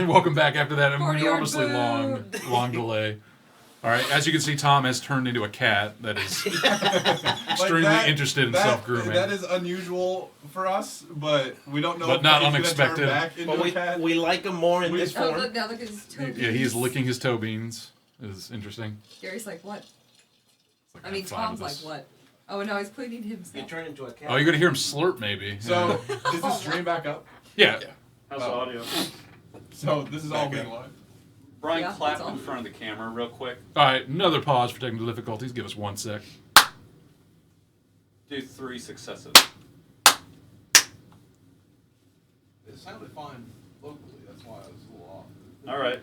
Welcome back after that 40 enormously yard long delay. All right, as you can see, Tom has turned into a cat that is extremely interested in self-grooming. That is unusual for us, but we don't know. But if not he's unexpected. Gonna turn back into a cat. We like him more in this Oh, form. look, now look at his toe beans. Yeah, he's licking his toe beans. It is interesting. Gary's like, what? It's like, I mean, I'm fine Tom's with like, this. what? Oh, no, he's cleaning You himself. turn into a cat. Oh, you're gonna hear him slurp, maybe. So is the stream back up? yeah. How's the audio? So this is all being live. Brian, Yeah, clap that's all. in front of the camera real quick. All right, another pause for technical difficulties. Give us 1 sec. Do 3 successive. It sounded fine locally. That's why I was a little off. All right.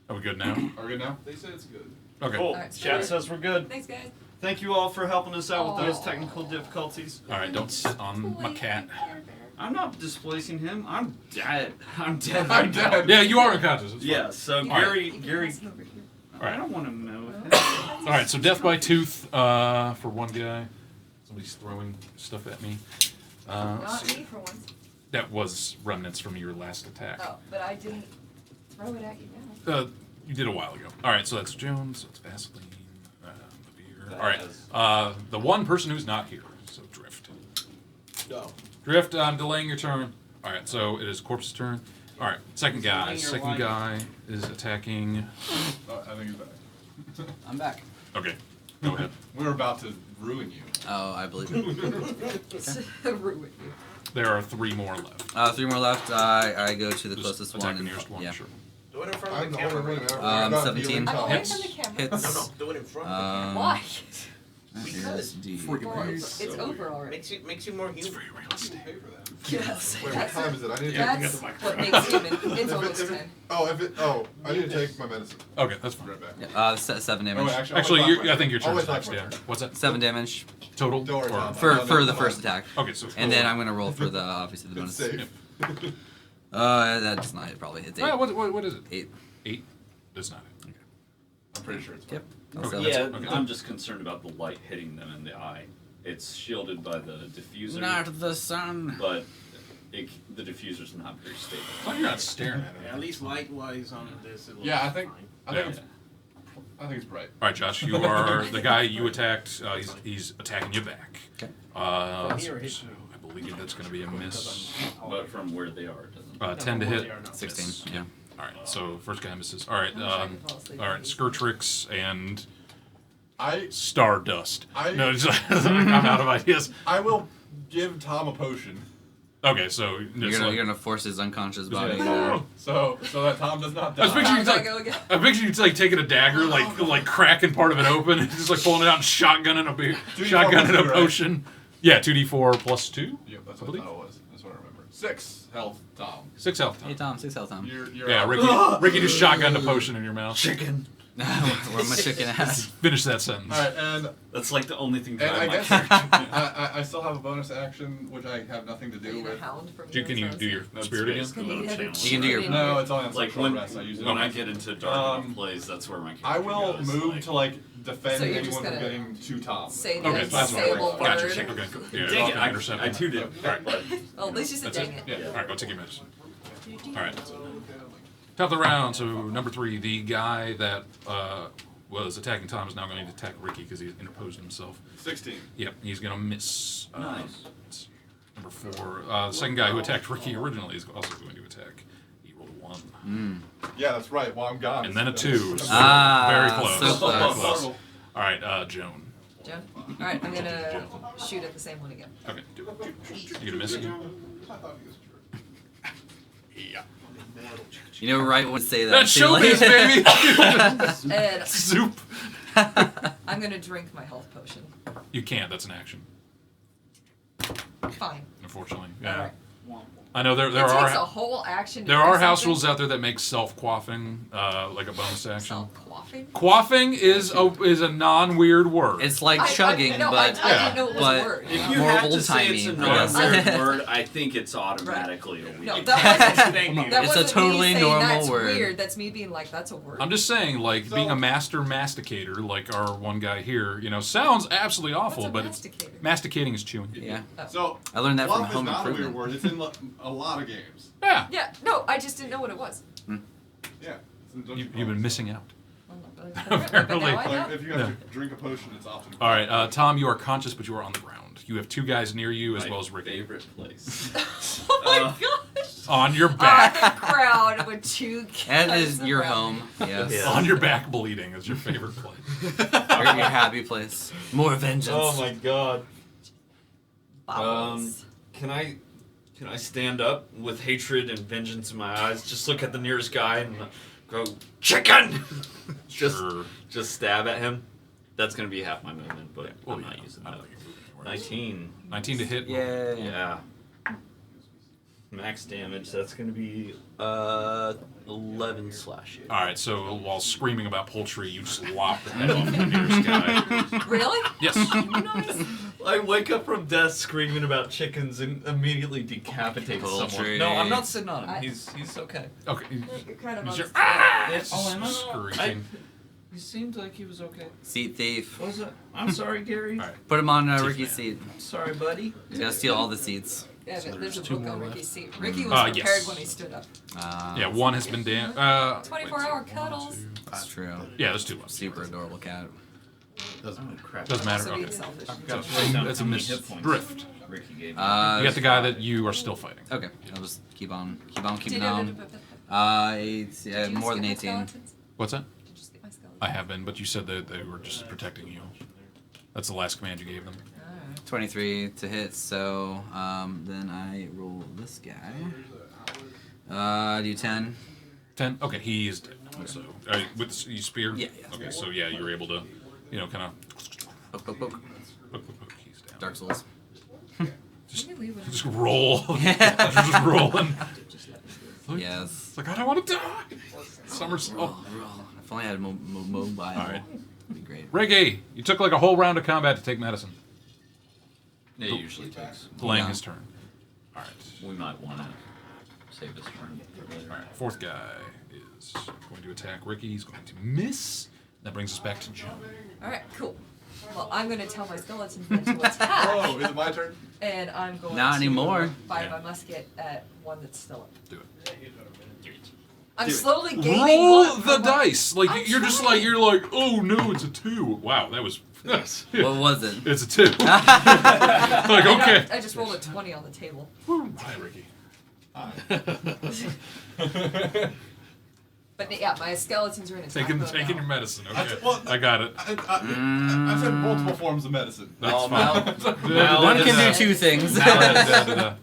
Are we good now? Are we good now? They said it's good. Okay. Cool. Alright, Chat so- says we're good. Thanks, guys. Thank you all for helping us out with those Aw. technical difficulties. All right, don't sit on my cat. I'm not displacing him. I'm dead. I'm dead. I'm dead. Yeah, you are unconscious. It's fine. Yeah. So You Gary, can Gary. pass him over here. I don't want to know. All right, so death by tooth for one guy. Somebody's throwing stuff at me. Not Let's see. me for once. That was remnants from your last attack. Oh, but I didn't throw it at you now. You did a while ago. All right, so that's Jones. That's Vaseline. The beer. That All right, the one person who's not here. So Drift. No. Drift, I'm delaying your turn. All right, so it is Corpse's turn. All right, second guy. Delaying your Second life. guy is attacking. I think he's back. I'm back. Okay, go ahead. We're about to ruin you. Oh, I believe it. Ruin you. There are 3 more left. 3 more left. I go to the Just closest attack one. the And, nearest one. yeah. Sure. Do it in front I'm of the the only camera. one ever. Um, Not 17. healing I'm Tom. away Hits. from the camera. No, Hits. no, do it in front of the camera. Why? That Because is D. Well, it's over already. Makes you more It's human. very realistic. Pay for that. Yes. Wait, what That's, time is it? I need to that's what makes human. It's almost 10. I need to take my medicine. Okay, that's fine. Right back. Yeah, 7 damage. Oh, wait, Actually, I'll wait I think your I'll turn's wait next. till Yeah. my turn. What's that? 7 damage Total? Don't worry, Or- Tom. for No, for no, the no. first attack. Okay, so. And then I'm gonna roll for the obviously the It's bonus. safe. That does not hit. Probably hits 8. What is it? 8. 8? That's not it. I'm pretty sure it's fine. Yep. Okay. So Yeah, that's- Okay. I'm just concerned about the light hitting them in the eye. It's shielded by the diffuser, Not the sun. but the diffuser's not very stable. Oh, you're not staring at it. At least light-wise on this, it looks Yeah, I think fine. I think it's bright. All right, Josh, you are the guy you attacked. He's attacking you back. Okay. From here, hit So you. I believe that's going to be a miss. But from where they are, it doesn't. 10 to hit. 16. Yeah. All right, so first guy misses. All right, I'm trying to fall asleep. all right, Skirtrix and I Stardust. I- No, I'm out of ideas. I will give Tom a potion. Okay, so You're it's gonna, like- you're gonna force his unconscious body. Yeah. So that Tom does not I was die. picturing you How's that like, go again? I picture you like taking a dagger, like cracking part of it open, and just like pulling it out and shotgunning a 2d4 right? potion. Yeah, 2d4 plus 2. Yep, that's I what believe. it was. That's what I remember. 6 health, Tom. 6 health. Hey Tom, 6 health Tom. You're Yeah, out. Ricky just shotgunned a potion in your mouth. Chicken. Where my chicken ass? Finish that sentence. All right, and That's like the only thing I driving my guess character. I still have a bonus action which I have nothing to Are do you the with. hound from Can you do your That's spirit again? basically what I'm Can you channeling. You can do your- No, it's only on Like social when, rest. I use it. when I get into dark enough plays, that's where my character I will goes, move to like defend So you're just anyone from gonna getting to Tom. say the Okay, that's fine. unsayable Gotcha. word. Okay, cool. Yeah, Dang I'll it, I, intercept I it. too did. All right. Well, at least you said That's dang it? it. Yeah. All right, go take your medicine. All right. Top of the round. So number 3, the guy that was attacking Tom is now going to attack Ricky because he interposed himself. 16. Yep, he's going to miss. Nice. Number 4. The second guy who attacked Ricky originally is also going to attack. He rolled a 1. Yeah, that's right. While I'm gone. And then a 2. So Ah, very close. so Very close. close. All right, Joan. Joan? Alright, I'm gonna shoot at the same one again. Okay, do it. You gonna miss it? Yeah. You know, right when I say that. That's too, like- showbiz, baby! And Soup. I'm gonna drink my health potion. You can't. That's an action. Fine. Unfortunately. Yeah. Alright. I know there It takes a are whole action to there do are house something. rules out there that make self-quaffing like a bonus action. Self-quaffing? Quaffing is a non-weird word. It's like chugging, no, but I didn't know it was but- a word. If you More have to say old-timey, it's a I guess. non-weird word, I think it's automatically a weird No, word. that wasn't, Thank you. that It's a wasn't totally me saying normal that's word. weird. That's me being like, that's a word. I'm just saying, like, being a master masticator, like our one guy here, sounds absolutely awful, What's a but masticator? masticating is chewing. yeah. So I learned that from fluff is Home not a weird Improvement. word. It's in a lot of games. Yeah. Yeah, no, I just didn't know what it was. Yeah. It's in Dungeon You've been Crawlers. missing out. Well, no, but now I Like, know. if you have to drink a potion, it's often. All right, Tom, you are conscious, but you are on the ground. You have two guys near you as My well as Ricky. favorite place. Oh my gosh! On your On back. the ground with two guys. That is your around. home. Yes. Yeah. On your back bleeding is your favorite place. Your happy place. More vengeance. Oh my god. Bubbles. Can I stand up with hatred and vengeance in my eyes? Just look at the nearest guy and go, chicken! Sure. Just stab at him. That's gonna be half my movement, but Well, I'm yeah, not using I that. don't think you're moving anywhere else. 19. 19 to hit. Yeah. Yeah. Max damage. That's gonna be 11 slashing. All right, so while screaming about poultry, you just lop the head off the nearest guy. Really? Yes. Nice. I wake up from death screaming about chickens and immediately decapitate someone. Poultry. No, I'm not sitting on him. I- He's okay. Okay. You're kind of Is on your- the Yes. Oh, am I not? Screeching. He seemed like he was okay. Seat thief. Was it? I'm sorry, Gary. All right. Put him on Teeth Ricky's man. seat. Sorry, buddy. He's gotta steal all the seats. Yeah, So there's a there's two book on more Ricky's left. seat. Ricky was Yes. prepared when he stood up. Yeah, one has been damaged. 24-hour cuddles. That's true. Yeah, there's two left. Super adorable cat. Crap. Doesn't matter. So Okay. being selfish. Got So, to write down it's a how many miss hit points drift. Ricky gave me. You got the guy that you are still fighting. Okay, I'll just keep on Did keeping you- on. did Yeah, you more than skip my 18. skeletons? What's that? Did you skip my skeletons? I have been, but you said that they were just protecting you. That's the last command you gave them. Alright. 23 to hit, so then I roll this guy. Do 10. 10? Okay, he is dead. So, with the spear? Yeah, yeah. Okay, so yeah, you were able to, kind of. Poke, poke, poke. He's down. Dark Souls. Did you leave with Just roll. Just rolling. Yes. It's like, I don't want to die. Somersault. Roll. If only I had mobile. Alright. That'd be great. Ricky, you took like a whole round of combat to take medicine. It usually takes. Delaying Yeah. his turn. Alright. We might want to save this turn for later. Alright, fourth guy is going to attack Ricky. He's going to miss. That brings us back to Joan. Alright, cool. Well, I'm going to tell my skeletons then to attack. Oh, is it my turn? And I'm going Not to anymore. fire Yeah. my musket at one that's still up. Do it. I'm slowly gaining Roll one the from dice. Like I'm you're just trying. like, oh no, it's a 2. Wow, that was. What was it? It's a 2. Like okay. I just rolled a 20 on the table. Hi, Ricky. But yeah, my skeletons are in attack mode Taking now. your medicine. Okay, Well, I got it. I've had multiple forms of medicine. That's Oh, fine. Mal One is, can do two things.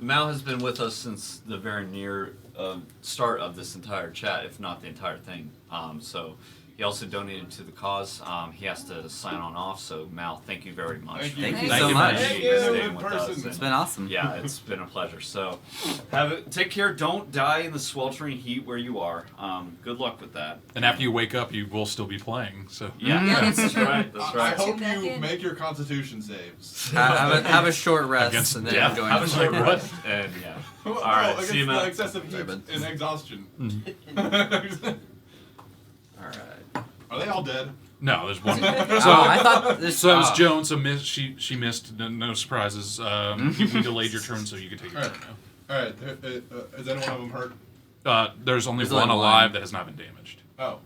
Mal has been with us since the very near start of this entire chat, if not the entire thing. So he also donated to the cause. He has to sign on off. So Mal, thank you very much. Thank you Thank so you. much. Thank for you, staying in with person. us. It's been awesome. Yeah, it's been a pleasure. So, take care. Don't die in the sweltering heat where you are. Good luck with that. And after you wake up, you will still be playing. So Yeah, Yeah, that's true. right. That's I right. hope Back you in. make your Constitution saves. Have a short rest Against and then death. join Have a us. short What? rest. And yeah. Well, All right. against See you, the Mal. excessive Sorry, heat bud. and exhaustion. All right. Are they all dead? no, there's one. Oh, I thought this. So that was Joan. So she missed. No surprises. We delayed your turn so you could take your turn All right. Is any one of them hurt? now. There's only There's one only alive one. that has not been damaged. Oh.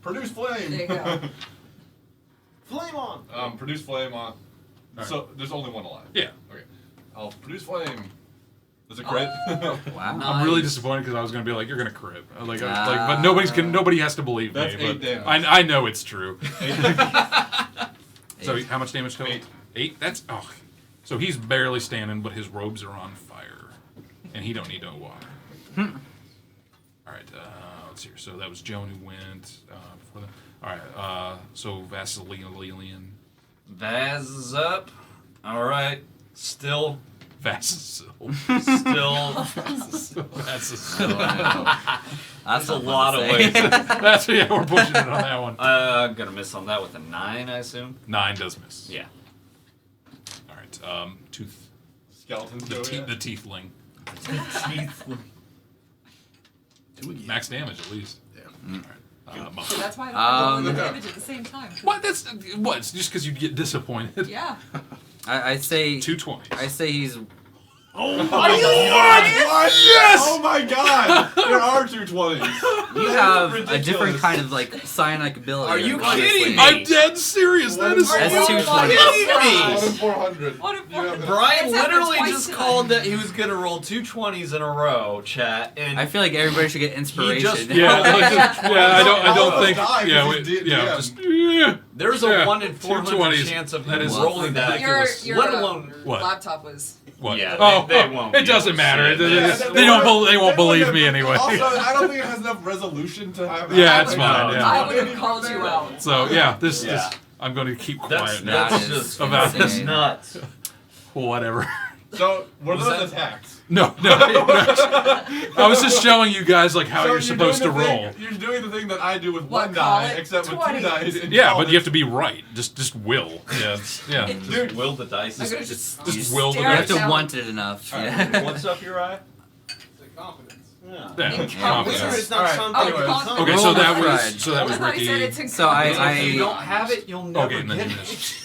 Produce flame. There you go. Flame on! Produce flame on. Alright. So there's only one alive. Yeah. Okay. I'll produce flame. Does it crit? Wow. I'm really disappointed because I was gonna be like, you're gonna crit, but nobody has to believe That's me. 8 But damage. I know it's true. So how much damage total? 8. 8. That's So he's barely standing, but his robes are on fire, and he don't need no water. All right. Let's see here. So that was Joan who went before that. All right. So Vasililian. Vaz is up. All right. Still. Vasil. Still. That's That's a not fun lot to of say. ways. That's yeah. We're pushing it on that one. Gonna miss on that with a 9, I assume. 9 does miss. Yeah. All right. Tooth. Skeletons The go teethling. Max damage at least. Yeah. All right. So that's why I don't roll the Um, damage at the same time. What? That's what? It's just because you get disappointed. Yeah. I say 220. I say he's Oh Are my you god! serious? What? Yes! Oh my god! There are 2 20s. You have a ridiculous. different kind of like psionic ability. Are you honestly. kidding me? I'm dead serious. That is. That's Oh 220. my 1 in 400. What if You have it. Brian It's happened literally twice just tonight. called that he was gonna roll 2 20s in a row, chat, and I feel like everybody should get inspiration. just- Yeah, like, yeah. I don't Almost think. died Yeah, 'cause wait, he did- yeah. yeah. Just. Yeah. there's a Yeah, 1 in 400 220s. chance of That him is rolling that. Your let alone What? laptop was. What? Yeah, oh, they won't It be doesn't able to matter. see it. They, Yeah, they don't. They won't believe me anyway. Also, I don't think it has enough resolution to have. Yeah, I it's would- fine. Yeah. I would have called you out. So yeah, this. Yeah. I'm going to keep That's, quiet now. that's That is just about insane. this. nuts. Whatever. So, were Was those that- attacks? No. I was just showing you guys like how So you're supposed to doing the roll. thing- You're doing the thing that I do with What, 1 call die, it except with 20. 2 dice. and Yeah, call but it- you have to be right. Just will. Yeah. Yeah. Dude, Will the dice. I'm gonna just Just will the You stare have it to dice. down. want it enough. Alright. Yeah. What's up, Uriah? Confidence. Yeah. Yeah. Incompetence. Confidence. It's not Alright, something. Oh, anyways. confidence. Okay, so Roll that the was pride. so that was I thought he said Ricky. it's So If you incompetence. don't have it, you'll never Okay, and then get you it. missed.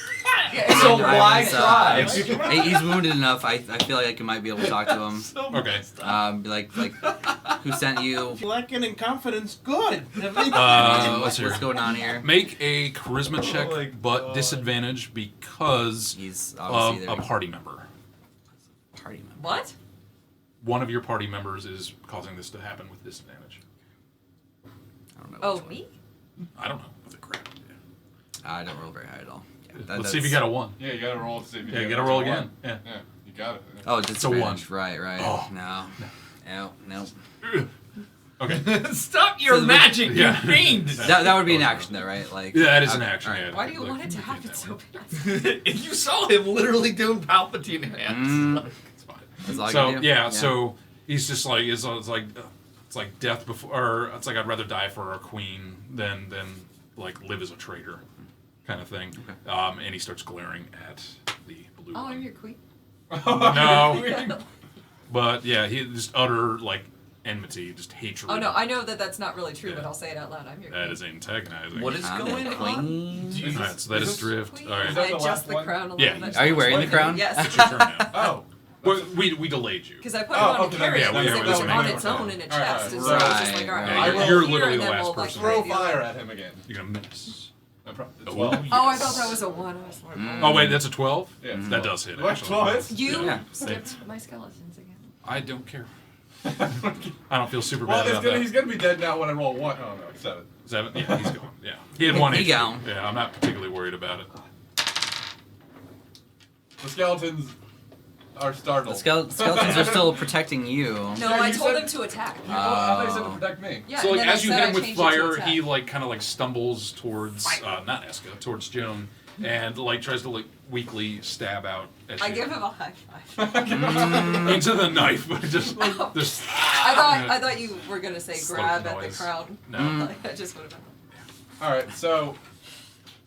Yeah, So I why was, try? hey, he's wounded enough. I feel like I might be able to talk to him. Okay. Be like, who sent you? Lacking in confidence, good. What's here. going on here? Make a charisma check, Oh my but God. disadvantage because He's of obviously a their party member. party member. What? One of your party members is causing this to happen with disadvantage. I don't know. Oh, which one. me? I don't know. With a crap. Yeah. I don't roll very high at all. Yeah, Let's see if you got a 1. Yeah, you gotta roll to see if you Yeah, you get gotta it. roll It's a again. Yeah. one. Yeah, you got it. Oh, It's a disadvantage. 1. Right. Oh. No. Okay. Stop your So the- magic, you Yeah. fiend! That would be an action though, right? Like Yeah, that is an okay, action. alright. Yeah. Why do you Like, want it to take happen that so one. bad? You saw him literally doing Palpatine hands. Mm, It's fine. that's all I So can do. yeah, so he's just like it's like death before, or it's like I'd rather die for our queen than like live as a traitor, kind of thing. Okay. And he starts glaring at the blue. Oh, one. I'm your queen. No, but yeah, he just utter like enmity, just hatred. Oh no, I know that that's not really true, but I'll say it out loud. I'm your That queen. is antagonizing. What is I'm going the on? queen. All right, so that is drift. Queen. All right, Is that I the adjust last the one? crown a Yeah, little bit. Are you wearing the crown? Yes. it's your turn now. Oh. We delayed you. Because I put it Oh, on okay, a carriage yeah, because yeah, it we was just on made its it. own in a Alright, chest. And so right, it's just like, alright, right. I'll Yeah, roll you're here literally and the then last we'll, like, person. Throw review fire it. at him again. You're gonna miss. It's Oh, 12. Oh, I thought that was a 1. I was like, Oh wait, that's a 12. Yeah, it's That 12. does hit. What, Actually. 12 hits? You Yeah. skipped my skeletons again. I don't care. I don't feel super Well, bad about he's that. gonna be dead now when I roll 1. Oh no, 7. 7? Yeah, he's gone. Yeah, he had 1 He HP. gone. Yeah, I'm not particularly worried about it. The skeletons are startled. The skeletons are still protecting you. No, Yeah, I you told said- him to attack. I thought you said to protect me. Yeah, So and like then I as you said hit I him with changed it to fire, attack. he like kind of like stumbles towards not Eska, towards Joan, and like tries to like weakly stab out at I you. give him a high five. into the knife, but just just I thought you were gonna say Slow grab at the noise. crown. no. Like, I just would have done that. Alright, so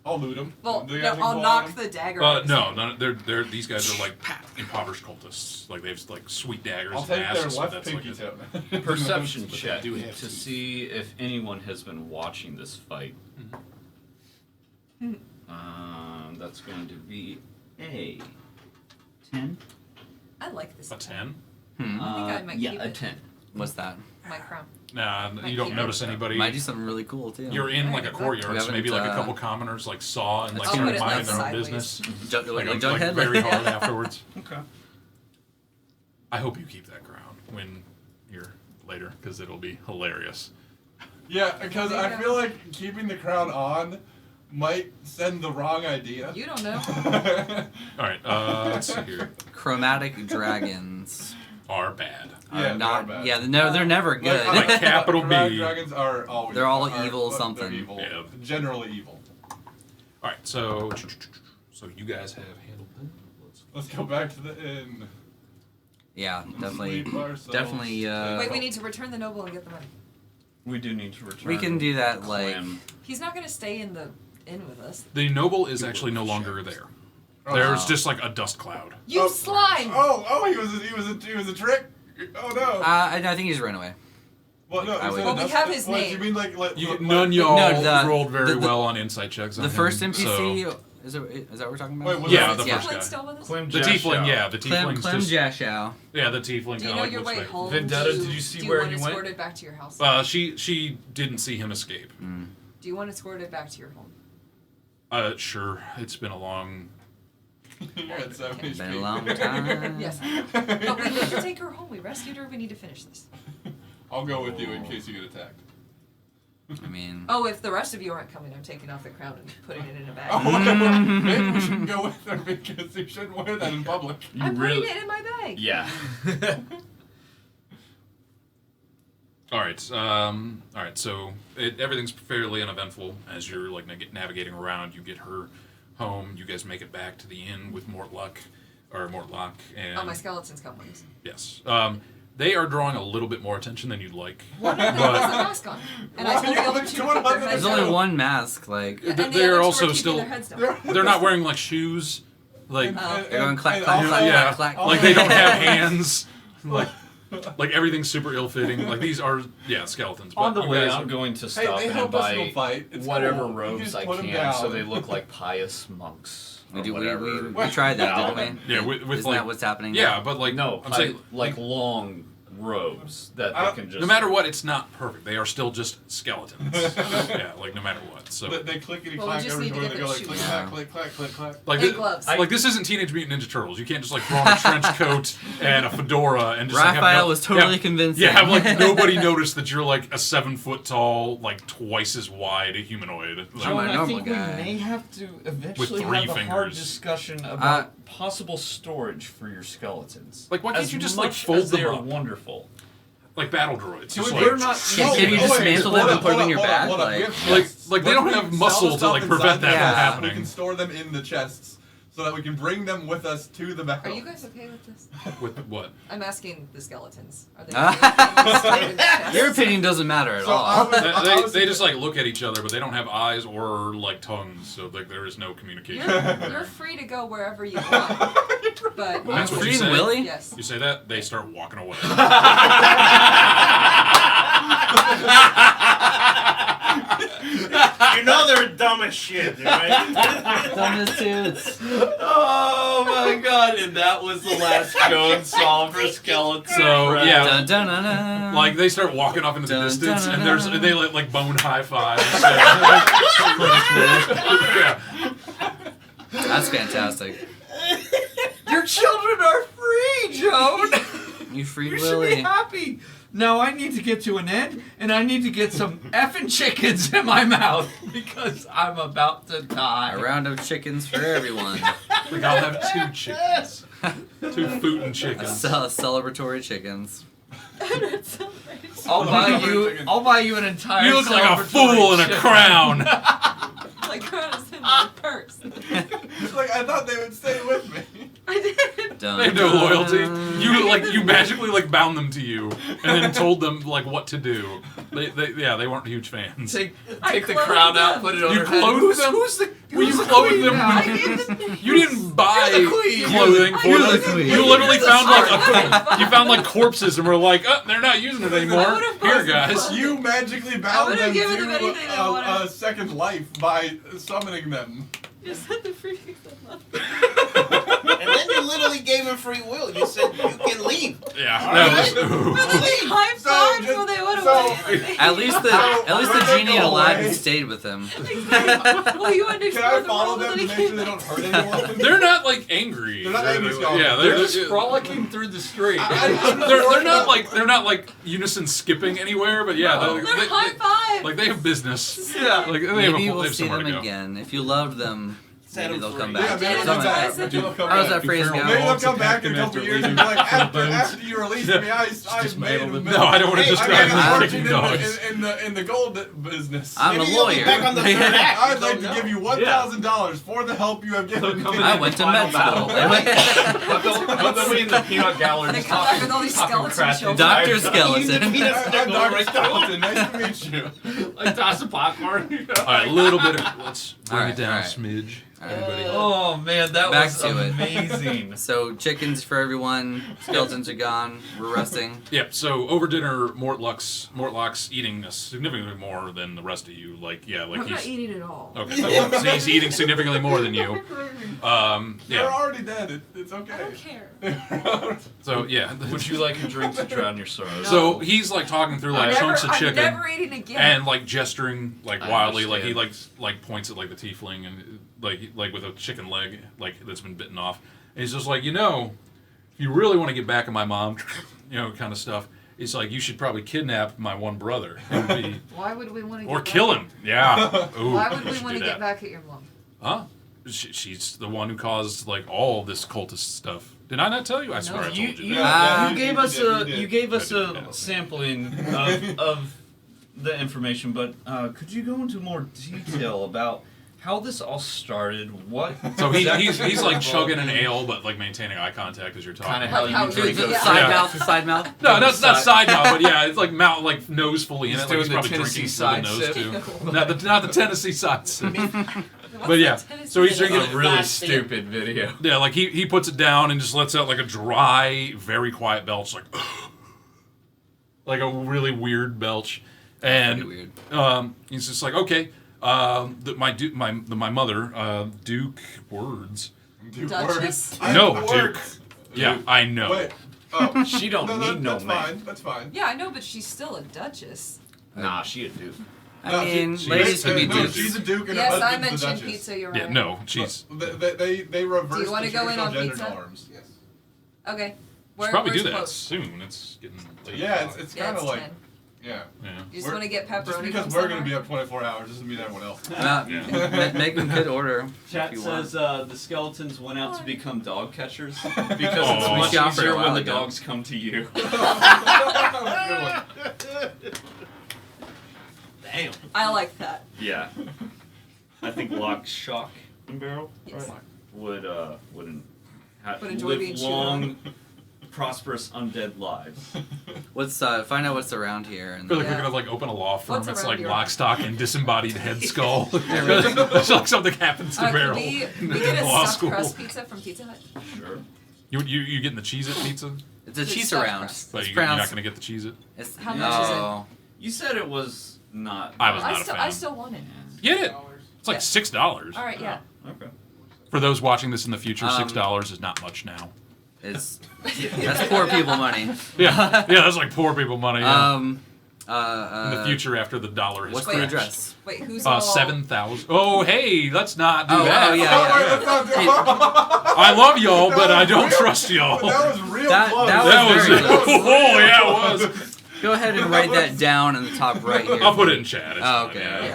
I'll loot him. Well, Do you no, guys think I'll we'll knock him? the dagger. out of his No, hand. they're these guys are like impoverished cultists. Like they have like sweet daggers. I'll and take their masks, but left that's pinky like tip. Perception But they check do have to to. see if anyone has been watching this fight. That's going to be a 10. I like this. a 10. I think I might yeah, keep a it. 10. What's that? My crown. Nah, Might you don't keep notice it. anybody. Might do something really cool too. You're in like a Right, courtyard, we so maybe haven't, like a couple commoners like saw and like I'll started put it, minding like, their own sideways. business. Like Like Jughead? very hard afterwards. Okay. I hope you keep that crown when you're later, because it'll be hilarious. Yeah, because There you I go. feel like keeping the crown on might send the wrong idea. You don't know. All right, let's see here. Chromatic dragons Are bad. are Yeah, they not. are bad. Yeah, no, they're never good. Like capital B. Chromatic dragons are always. They're all are- evil they're something. evil. Yeah. Generally evil. All right, so you guys have handled that. Let's go back to the inn. Yeah, definitely. Sleep ourselves. Definitely. Wait, we need to return the noble and get the money. We do need to return. We can do that like. Clam. He's not gonna stay in the inn with us. The noble is actually no longer there. There's just like a dust cloud. You slime! Oh, he was a trick. Oh no. I think he's run away. Well, no. I would- you said Well, we that's- have his what, name. You mean like None y'all No, rolled very the- well on insight checks. On The first him, NPC so- Is that what we're talking about? Wait, was Yeah, that- the Is first Clem guy. still with us? Clem The Jashow. tiefling, yeah, the Clem tiefling's just Jashow. yeah, the tiefling Do you kind know of your looks way back. home? Vendetta, Do did you see do where want he to went? escort it back to your house? She didn't see him escape. Do you want to escort it back to your home? Sure. It's been a long. You're at 7 Been a HP. long time. Yes. But we need to take her home. We rescued her. We need to finish this. I'll go with you in case you get attacked. I mean, Oh, if the rest of you aren't coming, I'm taking off the crown and putting it in a bag. Oh, maybe we shouldn't go with her because you shouldn't wear that in public. You I'm really? putting it in my bag. Yeah. All right. All right. So everything's fairly uneventful as you're like navigating around. You get her home. You guys make it back to the inn with Mortlock, and Oh, my skeletons come with us. yes. They are drawing a little bit more attention than you'd like. One of them has a mask on. And I told the other two to put their heads there's down. only one mask. Like, Yeah, and the They're other two also are keeping still- their heads down. They're not wearing like shoes. Like Oh. they're going clack, and clack, also- clack, yeah, clack, clack. like they don't have hands. Like everything's super ill-fitting. Like these are skeletons. On but the you way, guys I'm are- going to Hey, stop they and help us in a buy fight. It's whatever cool. You robes just I put 'em can so down. they look like pious monks. We or do. whatever. We tried that, Yeah, didn't we? Yeah, with Isn't like that what's happening? yeah, now? but like No, I'm saying like long robes that they can just. no matter what, it's not perfect. They are still just skeletons. Yeah, like no matter what. So They clickety Well, we clack just need to everywhere. get They go their like shoes click on. clack, click clack, click clack. like And thi- gloves. like this isn't Teenage Mutant Ninja Turtles. You can't just like throw on a trench coat and a fedora and just like, have Raphael no- was totally yeah, convincing. Yeah, have like nobody noticed that you're like a 7 foot tall, like twice as wide humanoid. Like, I'm John, a I normal think guy. we may have to eventually three have a hard fingers. discussion about possible storage for your skeletons. Like, why can't As you just, like, much fold as they them are up? wonderful. like battle droids. Just we- like, We're not. Can you just dismantle them and put them in your bag? Like, they don't have muscle to, like, prevent that from happening. We can store them in the chests so that we can bring them with us to the Are battle. you guys okay with this? with what? I'm asking the skeletons. Are they Your opinion doesn't matter at So all. I was- They, I was they just like look at each other, but they don't have eyes or like tongues, so like there is no communication. You're free to go wherever you want. But That's what you Free say. Willy? yes. You say that, they start walking away. You know they're dumb as shit, right? Dumbest toots. Oh my god! And that was the last go and saw for skeleton. So yeah, Dun, dun, dun, dun. like they start walking off into the Dun, distance, dun, and dun, there's dun. they like bone high fives. Yeah. That's fantastic. Your children are free, Joan. You freed You should be Willy. happy. Now I need to get to an end, and I need to get some effing chickens in my mouth because I'm about to die. A round of chickens for everyone. Like I'll have 2 chickens, 2 Futon chickens. Celebratory chickens. I'll buy you an entire. You look like a celebratory fool in a chicken. crown. Like crown is in my purse. Like I thought they would stay with me. I did. Dun, They have no dun, loyalty. dun. You magically like bound them to you, and then told them like what to do. They weren't huge fans. Take I the clothed crown out, them. put it on You her head. clothed them? Who's the? Well, you who's the clothed queen them now? You didn't buy You're the queen. clothing for You're them. the queen. You literally found like Sorry. you found like corpses and were like, oh, they're not using it anymore. would've Here, posted guys. them. You magically bound would've them given them anything they to wanted. a second life by summoning them. Just said the free And then you literally gave him free will. You said you can leave. Yeah, Alright. that was. ooh. High So, fives just- when they would have so- went. At least the when they genie in go Aladdin away- stayed with him. Well, you wanted to Can explore I the follow world them and to then make he sure they came don't back. hurt anyone? They're not like angry. They're not angry skeletons. Yeah, They're just frolicking through the street. they're not like unison skipping anywhere, but yeah, They're high five. like they have business. Yeah. Like they have, Maybe they we'll have see somewhere them to go. again. If you loved them, Set maybe them they'll come free. back. Yeah, maybe Yeah, they'll come that's back. what I Maybe they'll come How does back. that phrase go? Maybe they'll come back in a couple years and be like, after you released me, I made them. No, I don't want to Hey, describe I them made as a kicking fortune dogs. in the gold business. I'm a Maybe you'll be lawyer. back on the third act. I'd like to give you $1,000 for the help you have given me. I went to med school. But then we in the peanut gallery They just come back with all these talking skeleton crap. children. Dr. Skeleton. I'm Dr. Skeleton. Nice to meet you. Like toss a popcorn. All right, a little bit of let's bring All right, it down all a right. smidge. Anybody? Oh man, that Back was to it. amazing. So chickens for everyone. Skeletons are gone. We're resting. Yep. So over dinner, Mortlock's eating significantly more than the rest of you. Like I'm he's not eating at all. okay. So he's eating significantly more than you. You're Yeah. already dead. It's okay. I don't care. So yeah. Would you like a drink to drown your sorrows? So he's like talking through like chunks of I'm chicken never eating again. and like gesturing like I wildly, like he understand. like points at like the tiefling and like with a chicken leg like that's been bitten off. And he's just like, if you really want to get back at my mom, kind of stuff. It's like you should probably kidnap my one brother. It would be, Why would we want to? or kill him. Yeah. Ooh, Why would we we should want do to that. get back at your mom? Huh? She's the one who caused like all this cultist stuff. Did I not tell you? I swear I told you. You, that. you gave us you did. you gave us I did, a yeah. sampling of the information, but could you go into more detail about how this all started? What? So he's like chugging an ale, but like maintaining eye contact as you're talking. Kind of how Like how you you drink do those. it. Side Yeah. mouth. Side mouth. No, not side mouth, but yeah, it's like mouth, like nose fully in He's it. Like he's doing the probably Tennessee drinking side through the sip. nose too. Not the Tennessee side sip. What's But yeah, the Tennessee so he's sip? drinking A really Fast sip. stupid video. Yeah, like he puts it down and just lets out like a dry, very quiet belch, like a really weird belch, and Pretty weird. he's just like, okay, my mother, Duke Words. Dude, Duchess? words. No, Words. Yeah, I know. Wait. Oh. She don't need no that's man. fine. That's fine. Yeah, I know, but she's still a duchess. Nah, she a dude. I mean, she- ladies she- can be no, dukes. She's a duke and Yes, her I husband's the mentioned duchess. pizza. You're right. Yeah, no, she's. They reverse Do you wanna the go in traditional on gender pizza? norms. Yes. Okay. Should Where, probably do where's that close? soon. It's getting late. Yeah, it's Yeah, kind it's of like 10. yeah. Yeah. You just We're- want to get pepperoni Just because from we're gonna be somewhere? up 24 hours doesn't mean everyone else. Yeah. Making good order. Chat if you says the skeletons went out to become dog catchers because Oh. it's much She offered easier a when while the ago. dogs come to you. That was a good one. Damn. I like that. Yeah. I think Lock, Shock, and Barrel Yes. would Would enjoy live being chewed long, prosperous, undead lives. What's find out what's around here I and feel like Yeah. we're gonna like open a law firm. What's It's around like your- lock, stock, and disembodied head skull. It's like something happens to Barrel. Can we in get a law stuffed school. crust pizza from Pizza Hut? Sure. You getting the Cheez-It pizza? it's a It's cheese stuffed around. crust. But It's you're not pronounced. gonna get the Cheez-It? It's, How much is it? no. You said it was not. I was not a fan. I still want it. Get it. It's like Yeah. $6. All right, yeah. Okay. For those watching this in the future, Um, $6 is not much now. It's that's poor people money. Yeah, that's like poor people money. Yeah. In in the future, after the dollar has What's crashed. the address? Wait, who's all? 7,000. Oh, hey, let's not do Oh, that. oh, yeah, Oh, wait, yeah. let's not do I love y'all, but I was don't real- trust y'all. That was real That- close. that That was, very oh yeah, it was. Go ahead and write that down in the top right here. I'll put it in chat. It's Oh, fine, okay.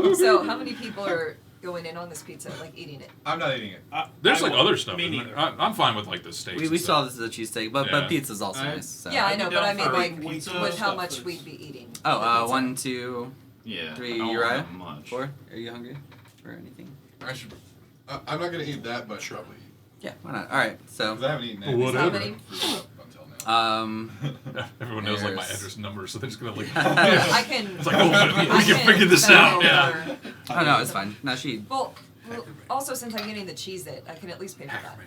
yeah. So, how many people are going in on this pizza, like eating it? I'm not eating it. There's like other stuff. Me in there. neither. I'm fine with like the steaks. We and saw stuff. this as a cheesesteak, but Yeah. pizza's also Alright. nice. So. Yeah, I I'd know, be but I down mean, for like, pizza with how stuff much is- we'd be eating. Oh, with pizza. 1, 2, Yeah. 3. I don't Uriah? have much. 4. Are you hungry for anything? I should. I'm not gonna eat that, but probably. Yeah, why not? All right, so Because I haven't eaten Well, anything whatever. How many? until now. Everyone knows like my There's- address and number, so they're just gonna like. I can. It's like, oh, we I can figure this spell out. Yeah. over- oh no, it's fine. No, she. Well, also since I'm getting the cheese, that I can at least pay for that.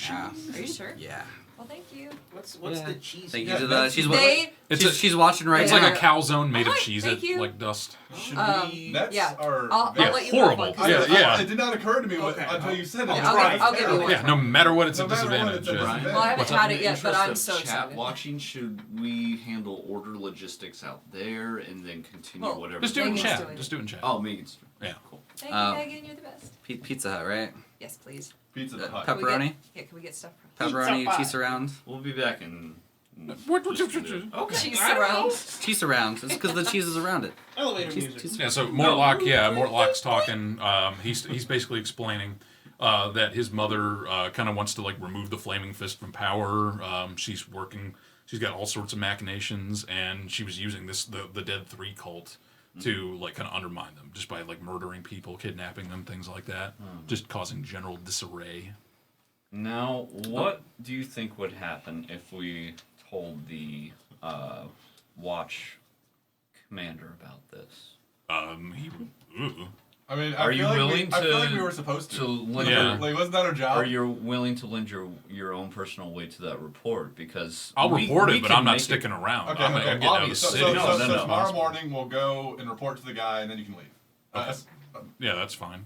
Yeah. Are you sure? Yeah. Well, thank you. What's Yeah. the cheese? Thank Yeah, you to the. that's- She's They. she's watching right It's now. like a calzone made of Alright, cheese, thank you. like dust. Should we? That's Yeah. our. I'll Yeah, let you horrible. have one. Yeah, 'cause yeah. It did not occur to me Okay, until you said it. I'll Yeah, try. I'll give you one. Yeah, no matter what, it's a No matter what, disadvantage. it's a yeah. disadvantage. Well, I haven't What's had up? it yet, but Interest I'm of so chat excited. watching, should we handle order logistics out there and then continue Well, whatever? Just do it in Megan's chat. doing it. Just do it in chat. Oh, Megan's. Yeah. Cool. Thank you, Megan. You're the best. Pizza Hut, right? Yes, please. Pizza the Hut. Can we get- Pepperoni, Yeah, can we get stuff? pepperoni, Pizza cheese around, We'll be back in. Okay. Cheese I don't know. around. cheese around. It's because the cheese is around it. Elevator Cheese, music. cheese. Yeah, so Mortlock's talking. He's basically explaining that his mother kind of wants to like remove the Flaming Fist from power. She's working. She's got all sorts of machinations, and she was using the Dead 3 cult to like kind of undermine them just by like murdering people, kidnapping them, things like that, just causing general disarray. Now, what do you think would happen if we told the Watch commander about this? He. Ooh. I mean, Are you willing I feel like to- we were supposed to. lend Yeah. Like, wasn't that our job? Are you willing to lend your own personal weight to that report? Because I'll report we it, but can I'm not make it- sticking around. Okay, I'm okay. getting out of the So, city. so, No, so, no, so no. tomorrow morning we'll go and report to the guy, and then you can leave. Yeah, that's fine.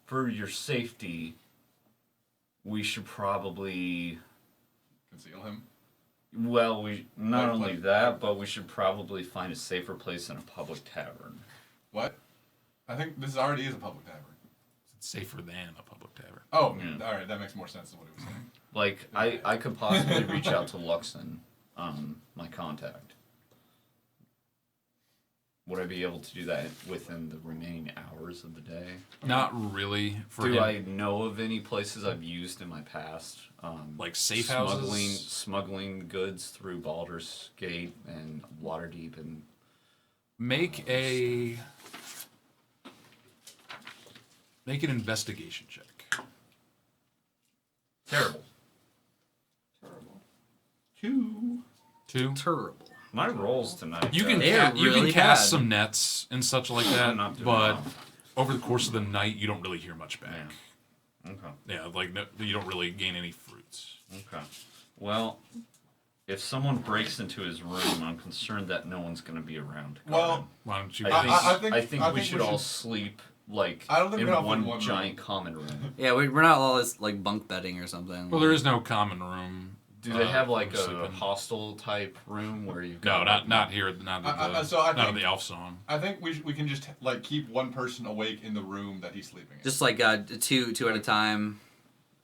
For your safety, we should probably. Conceal him. Well, we not Like- only like- that, but we should probably find a safer place than a public tavern. What? I think this already is a public tavern. It's safer than a public tavern. Oh, Yeah. all right. That makes more sense than what he was saying. Like I could possibly reach out to Luxon, my contact. Would I be able to do that within the remaining hours of the day? Not really. For Do him. I know of any places I've used in my past? Like safe smuggling, houses? smuggling goods through Baldur's Gate and Waterdeep and Make an investigation check. terrible. Two. 2. Terrible. My rolls tonight. You can They are you can really cast bad. some nets and such like that, I'm not doing but well. over the course of the night, you don't really hear much back. Okay. Yeah, like no, you don't really gain any fruits. Okay. Well, if someone breaks into his room, I'm concerned that no one's going to be around. to guard Well, him. Why don't you? I guys- think we should all sleep like I don't think in we all fit one in one room. giant common room. Yeah, we're not all this like bunk bedding or something. well, there is no common room. Do they have like for a sleeping. hostel type room where you've No, got not here. Not at the, so I not at think- the elf song. I think we can just like keep one person awake in the room that he's sleeping in. Just like two at a time,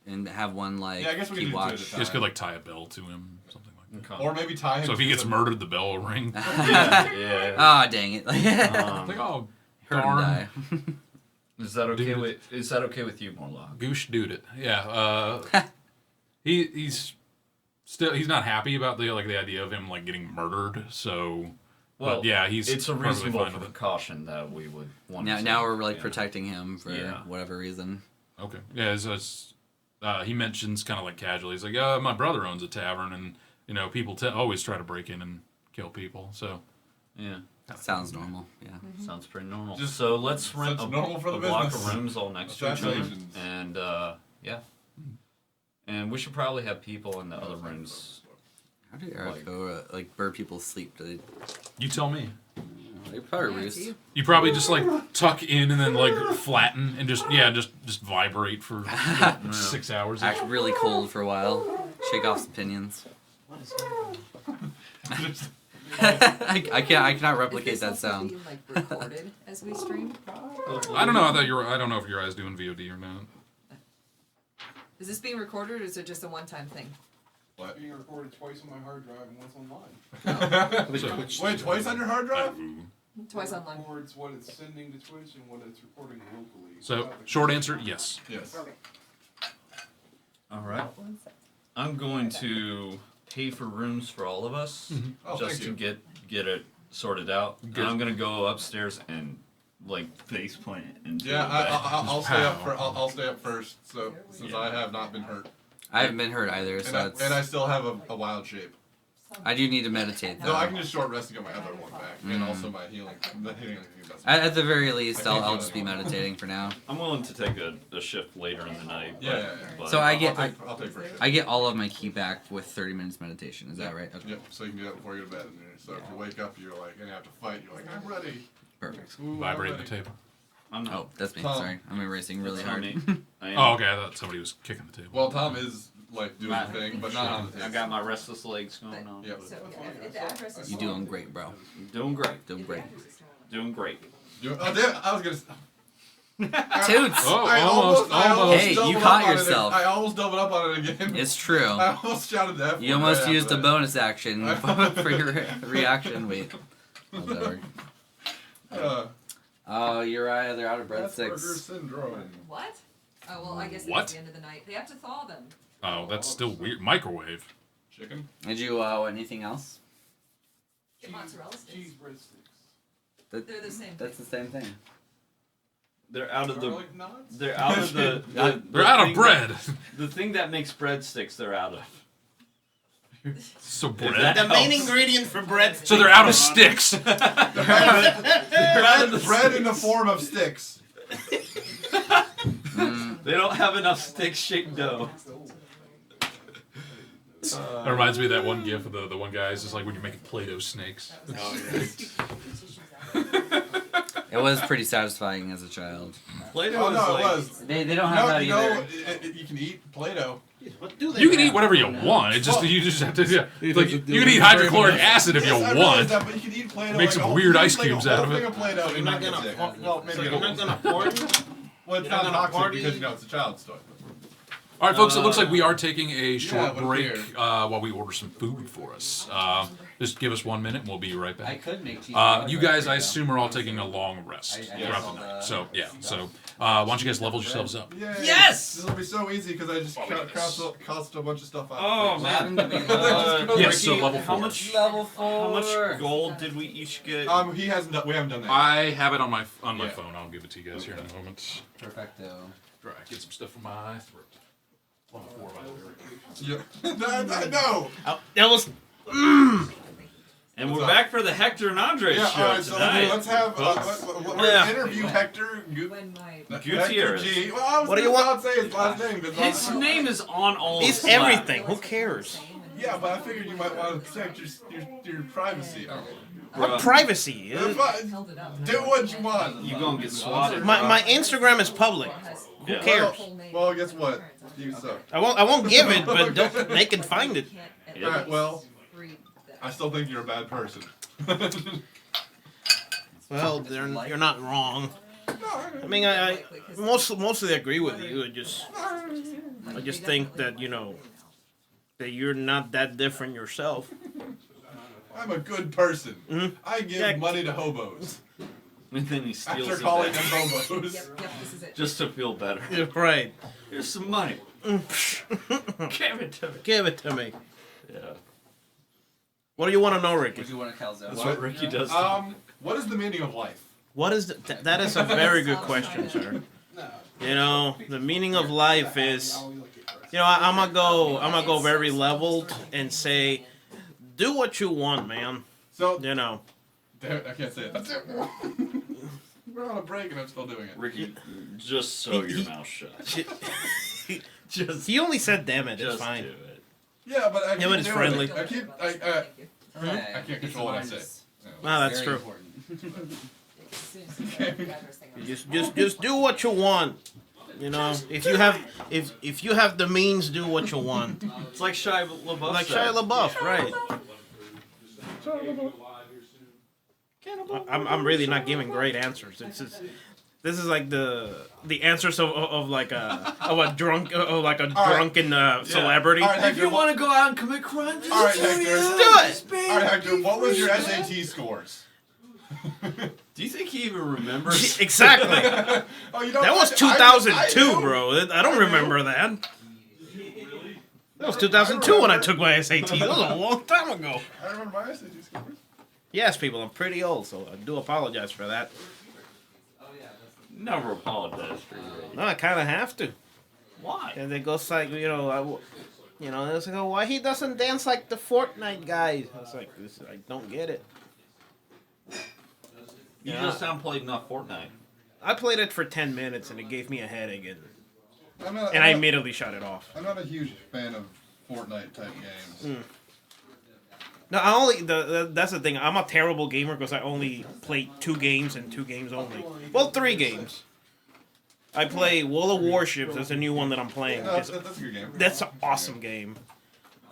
and have one like Yeah, I guess we can keep do two at a watch. time. You just could like tie a bell to him, something like that. Okay. Or maybe tie him. So if he to gets the- murdered, the bell will ring. yeah. Ah, dang it! It's Um, like, oh, Heard him darn. die. is that okay Dude. with you, Morlock? Goosh dude it. Yeah. He's not happy about the idea of him like getting murdered. So, Well, but yeah, he's it's a perfectly reasonable fine with it. precaution that we would want. Now we're like yeah. protecting him for Yeah. whatever reason. Okay. Yeah. He mentions kind of like casually. He's like, my brother owns a tavern, and people always try to break in and kill people. So Yeah. Sounds normal. Yeah. Sounds pretty normal. Just- So let's rent Sounds a, normal for the a block of business. rooms all next to each other, Assassinations. and yeah, and we should probably have people in the other rooms. How do like bird people sleep? Do you tell me. they probably Yeah, it's roost. you. You probably just like tuck in and then like flatten and just vibrate for 6 hours. Act really cold for a while. Shake off some pinions. I cannot Is replicate this that also sound. being, like, recorded as we stream? I don't know. I don't know if your eyes doing VOD or not. Is this being recorded or is it just a one-time thing? What? Being recorded twice on my hard drive and once online. Wait, twice on your hard drive? Twice online. Records what it's sending to Twitch and what it's recording locally. So Not the- short answer, yes. Yes. Okay. All right. I'm going to pay for rooms for all of us Oh, just thank to you. get it sorted out. Good. And I'm gonna go upstairs and like face plant into Yeah, the bed. I'll stay up. Pow. I'll stay up first. So since I have not been hurt, I haven't been hurt either, and so I still have a wild shape. I do need to meditate No, though. I can just short rest to get my other one back, and also my healing. The healing. That's At the very least, I can't I'll do just it be anymore. meditating for now. I'm willing to take a shift later in the night. Yeah. But So I'll take first. I get all of my key back with 30 minutes meditation. Is that right? Okay. Yep. So you can do that before you go to bed. So if you wake up, you're like, and you have to fight. You're like, I'm ready. Perfect. Ooh, I'm Vibrate the ready. table. I'm not. Oh, that's me. Tom. Sorry, I'm erasing really That's hard. not me. I am. Oh, okay. I thought somebody was kicking the table. Well, Tom is like doing My- the thing, but not on the table. I got my restless legs going on. Yep. So, yeah, if the address is You doing great, bro. Doing great. Doing If the great. address is stolen. Doing great. Oh, damn! I was gonna. Toots! Oh, I almost. Hey, you doubled caught up on it. yourself. I almost doubled up on it again. It's true. I almost shouted that. You almost used a bonus action for your reaction. Wait. How's that work? Oh, you're right. They're out of Asperger's breadsticks. syndrome. What? Oh, well, I guess What? it's the end of the night. They have to thaw them. Oh, that's still weird. Microwave. Chicken. Did you anything else? Get mozzarella sticks. Cheese breadsticks. They're the same That's thing. the same thing. They're out of the. Garlic knots? They're out of the. They're out of thing bread. The thing that makes breadsticks, they're out of. So If bread. that The main helps. ingredient for bread. So they're out of sticks. They're out bread in the form of sticks. They don't have enough stick-shaped dough. That reminds me of that one gif of the one guy. It's just like when you're making Play-Doh snakes. It was pretty satisfying as a child. Play-Doh Oh, no, is it like... was. They don't have that either. You can eat Play-Doh. What do they You can have? eat whatever you want. It just you just have to. Yeah, like, you can eat hydrochloric acid if you Yes, I realize want. that, but you can eat Play-Doh. Make like some a whole- weird ice like a cubes whole out of thing it. of Play-Doh You're and not get gonna, sick. well, Maybe you're not gonna pour it? Well, it's You're not gonna toxic party? because it's a child's toy. All right, folks. It looks like we are taking a short with break beer. while we order some food for us. Just give us 1 minute, and we'll be right I back. could make cheese. You guys, I assume, are all taking a long rest I throughout saw the night. the- So yeah. So why don't you guys level yourselves up? Yay. Yes! This will be so easy because I just cost a bunch of stuff out. Oh, What man. happened to me? Yes, so Ricky, level how 4. much, Level 4. how much gold did we each get? He hasn't. We haven't done that. I have it on my Yeah. phone. I'll give it to you guys here in a moment. Perfecto. Right, get some stuff from my throat. Level 4, by the way. Yeah. No. That was. And What's we're up? back for the Hector and Andre Yeah. show All right. So tonight. let's have. folks. We're Yeah. gonna interview Hector. When my Gutierrez. Hector G. Well, I was What do you gonna want? not say his last name. 'Cause His I'm- name is on all It's of Slack. everything. Who cares? Yeah, but I figured you might want to protect your privacy. What Bruh. privacy? held it up. Do what you want. You gonna get swatted. My Instagram is public. Who Yeah. cares? Well, guess what? You suck. I won't give it, but they can find it. All right. Well, I still think you're a bad person. Well, you're not wrong. I mean, I mostly agree with you. I just think that that you're not that different yourself. I'm a good person. Mhm. I give Yeah. money to hobos And then he steals after it calling back. them hobos. Yep, this is it. Just to feel better. Yeah, right. Here's some money. Give it to me. Give it to me. Yeah. What do you want to know, Ricky? Would you want to calzone? That's what Ricky does. What is the meaning of life? What is that is a very good question, sir. The meaning of life is, I'm gonna go very leveled and say, do what you want, man. So, You know. damn, I can't say it. That's it. We're on a break and I'm still doing it. Ricky, just sew your mouth shut. Just, He only said damn it, it's just fine. do it. Yeah, but I keep but it's doing friendly. it. I can't control what I say. Ah, that's Very true. important. Just do what you want. If you have the means, do what you want. It's like Shia LaBeouf Like said. Shia LaBeouf, right? I'm really not giving great answers. This is like the answers of like a drunk drunken celebrity. All right, If Hector, you want to go out and commit crime, just All right, do Hector. it. Do it. All right, Hector, what was your SAT scores? Do you think he even remembers? Exactly. Oh, you don't. That was I 2002, do. bro. I don't remember that. That was 2002 when I took my SAT. That was a long time ago. I remember my SAT scores. Yes, people, I'm pretty old, so I do apologize for that. Never apologize for your No, I kind of have to. Why? And it goes like, it's like, why he doesn't dance like the Fortnite guys? I was like, I don't get it. You Yeah. just haven't played enough Fortnite. I played it for 10 minutes and it gave me a headache, I'm not, and I immediately shut it off. I'm not a huge fan of Fortnite type games. No, I only that's the thing. I'm a terrible gamer because I only play 2 games and 2 games only. Well, 3 games. I play World of Warships. That's a new one that I'm playing. No, that's a good game. That's an awesome game.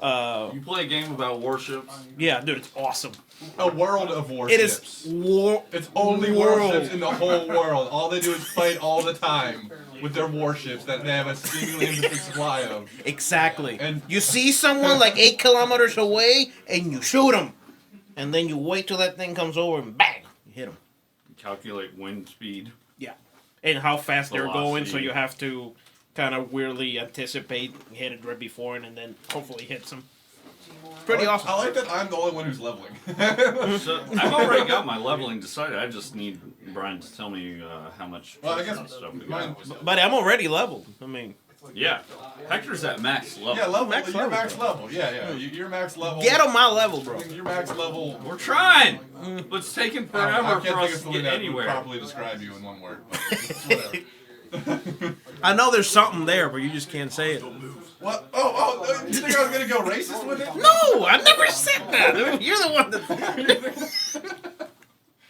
You play a game about warships. Yeah, dude, it's awesome. A world of warships. It is war. It's only world. warships in the whole world. All they do is fight all the time with their warships that they have a seemingly infinite supply of. Exactly. And- You see someone like 8 kilometers away, and you shoot them, and then you wait till that thing comes over, and bang, you hit them. Calculate wind speed. Yeah. And how fast they're going, so Velocity. you have to kind of weirdly anticipate, hit it right before, and then hopefully hits them. Pretty I awesome. like that I'm the only one who's leveling. So I've already got my leveling decided. I just need Brian to tell me how much Well, I guess stuff we mine- got. But I'm already leveled. I mean, Yeah. Hector's at max level. Yeah, level. Max You're level, max bro. level. Yeah. You're max level. Get on my level, bro. You're max level. We're trying. But it's taking I forever can't for think us of to something get that would anywhere. properly describe you in one word. But it's whatever. I know there's something there, but you just can't say it. What? Oh, you think I was gonna go racist with it? No, I never said that. You're the one that.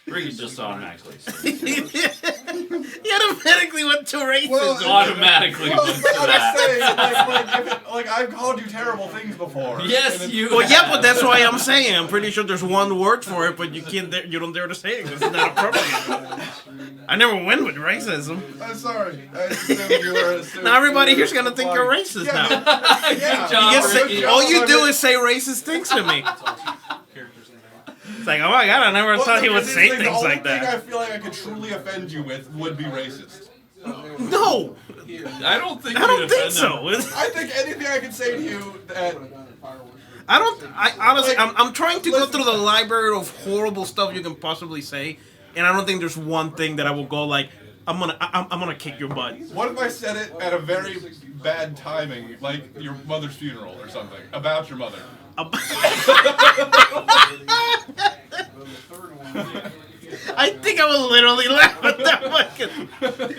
Ricky just automatically. You automatically went to racism. Well, Automatically Well, went to but I'm that. just saying, like I've called you terrible things before. Yes, And it's- you. Well, yeah, have. but that's why I'm saying I'm pretty sure there's one word for it, but you don't dare to say it because it's not appropriate. I never went with racism. I'm sorry. I assumed you were. Now everybody here's gonna think you're racist Yeah, now. Yeah. job, You just Ricky. say, all you do is say racist things to me. It's like, oh my god, I never thought he would say things like The only thing I that. feel like I could truly offend you with would be racist. No, I don't think. I don't we'd think offend so. I think anything I could say to you that I honestly, Like- I'm trying to go listen- through the library of horrible stuff you can possibly say, and I don't think there's one thing that I will go like, I'm gonna kick your butt. what if I said it at a very bad timing, like your mother's funeral or something, about your mother? I think I would literally laugh at that fucking.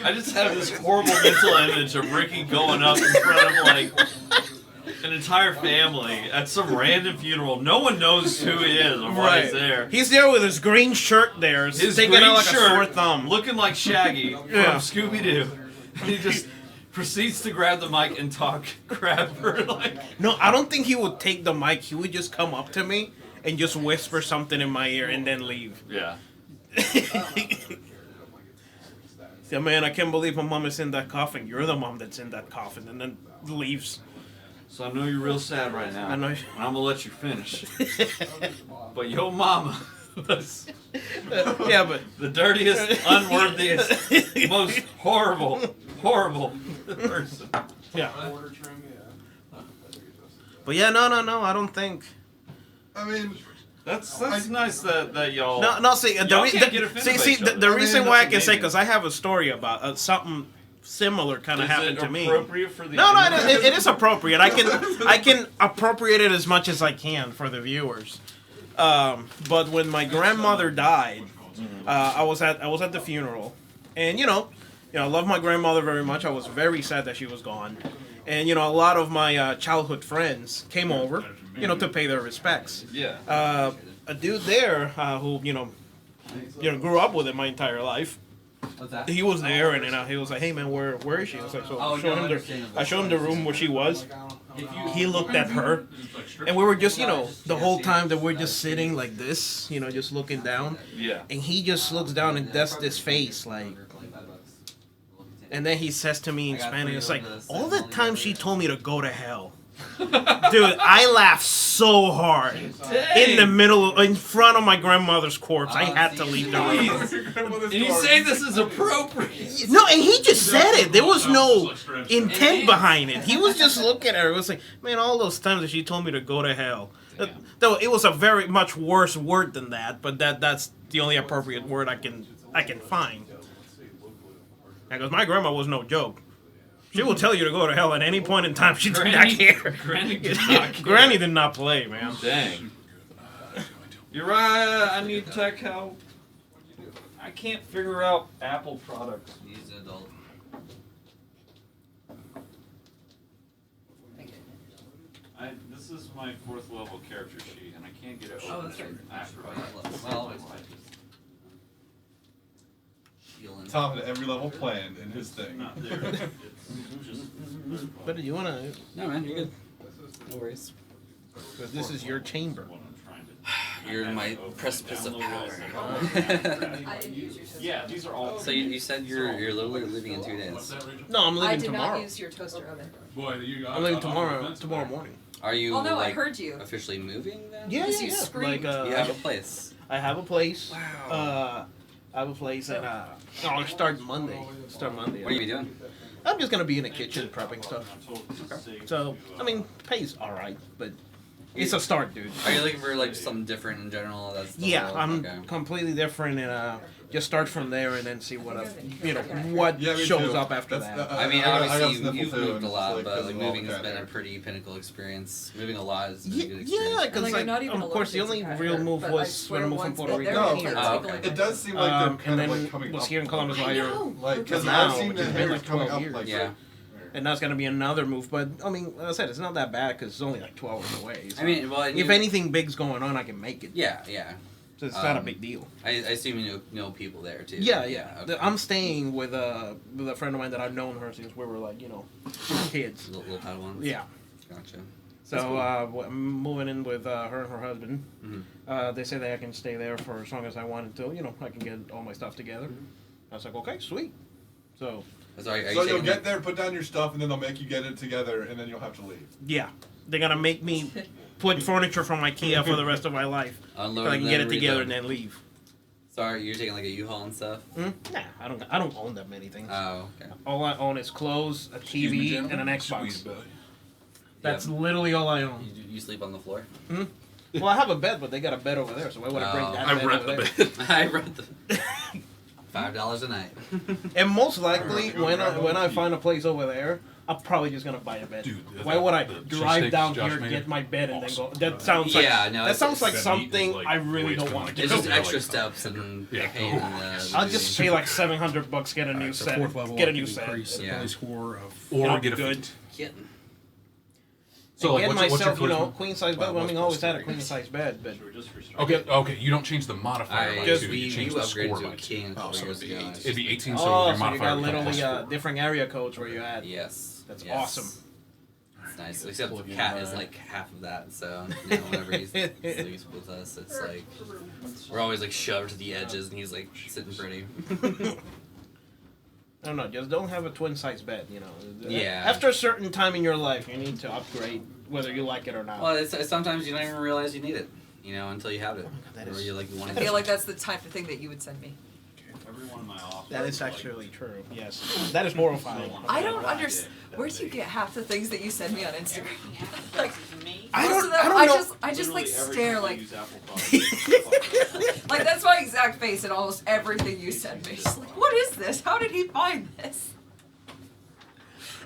I just have this horrible mental image of Ricky going up in front of like an entire family at some random funeral. No one knows who he is or why he's there. He's there with his green shirt there, His sticking green out like shirt, a sore thumb. looking like Shaggy Yeah. from Scooby-Doo. He just proceeds to grab the mic and talk crap for like. No, I don't think he would take the mic. He would just come up to me and just whisper something in my ear and then leave. Yeah. Yeah, man, I can't believe my mom is in that coffin. You're the mom that's in that coffin, and then leaves. So I know you're real sad right now. I know. And I'm gonna let you finish. But yo mama was Yeah, but the dirtiest, unworthiest, most horrible person. yeah. But yeah, no. I don't think. I mean, That's nice that y'all. No. See, Y'all can't get offended by each other. the reason I mean, why I that's can say amazing. because I have a story about something similar kind of Is happened it to me. appropriate for the No, internet? it is appropriate. I can appropriate it as much as I can for the viewers. But when my grandmother died, I was at the funeral, and I love my grandmother very much. I was very sad that she was gone, and a lot of my childhood friends came over, to pay their respects. Yeah. A dude there who grew up with it my entire life. What's that? He was there, and he was like, "Hey man, where is she?" I was like, "So I showed him the room where she was." He looked at her, and we were just, the whole time that we're just sitting like this, just looking down, Yeah. and he just looks down and does this face like, and then he says to me in Spanish, "It's like all the time she told me to go to hell." Dude, I laughed so hard in front of my grandmother's corpse. I had to leave the room. And you say this is appropriate. No, and he just said it. There was no intent behind it. He was just looking at her. It was like, man, all those times that she told me to go to hell. Though it was a very much worse word than that, but that's the only appropriate word I can find. Because my grandma was no joke. She will tell you to go to hell at any point in time. She did not care. Granny did not care. Granny did not play, man. Dang. Uriah, I need tech help. I can't figure out Apple products. He's an adult. This is my 4th level character sheet, and I can't get it Oh, open that's right. after Well, healing. top of every level planned in his thing. Not there. It's just. But do you want to... No, man, you're good. No worries. Because this is your chamber. What I'm trying to. You're in my precipice of power. I didn't use your toaster. Yeah, these are all. So you said you're literally leaving in 2 days. No, I'm I leaving did tomorrow. not use your toaster oven. I'm leaving tomorrow morning. Are you Oh no, I like heard you. officially moving then? Yeah, Because yeah, you yeah. screamed. Like, You have a place. I have a place. Wow. I have a place, and I'll start Monday. What are you doing? I'm just gonna be in the kitchen prepping stuff. So, I mean, pays all right, but It's a start, dude. Are you looking for like something different in general? That's the Yeah, whole- I'm okay. completely different, and just start from there and then see what what Yeah, me shows too. up after That's- that. I mean, I got obviously sniffle you've too, moved and a it's lot, like, but this like is all moving has kinda been a there. pretty pinnacle experience. Moving a lot has been a good experience. Yeah, for because Like, like, I'm not even of course, the only allergic to real it, move but I was swear when I moved from once Puerto that Rico they're to here. Oh, tickling okay. It does seem like they're And kind of then like coming was up. here in Columbus while you're Like, because now, I've seen which the has hair been like coming 12 up years. like Yeah. and that's gonna be another move. But I mean, like I said, it's not that bad because it's only like 2 hours away. So I mean, well, and if you- anything big's going on, I can make it. Yeah, yeah. So it's not a big deal. I assume you know people there too. Yeah, yeah. Okay. I'm staying with a friend of mine that I've known her since we were like kids. Little Padawans. Yeah. Gotcha. So That's cool. I'm moving in with her and her husband. Mhm. They say that I can stay there for as long as I want until I can get all my stuff together. I was like, okay, sweet. So So, are you So you'll taking, get there, put down your stuff, and then they'll make you get it together, and then you'll have to leave. yeah, they're gonna make me put furniture from IKEA for the rest of my life so unload I can and get then it together reload? and then leave. Sorry, you're taking like a U-Haul and stuff. Nah, I don't own that many things. Oh, okay. All I own is clothes, a Excuse me, TV, and gentlemen. an Squeeze Xbox. belly. That's literally all I own. You sleep on the floor? Well, I have a bed, but they got a bed over there, so why would I bring Oh. that I bed rent over the there? bed. I read the $5 a night. And most likely, when I find a place over there, I'm probably just gonna buy a bed. Dude, Why would I the drive cheesesteaks down Josh here, made, get my bed, and awesome. then go? That sounds like Yeah, no, that it's- sounds like that meat is, something like, I really way don't too want much. to It's do. just Yeah, extra like- steps and Yeah. a pain in the. I'll just pay like $700, get a new So set, fourth level, get a I new can set. increase the Yeah. play score of. Or Yeah, get a good. feet. Kitten. So like, Get what's your myself, charisma? queen size bed. I mean, I always had a queen size bed, but Okay. You don't change the modifier by Just- 2. we You change the upgraded score to by a 2. king a couple so years it'd be ago. 8. It'd be 18, so oh, your so you modifier got would become literally +4. different area codes where you at. Yes. That's yes. awesome. It's nice. Except the cat is like half of that, so whenever he sleeps with us, it's like we're always like shoved to the edges, and he's like sitting pretty. I don't know, just don't have a twin size bed, Yeah. After a certain time in your life, you need to upgrade, whether you like it or not. Well, it's sometimes you don't even realize you need it, until you have it, that or is- you like want I to. feel like that's the type of thing that you would send me. That is actually true. Yes, that is horrifying. I don't understand. Where do you get half the things that you send me on Instagram? like, I most don't- of them, I don't know. I just like stare like. Like that's my exact face in almost everything you send me. Just like, what is this? How did he find this?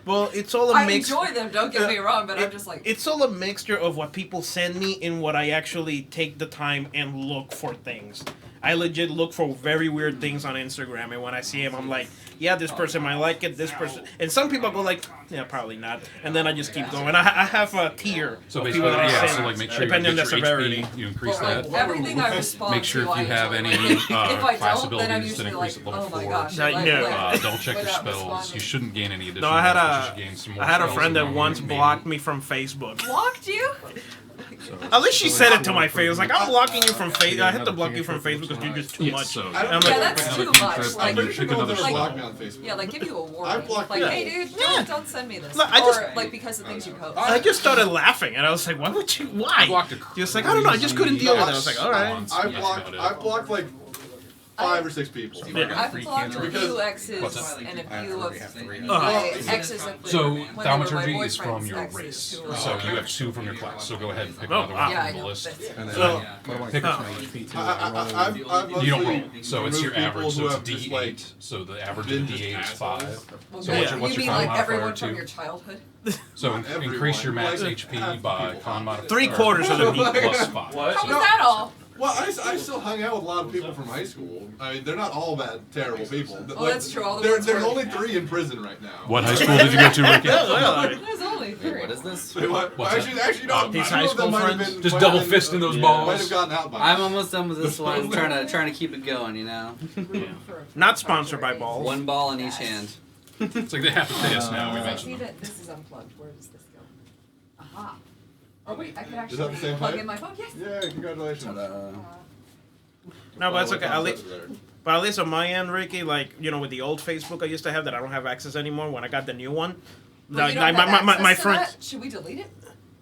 Well, it's all a I mix. enjoy them. Don't get me wrong, but I'm just like. It's all a mixture of what people send me and what I actually take the time and look for things. I legit look for very weird things on Instagram, and when I see them, I'm like, yeah, this person might like it, this person. And some people go like, yeah, probably not. And then I just keep going. I have a tier So of basically, people that I yeah. send, So like, make sure you depending get on your the severity. HP. You increase Well, that. like, everything I respond Make sure to, if you I have enjoy. any If I class don't, then I'm abilities, then usually like, increase it level oh my 4. gosh. I know. Double check your without spells. responding. You shouldn't gain any additional. No, I had buffs, you should gain some more I had a spells friend and that more once maybe. blocked me from Facebook. Blocked you? At least she said it to my face. Like, I'm blocking you from Facebook. I have to block you from Facebook because you're just too Yes, much. so And I'm Yeah, like, that's too much. Like, I'm pretty sure no another one's ever like- blocked me on Facebook. yeah, like give you a I warning. blocked Like, people. hey, dude, don't send me this. Look, I just- or like because of things you post. I just started laughing, and I was like, "Why would you? Why?" blocked a Just like I don't know. I just couldn't deal with it. I was like, "All right." I blocked like 5 or 6 people. I've blocked a Because- few exes What's that? and a I few already of have 3. my exes. Of So when they were my thaumaturgy is from boyfriend's your exes race. who were- So you have 2 from your class. So go ahead and pick Oh, another wow. one Yeah, I from the know. list. That's- And then So- my wife Pick gets a- my HP too. I've You don't roll. mostly So it's your removed people average. So who it's have just, like, D8. So the average been of just D8 is assholes. 5. Well, So good. what's your you mean con like modifier everyone from too? your childhood? So Not increase your max everyone. HP Like, by half people. con modifier. 3/4 of the people. plus 5. What? How So was that all? Well, I still hung out with a lot of people from high school. I mean, they're not all bad, terrible people. Oh, that's true. All the ones There's were- only 3 in prison right now. What high school did you go to, Ricky? There's only Wait, 3. what is this? Wait, what? What's Actually, no. His 2 high of them school might have friends? been- Just might double have been- fisting those Might balls. have gotten out by I'm now. almost done with this one. Trying to keep it going, you know. Not sponsored by balls. One ball in each hand. It's like they have to pay us now. We I see mentioned them. that this is unplugged. Where does this go? Aha. Oh wait, I could that actually the same plug height? in my phone. Yes. Yeah, congratulations. No, but it's okay. At least, Better. but at least on my end, Ricky, like with the old Facebook I used to have that I don't have access anymore. When I got the new one, Well, you don't like, have my access to friends. that? Should we delete it?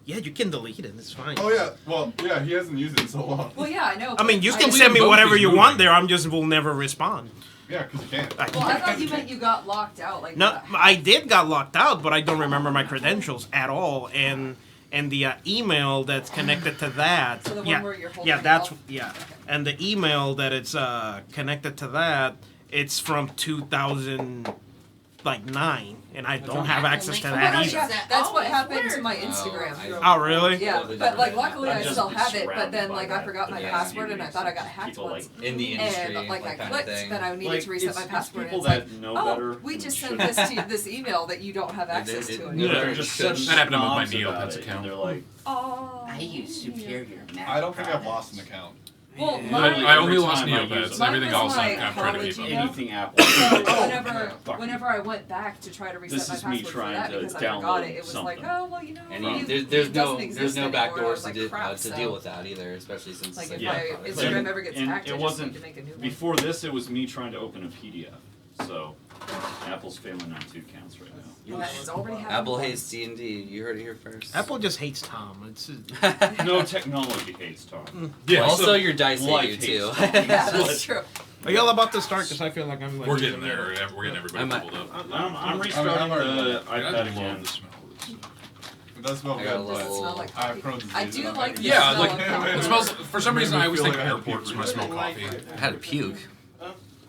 Yeah, you can delete it. It's fine. Oh yeah, well yeah, he hasn't used it in so long. Well, yeah, I know. I mean, you but can delete send me them both whatever if you he's want moving. there. I'm just will never respond. Yeah, because you can't. I, Well, I thought you meant you got locked out. Like no, I did got locked out, but I don't remember my credentials at all. And and the email that's connected to that. So the one yeah, where you're holding yeah, it that's up? yeah, Okay. and the email that it's connected to that, it's from 2009, and I don't have access to Oh my that gosh, either. yeah, that's what happened to my Instagram. Oh, really? Yeah, but like luckily I Just still have it, but surrounded then by like I that forgot for my the password last and I few thought I weeks. got hacked People, once. In the industry, And like I kind clicked of thing. that I needed Like, to reset it's- my it's password and people it's like, that know oh, better we and just should- sent this to this email that you don't have access to anymore. Yeah. They're just such That happened to me with my snobs about Neopets it, account. and they're like, Oh. I use superior math. I don't think I've lost an account. Well, Yeah. mine, I only Every lost time I use Neopets. it. Mine Everything was else my I've tried to college keep up. email. anything Apple. So Fuck. whenever I went back to try to reset This my is me password for trying that to because I forgot download it, it was something. like, oh well, you know, And you- there's it no doesn't exist back anymore. I was doors like, to, crap, to so, deal with that either, especially since Like it's if Yeah. my private. Instagram ever gets And hacked, it I just wasn't need to make a new one. before this. It was me trying to open a PDF. So Apple's failing on 2 counts right now. That has already happened Apple once. hates D&D. You heard it here first. Apple just hates Tom. It's No technology hates Tom. Yeah, also, so your dice hate you Life too. hates Tom. Yeah, that's true. Are y'all about to start? Because I feel like I'm like. we're getting there. We're getting everybody I'm at- pulled up. I'm restarting I'm already the done. I iPad love again. the smell of this. It does smell I good, got a Does it little- smell like I have coffee? Crohn's I disease do and like the Yeah, smell like of coffee. it smells. For some reason, I always think of Feel like I airports when I smell coffee. I had a puke.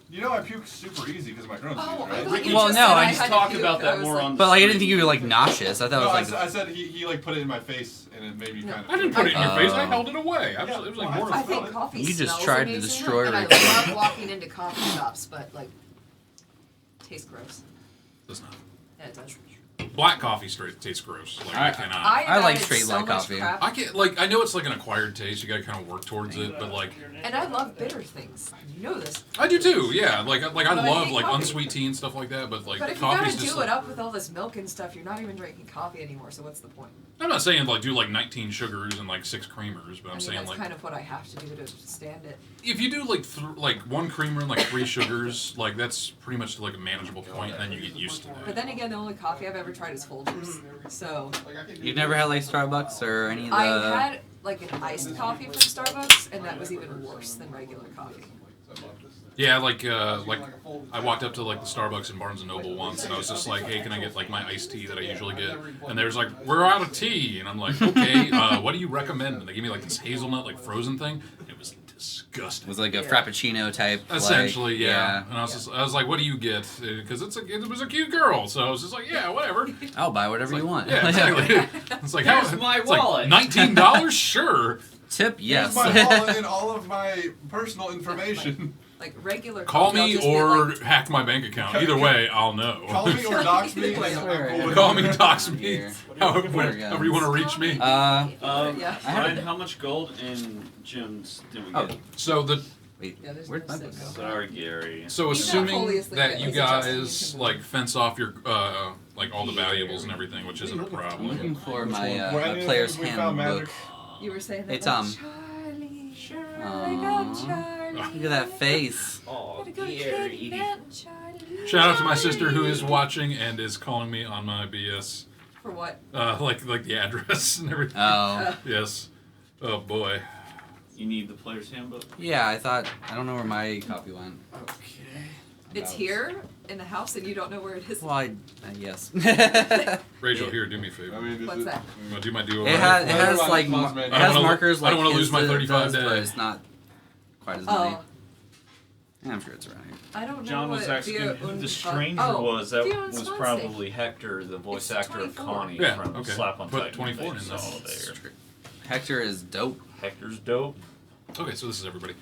You know I puke super easy because of my Crohn's Oh, disease, I right? thought you Well, just no, said I I just had talk to about puke. that I was more like, on- But like, I didn't think you were like nauseous. I thought No, it was like I said he like put it in my face and it made me kind of. I didn't put it in your face. I Oh. held it away. It was like more. I of think coffee You just smells tried to amazing, destroy and I Rick. love walking into coffee shops, but like, tastes gross. Does not. Yeah, it does. Black coffee straight tastes gross. Like I cannot. I like added straight so black much coffee. crap, I can't like. I know it's like an acquired taste. You got to kind of work towards it, but like and I love bitter things. You know this. I do too. Yeah, like I But I love hate like coffee. unsweet tea and stuff like that. But like But if you coffee's gotta just do like, it up with all this milk and stuff, you're not even drinking coffee anymore. So what's the point? I'm not saying like do like 19 sugars and like 6 creamers, but I'm I mean, saying that's like kind of what I have to do to stand it. if you do like like 1 creamer and like 3 sugars, like that's pretty much like a manageable point, and then you get used to But that. then again, the only coffee I've ever tried is Folgers. So You've never had like Starbucks or any of the. I had like an iced coffee from Starbucks, and that was even worse than regular coffee. Yeah, like I walked up to like the Starbucks in Barnes and Noble once, and I was just like, "Hey, can I get like my iced tea that I usually get?" And they was like, "We're out of tea," and I'm like, "Okay, what do you recommend?" And they gave me like this hazelnut like frozen thing. It was disgusting. It was like a Yeah. frappuccino type. Essentially, like, yeah. And I was like, "What do you get?" Because it was a cute girl, so I was just like, "Yeah, whatever." I'll buy whatever you want. Yeah, exactly. It's like, Here's how? my it's like wallet. $19, sure. Tip, yes. Here's my wallet and all of my personal information. Like regular Call coffee, I'll me just get, or like, hack my bank account. Either way, I'll know. Call me or dox me. Either way, and I'll I'm cool with Call it. me, dox me. Here. However you want to reach me. Yeah. Ryan, how much gold and gems did we Oh. get? So the Wait, Yeah, there's where'd no my book sense. go? Sorry, Gary. so He's not fully assuming asleep that yet. you He's adjusting. guys You can like move. fence off your like all the valuables and everything, which isn't a I'm looking problem. for Which my, one? my Well, player's we found handbook. magic. You were saying that. Hey, like, Tom. Charlie, Charlie, Aw. Charlie. Look at that face. Oh, Gotta go kidnap Charlie. Shout out to my sister who is watching and is calling me on my BS, For what? like the address and everything. Oh. Yes. Oh boy. You need the player's handbook? Yeah, I don't know where my copy went. Okay. It's here in the house, and you don't know where it is. Well, yes. Rachel, here, do me a favor. I mean, is What's it- that? You want to do my duo? It has, Whatever like on the Cosmo it Man. has I don't wanna- markers I like don't wanna his lose my 35 does, but day. it's not quite as many. Oh, Yeah, I'm sure it's around here. I don't know John was what asking Wir who und the Schwan- stranger oh, was. That Wir und was Schwanstein. probably Hector, the voice It's actor of 24. Connie Yeah, from okay. Slap on Put Titan. 24 in They there. saw there. Hector is dope. Hector's dope. Okay, so this is everybody.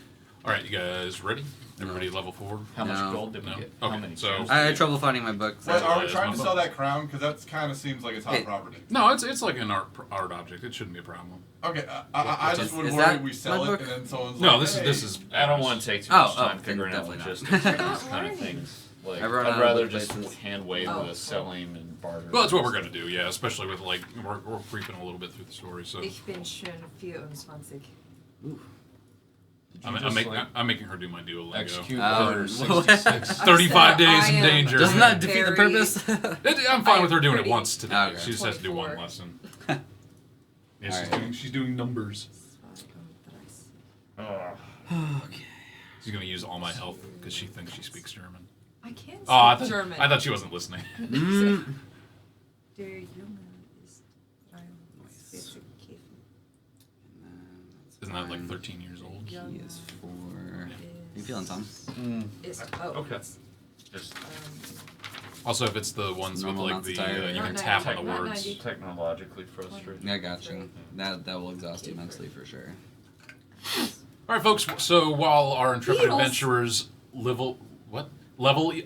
All right, you guys ready? Everybody level 4? How much No. gold did we No. get? Okay, How many so- gems I did we had get? trouble finding my book. Wait, are we That's trying my to book. sell that crown? Because that kind of seems like it's hot Hey. property. No, it's like an art object. It shouldn't be a problem. Okay, I just would Is worry that we sell my it book? and then someone's No, like, this hey. is. I don't want to take too much Oh, time then figuring out definitely not. logistics and those kind learning. of things. Like, I wrote I'd on rather other just places. hand wave Oh. the selling and barter. Well, that's what we're gonna do. Yeah, especially with like we're creeping a little bit through the story. So Ich bin schon 24. I'm making her do my Duolingo. Execute Oh, order what? 66. 35 days I in am danger. Doesn't that defeat the Very- purpose? I'm fine I with her am doing it pretty- once today. Okay. She just has to do one 24. lesson. Yeah, Alright. she's doing numbers. Okay. She's gonna use all my health because she thinks she speaks German. I can't speak Oh, German. I thought she wasn't listening. Mm. Der Junge ist 43. Isn't that like 13 years old? He is 4. How you feeling, Tom? Okay. Just Also, if it's the ones with Normal like amounts the of tired. you can Not tap 90, on the not words. 90. technologically frustrated. I got you. That will exhaust you mentally for sure. All right, folks. So while our intrepid Beetles. adventurers level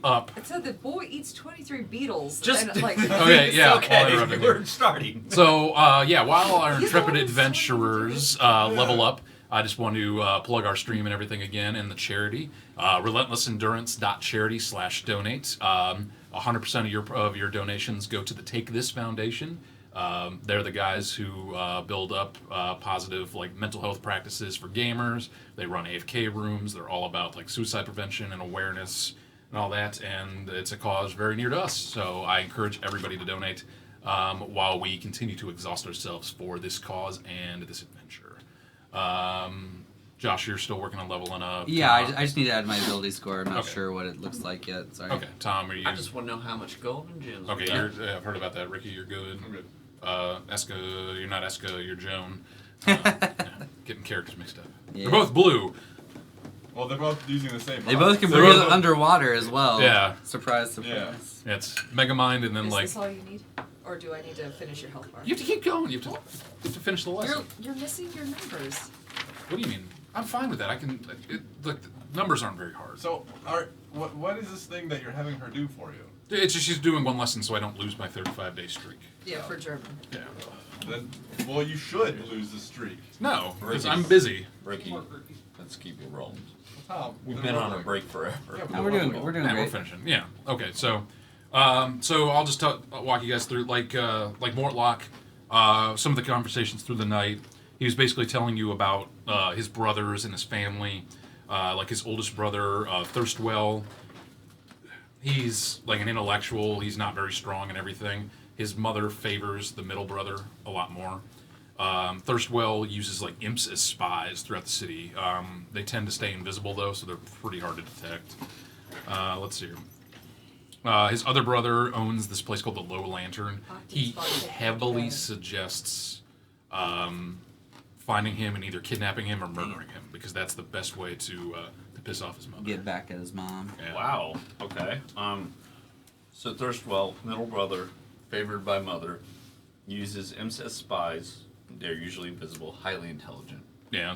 up. It said the boy eats 23 beetles. Just- and, like, Okay, yeah. I'll Okay, interrupt you. we're starting. So while our He's the intrepid one who's adventurers level up, I just want to plug our stream and everything again and the charity, relentlessendurance.charity/donate. 100% of your donations go to the Take This Foundation. They're the guys who build up positive like mental health practices for gamers. They run AFK rooms. They're all about like suicide prevention and awareness and all that. And it's a cause very near to us. So I encourage everybody to donate while we continue to exhaust ourselves for this cause and this adventure. Josh, you're still working on leveling up. Yeah, Tom? I just need to add my ability score. I'm not Okay. sure what it looks like yet. Sorry. Okay, Tom, are you? I just want to know how much gold and gems. Okay, we got. I've heard about that. Ricky, you're good. I'm good. Eska, you're not Eska, you're Joan. Yeah, getting characters mixed up. Yeah. They're both blue. Well, they're both using the same. They both can They're breathe both- underwater as well. Yeah. Surprise, surprise. It's Megamind and then is like this all you need? Or do I need to finish your health bar? you have to keep going. You have to finish the lesson. You're missing your numbers. What do you mean? I'm fine with that. I can. Look, the numbers aren't very hard. So, what is this thing that you're having her do for you? It's just she's doing one lesson so I don't lose my 35-day streak. Yeah, for German. Yeah. Then, well, you should lose the streak. No, because I'm busy. Ricky, let's keep it rolling. Tom, We've they're been on a rolling. break forever. Yeah, but No, we're they're doing rolling. we're doing Yeah, we're great. finishing. Yeah. Okay. So I'll just walk you guys through like Mortlock. Some of the conversations through the night. He was basically telling you about his brothers and his family. Like his oldest brother, Thirstwell. He's like an intellectual. He's not very strong and everything. His mother favors the middle brother a lot more. Thirstwell uses like imps as spies throughout the city. They tend to stay invisible though, so they're pretty hard to detect. Let's see here. His other brother owns this place called the Low Lantern. He heavily suggests finding him and either kidnapping him or murdering him because that's the best way to piss off his mother. Get back at his mom. Yeah. Wow. Okay. So Thirstwell, middle brother, favored by mother, uses imps as spies. They're usually invisible, highly intelligent. Yeah,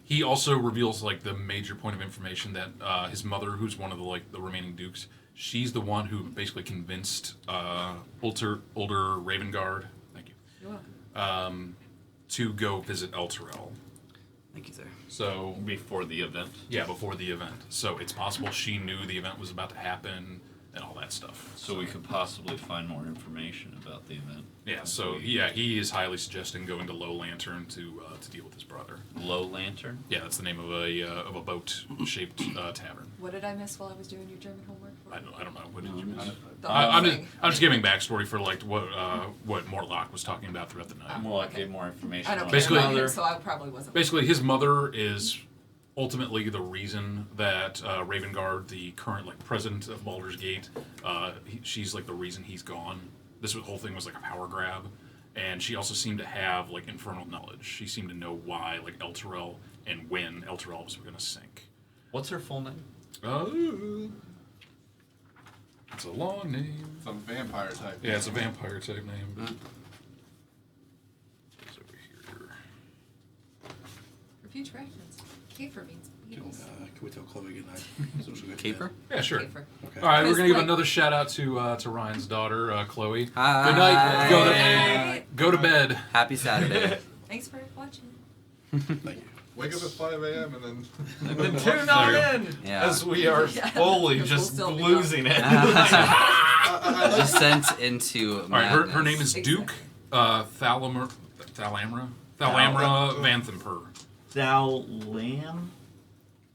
he also reveals like the major point of information that his mother, who's one of the remaining dukes, she's the one who basically convinced older Ravengard, thank you, You're welcome. to go visit Elturel. Thank you, sir. So Before the event. yeah, before the event. So it's possible she knew the event was about to happen and all that stuff. So we could possibly find more information about the event. Yeah, so yeah, he is highly suggesting going to Low Lantern to deal with his brother. Low Lantern? Yeah, that's the name of a boat-shaped tavern. What did I miss while I was doing your German homework? I don't know. What did you miss? The whole I'm thing. just giving backstory for like what Mortlock was talking about throughout the night. More like gave more information I don't on care Basically- about him, mother. so I probably wasn't. Basically, his mother is ultimately the reason that Ravengard, the current like president of Baldur's Gate, she's like the reason he's gone. This whole thing was like a power grab, and she also seemed to have like infernal knowledge. She seemed to know why like Elturel and when Elturel was going to sink. What's her full name? Oh, it's a long name. Some vampire type. Yeah, it's a vampire type name. It's over here. For future reference, Kafer means beetles. Can we tell Chloe good night? So she'll get to Caper? Yeah, sure. Kafer. Okay. All right, we're Because, gonna give like- another shout out to Ryan's daughter, Chloe. Hi. Good night. Hey. Go to bed. Happy Saturday. Thanks for watching. Thank you. Wake up at 5 a.m. and then. And then tune on There in Yeah. as we are Yeah. slowly Because we'll just still be losing it. Descent into All right, her name is Exactly. Duke Thalamra Vanthamper. Thou Lamb?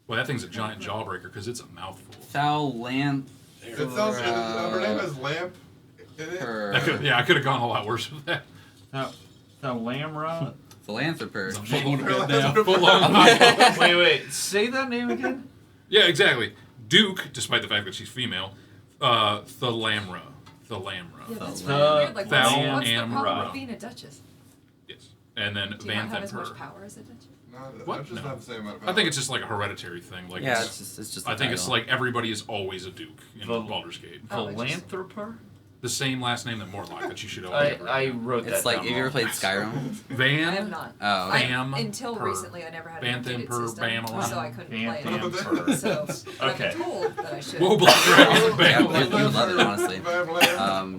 Well, that thing's a giant jawbreaker because it's a mouthful. Thaulanth. It sounds. Her name has lamp in it. I could have gone a lot worse with that. Thalamra? Philanthroper. Full on. Wait. Say that name again? Yeah, exactly. Duke, despite the fact that she's female, Thalamra. Yeah, that's The really weird. Like, what's the Thalamra. problem with being a duchess? Yes. and then Do you not have as Vanthan much Per. power as a duchy? No, What? I just No. have the same amount of I power. think it's just like a hereditary thing. Like Yeah, it's just. I think it's title. like everybody is always a duke in Val- Baldur's Gate. Oh, interesting. Philanthroper? The same last name that Morlock that you should always have I written. wrote that It's like, down have you ever wrong. played Skyrim? Van. I have not. Oh, okay. Bam. Until Per. recently, I never had an Banthan updated Per system, Bamala. so I couldn't play Bam, it. per. So I've Okay. been told that I should. Whoa, Black Dragon. Yeah, Bam. you would love it, honestly.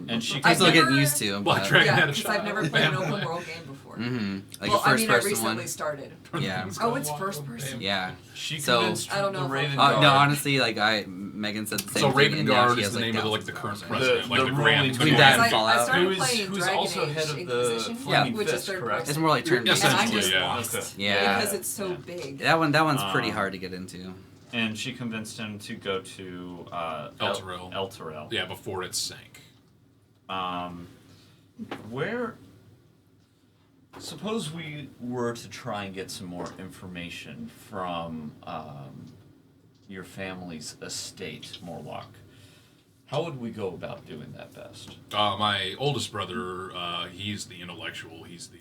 And she I'm I've still never- getting used to, Black but Dragon Yeah, had a because child. I've never played an Bam. open world game before. like Well, a I first mean, I person recently one. started. Yeah. Oh, it's first person. Yeah. She So- convinced I don't know the if Raven I'll- No, Guard. honestly, like Megan said the same So thing. and now Ravengard she is has, the name of thousands the of current hours. president, like the the ruling Grand. Between Command. that and I Fallout. started Who's playing Dragon also Age head of the Inquisition, Flaming which is Fist, third correct? It's more like turn Yeah, based. And I essentially, just yeah. lost Okay. Yeah. because it's so big. That one's pretty hard to get into. And she convinced him to go to Elturel. Elturel. Yeah, before it sank. Where? Suppose we were to try and get some more information from your family's estate, Morlock. How would we go about doing that best? My oldest brother, he's the intellectual. He's the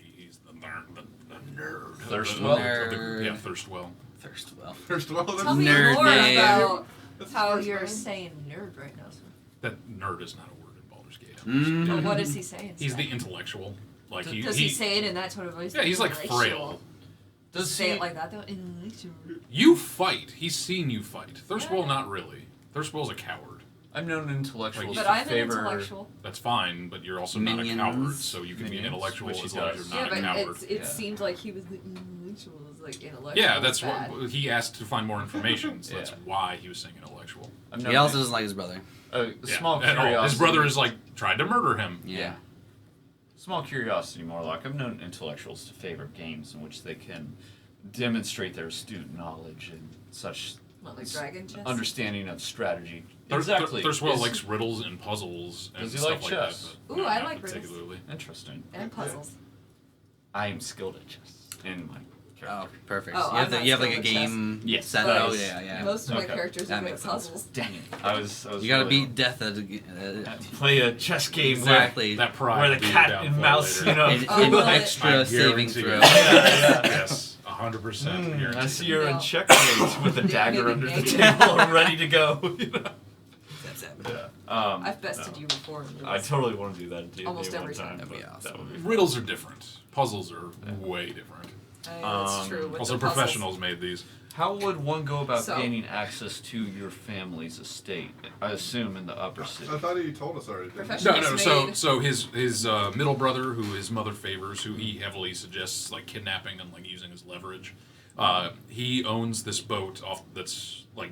nerd. Thirstwell? Yeah, Thirstwell. Thirstwell. First of all, that's Tell me Nerd more name. about That's how first you're name. saying nerd right now. Sir. That nerd is not a word in Baldur's Gate. But what is he saying? He's sir? the intellectual. Like Does he say it in that sort of voice? Yeah, he's like Intellectual. frail. Does he say it like that though? Intellectual. You fight. He's seen you fight. Thirstwell, not really. Thirstwell's a coward. I've known intellectuals But to I'm an favor. intellectual. That's fine, but you're also not a Minions. coward, so you can be Minions, intellectual which he as long as does. you're Yeah, not a but coward. it Yeah. seemed like he was the intellectual. Was like intellectual. Yeah, was that's bad. what he asked to find more information. So Yeah. that's why he was saying intellectual. I've He known also doesn't like his brother. a Yeah, small at all. curiosity. His brother is like tried to murder him. Yeah. Small curiosity, Morlock. I've known intellectuals to favor games in which they can demonstrate their astute knowledge and such What, like Dragon Chess? understanding of strategy. Exactly. Thirstwell Is- likes riddles and puzzles and Does he stuff like like chess? that. but Ooh, no, I not like riddles. particularly. Interesting. And puzzles. I am skilled at chess in my Oh, character. perfect. Oh, you have, I'm not you have like a skilled at chess. game Yes, set that up. is- Yeah. Most of my Okay. characters That are good makes sense. puzzles. Dang it! I was You gotta really- beat death at play a chess game exactly. That pride where will the be cat down and for mouse, later. you know. An, Oh, an well, extra I saving guarantee throw. it. Yes, 100%. I see guaranteed. you're No. in checkmate with a dagger Maybe under the negative. table and ready to go. You know? Yeah. I've bested you before. in I riddles. totally want to do that at D&D Almost one every time. time. That'd be but awesome. That would be Riddles are different. Puzzles are way different. That's true. With Also, the puzzles. professionals made these. How would one go about So- gaining access to your family's estate? I assume in the upper city. I thought he told us already. Didn't he? Professional. No. It's So, made- so his middle brother, who his mother favors, who he heavily suggests like kidnapping and like using as leverage. He owns this boat off that's like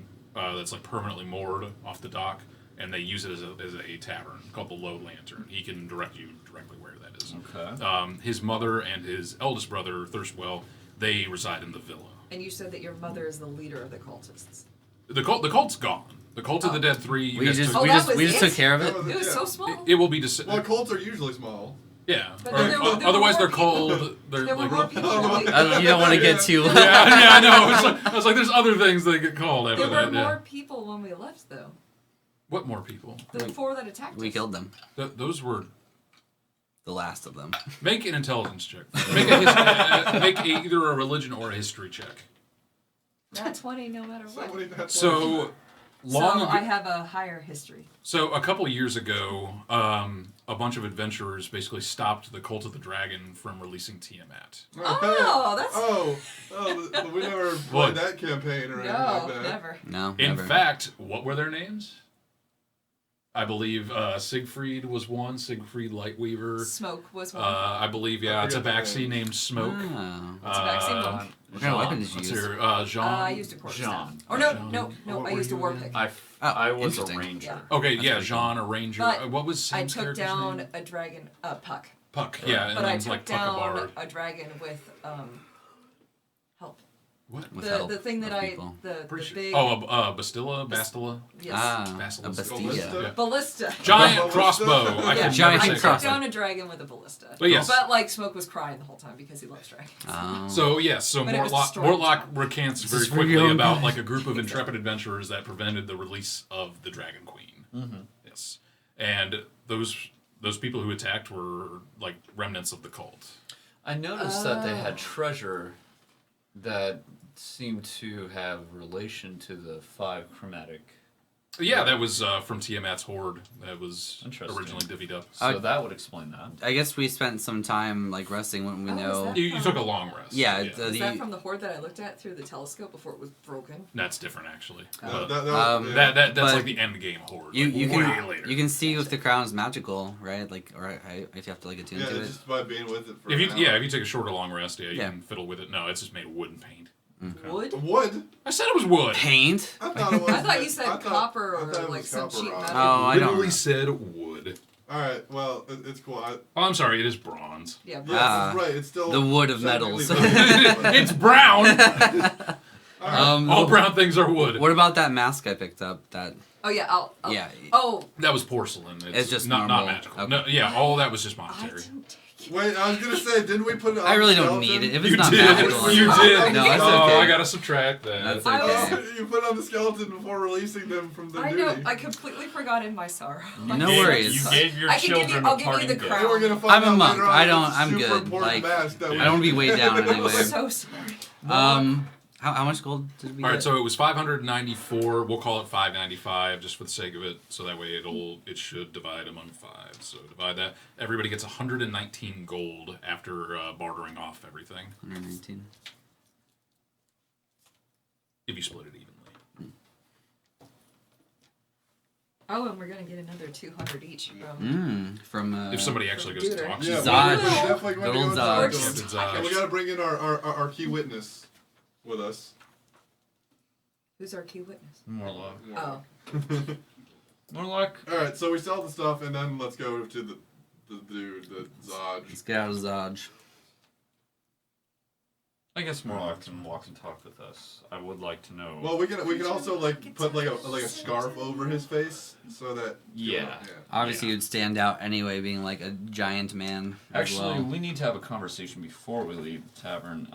permanently moored off the dock, and they use it as a tavern called the Low Lantern. He can direct you directly where that is. Okay. His mother and his eldest brother Thirstwell, they reside in the villa. And you said that your mother is the leader of the cultists. The cult's gone. The Cult of the Dead 3. You We guys just took- Oh, we that just was we just it? took care of it. That was It was yeah. so small. it will be Well, Colts are usually small. yeah. But Or- then there were otherwise, more they're cold. They're There were like more real- people. When we, You don't want to get too. yeah, I know. It's like, I was like, there's other things they get called after there were that. more Yeah. people when we left, though. What more people? The four that attacked We us. killed them. Those were. The last of them. Make an intelligence check. Make either a religion or a history check. Not 20, no matter what. Somebody had So long so ago. I have a higher history. So a couple years ago, a bunch of adventurers basically stopped the Cult of the Dragon from releasing Tiamat. Oh, that's we never What? played that campaign or anything no, like that. never. No. In never. fact, what were their names? I believe Siegfried was one. Siegfried Lightweaver. Smoke was one. I believe I it's a forget the Tabaxi name. named Smoke. Oh. Tabaxi one. What kind of weapon did you Let's use? hear, Jean. I used a quarterstaff. John. Or no, Jean. no, What I were used a you war again? pick. I was a interesting. ranger. Yeah. Okay, That's yeah, pretty Jean, a ranger. But What was I Sam's took character's down name? a dragon, Puck. Puck. Yeah, and But I then took like down Puckabard. a dragon with help. What? With The help thing that of I people. the Pretty big sure. Oh, Bastilla. yes Ah, a Basilisk. Bastilla. Yeah. ballista. Giant Ballista? crossbow. I Yeah, can Giant never say I took crossbow. down a dragon with a ballista. But yes. But like Smoke was crying the whole time because he loves dragons. Oh. So yes, so But it was Morlock, destroyed. Morlock recants This very is for quickly young about guys. like a group of intrepid adventurers that prevented the release of the Dragon Queen. Mm-hmm. Yes, and those people who attacked were like remnants of the cult. I noticed that they had treasure that seemed to have relation to the 5 chromatic. Yeah, that was from Tiamat's Horde. That was Interesting. originally divvied up. So that would explain that. I guess we spent some time like resting when we know. You took a long rest. Yeah, Is that from the horde that I looked at through the telescope before it was broken? That's different, actually. Oh. That's but like the end game Horde. You way can later. you can see if the crown's magical, right? Like, or if you have to like attune to it. just by being with it for If you an hour. if you take a short or long rest, you Yeah. can fiddle with it. No, it's just made of wood and paint. Okay. Wood? Wood? I said it was wood. Paint? I thought it was. I thought you said I thought- copper I or thought it like was some copper cheap rock. metal. Oh, I don't Literally know. said wood. Alright, well, it's cool. Oh, I'm sorry, it is bronze. Yeah, Yeah, Ah, that's right. It's still the wood of technically metals. not- It's brown. All what- brown things are wood. What about that mask I picked up? That Oh yeah, I'll yeah. Oh, That was porcelain. It's just not normal. magical. Okay. No, yeah, all that was just I monetary. didn't take it. Wait, I was gonna say, didn't we put it on I really the don't skeleton? need it. If it's You not did. magical, You did. No, it's Oh, okay. I gotta subtract that. That's I okay. was- You put on the skeleton before releasing them from the I duty. know. I completely forgot in my sorrow. No worries. You gave your I can give you- children I'll a give you parting the gift. crown. You were gonna find I'm a out monk. later on I that don't- it's a I'm super good. important Like, mask that we I don't wanna be weighed down in any I'm way. so sorry. How much gold did we All right, get? so it was 594. We'll call it 595 just for the sake of it, so that way it should divide among 5. So divide that. Everybody gets 119 gold after bartering off everything. 119. If you split it evenly. Oh, and we're gonna get another 200 each from. From If somebody actually goes to Duder. talk to Yeah, you. Zod. we definitely Good went to old go talk to Zod. him. Captain Zod. And we gotta bring in our key witness with us. Who's our key witness? Morlock. Oh, Morlock. Alright, so we sell the stuff and then let's go to the dude, the Zod. Let's get out of Zodge. I guess Morlock can walk and talk with us. I would like to know. Well, we can also like put like a scarf over his face so that Yeah. Obviously, you'd stand out anyway, being like a giant man. Actually, as well. we need to have a conversation before we leave the tavern.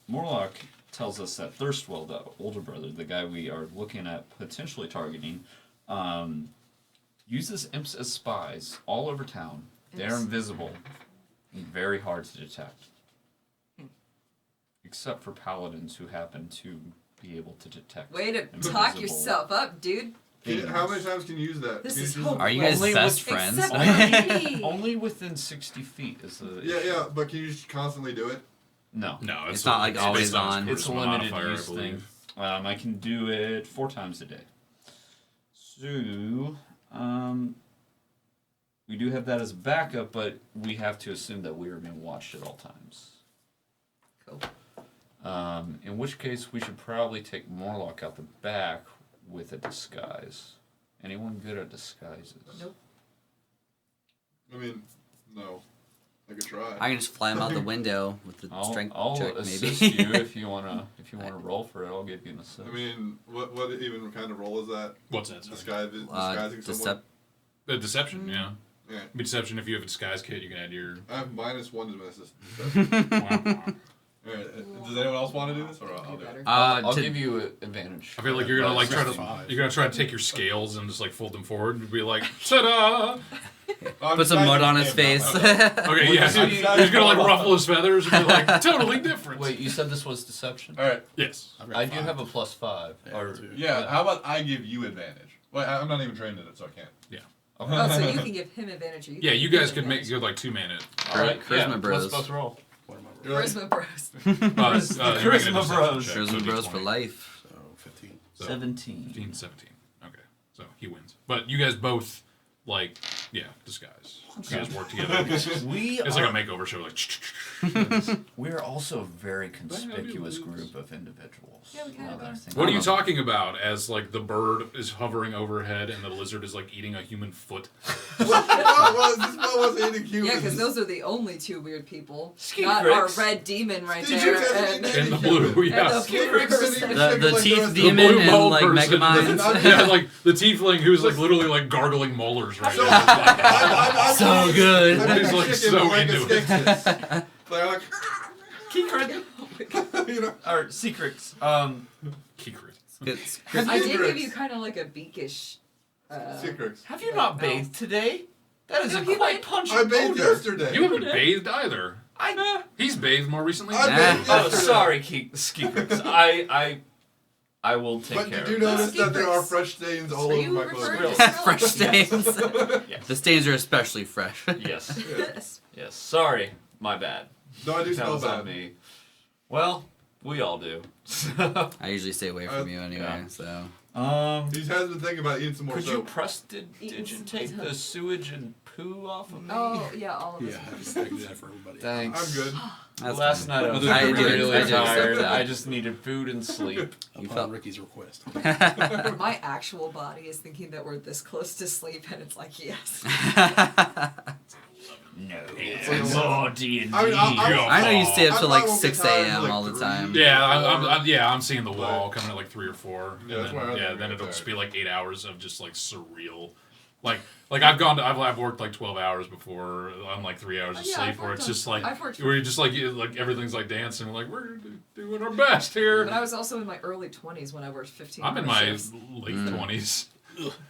Morlock tells us that Thirstwell, the older brother, the guy we are looking at potentially targeting, uses imps as spies all over town. They're Imps. invisible and very hard to detect. Except for paladins who happen to be able to detect. way to invisible talk yourself up, dude. How many times can you use that? This Can you is just- hope. Are you guys Only best with- friends? Except for me. Only within 60 feet is the Yeah, issue. yeah, but can you just constantly do it? No. No, It's not, like, based always on. It's a charisma limited modifier, use I believe. thing. I can do it 4 times a day. So, we do have that as backup, but we have to assume that we are being watched at all times. Cool. In which case, we should probably take Morlock out the back with a disguise. Anyone good at disguises? Nope. I mean, no. I could try. I can just fly him out the window with the strength I'll check, assist maybe. you if you wanna roll for it. I'll give you an assist. I mean, what even kind of role is that? What's that? Sorry? Disguising someone? The deception, yeah. Yeah. Be deception. If you have a disguise kit, you can add your. I have -1 to my deception. Wow. Alright, does anyone else want to do this, or I'll do it? I'll give you an advantage. I feel like you're gonna like try to take your scales and just like fold them forward and be like, ta-da! Put some mud on his face. Okay, yeah. So he's gonna like ruffle his feathers and be like, totally different. Wait, you said this was deception? Alright. Yes. I do have a +5. Yeah, how about I give you advantage? Well, I'm not even trained in it, so I can't. Yeah. Oh, so you can give him advantage. Or Yeah, you guys could make good like 2-man. Charisma bros. Let's both roll. Charisma bros. Charisma bros. Charisma bros for life. So 15. 17. 17. Okay, so he wins. But you guys both like, yeah, disguise. You guys work together. We It's like a makeover show, like. We're also a very conspicuous group of individuals. Yeah, we kinda now that I are. think What are you about it. talking about? As like the bird is hovering overhead and the lizard is like eating a human foot. This was eating humans. Yeah, because those are the only 2 weird people. Ski Not Gricks. our red demon right Ski there. Gricks hasn't And, eaten And the blue, yeah. and the blue person. The teeth rest of demon blue and bald like person. Mega Minds. Yeah, like the tiefling who's like literally like gargling molars right So, now. I'm So good. I'm He's, like, chicken, so like a into it. skeksis. They're like, Secret. you know. Or secrets. Secret. I did give you kind of like a beakish. Secrets. Have you not bathed today? That is No, a he quite went- pungent I bathed odor. yesterday. You haven't bathed either. He's bathed more recently. Oh, sorry, Skeekers. I will take But care did you of that. notice that there are fresh stains all Are over you my referring clothes? to Fresh stains. Yes. The stains are especially fresh. Yes. Yes. Yes. Sorry. My bad. No, I do That smell was on bad. me. Well, we all do. I usually stay away from you anyway, yeah. so. He has been thinking about eating some more Could you soap. prestidigitate the sewage and poo off of me? Oh, yeah, all of Yeah, us. I just do that for everybody. Thanks. I'm good. That's Last fine. night I was I do it. really I do accept tired. that. I just needed food and sleep. You Upon felt- Ricky's request. My actual body is thinking that we're this close to sleep, and it's like, yes. No. It's More D&D. I mean, I know you stay up I till probably like won't get 6 tired a.m. until, all like, the 3. time. Yeah, I'm seeing the wall coming at like 3 or 4. Yeah, that's and why I then, don't then get it'll just tired. be like 8 hours of just like surreal. Like I've worked like 12 hours before on like 3 hours of Yeah, sleep I've where worked it's on- just like I've worked- where you just like everything's like dancing. Like we're doing our best here. But I was also in my early 20s when I worked 15 I'm in hour my shifts. late 20s.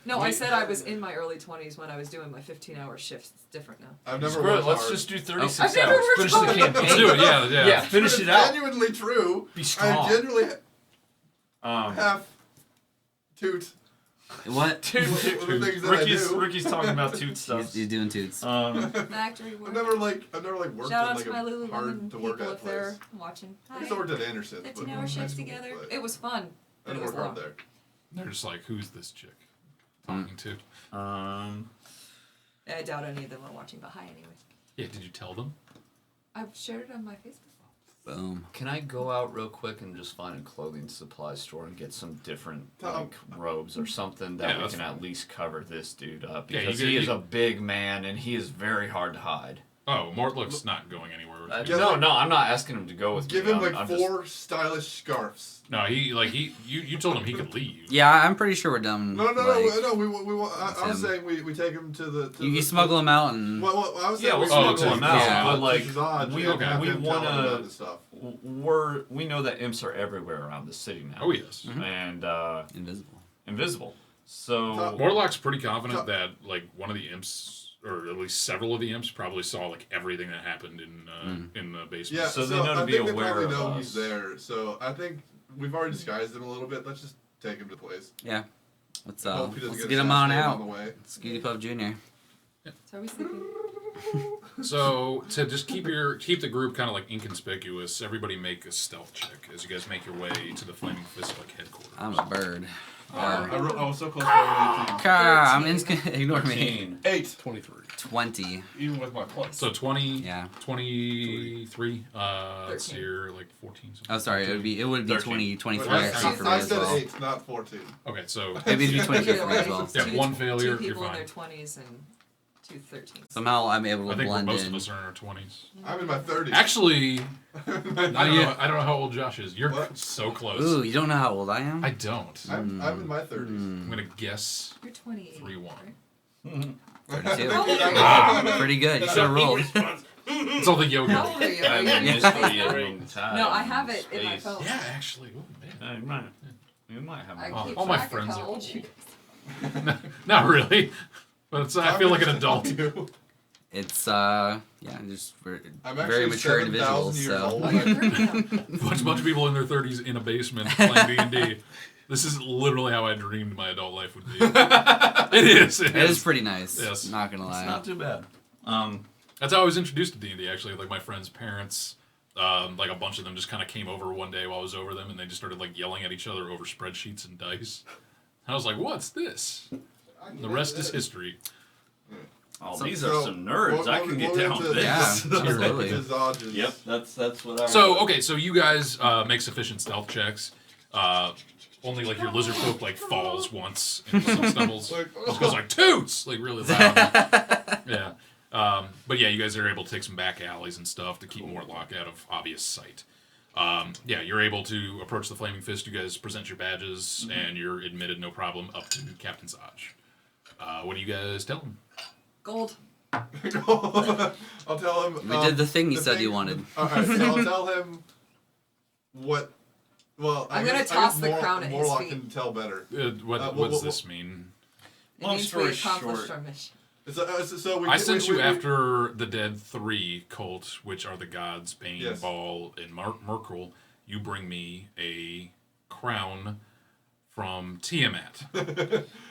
No, I said I was in my early 20s when I was doing my 15-hour shifts. It's different now. I've never Screw it, worked let's hard. just do 36 I've never hours. worked Finish the hard. campaign. Let's do it. Yeah. Yeah, finish But it it's out. genuinely true. Be strong. I genuinely Um, have toot. What? The things that I do. Ricky's talking about toot stuff. He's doing toots. Factory work. I've never worked Shout out in like to my a Lululemon hard to work people at if they're place. watching. I guess I worked at Anderson's, but 15-hour shifts together. but It was fun. I But it didn't was work hard long. there. They're just like, who's this chick talking to? I doubt any of them are watching, but hi anyway. Yeah, did you tell them? I've shared it on my Facebook. Boom. Can I go out real quick and just find a clothing supply store and get some different Tom. like robes or something that Yeah, we that's can fine. at least cover this dude up Yeah, you because get- he is you- a big man and he is very hard to hide. Oh, Mortlock's not going anywhere. With Yeah, no, like- no, I'm not asking him to go with Give me. him like I'm 4 stylish scarves. No, you told him he could leave. Yeah, I'm pretty sure we're done. No, like, we want. I was him. saying we take him to the. You smuggle them out and. Well, I was Yeah, saying we'll we smuggle take him out, Yeah. but like Shazad we and have we him tell him about wanna this stuff. we know that imps are everywhere around the city now. Oh yes. And Invisible. invisible. So Mortlock's pretty confident that like one of the imps, or at least several of the imps, probably saw like everything that happened in the basement. Yeah, So they know to I be think aware they probably of know us. he's there. So I think we've already disguised him a little bit. Let's just take him to the place. Yeah. Let's Hope he doesn't let's get him on assassinated out. the way. Skeety Puff Jr. So are we sleeping? So to just keep the group kind of like inconspicuous, everybody make a stealth check as you guys make your way to the Flaming Fist like headquarters. I'm a bird. I was so close to 18. I'm ignore me. 13. 8. 23. 20. Even with my plus. So 20, Yeah. 23. Let's see 13. here, like 14. Something. Oh, sorry. It would be 13. 20, 23 Wait, actually for me I as said well. 8, not 14. Okay, so Maybe it'd be 23 Either for me as way, well. Yeah, two- one failure, Two you're people in fine. their 20s and 2 13s. Somehow I'm able I to think blend most in. of us are in our 20s. I'm in my 30s. Actually, Yeah. I don't know how old Josh is. You're What? so close. Ooh, you don't know how old I am? I don't. I'm in my 30s. I'm gonna guess You're 28. 3-1. right? 32. Ah. Pretty good. You should have rolled. It's all the yoga. How old are you? I Are you mean, in mystery Facebook? of time. No, I have it in my space. phone. Yeah, actually. Ooh, man. You might have. I more. keep all my track of friends how are old you guys Not really. But it's, I feel like an adult. It's just I'm very actually mature 7,000 individuals. years So old. are. You're 30 now. Bunch of people in their 30s in a basement playing D&D. This is literally how I dreamed my adult life would be. It is. it is pretty nice. Yes. Not gonna lie. It's not too bad. That's how I was introduced to D&D, actually. Like, my friend's parents, like, a bunch of them just kind of came over one day while I was over them, and they just started, like, yelling at each other over spreadsheets and dice. And I was like, what's this? And the rest is history. Oh, So- these are some nerds. I can get down with this. Yeah, absolutely. Visages. Yep, that's what I. So, okay, so you guys make sufficient stealth checks. Only, like, your lizard folk, like, falls once and stumbles. Like, Just goes like, toots! Like, really loud. Yeah. But yeah, you guys are able to take some back alleys and stuff to keep Mortlock out of obvious sight. Yeah, you're able to approach the Flaming Fist. You guys present your badges, and you're admitted no problem up to Captain Zaj. What do you guys tell him? Gold. I'll tell him. We did the thing you said you wanted. Alright, so I'll tell him what. Well, I'm gonna guess toss the Mor- crown at his Morlock feet. can tell better. What well, does well, this mean? It Long means story we accomplished short- our mission. I sent you after the Dead 3 cult, which are the gods Bane, Yes. Baal, and Merkle. You bring me a crown from Tiamat. Which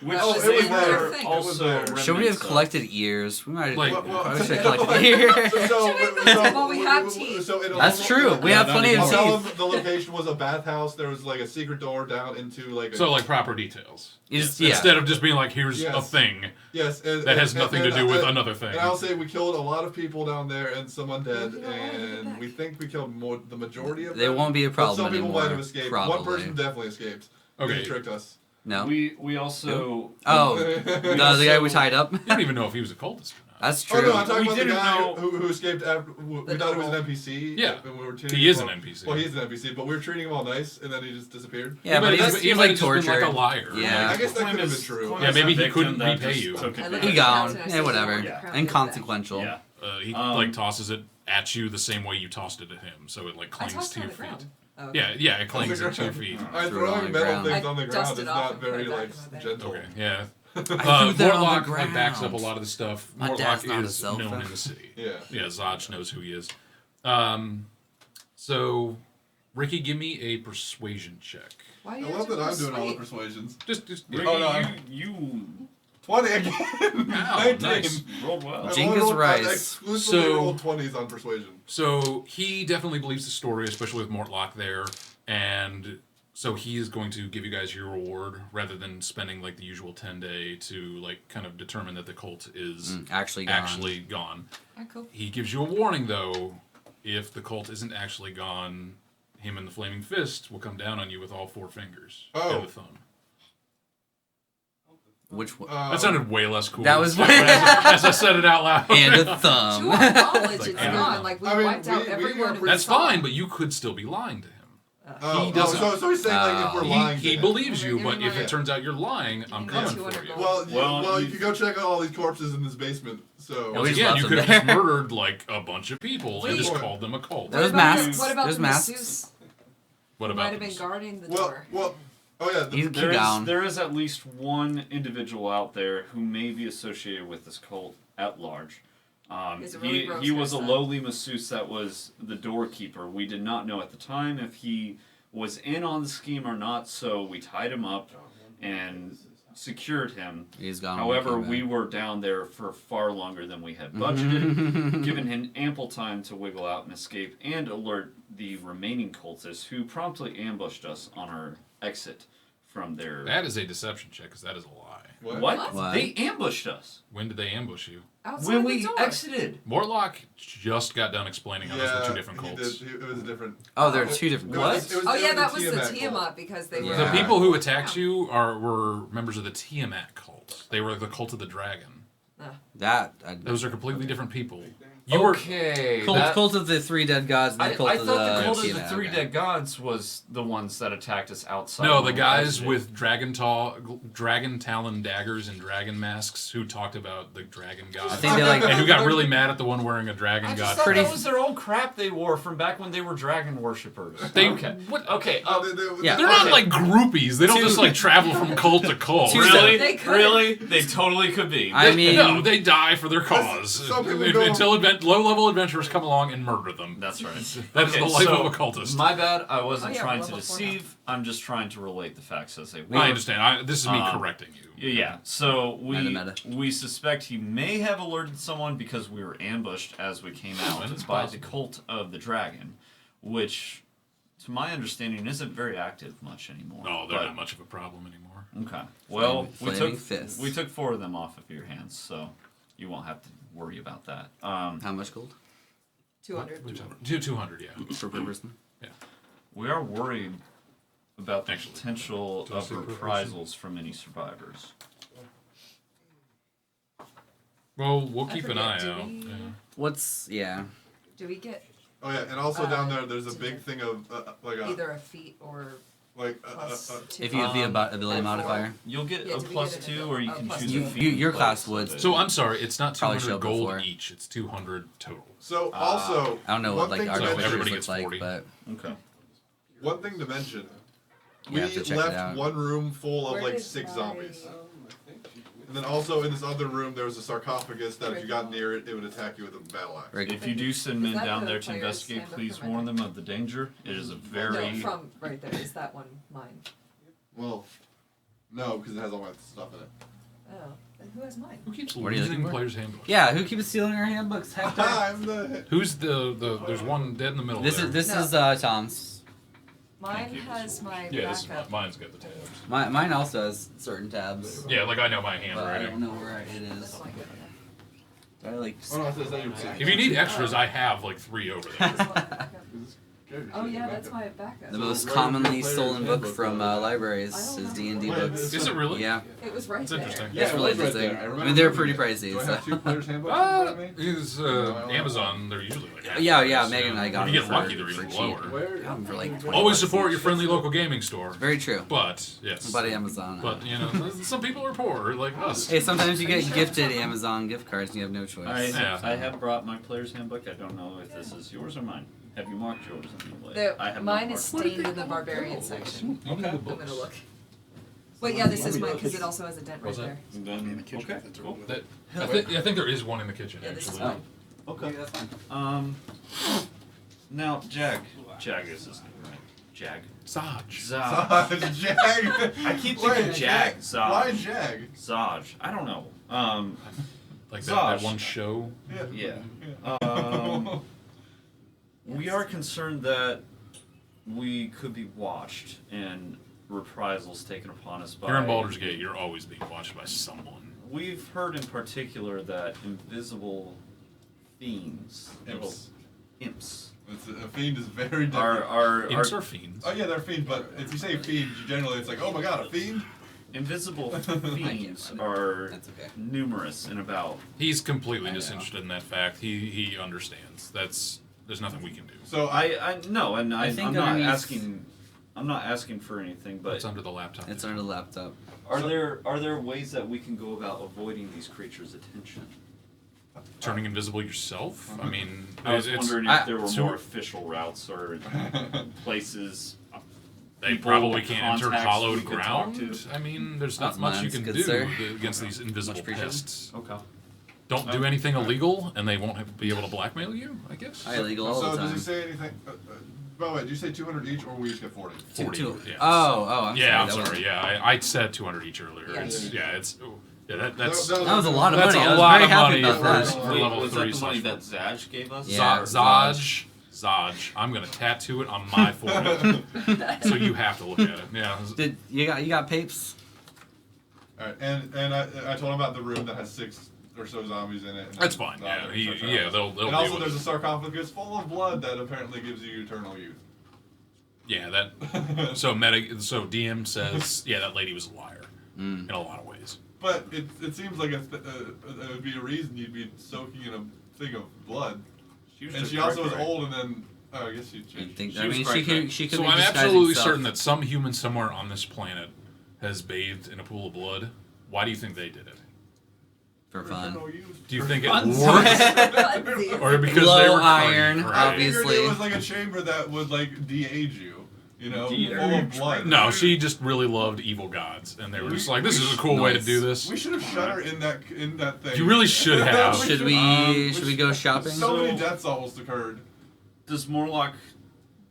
was they in their were thing. also Should we have remnants of. collected ears? We might Like- probably should have collected ears. Well, we have teeth. That's true. We have plenty of I'll tell teeth. him the location was a bathhouse. There was like a secret door down into like a... So, like, proper details. You just- Yes. yeah. Instead of just being like, here's a Yes. thing Yes, that has nothing to do with another thing. And I'll say we killed a lot of people down there and some undead, and we think we killed the majority of them. They won't be a But problem some people anymore. might have escaped. Probably. One person definitely escaped. Okay. He tricked us. No. We also Oh, the guy we tied up. You don't even know if he was a cultist or not. That's Oh true. no, I'm talking We about the didn't guy know- who escaped after. We thought he was an NPC. Yeah. And we were treating He is him an all- NPC. Well, he's an NPC, but we were treating him all nice, and then he just disappeared. Yeah, but He he's might like have just been tortured. like a liar. Yeah. I guess that Clem could have is- been true. Clem Yeah, is maybe a he victim couldn't that repay just you. took I look advantage. He at gone. the Yeah, whatever. Yeah. Inconsequential. Yeah. He Um, like tosses it at you the same way you tossed it at him, so it like I clings tossed to it on your the feet. ground. Oh, okay. Yeah, it clings at 2 feet. I Threw it on throwing the metal ground. things I on the ground dusted is off not and put very it back like in my bag. gentle. Okay, yeah. threw that on the Morlock like backs up a ground. lot of the stuff. My Morlock dad's not a is cell known phone. in the city. Yeah. Yeah, Zodge knows who he is. So, Ricky, give me a persuasion check. Why do I you have love to that I'm doing all the persuade? persuasions. Just Ricky, Oh, no. you 20 again. Wow, 19. nice. rolled well. I've Jinx only rolled- Rice. I've exclusively So- rolled 20s on persuasion. So he definitely believes the story, especially with Mortlock there, and so he is going to give you guys your reward rather than spending like the usual 10-day to like kind of determine that the cult is Actually gone. actually gone. Alright, cool. He gives you a warning though: if the cult isn't actually gone, him and the Flaming Fist will come down on you with all 4 fingers Oh. and the thumb. Which one? That sounded way less cool. That was as I said it out loud. And a To thumb. our knowledge, it's I don't gone. know. Like, we I mean, wiped out we every word we That's saw. fine, but you could still be lying to him. Oh, doesn't- so he's saying like if we're lying He to him. believes you, We're but giving if him it turns out you're lying, I'm him coming 200 for you. gold. Well, you- you could go check out all these corpses in this basement. So Yeah, Once just again, left you them could have just there. murdered like a bunch of people and Wait. just called them a cult. There's What about masks. What about There's the masks. masseuse? What Who about might have been this? guarding the well, door. well, oh yeah. He's There keep down. there is at least one individual out there who may be associated with this cult at large. He's a really gross he was a person. lowly masseuse that was the doorkeeper. We did not know at the time if he was in on the scheme or not, so we tied him up and secured him. He's gone. However, Okay, we man. were down there for far longer than we had budgeted, giving him ample time to wiggle out and escape and alert the remaining cultists who promptly ambushed us on our exit from their... That is a deception check, because that is a lie. What? What? They ambushed us When did they ambush you? Outside when the we door. exited. Mortlock just got done explaining how those were 2 different he cults. did. It was different. Oh, there are 2 different It ones. was- it was- Oh it yeah, was that the was the Tiamat Tiamat cult. because they Yeah. were. The people who attacked you were members of the Tiamat cult. They were the cult of the dragon. That. Those are completely different people. Okay. Cult of the 3 dead gods and I the cult thought of the cult of the Tiamat, 3 okay. dead gods was the ones that attacked us outside. No, when the we guys exited. with dragon talon daggers and dragon masks who talked about the dragon god. I think they like. and who got really mad at the one wearing a dragon I god. just thought Pretty- that was their old crap they wore from back when they were dragon worshippers. They- okay. what- Okay. Yeah. They're not Okay. like groupies. They don't Two- just like travel from cult to cult. Two- Really? They could. Really? They totally could be. I mean, No, they die for their cause. Some people go- Until low-level adventurers come along and murder them. That's right. That is Okay, the life so, of a cultist. My bad. I wasn't Oh, yeah, trying we're to level 4 deceive. I'm just trying to relate the facts as they were. I understand. This is me Um, correcting you. Yeah, so Meta. we suspect he may have alerted someone because we were ambushed as we came out That is by possible. the cult of the dragon, which, to my understanding, isn't very active much anymore. No, they're but- not much of a problem anymore. Okay. Well, Flaming fists. we took 4 of them off of your hands, so you won't have to worry about that. How much gold? 200. 200, yeah. Per person? We are worried about the Actually, potential do I of say per person? reprisals from any survivors. Well, we'll I keep an forget, eye do out. we- Yeah. What's. Yeah. Do we get Oh yeah, and also down there, there's a big thing of like a either a feat or plus 2? If you have the ability and modifier. 4. You'll get Yeah, a do we plus get an 2, or you a can plus choose two? a feat. Your in class place would. of it. So I'm sorry, it's not Probably 200 showed gold before. each. It's 200 total. So also, I don't know one what like thing our to So mention- everybody looks gets like, 40. but Okay. One thing to mention. You We have to check it out. left one room full of Where like did 6 my- zombies. And then also in this other room, there was a sarcophagus that if you got near it, it would attack you with a battle axe. If you do send men down there to investigate, please warn them of the danger. It is a very... No, from right there. Is that one mine? Well, no, because it has all my stuff in it. Oh, then who has mine? Who keeps What are you losing looking for? players' handbooks? Yeah, who keeps stealing our handbooks? Hector. I'm the... Who's the there's one dead in the middle This there. is this No. is Tom's. Mine keep has my Yeah, this is backup. mine's got the tabs. Mine also has certain tabs. Yeah, like I know my But I handwriting. don't know where it is. That's my good Do I like? Oh, no, it's not your If you need extras, I have like 3 over there. Oh yeah, that's my backup. The most Where commonly players stolen book handbook from I libraries don't is have D&D one. books. Is it really? Yeah, It was right It's there. interesting. Yeah, it's it really was right interesting. there. I remember mean, they're reading pretty it. pricey. Do I have So. 2 players' handbooks? Is that what I mean? Is No, I don't know. Amazon? They're usually like half Yeah, price, Megan and I got If you them get lucky, for they're even cheap. lower. Where? Got 'em for like 20 Always bucks support each. your friendly local gaming store. Very true. But yes. But Amazon. But you know, some people are poor, like us. Hey, sometimes you get gifted Amazon gift cards and you have no choice. Yeah. I have brought my player's handbook. I don't know if this is yours or mine. Have you marked yours in any way? I have Mine not is marked stained in the barbarian section. Okay. I'm gonna look. Wait, yeah, this is mine because it also has a dent right What's that? there. mine. Then, okay, cool. That, I think there is one in the kitchen Yeah, this is actually. mine. Okay. that's fine. Now, Jag is his name, right? Jag. Saj. Zaj. Jag. I keep thinking Wait, Jag. Why Zaj. Jag? Zaj. I don't know. Like that Zaj. one show. Yeah. We are concerned that we could be watched and reprisals taken upon us by... You're in Baldur's Gate. You're always being watched by someone. We've heard in particular that invisible fiends, little imps, A fiend is very different. are Imps are fiends. Oh yeah, they're fiends, but if you say fiend, generally it's like, oh my god, a fiend? invisible fiends are That's okay. numerous and about. He's completely I know. disinterested in that fact. He understands. There's nothing we can do. So I no, and I think I'm not underneath- asking. I'm not asking for anything, but It's under the laptop. It's under the laptop. are there ways that we can go about avoiding these creatures' attention? Turning invisible yourself? I mean, I was it's, wondering I- if there were so- more official routes or places. they people, probably can't enter contacts hallowed we could talk ground. to. I mean, there's That's not much you mines, can good do sir. against these invisible Much appreciated. pests. Okay. Don't do anything illegal, and they won't be able to blackmail you. I guess. Illegal all so the does time. he say anything? By the way, did you say 200 each, or we each get 40? 40, Two. yeah. I'm Yeah, I'm sorry. that sorry. Yeah, I said 200 each earlier. Yeah. It's, yeah, it's. Oh, yeah, that's. That was a lot of That's money. a I was lot very of happy money about for- that. for Wait, level was 3 that the money / that Zaj gave us? Yeah. Zaj. I'm gonna tattoo it on my forehead, so you have to look at it. Yeah. Did you got papes? All right, and I told him about the room that has 6 or so zombies in it. And That's fine. Yeah, zombies, yeah, they'll And be also, able there's to- a sarcophagus full of blood that apparently gives you eternal youth. Yeah, that. So DM says, yeah, that lady was a liar in a lot of ways. But it seems like it would be a reason you'd be soaking in a thing of blood. She was And just she also correct, was right? old, and then I guess she You changed. think? She I was mean, quite she could So be I'm disguising absolutely stuff. certain that some human somewhere on this planet has bathed in a pool of blood. Why do you think they did it? for fun. Do you think it Fun. worked, or because they Low were iron, right? I obviously. figured it was like a chamber that would like de-age you, you know, De-age. full of blood. No, she just really loved evil gods, and they were just like, "This is a cool way to do this." We should have shut her in that thing. You really should have. Should we go shopping? So many deaths almost occurred. Does Morlock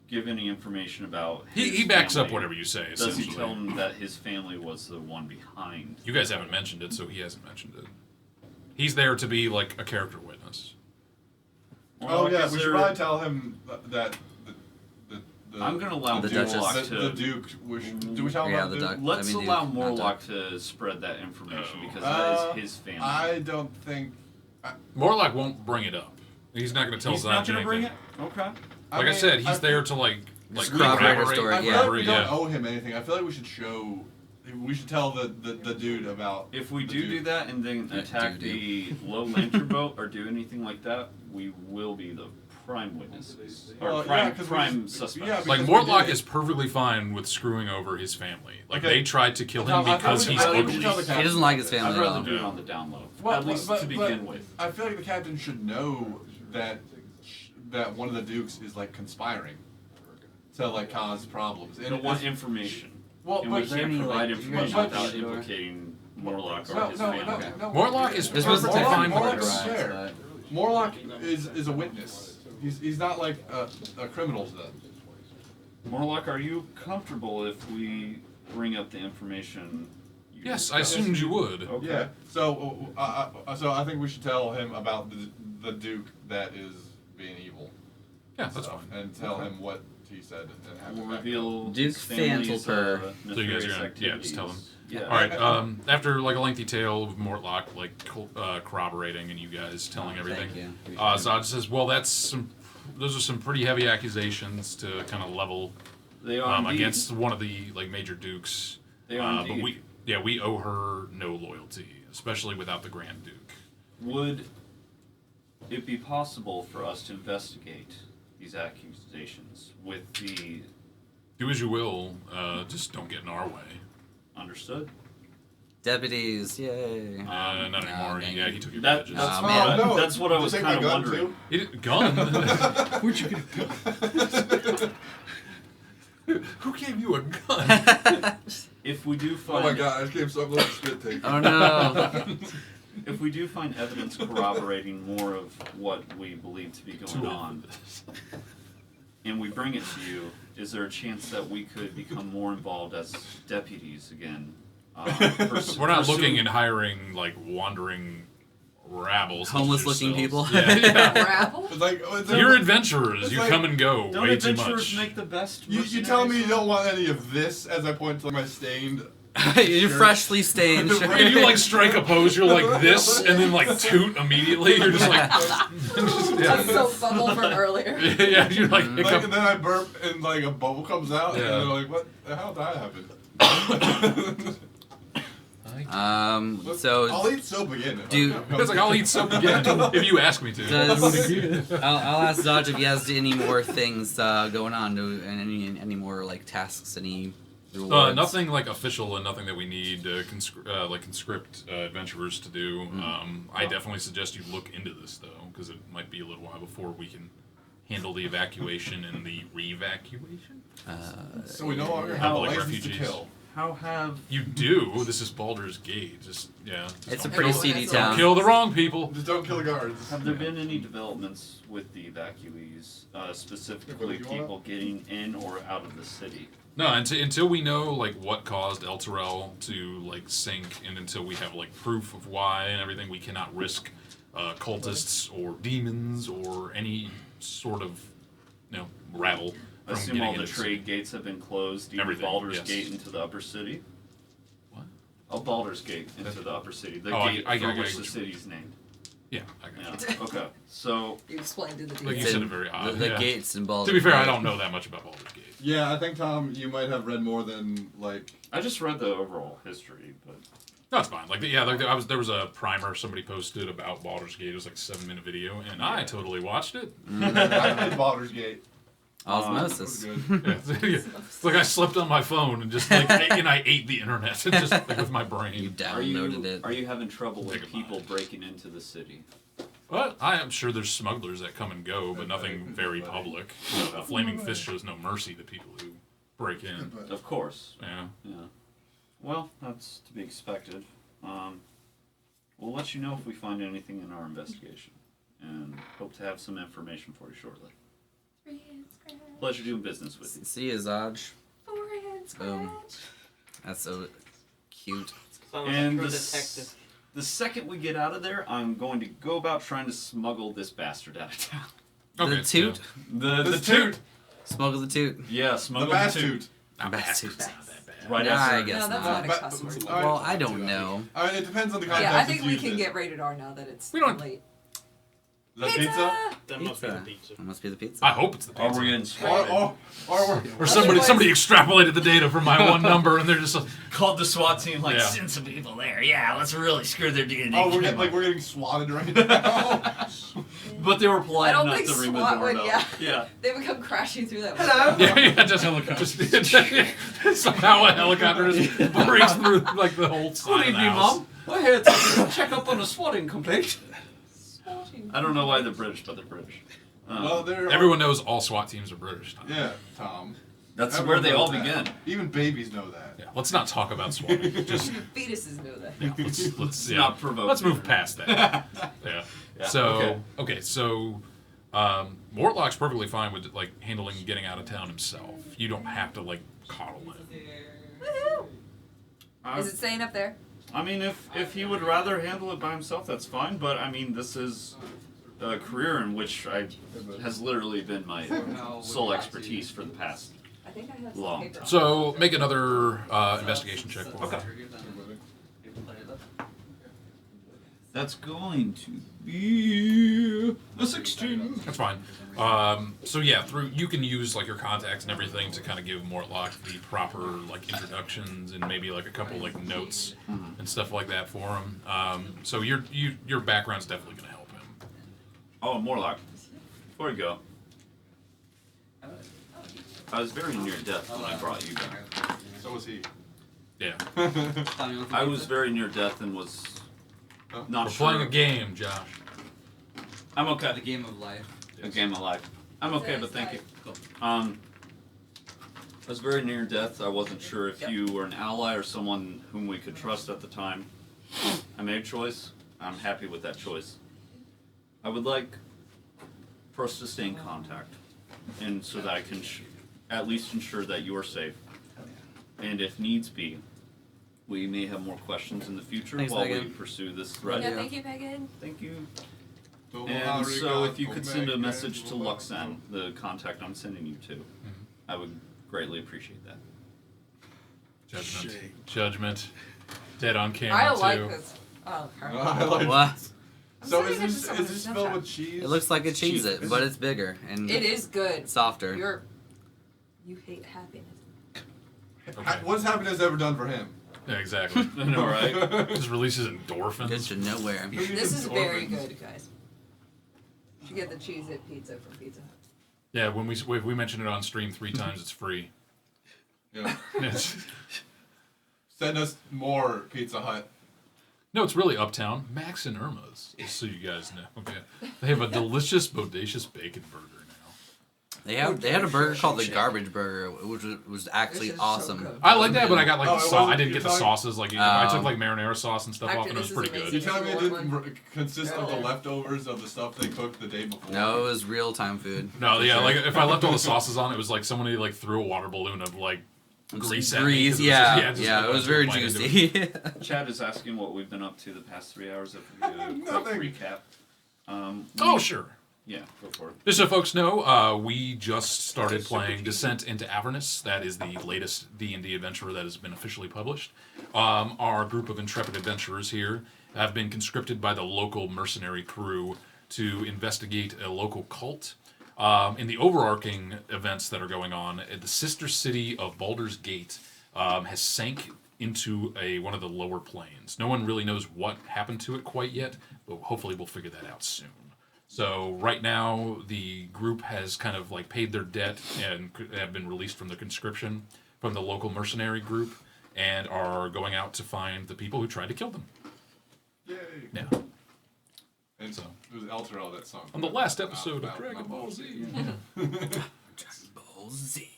give any information about? He his backs up family? whatever you say. Does he Essentially, tell him that his family was the one behind? you guys haven't mentioned it, so he hasn't mentioned it. He's there to be like a character witness. Oh Morlock, yeah, is we should there- probably tell him that the I'm gonna allow The Morlock Duchess. to. the Duke. Do we tell him Yeah, about the Duke? Duke. Let's I mean, allow Duke, not Morlock to spread that information because Uh, that is his family. I don't think. Morlock won't bring it up. He's not going to tell He's Zaj not gonna anything. bring it. Okay. Like I said, he's there to like Just corroborate her corroborate- story, I feel like we corroborate, don't yeah. owe him anything. I feel like we should show. We should tell the dude about. If we the do Duke. that and then attack the low lantern boat or do anything like that, we will be the prime witnesses or Well, prime, yeah, 'cause we prime just- suspects. yeah, Like because Morlock we did. is perfectly fine with screwing over his family. Like Okay. they tried to kill No, him I because think he's we should ugly. tell the He captain. doesn't like his family I'd at rather all. do it on the down low, Well, at least to begin with. I feel like the captain should know that one of the dukes is like conspiring to like cause problems. We don't want information. Well, and but we can't provide you're information gonna without shut the door. implicating Morlock or No, his no, family. no, Okay. no. Morlock is This was perfectly fine with Morlock this. is fair. Morlock is a witness. He's not like a criminal to them. Morlock, are you comfortable if we bring up the information? Yes, I assumed you would. Okay. Yeah. So I think we should tell him about the Duke that is being evil. Yeah, that's So, fine. and tell him what he said and have We'll him back up. reveal Duke his family's, Fantelper. So you guys are nefarious gonna- yeah, just tell him. activities. Yeah. All right. After like a lengthy tale of Mortlock like corroborating and you guys telling everything, Thank you. Zod says, "Well, those are some pretty heavy accusations to kind of level They are indeed. against one of the like major dukes. They are But indeed. we owe her no loyalty, especially without the Grand Duke." Would it be possible for us to investigate these accusations with the Do as you will. Just don't get in our way. understood? Deputies, yay. Not anymore. dang Yeah, it. he took your That, badges. that's, Oh, what, man. that's what I was Take kind my of gun, wondering. too? He didn't, gun? Where'd you get Who gave you a gun? If we do Oh find my god, I just gave something like a spit take. Oh no. if we do find evidence corroborating more of what we believe to be going on, and we bring it to you, is there a chance that we could become more involved as deputies again? We're not looking and hiring like wandering rabbles. such as Homeless-looking yourselves. people. Yeah, yeah. Rabble? It's like, You're adventurers. It's You like- come and go Don't way too adventurers much. make the best? You tell me you mercenaries? don't want any of this as I point to my stained. You're freshly stained. And you like strike a pose, you're like this, and then like toot immediately. You're just like, just, That's so bubble from earlier. yeah, you're like Like, hiccup. and then I burp and like a bubble comes out, Yeah. and they're like, "What the hell did that happen?" So I'll eat soap again. do- It's like I'll eat soap again if you ask me to. I'll ask Dodge if he has any more things going on, and any more like tasks, any rewards. Nothing like official and nothing that we need conscript adventurers to do. I definitely suggest you look into this though, because it might be a little while before we can handle the evacuation and the re-evacuation. So we no longer How have a like license to refugees. kill. How have You do. This is Baldur's Gate. Just It's a don't pretty kill- seedy Don't town. Don't kill the wrong people. Just don't kill the guards. have there been any developments with the evacuees, specifically You want? people getting in or out of the city? No, until we know like what caused El Terrell to like sink, and until we have like proof of why and everything, we cannot risk cultists or demons or any sort of rabble. I from assume getting all the into the trade gates have been closed, even Everything, Baldur's yes. Gate into the upper city. What? Oh, Baldur's Gate into the upper city. The Oh, gate I from get which what the you city's named. Yeah, I got Yeah. you. Okay. So You explained in the Like details. you said it very odd. The yeah. gates in Baldur. To be fair, I don't know that much about Baldur's Gate. Yeah, I think Tom, you might have read more than like. I just read the overall history, but No, it's fine. There was a primer somebody posted about Baldur's Gate. It was like a 7-minute video, and I totally watched it. I played Baldur's Gate. Osmosis. It was good. Yeah, it's like I slept on my phone and just like and I ate the internet just like, with my You brain. downloaded it. are you having trouble with Think about people it. breaking into the city? But I am sure there's smugglers that come and go, but nothing very public. The Flaming Fist shows no mercy to people who break in. Of course. Yeah. Yeah. Well, that's to be expected. We'll let you know if we find anything in our investigation, and hope to have some information for you shortly. Pleasure doing business with you. See you, Zodge. Boom. That's so cute. And the second we get out of there, I'm going to go about trying to smuggle this bastard out of town. Okay. The toot. The toot. Smuggle the toot. Yeah, The smuggle bass the toot. toot. Yeah. Bass toot. Right Nah, after. I guess No, that's not. not a cuss word. Well, I don't know. I mean, it depends on the context. Yeah, I think it's we used can in. get rated R now that it's We don't- late. Is that pizza? That must be the Pizza. pizza. That must be the pizza. I hope it's the Or pizza. we're getting Or, swatted. Or somebody extrapolated the data from my one number and they're just like, Called the SWAT team, like, Yeah. send some people there. Yeah, let's really screw their DNA. Oh, we're getting swatted right now. But they were polite I don't enough think to ring the SWAT would, doorbell. yeah. They would come crashing through that. just somehow a helicopter just breaks through like the whole side of the house. We're here to check up on a swatting complaint. I don't know why they're British, but they're British. Well, there. Everyone knows all SWAT teams are British. Yeah, Tom. That's Everyone where they all knows that. begin. Even babies know that. Yeah, let's not talk about swanning. Just Fetuses know that. yeah, let's Not provoke let's move either. past that. Yeah. Yeah, So so Mortlock's perfectly fine with like handling getting out of town himself. You don't have to like coddle him. Woohoo! Is it staying up there? I mean, if he would rather handle it by himself, that's fine. But I mean, this is a career in which has literally been my sole expertise for the past. I think I have some Long paper. time. So make another investigation check. Okay. That's going to be a 16. That's fine. So yeah, you can use like your contacts and everything to kind of give Mortlock the proper like introductions and maybe like a couple like notes and stuff like that for him. So your background's definitely gonna help him. Oh, Morlock. Before you go, I was very near death when I brought you back. So was he. Yeah, I was very near death and was not we're sure. playing a game, Josh. I'm okay. The game of life. A game of life. I'm okay, but thank you. I was very near death. I wasn't sure if you were an ally or someone whom we could trust at the time. I made a choice. I'm happy with that choice. I would like for us to stay in contact, and so that I can at least ensure that you're safe. And if needs be, we may have more questions in the future Thanks, while we Megan. pursue this thread. Yeah, thank you, Megan. Thank you. And so if you could send a message to Luxen, the contact I'm sending you to, I would greatly appreciate that. Judgment. Dead on camera I too. like this. Oh, crap. I like What? So I'm is sending it to this someone is this who's filled Snapchat. with cheese? It looks like a cheese it, but it's bigger and It is good. softer. You hate happiness. What's happiness ever done for him? Yeah, exactly. I know, right? Just releases endorphins. Good to nowhere. This is very good, guys. You should get the cheese it pizza from Pizza Hut. Yeah, when we mention it on stream 3 times, it's free. Yeah. It's- Send us more Pizza Hut. no, it's really Uptown. Max and Irma's, just so you guys know. Okay, they have a delicious, bodacious bacon burger now. They had a burger called the Garbage Burger, which was actually This is so awesome. good. I like that, but I got like Oh, the it sauce. wasn't- I didn't you're get the talking- sauces. Like I took like marinara sauce and stuff off, Actually, and it was this pretty is good. You tell me it One. didn't consist of the leftovers of the stuff they cooked the day before? No, it was real time food. No, yeah, like if I left all the sauces on, it was like somebody like threw a water balloon of like grease at me. 'cause Grease, it was yeah, just- yeah, it was just very bite into it. juicy. Chad is asking what we've been up to the past 3 hours. If we do a quick Nothing. recap. Oh, sure. Yeah, go for it. Just so folks know, we just started playing Descent into Avernus. That is the latest D&D adventure that has been officially published. Our group of intrepid adventurers here have been conscripted by the local mercenary crew to investigate a local cult. In the overarching events that are going on, the sister city of Baldur's Gate has sank into one of the lower planes. No one really knows what happened to it quite yet, but hopefully we'll figure that out soon. So right now, the group has kind of like paid their debt and have been released from the conscription from the local mercenary group and are going out to find the people who tried to kill them. Yay. Yeah. And So. it was Elturel that song. On the last episode of Dragon Ball Z. Ball Z.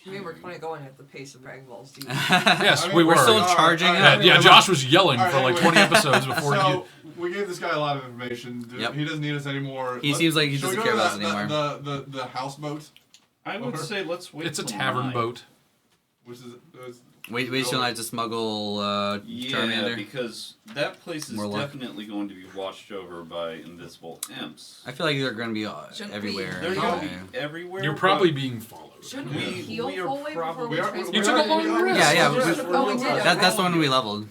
I mean, we're kind of going at the pace of Dragon Ball Z. Yes, I mean, we were. We're still Alright, charging alright, Yeah, up. yeah, Josh was yelling Alright, for like anyway. 20 episodes before So you... we gave this guy a lot of information. Yep. He doesn't need us anymore. He seems like he Should we doesn't go care to about us anymore. The houseboat, I would say let's wait. It's a till tavern 9. boat. which is Wait till I have to smuggle Yeah, Charmander. because that place is Morlock. definitely going to be watched over by invisible imps. I feel like they're going to be Shouldn't everywhere. They're No. going to be everywhere. You're probably but being followed. Shouldn't We- we heal we are fully before probably- we We are- transfer? You took a long rest. Yeah, yeah. Oh, we did. That's when we leveled.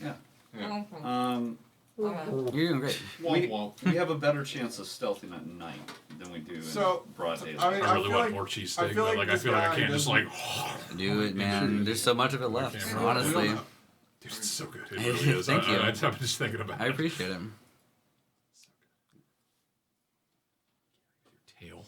Mhm. You're doing great. womp womp. we have a better chance of stealthing at night than we do So, in broad daylight. I mean, I really feel want like- more I cheesesteak, feel but like like I this feel like I guy can't just doesn't- like... Do it, man. There's so much of it left, Okay, honestly. Dude, it's so good. It really is. Thank you. I'm just thinking about I it. appreciate it. Tail.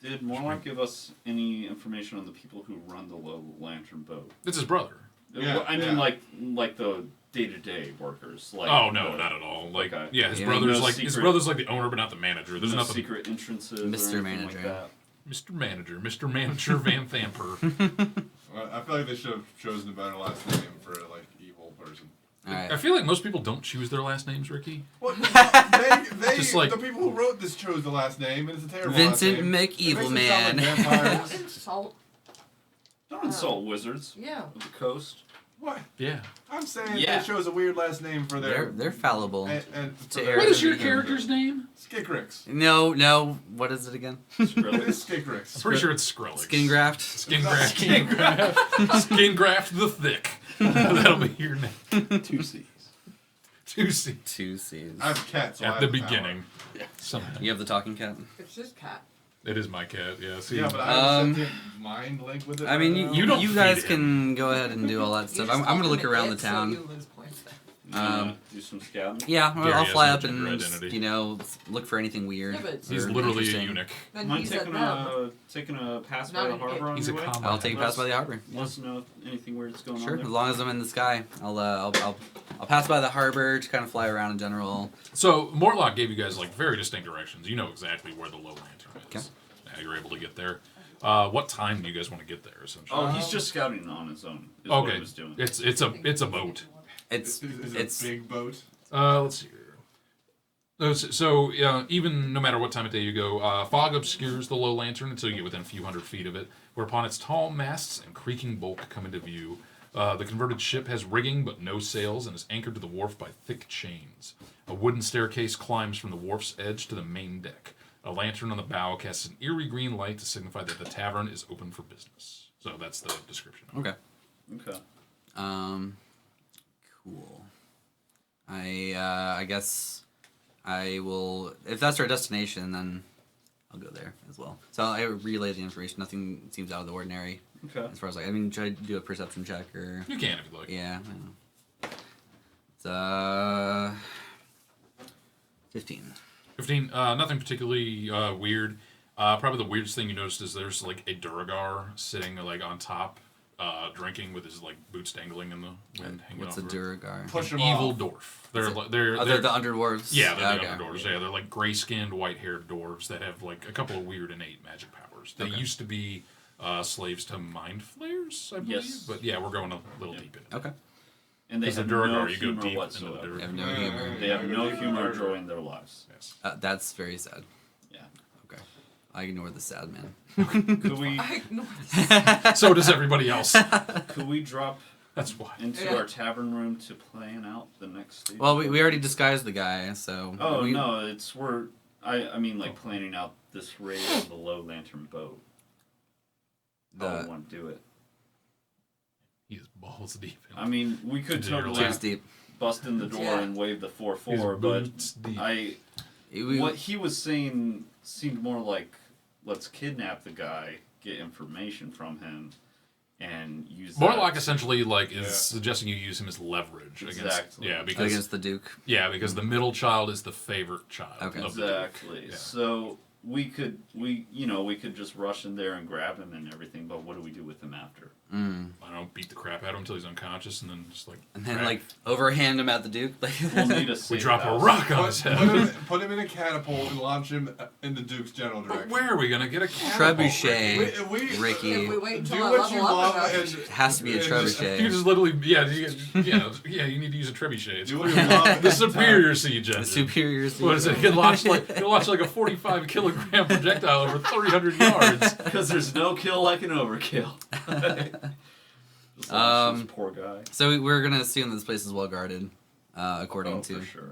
Did Morlock give us any information on the people who run the low lantern boat? It's his brother. Yeah, I mean, yeah. like the day-to-day workers. Like Oh no, the- not at all. Like Okay. yeah, his Yeah. brother's No like his secret- brother's like the owner, but not the manager. There's no nothing. secret entrances. Mr. Or anything Manager. Like that. Mr. Manager Van Thamper. Well, I feel like they should have chosen a better last name for like evil person. All right. I feel like most people don't choose their last names, Ricky. Well, they Just like- the people who wrote this chose the last name, and it's a terrible Vincent last name. McEvilman. It makes them sound like vampires. Insult. Don't insult wizards Yeah. of the coast. What? Yeah. I'm saying Yeah. they chose a weird last name for their. They're fallible. And for To their- err What is your Everything. character's name? Skikrix. No. What is it again? It is Skrillex. Skikrix. I'm pretty sure it's Skrillex. Skin graft. Skin graft the thick. That'll be your name. 2 C's. 2 C. 2 C's. I have a cat, so I At have the power. beginning. Somehow. You have the talking cat. It's just cat. It is my cat, yeah. See, Yeah, but I have a Um, sentient mind link with it. I mean, right now. You don't you guys feed can go ahead and do all that You stuff. just I'm call gonna look him around it, the so town. you lose points then. Do some scouting. Yeah, Gary I'll has fly no up and gender just, identity. look for anything weird. Yeah, but- he's or literally a interesting. eunuch. Then Mind he's a taking them. taking a pass Not by the an harbor on He's your a way? combat. I'll take a pass by the harbor. Let us know if anything weird's going Sure, on as there. long as I'm in the sky, I'll pass by the harbor to kind of fly around in general. So Morlock gave you guys like very distinct directions. You know exactly where the low lantern is. Okay. Now you're able to get there. What time do you guys want to get there? Essentially. Oh, he's just scouting on his own. Is what Okay. he was doing. It's a boat. It's Is it's it a big boat? Let's see here. So even no matter what time of day you go, fog obscures the low lantern until you get within a few hundred feet of it, whereupon its tall masts and creaking bulk come into view. The converted ship has rigging but no sails and is anchored to the wharf by thick chains. A wooden staircase climbs from the wharf's edge to the main deck. A lantern on the bow casts an eerie green light to signify that the tavern is open for business. So that's the description. okay. Okay. Cool. I guess I will. If that's our destination, then I'll go there as well. So I relay the information. Nothing seems out of the ordinary Okay. as far as should I do a perception check or? You can if you like. Yeah. I know. It's 15. 15. Nothing particularly weird. Probably the weirdest thing you noticed is there's like a Duragar sitting like on top, drinking with his like boots dangling in the wind. Hanging What's a off the roof. Duragar? Push 'em Evil off. dwarf. They're They're the underdwarves. yeah, they're Okay. the underdwarves. Yeah, they're like gray-skinned, white-haired dwarves that have like a couple of weird innate magic powers. They Okay. used to be slaves to mind flayers, I believe. Yes. But yeah, we're going a little deep in it. Okay. And they Because the have Duragar, no you go humor deep into the whatsoever. Duragar. I have no humor. They have no humor or joy in their lives. Yes. That's very sad. Yeah. Okay. I ignore the sad man. Could we I ignore this. So does everybody else. could we drop That's why. into Yeah. our tavern room to plan out the next stage? Well, we already disguised the guy, so. Oh we, no, it's I mean like planning out this raid on the low lantern boat. How The we want to do it. He is balls deep. In I mean, we could Into your totally Too deep. bust in the door Yeah. and wave the His 4-4, but boots deep. what he was saying seemed more like let's kidnap the guy, get information from him, and use Morlock that. essentially like is Yeah. suggesting you use him as leverage against Exactly. because Against the Duke. because the middle child is the favorite child. Okay. Of the Duke. Exactly. Yeah. So we could just rush in there and grab him and everything, but what do we do with him after? Mm. I don't beat the crap out of him until he's unconscious, and then just like And then, drag- overhand him at the Duke. We'll need a we safe drop a house. rock on Put, his put, head. put him in a catapult and launch him in the Duke's general But direction. where are we gonna get a catapult? Trebuchet. Ricky? Ricky. If we wait Do until I what you level up love enough. and Has to be a and trebuchet. You just literally you need to use a trebuchet. It's Do what you love. the superior siege engine. The superior. What is it? You can launch like a 45 kilogram projectile over 300 yards. Because there's no kill like an overkill. Just launch this poor guy. So we're gonna assume that this place is well guarded, according Oh, to. for sure.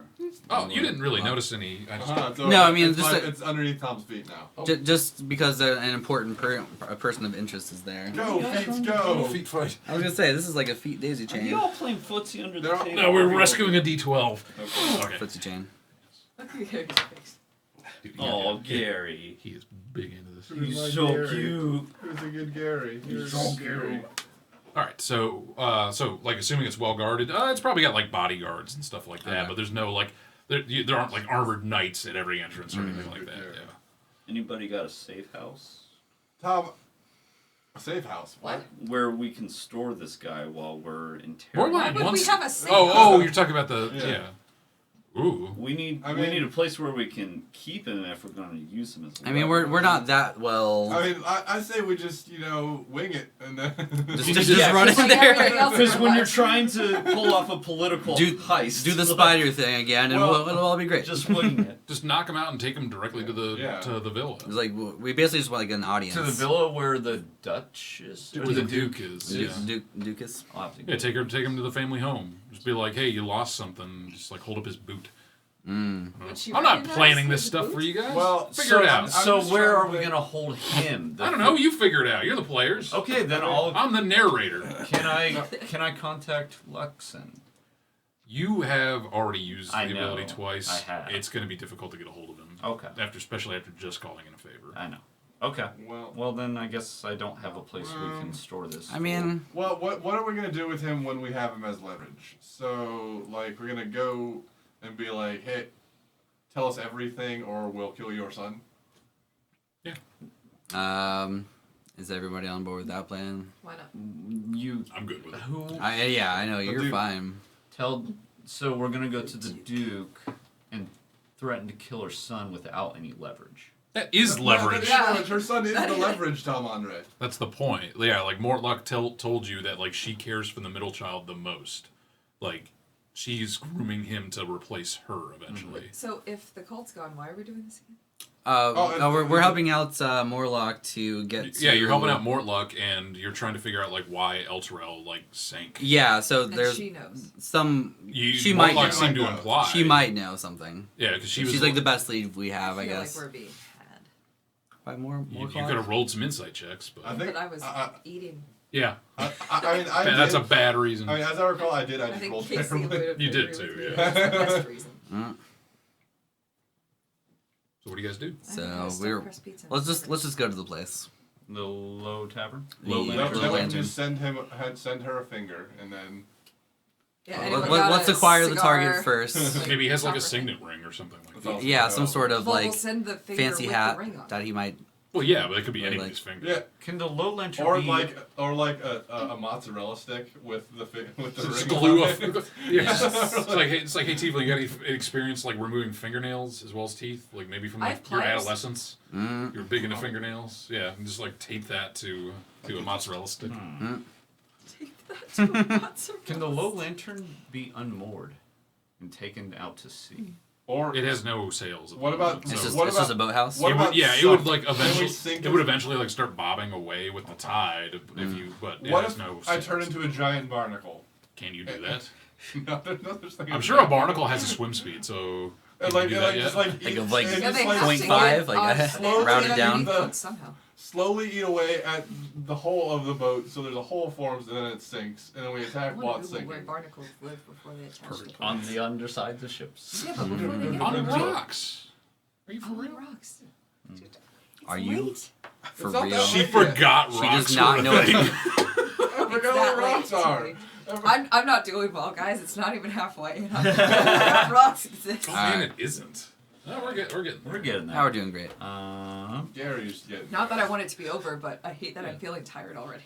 Oh, you didn't really notice any. I just, Uh-huh, No, I mean, it's, just it's underneath Tom's feet now. Just because an important a person of interest is there. Go, feet, go. feet fight. I was gonna say this is like a feet daisy Are chain. you all playing footsie under the They're- table? No, we're rescuing a D12. Okay. Okay. Footsie chain. Look at Gary's face. Dude, Oh, Gary. He is big into this. Who's my He's so Gary? cute. Who's a good Gary? He's Who's so cute. All right, so like assuming it's well guarded, it's probably got like bodyguards and stuff like that, Okay. but there's no like there aren't like armored knights at every entrance or anything like that. Yeah. Yeah. Anybody got a safe house Tom, a safe house. What? where we can store this guy while we're More interrogating? like would we once. have a safe oh, house? oh, you're talking about the Yeah. yeah. Ooh. We need a place where we can keep him if we're going to use him as a I mean, we're not that well. I mean, I say we just wing it and then just run in there. Because when you're trying to pull off a political heist, Do the spider thing again, and it'll all be great. Just wing it. Just knock him out and take him directly to the villa. It's like we basically just want like an audience. To the villa where the Duchess Where the Duke is. Yeah. Ducus. I'll have to Yeah, take him to the family home. Just be like, hey, you lost something. Just like hold up his boot. Mm. I'm not planning this stuff for you guys. Well, figure it out. So where are we going to hold him? I don't know. You figure it out. You're the players. Okay, then I'm the narrator. Can I contact Luxon? You have already used I the know. ability twice. I have. It's going to be difficult to get a hold of him. Okay. Especially after just calling in a favor. I know. Okay. Well, then I guess I don't have a place we can store this. I mean, well, what are we gonna do with him when we have him as leverage? So like we're gonna go and be like, hey, tell us everything, or we'll kill your son. Yeah. Is everybody on board with that plan? Why not? I'm good with it. I know you're Duke. fine. So we're gonna go to the Duke and threaten to kill her son without any leverage. That is leverage. Her son is the leverage, Tom Andre. That's the point. Yeah, like Mortlock told you that like she cares for the middle child the most. Like she's grooming him to replace her eventually. So if the cult's gone, why are we doing this again? We're helping out Morlock to get. Yeah, to, you're helping out Mortlock, and you're trying to figure out like why Elturel like sank. Yeah, so And there's she knows. some. She Mortlock might know. seemed to imply. She might know something. Yeah, because she's like the best lead we have, I feel guess. like we're being had. By more You clock? could have rolled some insight checks, but I think But I was eating. yeah, I that's did. a bad reason. I mean, as I recall, I did. I I just think rolled Casey terribly. would You did agree too, with me. yeah. That's the best reason. So what do you guys do? So let's just go to the place. The Low Tavern. Low Then Lantern. we can Lantern. just send her a finger, and then Yeah, anyone Let's got a acquire the cigar? target first. Maybe he has like a chopper signet ring or something like that. Yeah, some sort of Well, like we'll send the finger fancy with hat the ring on. that he might. Well, yeah, but it could be Or anybody's finger. yeah, Can the Low Lantern or be... like a mozzarella stick with the Just ring. glue on a it. yeah. It's like hey Tifa, you got any experience like removing fingernails as well as teeth? Like maybe from I like have your pliers. adolescence, you're big into fingernails. Yeah, and just like tape that to a mozzarella stick. Can the Low Lantern be unmoored and taken out to sea? Or It has no sails. what about It's just, what it's about just a boathouse. what It about would, yeah, it suck? would like Can we eventually. sink It would eventually like start bobbing away with the tide if you. But it What has if no. I sails. turn into a giant barnacle? Can you do that? No, there's no such thing I'm as sure a barnacle has a swim speed, so. Can like, you do like, that yet? just like, Like eat, of, like, and Yeah, just, they like, have to 0.5, get like, on round it land down. underneath it somehow. slowly eat away at the hull of the boat, so there's a hole forms, and then it sinks, and then we I attack want while to it's Google where sinking. barnacles live before they attach to On the underside of the ships. Yeah, but before they get On the to rocks. Are you for Oh, real? rocks. Dude, Are it's you late. for It's not real? that She late. forgot She rocks. does not were a know. thing. I It's forgot that what rocks late. are. I'm not doing well, guys. It's not even halfway. And I forgot rocks exist. Oh man, it isn't. No, we're getting. We're getting there. Now we're doing great. Gary used to get. Not that I want it to be over, but I hate that I'm feeling tired already.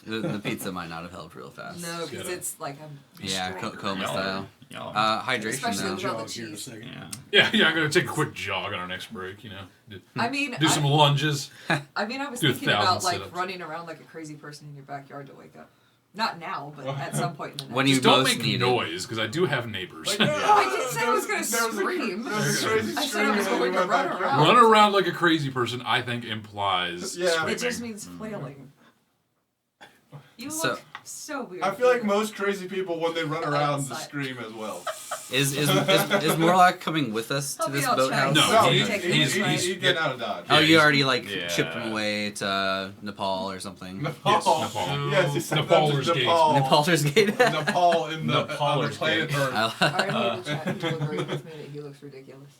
The pizza might not have helped real fast. No, because gotta- it's like I'm. Yeah, coma Yeah. style. Yeah. Hydration Especially though. with all the Jog here in a cheese. second. Yeah. Yeah, I'm gonna take a quick jog on our next break. You know, I mean, do some lunges. I mean, I was do thinking 1,000 about like sit-ups. running around like a crazy person in your backyard to wake up. Not now, but at some point in the night. When you Just don't most make need it. noise, because I do have neighbors. Like, I didn't say I was gonna there was a- scream. there was a crazy I said I was screaming going to in my run backyard. around. Run around like a crazy person, I think, implies Yeah. screaming. It just means flailing. You So- look so weird. I feel like most crazy people, when they run around, Outside. scream as well. Is Morlock coming with us to Help me this out, boathouse? No, No, he- he's getting out of Dodge. Oh, Yeah, you he's- already like yeah. shipped him away to Nepal or something. Nepal. Yes, Nepal. Yes, he sent Nepal's them to Gate. Nepal. Nepal's Gate. Nepal in the Nepal's on the planet Gate. Earth. I already made a chat. People agree with me that he looks ridiculous.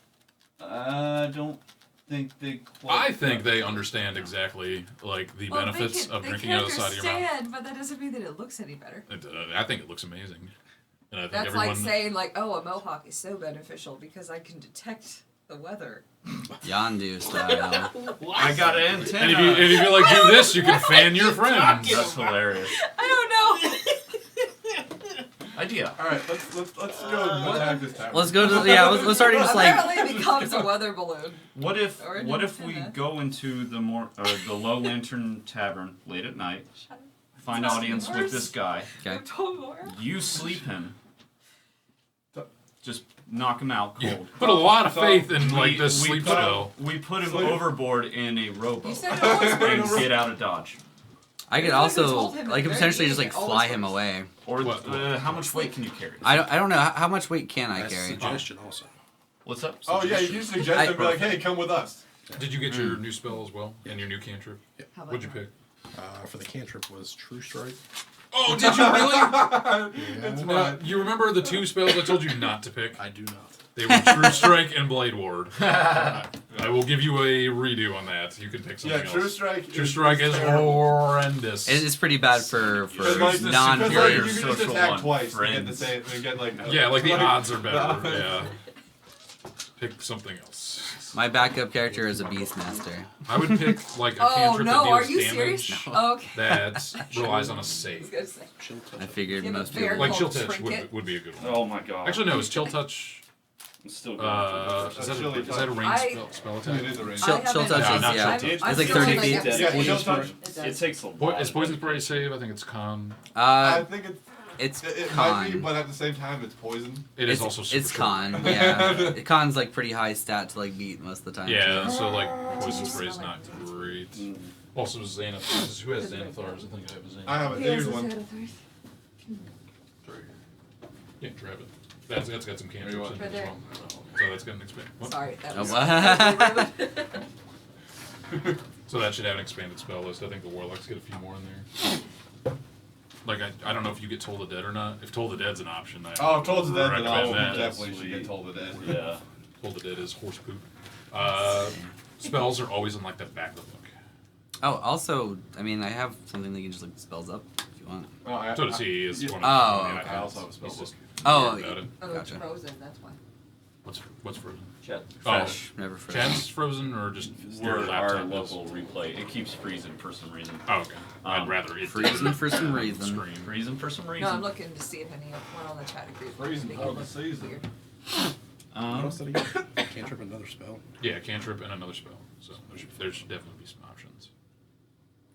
I don't think they. I think they understand exactly like the benefits of drinking out of the side of your mouth. understand, but that doesn't mean that it looks any better. I think it looks amazing, and I think That's everyone. like saying like, oh, a mohawk is so beneficial because I can detect the weather. Yondu style. I got an and antenna. if you like do this, you can fan your friends. That's hilarious. I don't know. I Idea. All right, let's go attack this tavern. Let's go to let's start just like. Apparently it becomes a weather balloon. What if Or a what if we antenna. go into the the Low Lantern Tavern late at night, Shut up. find It's audience worse. with this guy, Okay. you sleep him, just knock him out cold. Yeah. Put a lot of faith in like We- this we sleep put him- spell. We put him Sleep. overboard in a rowboat You said it always and works. get out of Dodge. I could I also told him like at the potentially very just like beginning, it fly always him works. away. Or What? how much weight can you carry? I don't know how much weight can I That's a carry. suggestion also. What's up? Oh yeah, you can suggest and be like, hey, come with us. Did you get your new spell as well and your new cantrip? How about What'd you that? pick? For the cantrip was True Strike. Oh, did you really? It's Now, fine. you remember the two spells I told you not to pick? I do not. They were True Strike and Blade Ward. I will give you a redo on that. You can pick something Yeah, else. True Strike. True Strike is terrible. horrendous. It's pretty bad for Because, like, non because, like, players. you can just Social attack one, twice and get the friends. same. And get like Yeah, like the odds are better. No. Yeah. Pick something else. My backup character is a Beastmaster. I would pick like a Oh cantrip no, that are deals you damage serious? Okay. that relies on a I was save. gonna say. Chill touch. I figured You have a most bear people. Like Chill called Touch Trinket. would be a good one. Oh my god. Actually, no, is Chill Touch. I'm still going. Is that Chilly is that a Touch. ranged I- spell It attack? is a range. Chill I haven't- touch No, is not yeah. chill touch. It's I'm like feeling 30 like feet. I'm- Yeah, Chill Touch. It does. It takes a Po- lot. is Poison Spray save? I think it's con. I think It's it might be, con. but at the same time, it's poison. It is It's, also super it's short. con. Yeah, con's like pretty high stat to like beat most of the time. Yeah, too. so like Oh, Poison you Spray is smell not it. great. Mm. Also, Xanathars. Who has Xanathars? I think I have a Xanathar. I have it. Here's one. Sorry. Yeah, grab it. That's got some cantrips in want? it Right as there. well. So that's got an expand. What? Sorry, that Oh, was. what? So that should have an expanded spell list. I think the Warlocks get a few more in there. Like, I don't know if you get Toll the Dead or not. If Toll the Dead's an option, I Oh, Toll the Dead, then I recommend that. definitely should get Toll the Dead. Yeah. Toll the Dead is horse poop. Spells are always in like the back of the book. Oh, also, I mean, I have something that you can just like spells up if you want. Oh, So does he. Is one of Oh, the okay. I also have a spell He's just Oh, weird about it. Oh, it's Gotcha. frozen, that's why. What's frozen? Chat. Fresh, never fresh. Chad's frozen or just your We're our laptop is? local replay. It keeps freezing for some reason. Oh, okay. I'd Um, rather it freezing for some reason. Scream. Freezing for some No, reason. I'm looking to see if anyone on the chat agrees. Freezing They for look the season. weird. What else did I get? Cantrip, another spell. Yeah, cantrip and another spell. So there should definitely be some options.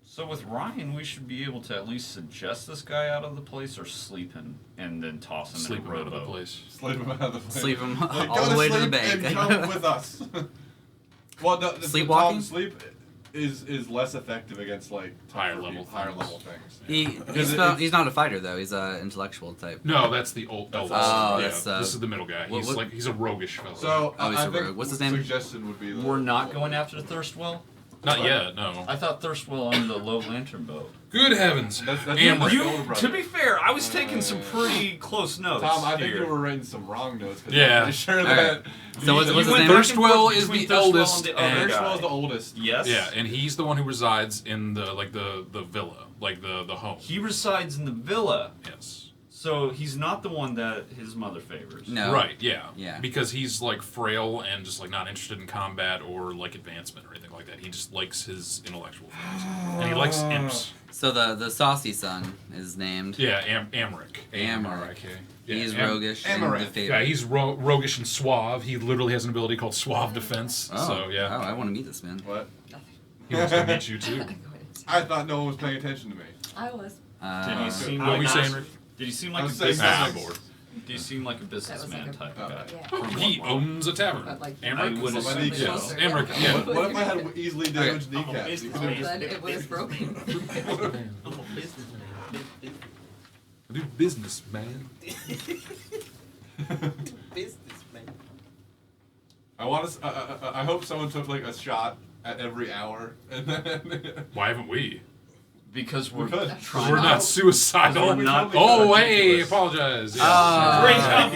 So with Ryan, we should be able to at least suggest this guy out of the place or sleep him and then toss him Sleep in him a out of the rowboat. place. Sleep him out of the place. Sleep him Like, all go the to way to the sleep bank. and come with us. Well, the Sleepwalking? Sleep is less effective against like Higher tougher level higher things. level things. He's not a fighter though. He's an intellectual type. No, that's the old eldest. Oh, yeah, that's, this is the middle guy. what- He's what- like he's a roguish fellow. So Oh, he's I a think rogue. What's his name? Suggestion would be the, We're not going after the Thirstwell? not yet. No. I thought Thirstwell on the Low Lantern boat. Good heavens. That's Amber. your older brother. To be fair, I was taking some pretty close notes. Tom, I think here. you were writing some wrong notes. 'Cause Yeah. I'm pretty sure Alright. that. So what's his went name? back and forth Thirstwell is between the Thirstwell eldest and the other and- guy. Thirstwell's the oldest. Yes. Yeah, and he's the one who resides in the the villa, like the home. He resides in the villa, Yes. so he's not the one that his mother favors. No. Right. Yeah. Yeah. Because he's like frail and just like not interested in combat or like advancement or anything like that. He just likes his intellectual things, and he likes imps. So the saucy son is named. Yeah, Amric. Amric. Yeah, He's Am- roguish and Amaranth. defeated. Yeah, he's roguish and suave. He literally has an ability called Suave Defense. Oh, So yeah, Oh, I want to meet this man. What? he wants to meet you too. I thought no one was paying attention to me. I was. Did he seem What like were you saying, Rick? Did he seem I like a was saying businessman? Ah, bored. Did he seem like a businessman like a- type of guy? Yeah. He owns a tavern. But, like, I Amric. would assume- Yes, Closer. Amric. Yeah. What if I had easily damaged I'm a kneecaps? You businessman. could've Then it was broken. I do business, man. I want to. I hope someone took like a shot at every hour, and then Why haven't we? Because we're We could. trying. We're not suicidal. We're not- Oh, hey, apologize. Yeah. Great job.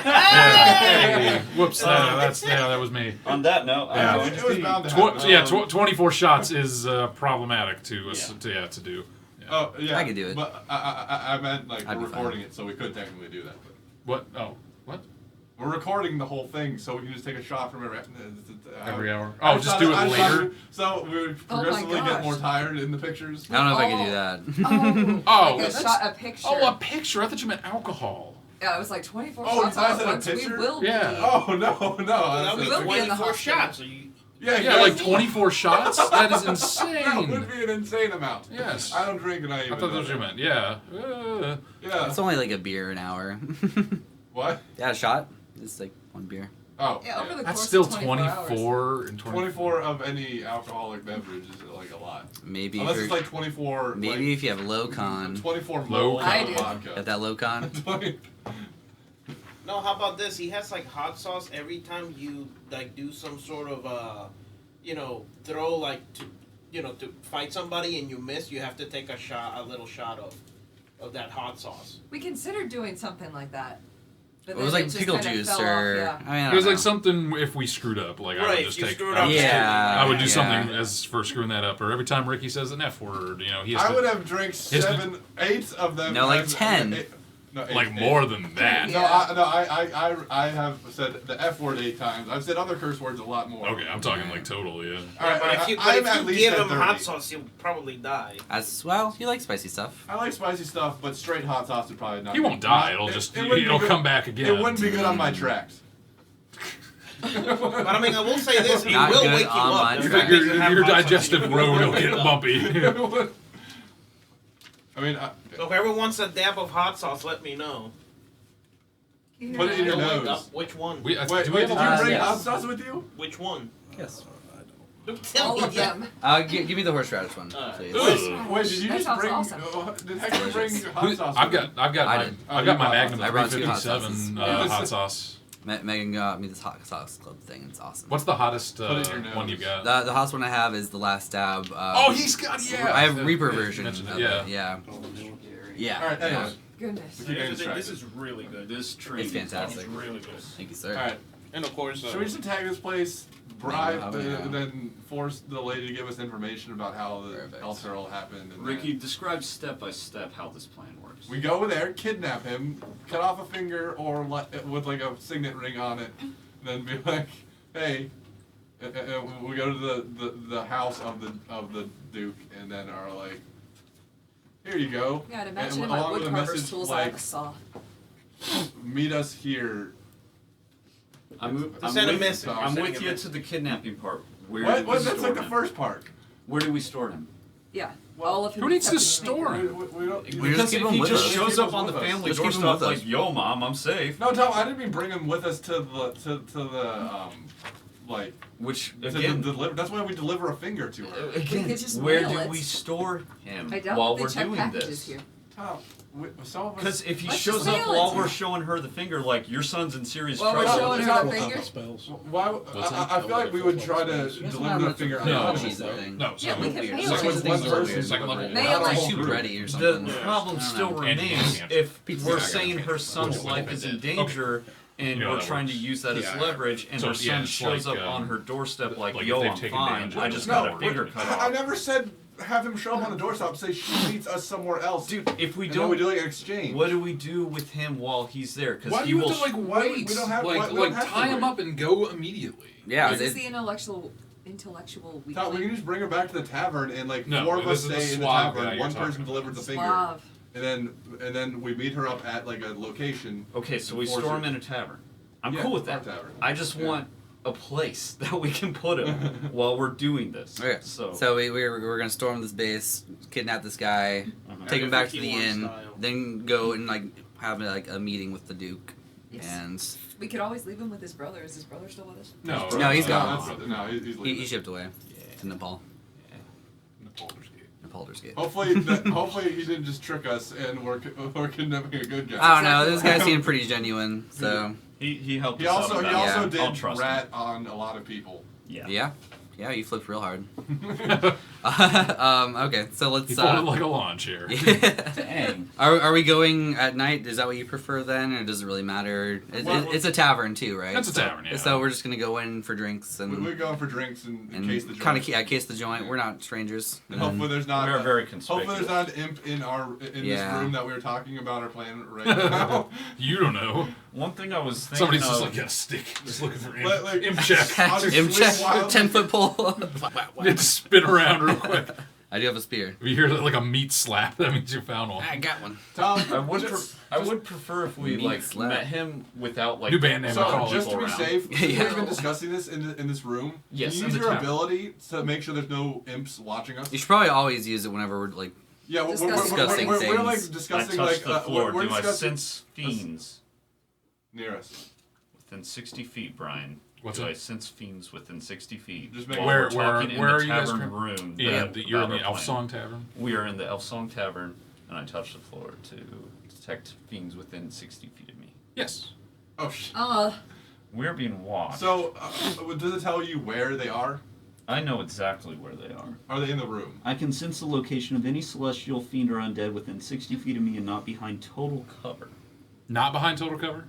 Hey, whoops. That was me. On that note, Yeah. I'm going it was to bound to happen. 24 shots is problematic to to do. Yeah. Oh yeah, I could do it. But I meant like I'd we're be fine. recording it, so we could technically do that. But What? Oh, what? We're recording the whole thing, so we can just take a shot from Every hour. Oh, just do it I later. thought so we would progressively get gosh. more tired in the pictures. I don't know if I could do that. Oh, Like a that's- shot, a picture. Oh, a picture. I thought you meant alcohol. Yeah, it was like 24 Oh, shots I all said at a once. We picture? will Yeah. be. Oh no, no. That We would will be be in the 24 hospital. shots. So you, Yeah, like 24 shots? That is That insane. would be an insane amount. Yes. I don't drink and I even I thought know that's what you that. meant. Yeah. Yeah. It's only like a beer an hour. What? Yeah, a shot. It's like one beer. Oh. Yeah, over the That's course still of 24 hours. 24 and 24 of any alcoholic beverage is like a lot. Maybe Unless if it's you're, like 24. maybe like, if you have low con. 24 Low ml con. I do. vodka. At that low con. 20 No, how about this? He has like hot sauce every time you like do some sort of throw like to to fight somebody and you miss, you have to take a little shot of that hot sauce. We considered doing something like that. But It was then like just pickle kind of juice fell or off, yeah. I mean, I It was don't like know. something if we screwed up. Like I Right, would just you take. screwed I up. would just take- Yeah, I would do yeah. something as for screwing that up. Or every time Ricky says an F word, he has I to. would have drank 7, 8 of them. No, like as- 10. No, eight, like eight. more than that. No, Yeah. I have said the F word 8 times. I've said other curse words a lot more. Okay, I'm talking like total, yeah. All right, But if you, I'm at least give at him 30. hot sauce, he'll probably die. As well, you like spicy stuff. I like spicy stuff, but straight hot sauce would probably not. He won't die. It'll just it'll come back again. It wouldn't be good on my tracks. But I mean, I will say this: he Not will good wake you on up. my The track. fact that you have Your hot sauce, digestive you will road will wake get you up. bumpy. I mean, So whoever wants a dab of hot sauce, let me know. put it in your You'll wake nose. up. Which one? We, Wait, do we wait, did have you a- bring yes. hot sauce with you? Which one? Yes. Don't tell All me of yet. them. Give me the horseradish one, Alright. please. Wait, did you That just sounds bring? awesome. Did Hector bring hot sauce? I've with got him? I've got I my did. I've got my Oh, Magnum I brought 2 hot 357 sauces. hot sauce. Megan got me this hot sauce club thing. It's awesome. What's the hottest Put it in your nose. one you got? The hottest one I have is the last dab. Oh, he's got yeah. I have Yeah, Reaper yeah, version. mentioned it, Of yeah. it. Yeah. Yeah. All right, anyways. Goodness. Keep getting distracted. This is really good. This train It's fantastic. It's really good. Thank you, sir. All right. And of course, Should we just attack this place, bribe, Oh, yeah. and then force the lady to give us information about how the Perfect. cultural happened? And Ricky, then describe step by step how this plan works. we go over there, kidnap him, cut off a finger or with like a signet ring on it, and then be like, "Hey." We go to the house of the Duke, and then are like, "Here you go." Yeah, I'd And imagine in my along with a woodcarver's message tools I have like, a saw. "Meet us here." I'm send a with, message. I'm Sending with a you message. to the kidnapping part. Where What? do we What? That's store like the him? first part. Where do we store him? Yeah. Well, All of him Who needs to except the store finger. him? We don't. We just Because keep if him he with just us. shows Keep up him on with the us. family Just keep him doorstep with us. like, "Yo, mom, I'm safe," No, Tom, I didn't mean bring him with us to the like which to again, deliver. That's why we deliver a finger to her. again, could just where mail do it. we store him I doubt while they we're check doing packages this? here. Tom, some of us. Because if he Let's shows just up mail while it. we're showing her the finger, like your son's in serious While we're trouble. showing her Tom, the finger. Spells. Why? that? I feel like we would try to Guys don't have deliver the much finger of a No. cheese thing. No, Yeah, we can mail Weird. it. Like with one person. Second level. Mail Not a it. whole Too group. bready or The something. problem I don't still know. remains And if pizza. we're Yeah, saying her son's Cool. life is in Okay. danger and You know we're that trying works. to use that as Yeah. leverage and So, her yeah, son it's shows like, up on her doorstep like, like if "Yo, they've I'm taken fine. damage, I just no, got a wait, finger cut I off." never said have him show up on the doorstop and say she meets us somewhere else. Dude, if we and then we don't, do like an exchange. what do we do with him while he's there? Why Because do he you will. have to like why- wait? we don't have- like why- we don't have to tie him wait. up and go immediately. Yeah, This is it- the intellectual weakling. Tom, we can just bring her back to the tavern and like No, 4 of this us is the stay in the suave guy tavern. you're One talking person about. delivered the finger, Suave. and then we meet her up at like a location. Okay, so we Force store him her. in a tavern. I'm Yeah, cool with our that. tavern. I just Yeah. want a place that we can put him while we're doing this. Okay. So, So we're gonna storm this base, kidnap this guy, take him back to the 51 inn, style. then go and like have like a meeting with the Duke. Yes. And We could always leave him with his brother. Is his brother still with us? No, No, he's No, gone. that's- No, he's he leaving. shipped away to Nepal. Baldur's Gate. Baldur's Gate. Hopefully, hopefully he didn't just trick us and we're kidnapping a good guy. I don't know. This Exactly. guy seemed pretty genuine. So he helped He us also out. he with that. also Yeah. I'll did trust rat him. on a lot of people. Yeah. yeah, you flipped real hard. Okay, so let's. He folded like a lawn chair. Dang. Are we going at night? Is that what you prefer then, or does it really matter? It's a tavern too, right? It's a tavern, yeah. So we're just gonna go in for drinks and We're going for drinks in and case the kind of joint. case the joint. We're not strangers. And hopefully there's not. We are very Hopefully there's conspicuous. not an imp in Yeah. this room that we were talking about our plan right now. You don't know. One thing I was thinking Somebody's just of, like, got a stick. Just looking for imp, Like, imp check. I'll just Imp swing check, wildly. 10-foot pole. You have to spin around real quick. I do have a spear. If you hear like a meat slap, that means you found one. I got one. Tom, I would prefer if we Meat like slap. met him without like New band name, so call just to be around. safe, Yeah. we've been discussing this in this room. Yes, Can you in use the your tavern. ability to make sure there's no imps watching us? You should probably always use it whenever we're like. Yeah, Discussing we're like things. discussing I touch like the floor. we're Do I discussing sense fiends near us. within 60 feet, Brian? What's Do that? I sense fiends within 60 feet? Just make- While Where- we're talking where in are the you guys tavern from? room. Yeah, that- you're in that the we're Elf playing. Song Tavern. We are in the Elf Song Tavern, and I touch the floor to detect fiends within 60 feet of me. Yes. Oh shit. We're being watched. So does it tell you where they are? I know exactly where they are. Are they in the room? I can sense the location of any celestial fiend or undead within 60 feet of me and not behind total cover. Not behind total cover?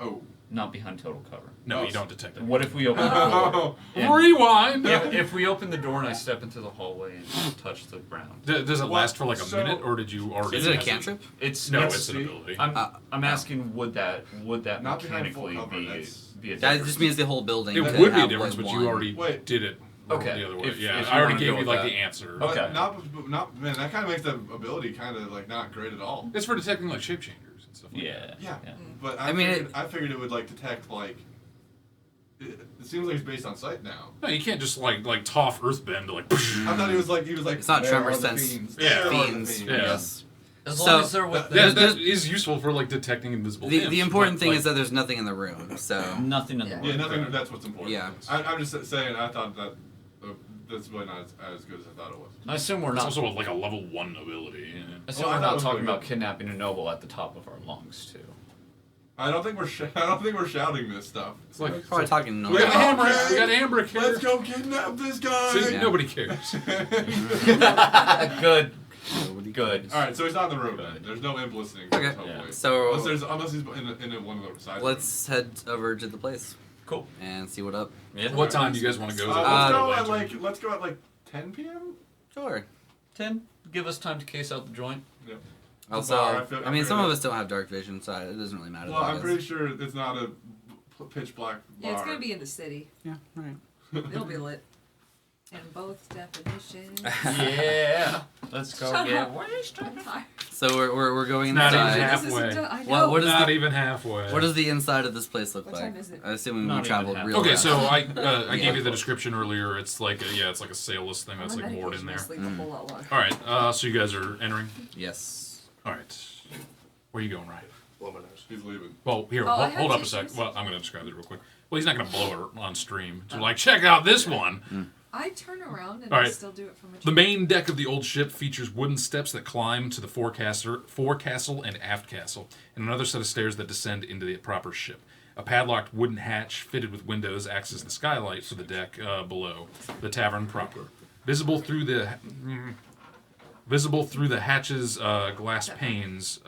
Oh. Not behind total cover. No, you don't detect it. What if we open the door? and- Rewind! If we open the door and I step into the hallway and touch the ground. Does it last for like a So- minute, or did you already? Is it a cast cantrip? It's No, it's- it's an ability. I'm asking would that Not behind full mechanically cover, be that's- be a That difference? just means the whole building. It could would be a have, difference, like, but one. you already Wait. did it Okay. the other way. If Yeah, you I already wanna gave go you with like that. the answer. But Okay. not man, that kind of makes the ability kind of like not great at all. It's for detecting like shape changers and stuff like Yeah. that. Yeah, Yeah. but I mean, I figured it would like detect like. It seems like it's based on sight now. No, you can't just like Toph Earthbend to like. I thought he was like It's not "There tremor are the sense. fiends. Yeah. There are the Fiends. fiends." Yeah. Yes. As So- long as they're with Yeah, There's- that is useful for like detecting invisible. The imps, important but, thing like, is that there's nothing in the room. So nothing in the Yeah. room. Yeah, nothing. That's what's important. Yeah. I'm just saying. I thought that that's really not as good as I thought it was. I assume we're it's not. also like a level 1 ability. Yeah. I assume Oh, I we're thought it not was talking really about good. kidnapping a noble at the top of our lungs too. I don't think we're shouting this stuff. It's like probably talking we got normal. Ambrick. We got Ambrick here. Let's go kidnap this guy. See, Yeah. nobody cares. Good. Nobody Good. cares. All right, so he's not in the room then. There's no imp listening. Okay. Hopefully. Yeah. So Unless he's in one of the side let's head over to the place Cool. and see what up. Yeah. What time do you guys want to go? Is it let's go at like 10 p.m. Sure. 10. Give us time to case out the joint. Yep. Also, Bar, I I, feel- I mean, feel some of that- us don't have dark vision, so it doesn't really matter. Well, that I'm is. pretty sure it's not a pitch black bar. Yeah, it's gonna be in the city. Yeah. All right. It'll be lit. In both definitions. Yeah. Let's go Shut get up. wasted. I'm tired. So we're going Not even inside. half. This isn't Halfway. done- I know. What is Not the even halfway. what does the inside of this place look What like? time is it? I assume Not we even traveled half. real Okay, fast. so I Yeah. gave you the description earlier. It's like it's like a sailless thing that's I'm like on moored in medication, there. I sleep a whole lot longer. All right, so you guys are entering. Yes. All right, where are you going, Ryan? He's leaving. Well, here, Oh, I hold have up a sec. tissues. Well, I'm going to describe it real quick. Well, he's not going to blow it on stream. So, like, check out this one. I turn around and All I right. still do it from a The main deck of the old ship features wooden steps that climb to the forecastle and aft castle, and another set of stairs that descend into the proper ship. A padlocked wooden hatch fitted with windows acts as the skylight for the deck below the tavern proper. Visible through the hatch's glass panes.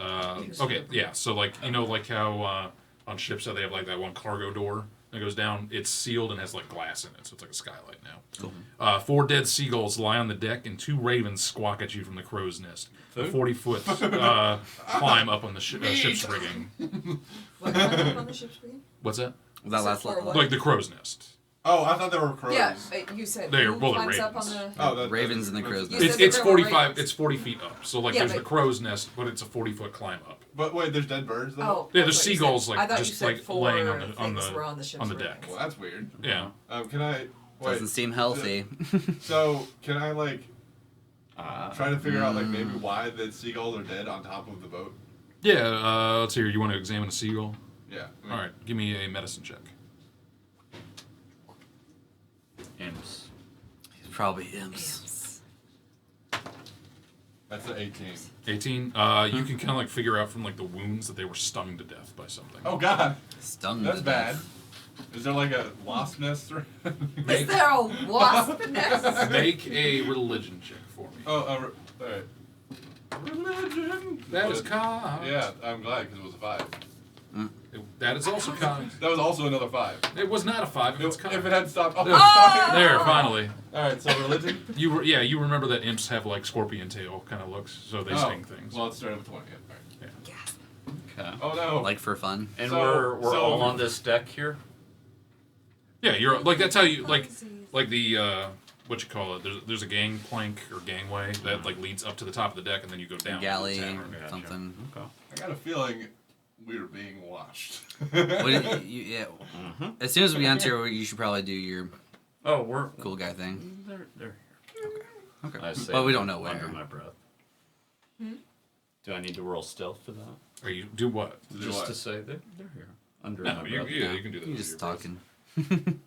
Okay, yeah. So like like how on ships how they have like that one cargo door that goes down. It's sealed and has like glass in it, so it's like a skylight now. Cool. 4 dead seagulls lie on the deck, and 2 ravens squawk at you from the crow's nest. A 40-foot climb up on the ship's rigging. What kind of on the ship's rigging? What's that? Was that So last for level? what? Like the crow's nest. Oh, I thought they were crows. Yeah, you said They're- who well, they're climbs up on ravens. the. Oh, that, Ravens and the crows. You It's said it's there were 45. ravens. It's 40 feet up. So like Yeah, there's the but- crow's nest, but it's a 40-foot climb up. But wait, there's dead birds though. Oh, Yeah, that's there's what you seagulls said. like I thought just you said like 4 laying on things were on the ship's rigging. deck. Well, that's weird. Yeah. Can I? Wait. Doesn't seem healthy. So can I like try to figure out like maybe why the seagulls are dead on top of the boat? Yeah. Let's hear. You want to examine a seagull? Yeah. All right. Give me a medicine check. Imps. He's probably imps. That's an 18. 18. You can kind of like figure out from like the wounds that they were stung to death by something. Oh God, Stung. that's to bad. death. Is there like a wasp nest? Is there a wasp nest? Make a religion check for me. Oh, all right. Religion. That is kind. Yeah, I'm glad because it was a 5. That is also kind. That was also another 5. It was not a 5. It's kind. If it had stopped. Oh, There, finally. All right, so religion. You remember that imps have like scorpion tail kind of looks, so they sting things. Well, it's started with 20. Yeah, all right. Okay. Oh no. like for fun. And So- we're so- all on this deck here. Yeah, you're like that's how you like the what you call it. There's a gang plank or gangway that like leads up to the top of the deck, and then you go down. Galley, to the tavern. Gotcha. something. Okay. I got a feeling we're being watched. Yeah. As soon as we enter, you should probably do your Oh, we're cool guy thing. They're Okay. I say But we don't know where. under my breath. Do I need to roll stealth for that? Or you do what? To do Just what? to say they're here under No, my you, breath. yeah, you can do that. You're with just your breath. talking.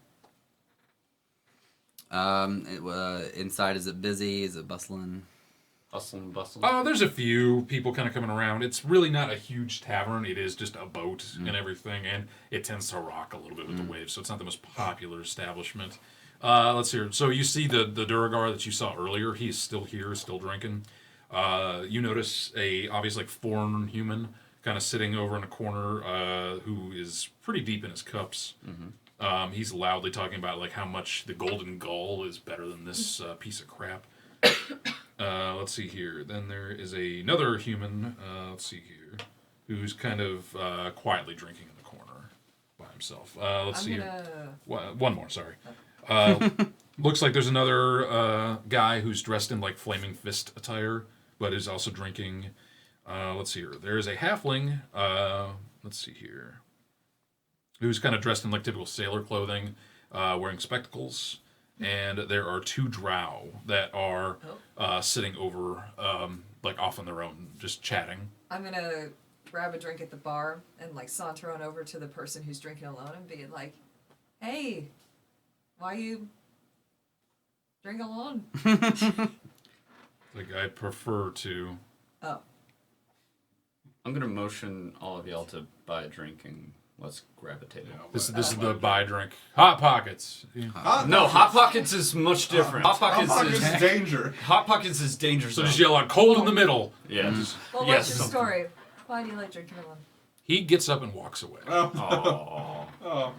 Inside, is it busy? Is it bustling? Hustle and bustle. There's a few people kind of coming around. It's really not a huge tavern. It is just a boat and everything, and it tends to rock a little bit with the waves, so it's not the most popular establishment. Let's hear. So you see the Duragar that you saw earlier. He is still here, still drinking. You notice a obviously like foreign human kind of sitting over in a corner who is pretty deep in his cups. He's loudly talking about like how much the golden gull is better than this piece of crap. Let's see here. Then there is another human. Let's see here, who's kind of quietly drinking in the corner by himself. Let's see here. One more. Sorry. Looks like there's another guy who's dressed in like flaming fist attire, but is also drinking. Let's see here. There is a halfling. Let's see here. Who's kind of dressed in like typical sailor clothing, wearing spectacles. And there are two drow that are sitting over, like off on their own, just chatting. I'm gonna grab a drink at the bar and like saunter on over to the person who's drinking alone and be like, "Hey, why you drink alone?" Like I prefer to. Oh, I'm gonna motion all of y'all to buy a drink and let's grab a table. This is the buy drink. Hot Pockets. No, Hot Pockets is much different. Hot Pockets is danger. Hot Pockets is dangerous. So just yell out cold in the middle. Yeah. Just, well, yes. what's your story? Why do you like drinking alone? He gets up and walks away. Oh.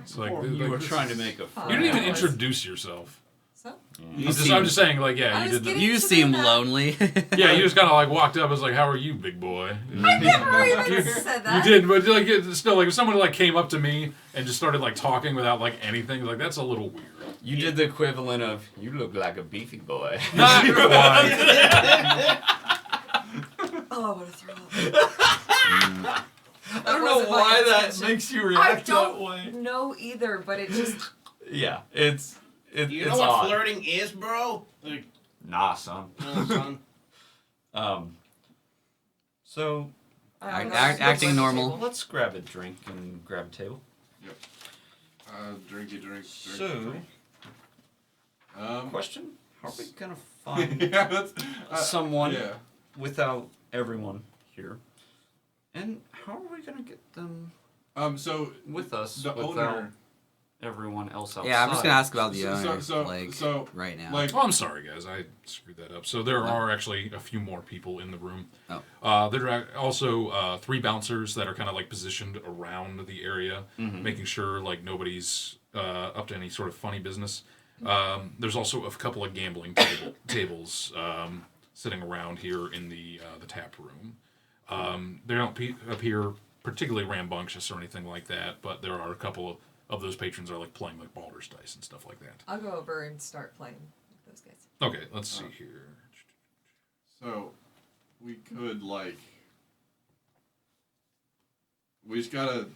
It's like, You were this- trying to make a. You didn't even Yeah. introduce yourself. So? I'm just saying, like, yeah, I you was did. getting- You seem lonely. Yeah, you just kind of like walked up. and was like, "How are you, big boy?" I never even said that. You did, but like, still, like, if someone like came up to me and just started like talking without like anything, like that's a little weird. You did the equivalent of "You look like a beefy boy." Not quite. Oh, I want to throw up. I don't know wasn't my why that intention. makes you I react that don't way. know either, but it just. Yeah, it's You know it's what odd. flirting is, bro? Like, Nah, son. son. So I don't know. Acting normal. well, let's grab a drink and grab a table. Drinky drink. So, Um, question: How are we gonna find yeah, that's someone Yeah. without everyone here? And how are we gonna get them So with us the without owner. everyone else outside? Yeah, I'm just gonna ask about the So- owner, so- right now. Like, Oh, I'm sorry, guys. I screwed that up. So there are actually a few more people in the room. Oh. There are also 3 bouncers that are kind of like positioned around the area, making sure like nobody's up to any sort of funny business. There's also a couple of gambling tables sitting around here in the tap room. They don't appear particularly rambunctious or anything like that, but there are a couple of those patrons are like playing like Baldur's dice and stuff like that. I'll go over and start playing with those guys. Okay, let's see here. so we could like. We just gotta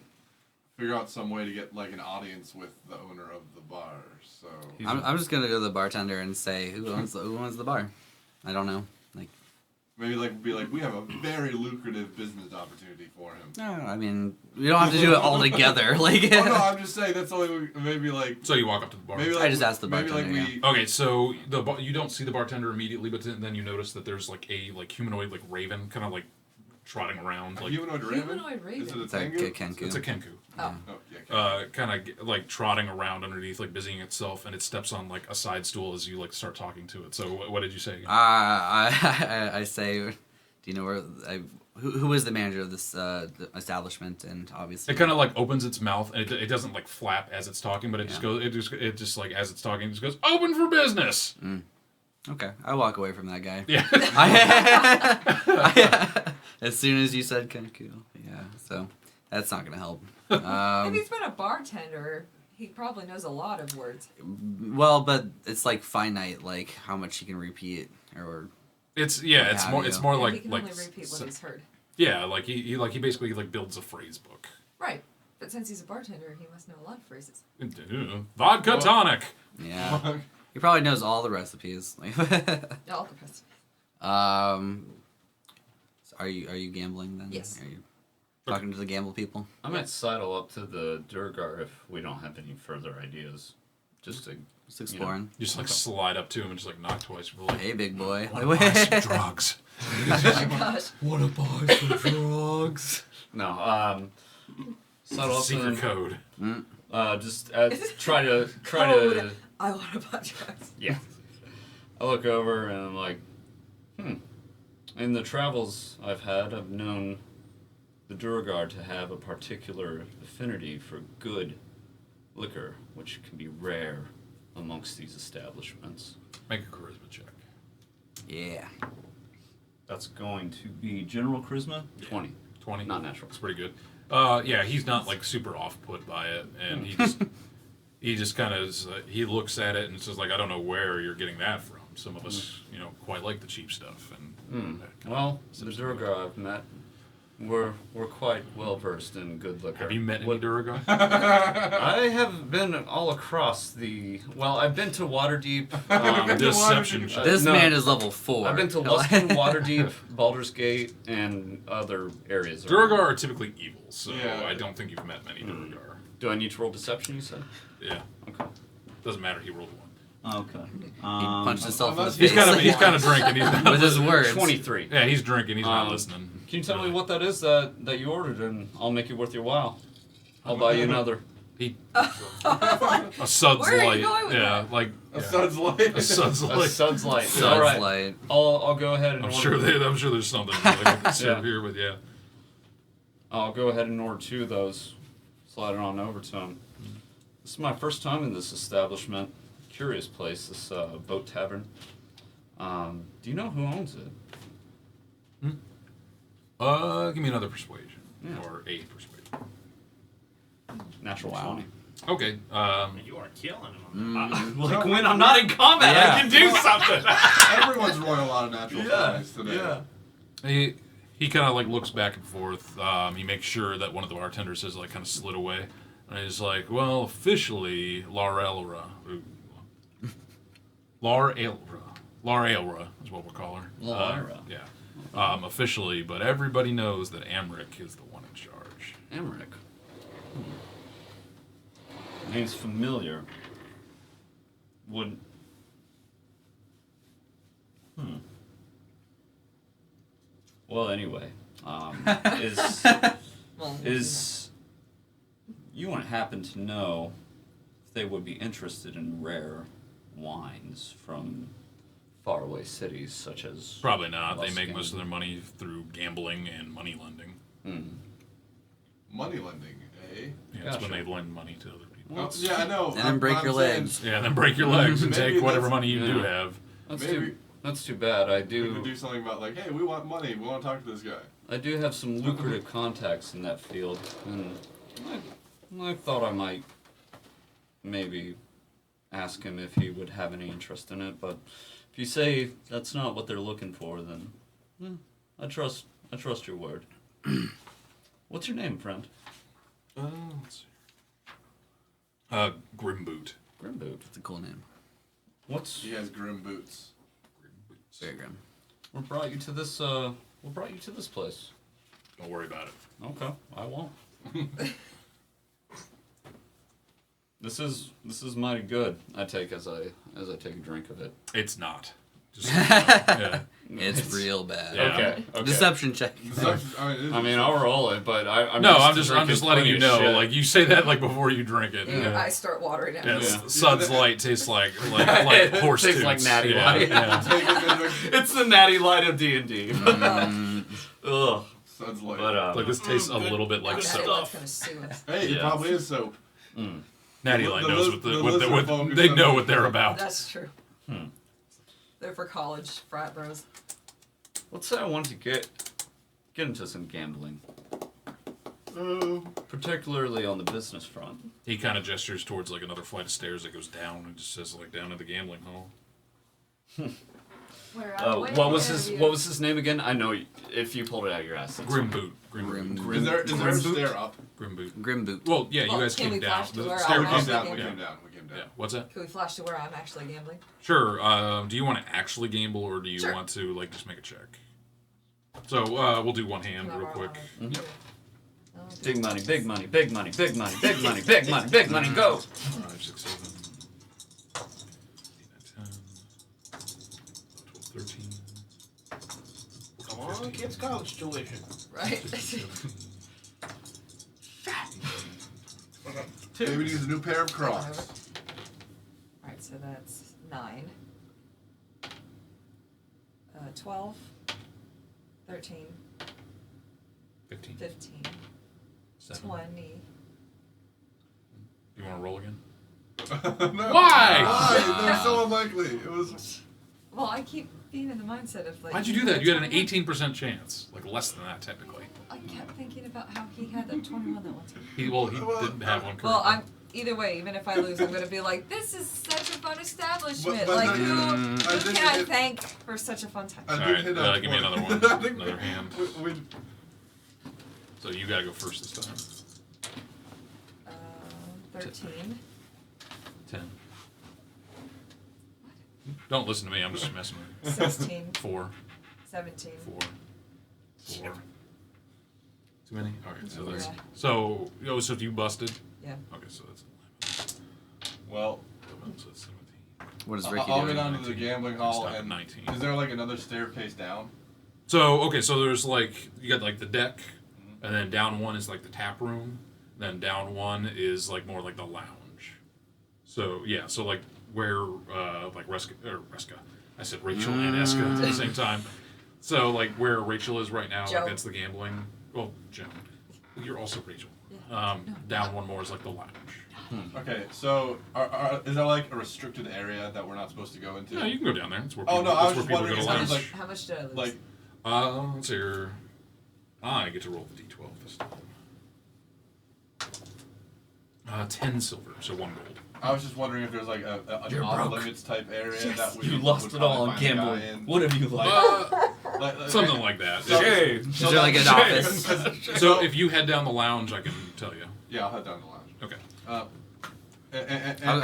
figure out some way to get like an audience with the owner of the bar. So I'm just gonna go to the bartender and say, who owns the bar? I don't know. Like, maybe like be like, we have a very lucrative business opportunity for him. no, I mean, we don't have to do it all together. Like, Oh no, I'm just saying that's only maybe like So you walk up to the bar. maybe like I just asked the maybe bartender, like we Okay, so you don't see the bartender immediately, but then you notice that there's like a humanoid like raven kind of like trotting around like humanoid raven. Humanoid raven. Is it a it's like tengu? a Kenku. it's a kenku. Oh. Oh yeah. Kind of like trotting around underneath, like busying itself, and it steps on like a side stool as you like start talking to it. So what did you say? Again? I say, do you know who is the manager of this the establishment? And obviously, It kind of like opens its mouth, and it doesn't like flap as it's talking, but it just Yeah. goes. It just like as it's talking, it just goes open for business. Okay, I walk away from that guy. Yeah. As soon as you said Kenku, yeah. So that's not gonna help. If he's been a bartender, he probably knows a lot of words. Well, but it's like finite, like how much he can repeat, or It's what it's have more you. it's more he like can like only repeat what he's heard. yeah, like he basically like builds a phrase book. Right. But since he's a bartender, he must know a lot of phrases. Vodka tonic. yeah. He probably knows all the recipes. All the recipes. So are you gambling then? Yes. Are you talking to the gamble people? I might sidle up to the Durgar if we don't have any further ideas. Just to Just exploring. You just like slide up to him and just like knock twice. You're like, Hey, big boy. wanna buy some drugs. Oh my gosh. Wanna buy some drugs? no, sidle up to Secret them. code. Just try to Code. I want to buy drugs. yeah. I look over and I'm like, in the travels I've had, I've known the Durgar to have a particular affinity for good liquor, which can be rare amongst these establishments. Make a charisma check. Yeah. That's going to be general charisma, 20. 20. Not natural. It's pretty good. Yeah, he's not like super off put by it, and he just kind of he looks at it and says like, I don't know where you're getting that from. Some of us, quite like the cheap stuff, and Well, the Durgar I've met, we're quite well versed in good liquor. have you met any Durgar? I have been all across the. Well, I've been to Waterdeep. Deception check. This no. man is level 4. I've been to Luskin, Waterdeep, Baldur's Gate, and other areas. Durgar are typically evil, so Yeah. I don't think you've met many Durgar. Do I need to roll deception? You said. Yeah, Okay. doesn't matter. He rolled one. Okay. He punched himself in the unless face. He's kind of drinking. He's not with his words. 23. Yeah, he's drinking. He's not Um, listening. Can you tell me what that is that you ordered, and I'll make it worth your while. I'll buy you another. He a Suds Where are you Light. going with Yeah, that? like A Suds Light. a Suds A Light. Suds Light. Suds All right. Light. I'll go ahead and I'm order. sure there's something like I can serve Yeah. here, but yeah. I'll go ahead and order 2 of those. Slide it on over to him. This is my first time in this establishment. Curious place, this boat tavern. Do you know who owns it? Give me another persuasion or a persuasion. Natural Wow. 20. Okay. You are killing him. Like when I'm not in combat, Yeah. I can do something. Everyone's rolling a lot of natural 20s today. He kind of like looks back and forth. He makes sure that one of the bartenders has like kind of slid away, and he's like, "Well, officially, Lar Ailra is what we'll call her. Lara. Yeah. Officially, but everybody knows that Amric is the one in charge. Emmerich. Name's familiar. Would. Well, anyway, is you wouldn't happen to know if they would be interested in rare wines from faraway cities such as Probably not. They make Luskin. most of their money through gambling and money lending. Money lending, eh? Yeah, that's when Gotcha. they lend money to other people. Oh, yeah, I know. And then break your legs. Yeah, and then break your legs and Maybe take whatever that's- money you do yeah. have. That's too bad. I We could do do something about like, hey, we want money. We want to talk to this guy. have some lucrative contacts in that field, and I thought I might maybe ask him if he would have any interest in it. But if you say that's not what they're looking for, then I trust your word. What's your name, friend? Let's see. Grimboot. Grimboot. It's a cool name. What's He has grim boots. Very grim. what brought you to this? What brought you to this place? Don't worry about it. Okay, I won't. This is mighty good. I take as I take a drink of it. It's not. Just, yeah. It's real bad. Yeah. Okay. Deception check. I mean, I'll roll it, but I'm No, used to I'm just drinking letting you plenty of know. shit. Like you say that like before you drink it. Yeah. I start watering it. Yeah, Yeah. Suds Light tastes like It horse tastes toots. like Natty yeah, Light. Yeah. It's the natty light of D&D. Ugh. Suds Light. But Like this tastes a little bit like Natty soap. Light's gonna sue us. Hey, it Yeah. probably is soap. Natty The Light li- knows the what lizard folk they who know sell what they're about. That's true. They're for college frat bros. Let's say I wanted to get into some gambling, particularly on the business front. He kind of gestures towards like another flight of stairs that goes down and just says like down to the gambling hall. What was his name again? I know if you pulled it out of your ass. Grim Boot. Grim Boot. Is there a stair up? Grim Boot. Grim Boot. Well, yeah, you Well, guys can came we down. flash to The where stair I'm came actually down. gambling? Yeah. What's that? Can we flash to where I'm actually gambling? Sure. Do you want to actually gamble or do you Sure. want to like just make a check? So we'll do one hand Can I real borrow quick. one? Mhm. Oh, Big money, big money, big money, big money, big money, big money, big money, go! 5, 6, 7, 8, 9, 10, 12, 13. Come on, kids' college tuition. Right. 17. Maybe needs a new pair of Come on Crocs. over. Alright, so that's 9. 12, 13, 15. 15, 7. 20. You want to roll again? No. Why? Why? They're so unlikely. It was. Well, I keep being in the mindset of like. Why'd you do that? You had an 18% chance. Like less than that, technically. I kept thinking about how he had that 21 that one time. He didn't have one correct. Well, I'm either way. Even if I lose, I'm gonna be like, "This is such a fun establishment. But like, then- who can I thank for such a fun time?" I All did right, hit a give me 20. another one. I think Another hand. we So you gotta go first this time. 13. 10. Don't listen to me. I'm just messing with 16. you. 4. 17. 4. Too many. All right. So that's Yeah. so. So you busted. Yeah. Okay. So that's 11. well. 11, so that's 17. What is Ricky I'll go doing? down to the 19. gambling hall Stop at and 19. is there like another staircase down? So okay, so there's like you got like the deck, and then down one is like the tap room. Then down one is like more like the lounge. So yeah, so like where like Reska, I said Rachel and Eska at the same time. So like where Rachel is right now, Joe. like that's the gambling. Well, Joan, you're also Rachel. Yeah. Down one more is like the lounge. Okay, so is there like a restricted area that we're not supposed to go into? Yeah, you can go down there. It's where Oh, people, no, I was that's just where people wondering go to if there was, lounge. like- How much did I lose? Like, Let's see here. I get to roll the d12 this time. 10 silver, so 1 gold. I was just wondering if there's like an You're off broke. limits type area Yes. that we You would lost it all probably on find a guy gambling. in. What have you like? Something like that. So- Jay. Is there like an office? So if you head down the lounge, I can tell you. Yeah, I'll head down the lounge. Okay. I'll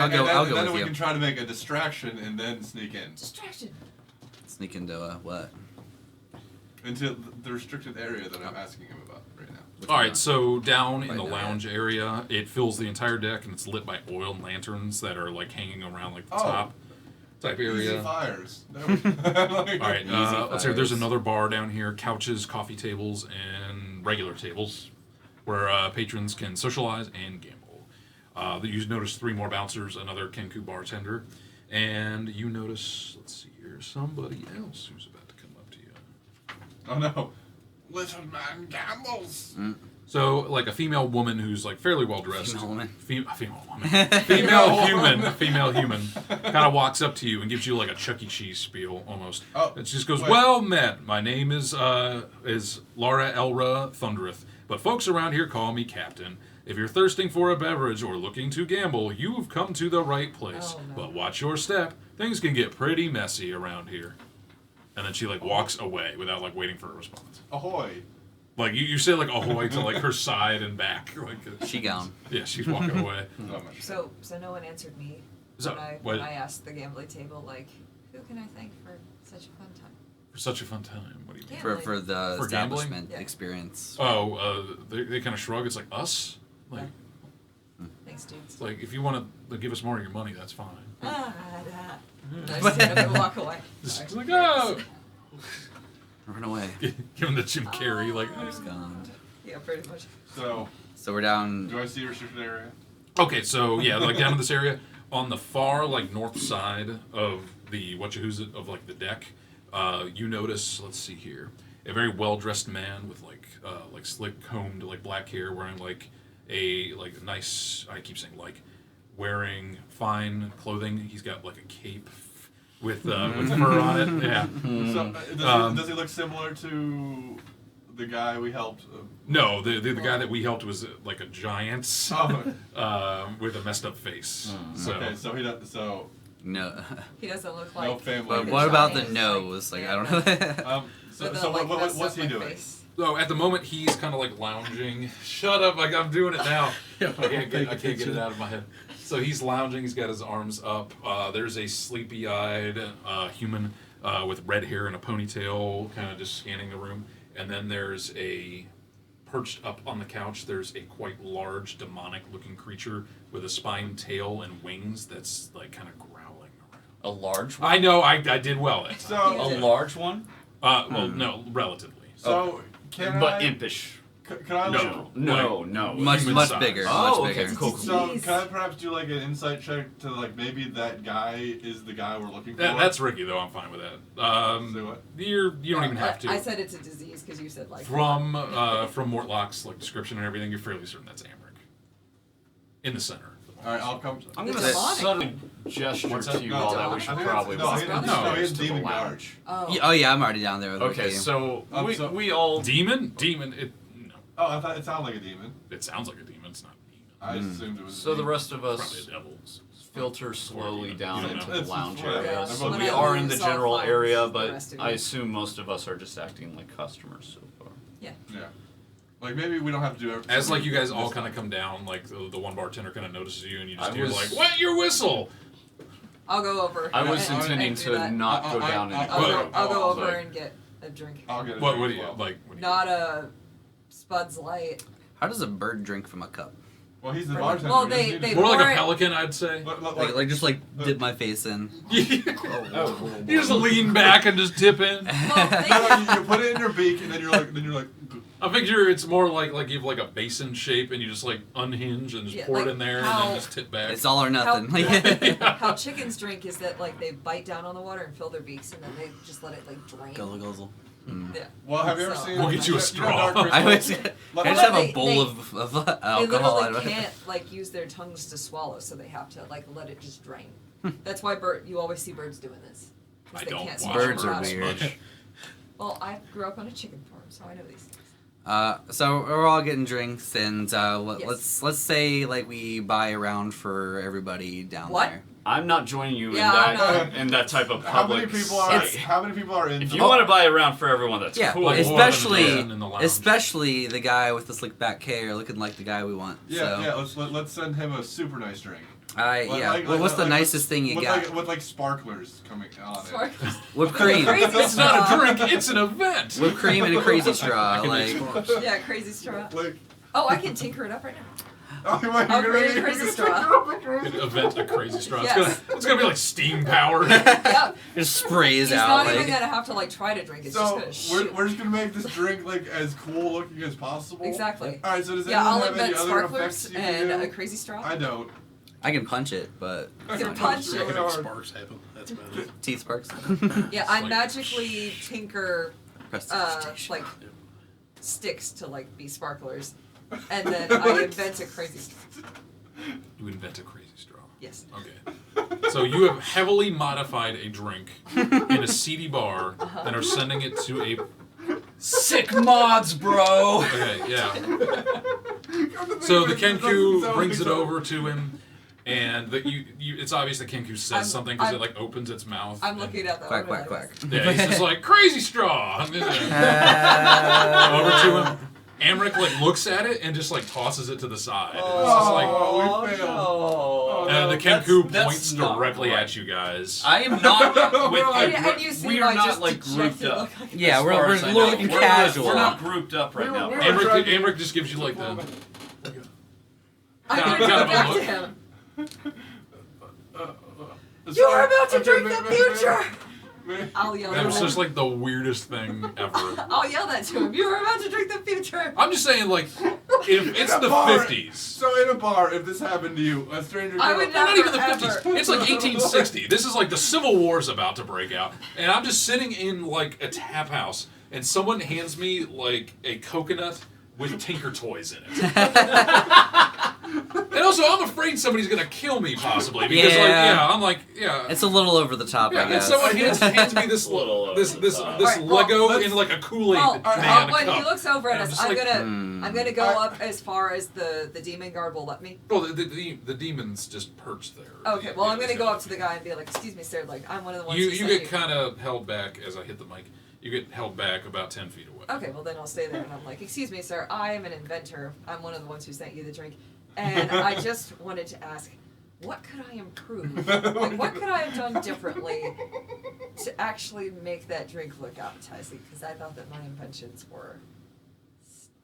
go then with we you. can try to make a distraction and then sneak in Distraction. Sneak into what? into the restricted area that I'm asking him about right now. All right, so down in Right the now, lounge area, it fills the entire deck, and it's lit by oil lanterns that are like hanging around like the Oh. top type Easy area. fires. All right, Easy let's see. There's fires. another bar down here: couches, coffee tables, and regular tables, where patrons can socialize and gamble. You notice 3 more bouncers, another Kenku bartender, and you notice, let's see here, somebody else who's about to come up to you. Oh no. Little man gambles. So, like a female woman who's like fairly well dressed. Female woman. Female woman. Female human. Kind of walks up to you and gives you like a Chuck E. Cheese spiel almost. Oh, It just goes, wait. "Well met. My name is Laura Elra Thundereth, but folks around here call me Captain. If you're thirsting for a beverage or looking to gamble, you've come to the right place. Oh, no. But watch your step. Things can get pretty messy around here." And then she like walks away without like waiting for a response. Ahoy. Like you say like ahoy to like her side and back. Like She gone. yeah, she's walking away. Not much. So no one answered me So, when I asked the gambling table, like, who can I thank for such a fun time? For such a fun time. What do you mean? Yeah. For the For gambling? establishment Yeah. experience. Oh, they kind of shrug. It's like us. Like, Thanks, dudes. it's like if you want to give us more of your money, that's fine. Ah, I stand up and walk away. Just Sorry. like oh, Run away. give him the Jim Carrey like. He's gone. Yeah, pretty much. So, So we're down. do I see a restricted area? Okay, so yeah, like down in this area, on the far like north side of the of like the deck, you notice. Let's see here, a very well dressed man with like slick combed like black hair, wearing like a like nice. I keep saying like, wearing fine clothing. He's got like a cape, with fur on it. Yeah. So, does he look similar to the guy we helped? No, the guy that we helped was like a giant with a messed up face. So. Okay, so he does. So No. He doesn't look like. no family. But the what about the giants, nose? Like, yeah. I don't know. With the, So like, messed what's up, he like, doing? face. So at the moment he's kind of like lounging. Shut up! Like I'm doing it now. I can't get it out of my head. So he's lounging. He's got his arms up. There's a sleepy-eyed human with red hair and a ponytail, kind of just scanning the room. And then there's a perched up on the couch. There's a quite large demonic-looking creature with a spine, tail, and wings. That's like kind of growling around. A large one? I know. I did well that time. A large one? Well, no, relatively. So But impish. Can I No. Much Human much size. bigger. Oh, much okay, bigger. cool. So can I perhaps do like an insight check to like maybe that guy is the guy we're looking for? That's Ricky though. I'm fine with that. Say what? You don't even have to. I said it's a disease because you said like. From Mortlock's like description and everything, you're fairly certain that's Amric. In the center. All right, I'll come. I'm The going to demonic. subtly gesture What's to that? you No, all that I we should think probably that's- walk no, upstairs he's to the demon guard. lounge. Oh. Oh yeah, I'm already down there with Okay, Ricky. so so- we all... Demon. No. Oh, I thought it sounded like a demon. It sounds like a demon. It's not a demon. I assumed it was. So the rest of Probably us a devil. filter slowly down Yeah, into it's- the lounge it's area. whatever. So When we I are in the lose, I'll general find area, the but rest of I you. assume most of us are just acting like customers so far. Yeah. Yeah. Like maybe we don't have to do everything. As like you guys all kind of come down, like the one bartender kind of notices you, and you just I hear was- like, "Wet your whistle." I'll go over. I was and intending do to that. not go down I- into I'll the go, I'll go over like- and get a drink. I'll get it. What do you like? What do you Not a Spud's Light. How does a bird drink from a cup? Well, he's the Well, bartender. well, he doesn't they- need they- to- More like pour a it- pelican, I'd say. Like just like dip my face in. You just lean back and just dip in. Well, you put it in your beak, and then you're like. I figure it's more like you have like a basin shape, and you just like unhinge and just Yeah, pour like it in there, and how- then just tip back. It's all or nothing. how chickens drink is that like they bite down on the water and fill their beaks and then they just let it like drain. Guzzle guzzle. Yeah. Well, have you ever So- seen? We'll get you a know straw. Dark I Crystal? always, Like- I just have They- a bowl they- of They alcohol. I literally don't- can't like use their tongues to swallow, so they have to like let it just drain. That's why you always see birds doing this. 'Cause I they don't can't watch swallow Birds are out. weird. Well, I grew up on a chicken farm, so I know these things. So we're all getting drinks, and Yes. let's say like we buy a round for everybody down What? there. I'm not joining you Yeah, I'm not. in that type of How many public people are? site. How many people are in? If the- you want to buy a round for everyone, that's Yeah, cool. Like, especially more than in the lounge. especially the guy with the slick back hair, looking like the guy we want. Yeah, so. let's send him a super nice drink. Well, what's the nicest thing you with got? with like sparklers coming on it. Sparklers. Whipped cream. Crazy It's not straw. a drink; it's an event. Whipped cream and a crazy straw. I can make Like sparks. Yeah, crazy straw. Like, Oh, I can tinker it up right now. oh, wait, I'll you're create a gonna- crazy you're straw. gonna- An event, a crazy straw. Yes. It's gonna be like steam powered. Yeah. just sprays He's out. not Like, even gonna have to like try to drink. It's So just gonna shoot. we're just gonna make this drink like as cool looking as possible. Exactly. All right. So does Yeah, anyone I'll have any invent other sparklers effects you can and do? a crazy straw. I don't. I can punch it, but I can punch really it. hard. Sparks happen. That's about it. teeth sparks. Yeah, I like- magically tinker Prestidigitation. like sticks to like be sparklers, and then I invent a crazy straw. You invent a crazy straw. Yes. Okay. So you have heavily modified a drink in a seedy bar and are sending it to a. Sick mods, bro. Okay, yeah. So the Kenku brings it over to him, and it's obvious that Kenku says something because it like opens its mouth. I'm looking at that. Quack, one quack, like quack. Yeah, he's just like crazy straw. Over to him. Amric like looks at it and just like tosses it to the side. And it's just like, Oh, we failed. no. and the Kenku That's points not directly right. at you guys. I am not with And you see we my are not just like grouped dejected up. look. Yeah, As we're far as I know. looking We're casual. We're not grouped up right now. We're- Amric just gives you like the. I'm Kind gonna of go a back look. to him. You're You're about to drink the future. I'll yell That at was him. just like the weirdest thing ever. I'll yell that to him. You're about to drink the future. I'm just saying, like, if it's In a the bar. 50s. So in a bar, if this happened to you, a stranger. I came would up- Not even the Never, 50s. ever. It's like 1860. This is like the Civil War's about to break out. And I'm just sitting in like a tap house, and someone hands me like a coconut with Tinker Toys in it. And also, I'm afraid somebody's gonna kill me possibly because, I'm like, It's a little over the top, I and guess. someone hands me this Alright, Lego in like a Kool-Aid man when cup. he looks over at And us, I'm I'm just gonna like, go up as far as the demon guard will let me. Well, the demons just perch there. Okay, well, I'm gonna go up to the guy and be like, "Excuse me, sir. Like, I'm one of the ones." You who sent get kind of held back as I hit the mic. You get held back about 10 feet away. Okay, well then I'll stay there and I'm like, "Excuse me, sir. I am an inventor. I'm one of the ones who sent you the drink, and I just wanted to ask, what could I improve? Like, what could I have done differently to actually make that drink look appetizing? Because I thought that my inventions were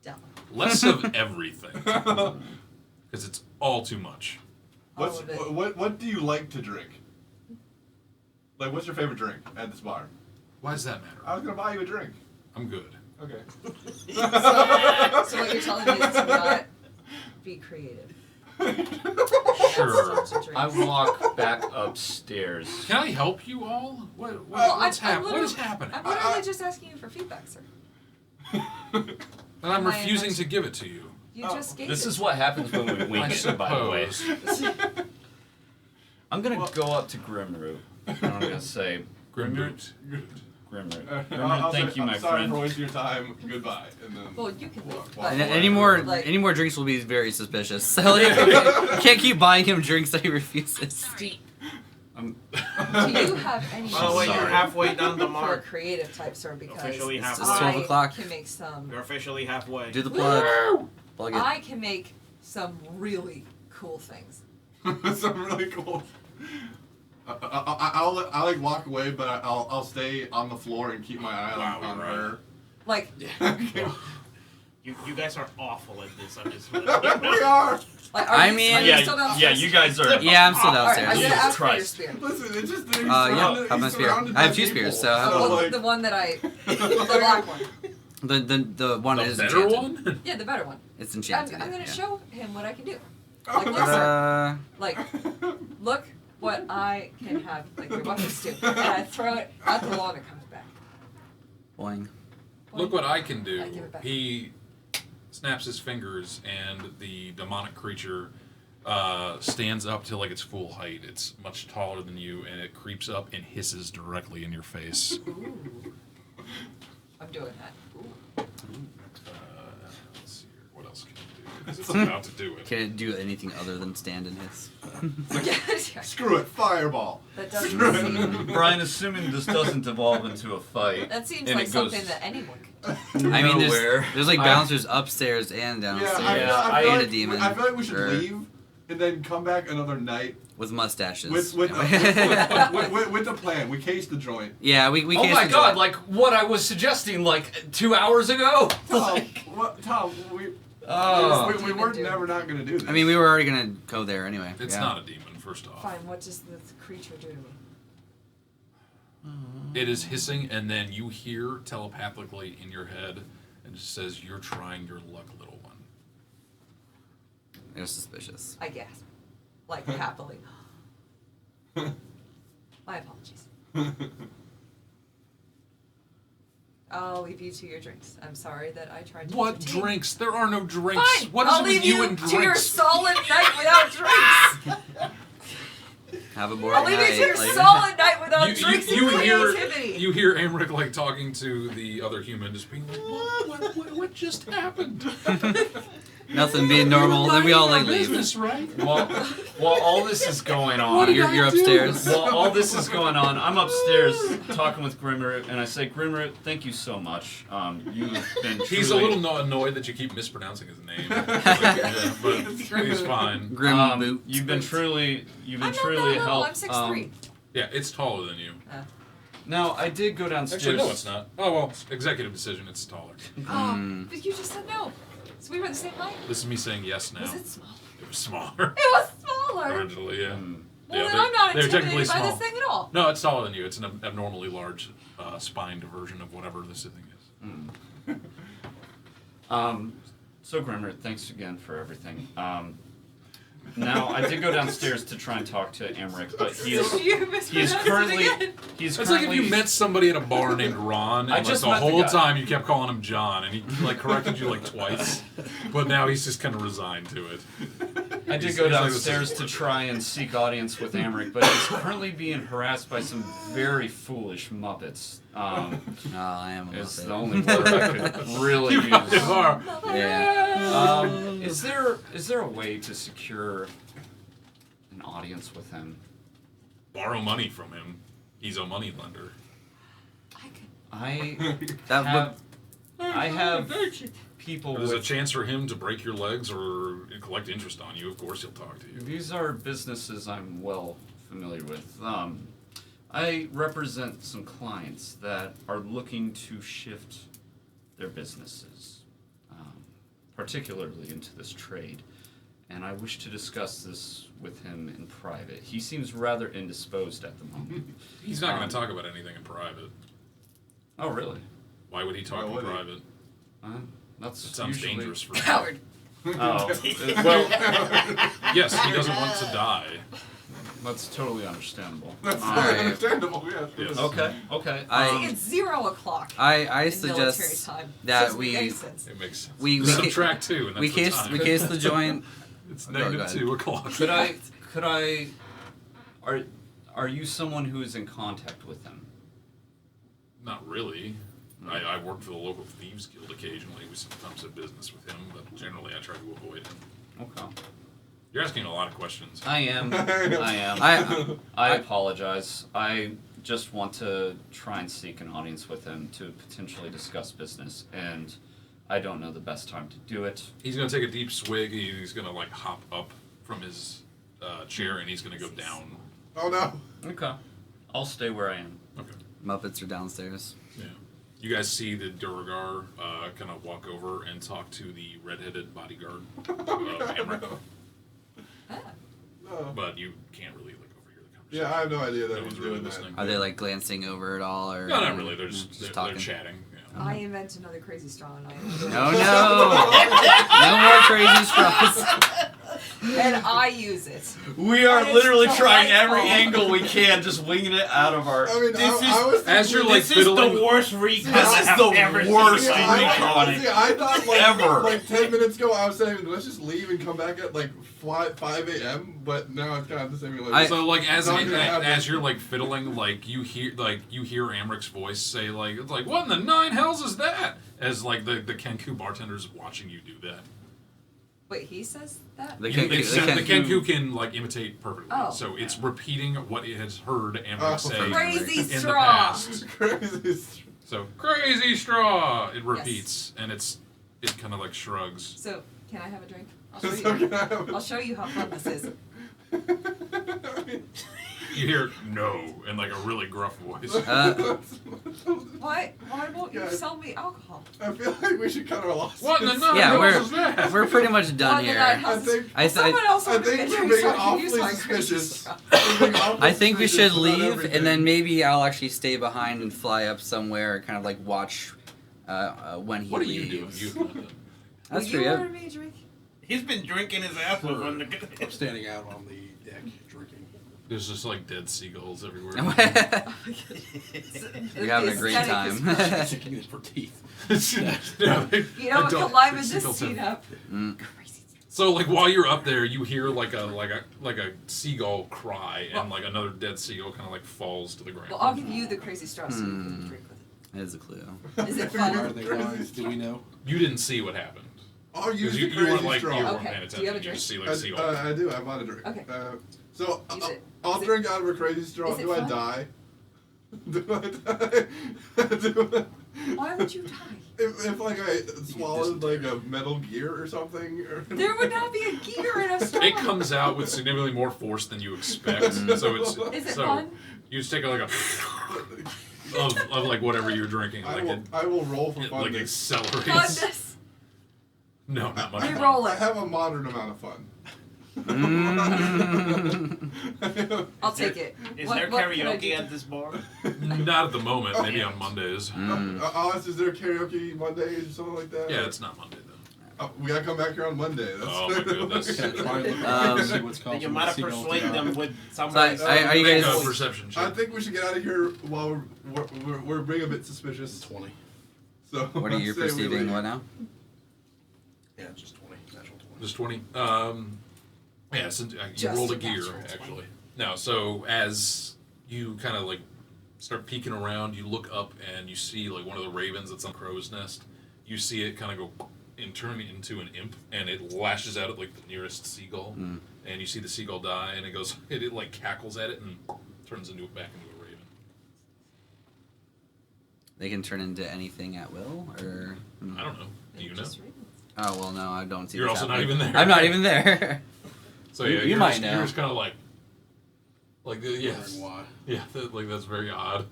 stellar." Less of everything, because it's all too much. What's what do you like to drink? Like, what's your favorite drink at this bar? Why does that matter? I was gonna buy you a drink. I'm good. Okay. So what you're telling me is to not be creative. Sure. I walk back upstairs. Can I help you all? What's what is happening? I'm literally just asking you for feedback, sir. And I'm My refusing to invention. give it to you. You just gave This it. is what happens when we wing I it, by the way. suppose. I'm gonna go up to Grimroot. And I'm gonna say, Grimroot. Grimroot. I'll Grimroot, thank say, you, my I'm sorry friend. for wasting your time. Goodbye. And then. Well, you can leave. walk But away. Any more like, any more drinks will be very suspicious. So like, you can't keep buying him drinks that he refuses. do you have any By the way, you're Sorry. halfway down the for a mark. creative type, sir? Because Officially It's halfway. 12 o'clock. can make some. You're officially halfway. Do the plug. Plug it. I can make some really cool things. Some really cool. I'll like walk away, but I'll stay on the floor and keep my eye on her. Like, You guys are awful at this. I'm just. We are. like I are you, mean- are you still downstairs? you guys are. Yeah, I'm still Alright, downstairs. I'm gonna Jesus ask for your Christ. spear. Listen, it's just Yeah, have my spear. I have 2 spears, so Well, like, the one that the black one. the one that is The better enchanted. one? Yeah, the better one. It's I'm enchanted. gonna yeah. show him what I can do. Oh, Like, look, sir. Uh, Like, look what I can have. Like your weapons do. And I throw it at the wall and it comes back. boing. Look what I can do. I give it back. He snaps his fingers, and the demonic creature stands up to like its full height. It's much taller than you, and it creeps up and hisses directly in your face. Ooh. I'm doing that. Ooh. Let's see here. What else can I do? Because it's about to do it. Can it do anything other than stand in his? Screw it, fireball. That doesn't seem. Brian, assuming this doesn't evolve into a fight. That seems and like it goes something that anyone could do. I mean, nowhere. there's like bouncers upstairs and Yeah, downstairs. I feel and like, a demon. I feel like we should Or- leave and then come back another night with mustaches. with the plan. We case the joint. yeah, we Oh cased my the god, joint. like what I was suggesting like 2 hours ago. Tom, we Oh. we weren't never not gonna do this. I mean, we were already gonna go there anyway. It's yeah. not a demon, first off. Fine, what does the creature do to me? It is hissing, and then you hear telepathically in your head, and it says, "You're trying your luck, little one." It was suspicious. I guess. Like, happily. My apologies. I'll leave you to your drinks. I'm sorry that I tried to What entertain. drinks? There are no drinks. Fine, What is I'll it leave with you you and to your drinks? solid night without drinks. Have a boring I'll leave you night. to your like- solid night without drinks and hear creativity. you hear Amric like talking to the other human, just being like, "What just happened?" Nothing being normal. Then we all like leave. Business, right? While all this is going on, You're upstairs. While all this is going on, I'm upstairs talking with Grimroot, and I say, Grimroot, thank you so much. You've been truly... He's a little annoyed that you keep mispronouncing his name. Yeah, but he's fine. Grim boot. You've been truly I'm not truly that little, helped. I'm 6'3". Yeah, it's taller than you. Now, I did go downstairs. Actually, no, it's not. Oh well, executive decision. It's taller. Oh, but you just said no. So we were the same height? This is me saying yes now. Was it small? It was smaller It was smaller. originally. Yeah. Well, Yeah, then they're- I'm not they're technically intimidated by small. this thing at all. No, it's taller than you. It's an abnormally large spined version of whatever this thing is. So Grimroot, thanks again for everything. Now, I did go downstairs to try and talk to Amric, but he is currently... He's It's like if currently... you met somebody at a bar named Ron, and I like just the met the whole guy. time you kept calling him John, and he like corrected you like twice, but now he's just kind of resigned to it. I did go downstairs to try and seek audience with Amric, but he's currently being harassed by some very foolish Muppets. I am a Is Muppet. the only word I could really use. Yeah. Is there a way to secure an audience with him? Borrow money from him. He's a money lender. I That have people There's a with. chance for him to break your legs or collect interest on you. Of course, he'll talk to you. These are businesses I'm well familiar with. I represent some clients that are looking to shift their businesses, particularly into this trade, and I wish to discuss this with him in private. He seems rather indisposed at the moment. He's not going to talk about anything in private. Oh, really? Why would he talk in private? That sounds usually... dangerous for him. Coward. Oh, well, yes, he doesn't want to die. That's totally understandable. That's very understandable, yeah. Yes. Okay. It's 0 o'clock. I in suggest military time. that Doesn't we make sense. It makes sense. we subtract 2, and that's we the case time. we case the joint. It's Oh, go negative ahead. 2 o'clock. Could I? Are you someone who is in contact with him? Not really. I work for the local thieves guild occasionally. We sometimes have business with him, but generally I try to avoid him. Okay. You're asking a lot of questions. I am. I apologize. I just want to try and seek an audience with him to potentially discuss business, and I don't know the best time to do it. He's gonna take a deep swig. He's gonna like hop up from his chair, and he's gonna go down. Oh no. Okay. I'll stay where I am. Okay. Muppets are downstairs. Yeah. You guys see the Durgar kind of walk over and talk to the redheaded bodyguard of Amric. No. But you can't really like overhear the conversation. Yeah, I have no idea that No he's one's really doing that. listening. Are they like glancing over at all, or No, not really. They're just they're talking? chatting. Yeah. I invent another crazy straw and I No, no more crazy straws. and I use it. We are And it's literally trying every delightful. angle we can, just winging it out of our. I mean, This I was As you're like This is fiddling. the worst recon This I is have the ever worst seen. recon. honestly, I thought like, Ever. like 10 minutes ago I was saying let's just leave and come back at like 5 a.m. But now it's kind of the same. Like, So like as Not gonna happen. as you're like fiddling, like you hear Amric's voice say like it's like what in the 9 hells is that? As like the Kenku bartender's watching you do that. Wait, he says that? The The Kenku- Kenku can like imitate perfectly, Oh. so it's repeating what it has heard Amric say Crazy in the straw. past. crazy. So crazy straw. It repeats, and it kind of like shrugs. So, can I have a drink? I'll show So you. can I have- I'll show you how fun this is. You hear no in like a really gruff voice. Why won't you Guys. sell me alcohol? I feel like we should cut our losses. What in the 9 Yeah, hells is that? we're pretty much done Well, then here. I I have- think Someone else I ordered think a we're drink being so I can use awfully my crazy suspicious. straw. We're being awfully I think we should suspicious about leave, everything. and then maybe I'll actually stay behind and fly up somewhere, kind of like watch when he What are you leaves. doing? You That's Will true. you Yeah. order me a drink? He's been drinking his ass off on the. I'm standing out on the deck drinking. There's just like dead seagulls everywhere. You're having a great time. Sticking it for teeth. Yeah, You know what? adult Climb this seagulls seat have- up. So like while you're up there, you hear like a seagull cry, and Well- like another dead seagull kind of like falls to the ground. Well, I'll give you the crazy straw so you can drink with That is a clue. it. Is it Are fun? they wise? Do we know? You didn't see what happened. I'll use You, the you weren't crazy like straw. you weren't Okay. paying Do attention. you have a You just see drink? like a seagull. I do. I bought a drink. Okay. So Use it. I'll Is it- drink out of a crazy straw. is it Do I fun? die? Do I die? Why would you die? If like I swallowed like a metal gear or something? Or There would not be a gear in a straw. It comes out with significantly more force than you expect. So it's Is it so fun? you just take like a of like whatever you're drinking, like I will roll for it fun. like accelerates. Funness. No, not much. We fun. roll I it. have a moderate amount of fun. I'll take it. Is What- there what can I karaoke do? at this bar? Not at the moment. Maybe on Mondays. Alice, is there karaoke Mondays or something like that? Yeah, it's not Monday though. Oh, we gotta come back here on Monday. That's Oh my goodness. Can I try and look Um, around and see what's Then called? you might have persuaded them with So somebody. are you Make guys? a perception I check. think we should get out of here while we're being a bit suspicious. 20. So What are you let's say we perceiving? leave. What now? Yeah, just 20. Natural 20. Just 20. Yeah, so you Just rolled a a gear, natural 20. actually. No, so as you kind of like start peeking around, you look up and you see like one of the ravens that's on the crow's nest. You see it kind of go and turn into an imp, and it lashes out at like the nearest seagull, and you see the seagull die, and it goes, it like cackles at it and turns back into a raven. They can turn into anything at will, or I don't know. Do you know? Just ravens. oh well, no, I don't see. You're this also not happening. even there. I'm not even there. So You- yeah, you you're might just, know. You're just kind of like yes, Wondering why. yeah, like that's very odd.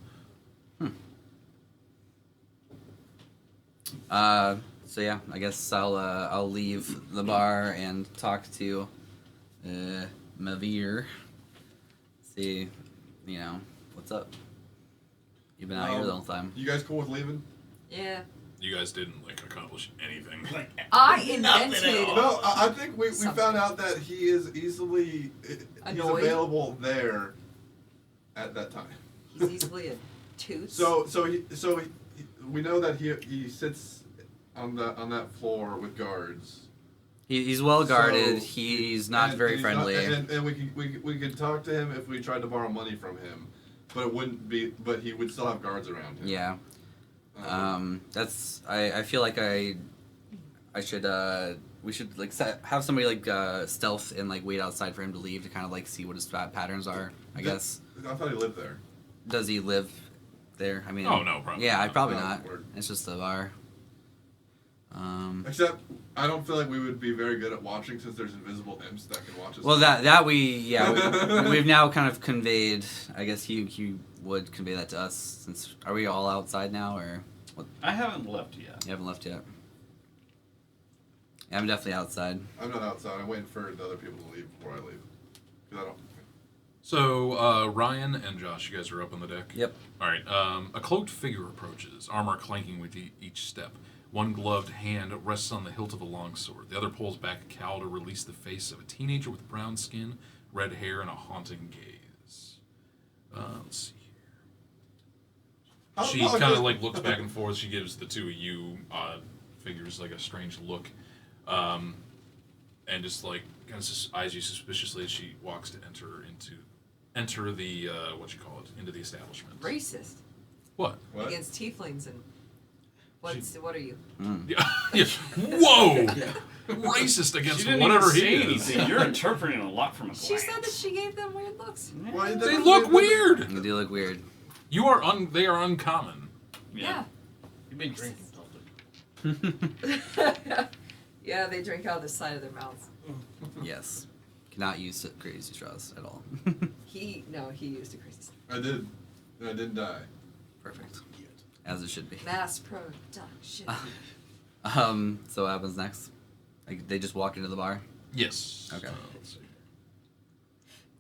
So yeah, I guess I'll leave the bar and talk to Mavir. See, what's up. You've been out here the whole time. You guys cool with leaving? Yeah. You guys didn't like accomplish anything. I Nothing at invented. all. No, I think we Something. found out that he is easily he's Annoyed. available there at that time. He's easily a tooth. So we know that he sits on that floor with guards. He's well guarded. So- He's not and very he's friendly. and we could talk to him if we tried to borrow money from him, but it wouldn't be. But he would still have guards around him. Yeah. That's. I feel like I should. We should like have somebody like stealth and like wait outside for him to leave to kind of like see what his patterns are. I guess. I thought he lived there. Does he live there? I mean. Oh, no, probably Yeah, not. probably No, not. word. It's just a bar. Except I don't feel like we would be very good at watching since there's invisible imps that can watch us. Well, we've now kind of conveyed. I guess he would convey that to us. Since are we all outside now, or what? I haven't left yet. You haven't left yet. Yeah, I'm definitely outside. I'm not outside. I'm waiting for the other people to leave before I leave. 'Cause I don't. So Ryan and Josh, you guys are up on the deck. Yep. All right. A cloaked figure approaches, armor clanking with each step. One gloved hand rests on the hilt of a longsword. The other pulls back a cowl to release the face of a teenager with brown skin, red hair, and a haunting gaze. Let's see here. She kind of like looks back and forth. She gives the two of you odd figures like a strange look, and just like kind of eyes you suspiciously as she walks to enter the into the establishment. Racist What? What? against tieflings and. What are you? Yeah. Yeah. Whoa! Racist against She didn't whatever even he say is. anything. You're interpreting a lot from a She glance. said that she gave them weird looks. Why They look weird. They do look weird. You are they are uncommon. Yeah. You've been drinking something. Yeah, they drink out of the side of their mouths. Yes. Cannot use crazy straws at all. He used a crazy stuff. I did. And I didn't die. Perfect. As it should be. Mass production. So what happens next? Like they just walk into the bar. Yes. Okay. Let's see.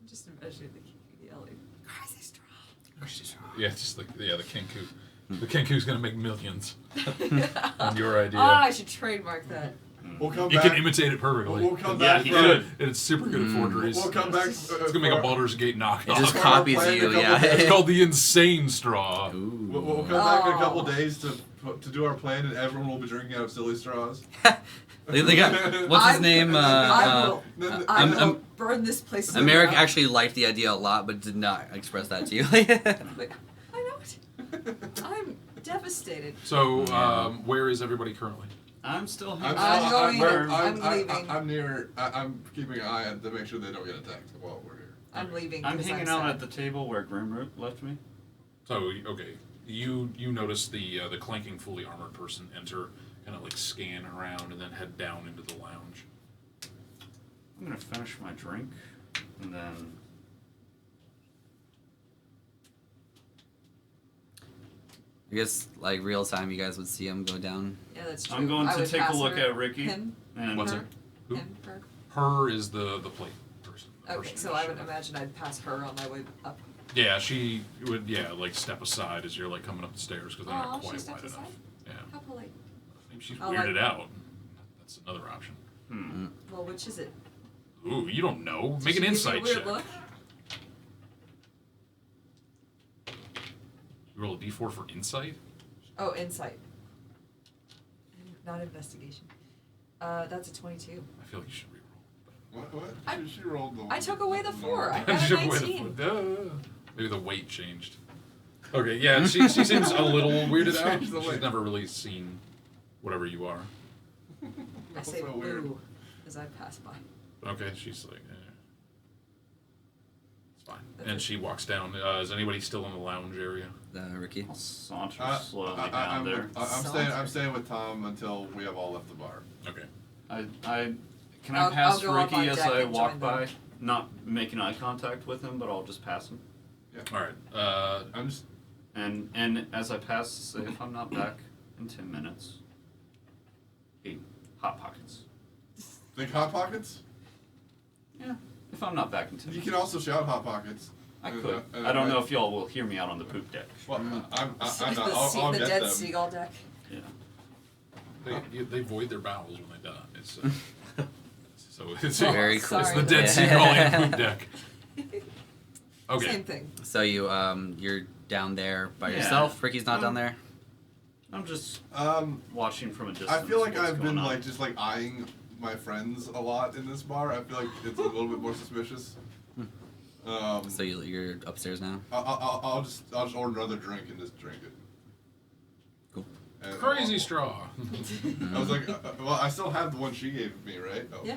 I'm just imagining the yelling, crazy straw. Yeah, it's just like the Kenku. The Kenku's gonna make millions on your idea. I should trademark that. We'll come You back. can imitate it perfectly. We'll come Yeah, back. he for- could. And it's super good at forgeries. We'll come back. It's gonna make a Baldur's Gate knockoff. It just We're copies playing a you, couple yeah. days. It's called the Insane Straw. Ooh. We'll come back in a couple Oh. days to do our plan, and everyone will be drinking out of silly straws. They got what's his name? I will I'm- burn this place. to the Americ ground. actually liked the idea a lot, but did not express that to you. Like, I know it. I'm devastated. So, where is everybody currently? I'm still I'm, hanging I'm out. going- Where- I'm leaving. I'm near. I'm keeping an eye on to make sure they don't get attacked while we're here. I'm leaving. I'm 'cause hanging sad. out at the table where Grimroot left me. So, okay, you notice the clanking, fully armored person enter, kind of like scan around, and then head down into the lounge. I'm gonna finish my drink, and then I guess like real time, you guys would see him go down. Yeah, that's true. I'm going I to would take a pass look her- at Ricky. Him. and What's her. it? Who? Him. Her. Her is the plate person. the Okay, person so that I showed would up. imagine I'd pass her on my way up. Yeah, she would. Yeah, like step aside as you're like coming up the stairs because they're Aw, not she quite steps wide aside? enough. Yeah, How polite. maybe she's I'll, weirded like- out. That's another option. Well, which is it? Ooh, you don't know. Did Make she an give you a insight weird check. Look? You roll a d4 for insight. Oh, insight. Not investigation. That's a 22. I feel like you should reroll. What? She rolled the. I took away the 4. I got a Took away the 19. Duh. Maybe the weight changed. Okay, yeah, she seems a little weirded out. Changed the She's weight. never really seen whatever you are. I say so weird. boo as I pass by. Okay, she's like, it's fine. That's And it. she walks down. Is anybody still in the lounge area? Ricky. I'll saunter Uh, slowly I- down I'm, there. I'm staying with Tom until we have all left the bar. Okay. Can I I'll pass go up on Ricky as deck I and walk join by? them. Not making eye contact with him, but I'll just pass him. All right. I'm just. And as I pass, say if I'm not back in 10 minutes, hey, hot pockets. Think Hot Pockets? Yeah, if I'm not back in 10 You minutes. can also shout Hot Pockets. I could. I don't know if y'all will hear me out on the poop deck. Well, I'm not. the I'll the get dead them. seagull deck. Yeah. They void their bowels when they die. It's so it's Very it's cool. the Sorry. dead seagull and poop deck. Okay. Same thing. So you're down there by Yeah. yourself. Ricky's not down there. I'm just Um, watching from a distance. I feel like what's I've going been on. like just like eyeing my friends a lot in this bar. I feel like it's a little bit more suspicious. So you're upstairs now. I'll just order another drink and just drink it. Cool. And Crazy straw. I was like, well, I still have the one she gave me, right? Oh. Yeah.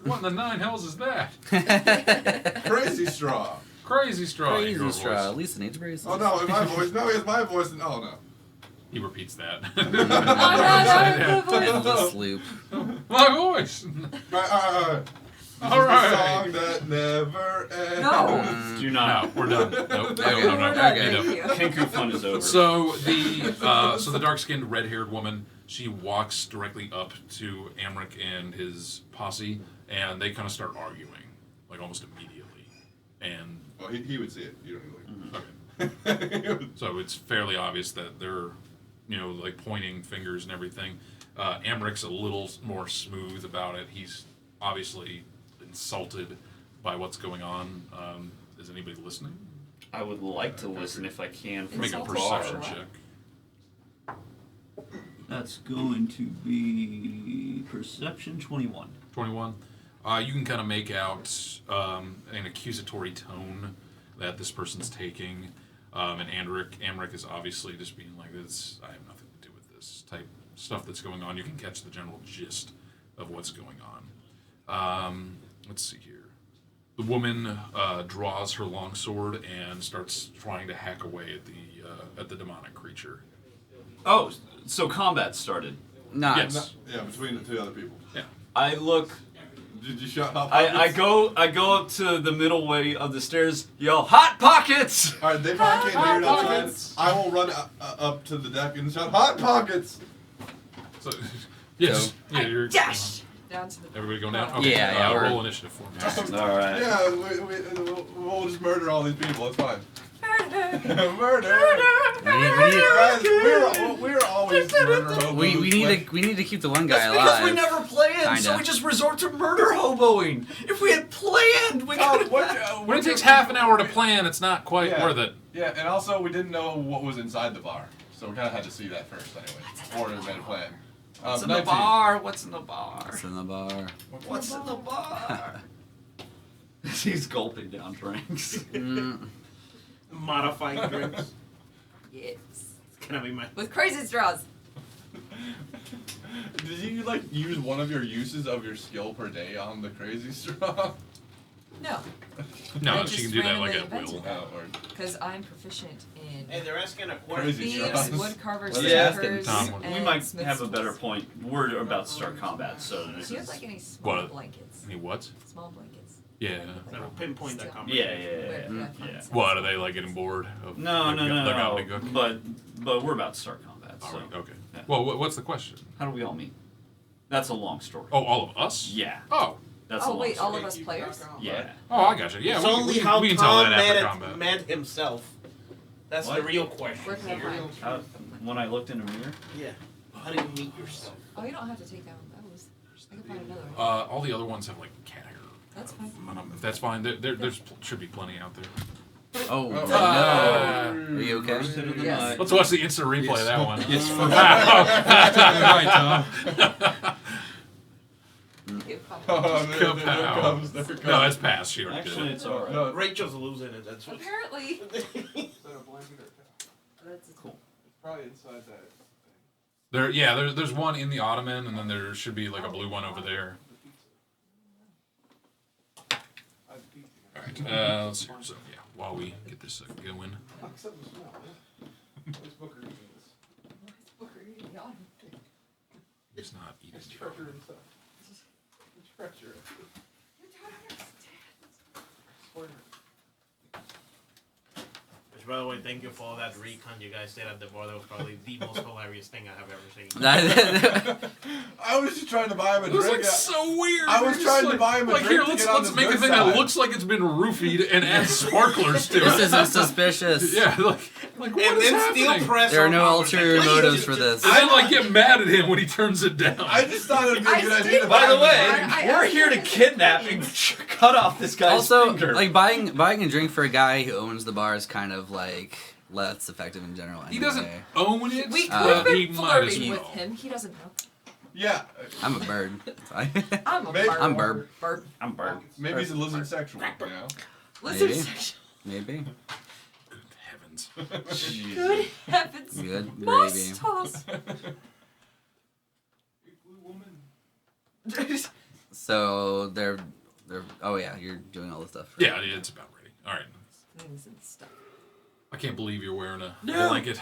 What in the nine hells is that? Crazy straw. Crazy straw. in your Crazy straw. voice. Lisa needs braces. Oh no, in my voice. No, it's my voice. And, oh no. He repeats that. Endless loop. My voice. This All is right. the song that never ends. No. Do not. No, we're done. Nope. No, Okay. no, no, Okay. no. Thank you. Kenku fun is over. So the dark-skinned, red-haired woman, she walks directly up to Amric and his posse, and they kind of start arguing, like almost immediately. And Oh, he would see it. You don't okay. So it's fairly obvious that they're, like pointing fingers and everything. Amric's a little more smooth about it. He's obviously insulted by what's going on. Is anybody listening? I would like to listen if I can from Make a the perception bar. check. That's going to be perception 21. 21. You can kind of make out an accusatory tone that this person's taking. And Amric is obviously just being like, "This, I have nothing to do with this," type stuff that's going on. You can catch the general gist of what's going on. Let's see here. The woman draws her longsword and starts trying to hack away at the demonic creature. Oh, so combat started. Nice. Yes. Yeah, between the two other people. Yeah. I look. Did you shut up? I go up to the middle way of the stairs, yell, "Hot pockets!" All right, they probably can't hear it outside. I will run up to the deck and shout, "Hot pockets!" So, yes. Yeah, you're. Dash down to the. Everybody go down? Okay. Yeah, we're- Roll initiative for me. All right. Yeah, we'll just murder all these people. It's fine. Murder. Murder. Guys, we're always murder hobos. We need to keep the one guy That's alive. because we never planned, so Kinda. we just resort to murder hoboing. If we had planned, we could have. When it takes half an hour to plan, it's not quite Yeah. worth it. Yeah, and also we didn't know what was inside the bar, so we kind of had to see that first anyway, before we made a plan. What's in the 19. bar? What's in the bar? It's in the bar. What's in the bar? He's gulping down drinks. Modified drinks. Yes. It's gonna be my. With crazy straws. Did you use one of your uses of your skill per day on the crazy straw? No. No, I she just can do that like randomly at will. invented Oh, or Because I'm proficient in Hey, they're asking a Crazy question. thieves, straws. woodcarvers, What are they asking, smokers, Tom? and We might smiths' have a better tools. point. We're about to start combat, so this Do you have is. like any small What? blankets? Any what? Small blankets. Yeah. That'll pinpoint that Still. comment. Yeah, yeah, yeah. Where- yeah. What, are they like getting bored? Of No, their no, no, their no. gobbledygook? But we're about to start combat. All So right, okay. yeah. Well, what's the question? How do we all meet? That's a long story. Oh, all of us? Yeah. Oh. That's a Oh long wait, story. all of us players? Yeah. Oh, I gotcha. Yeah, It's we, only we, how we can tell Tom that after met, combat. met himself. That's the What? real Where question. can I here. find? When I looked in a mirror. Yeah. How do you meet yourself? Oh, you don't have to take that one. That was. I can find another one. All the other ones have like cat hair. That's fine. If that's fine, there's should be plenty out there. Oh, no. Uh, Are you okay? First hit of the Yes. night. Let's watch the instant replay of that one. Yes, for Wow. right, Tom. You find Oh, there Kapow. comes. There comes. No, it's past. She already Actually, did it. it's alright. No, Rachel's losing it. That's what. Apparently. Is that a blanket or a towel? That's Cool. It's probably inside that thing. There's one in the ottoman, and then there should be like a blue one over there. I had pizza. All right. Let's see. So yeah, while we get this going. Except the smell. Where's Booker eating this? Booker eating the autumn. He's not eating. It's treasure and stuff. It's treasure. You don't understand. Spoiler. Which, by the way, thank you for all that recon you guys did at the bar. That was probably the most hilarious thing I have ever seen. I was just trying to buy him a It was drink. like so weird. I was You're trying just to buy him a like, drink here, to let's get on let's his make a good thing side. that looks like it's been roofied and add sparklers to This it. isn't suspicious. Yeah, like what And is then still happening? press. There are on no Robert's like, ulterior "Please, motives just- for this. And then like get mad at him when he turns it down. I just thought it would be a I good idea did- to By buy the him a way, drink. we're here to kidnap and cut off this guy's Also, finger. like buying a drink for a guy who owns the bar is kind of like less effective in general. He anyway. doesn't own it. We could Uh, have he been might as flirting well. with him. He doesn't know. Yeah, I'm a bird. I'm a Maybe- bird. I'm Burb. Bird. I'm burned. maybe he's a lizard sexual. You know? Lizard Maybe. section. Maybe. Good heavens. Good heavens. Good gravy. Moss toss. Big blue woman. So they're oh yeah, you're doing all this stuff. Yeah, it's about ready. All right. Things and stuff. I can't believe you're wearing a No. blanket.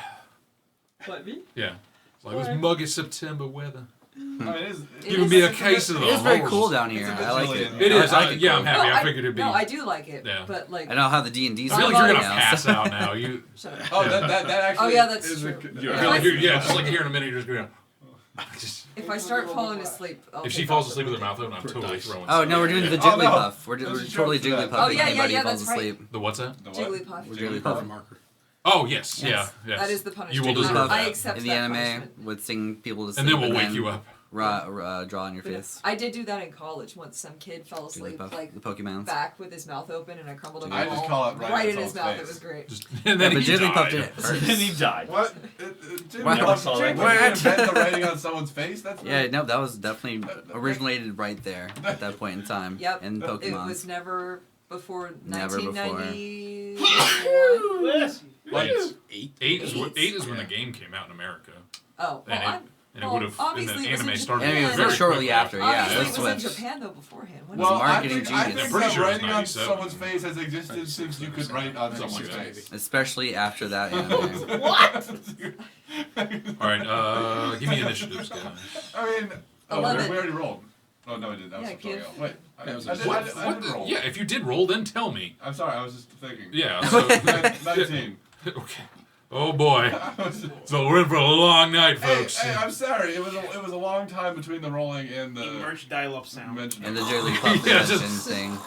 What, me? Yeah. It's like it was muggy September weather. I mean, it is. Giving me a case of the It is very horse. cool down here. It's a I like it. Brazilian. It is. I like it Yeah, cool. I'm happy. I figured it'd be. No, I do like it. Yeah. But like. I know how the D&D's I feel like you're gonna now, pass so- out now. You. Shut up. Oh, that actually. Oh, yeah, that's is true. A, I Yeah. feel like you're, just like here in a minute, you're just going. Just, If I start falling asleep, I'll if she take falls off. asleep with her mouth open, I'm totally throwing. Oh no, we're doing the Oh, no. Jigglypuff. We're There's a totally joke for that. Jigglypuffing Oh, yeah, anybody yeah, who falls that's right. asleep. The what's that? The what? Jigglypuff. We're Perfect Jigglypuff. marker. Oh yes, Yes. yeah. That is the punishment. You will deserve Jigglypuff that. I accept in the that anime punishment. would sing people to sleep And then we'll wake you up. draw on your But face. I did do that in college once. Some kid fell asleep Jigglypuff, like the Pokemons. back with his mouth open, and I crumbled him I in just the call wall it right in in his someone's mouth. face. It was great. Just, and then Yeah, but he Jigglypuff died. did it and first. then he died. What? What? Jigglypuff What? didn't invent the writing on someone's face? That's Yeah, no, that was definitely originated right there at that point in time. Yep. In It Pokemon. was never before Never before. 1991. Like, Eight. eight is when the game came out in America, Oh, well, and it well, would have. And obviously the it was in anime started. Japan. Anime was very shortly quickly after, yeah. obviously Like it was in Swift. Japan though beforehand. When Well, was it? marketing I genius. think I'm pretty that sure it's writing on 97. someone's face has existed since you could write on Something someone's like that. face. Especially after that anime. All right, give me initiatives, guys. I mean, oh, 11. we already rolled. Oh no, I didn't. That was Yeah, something give- else. Wait, I That was did What the- roll. yeah, if you did roll, then tell me. I'm sorry, I was just thinking. Yeah. So, 19. okay. Oh boy. So we're in for a long night, folks. Hey, I'm sorry. It was a long time between the rolling and the Merch dial-up sound. mention. And the Jigglypuff Yeah, invention just- thing.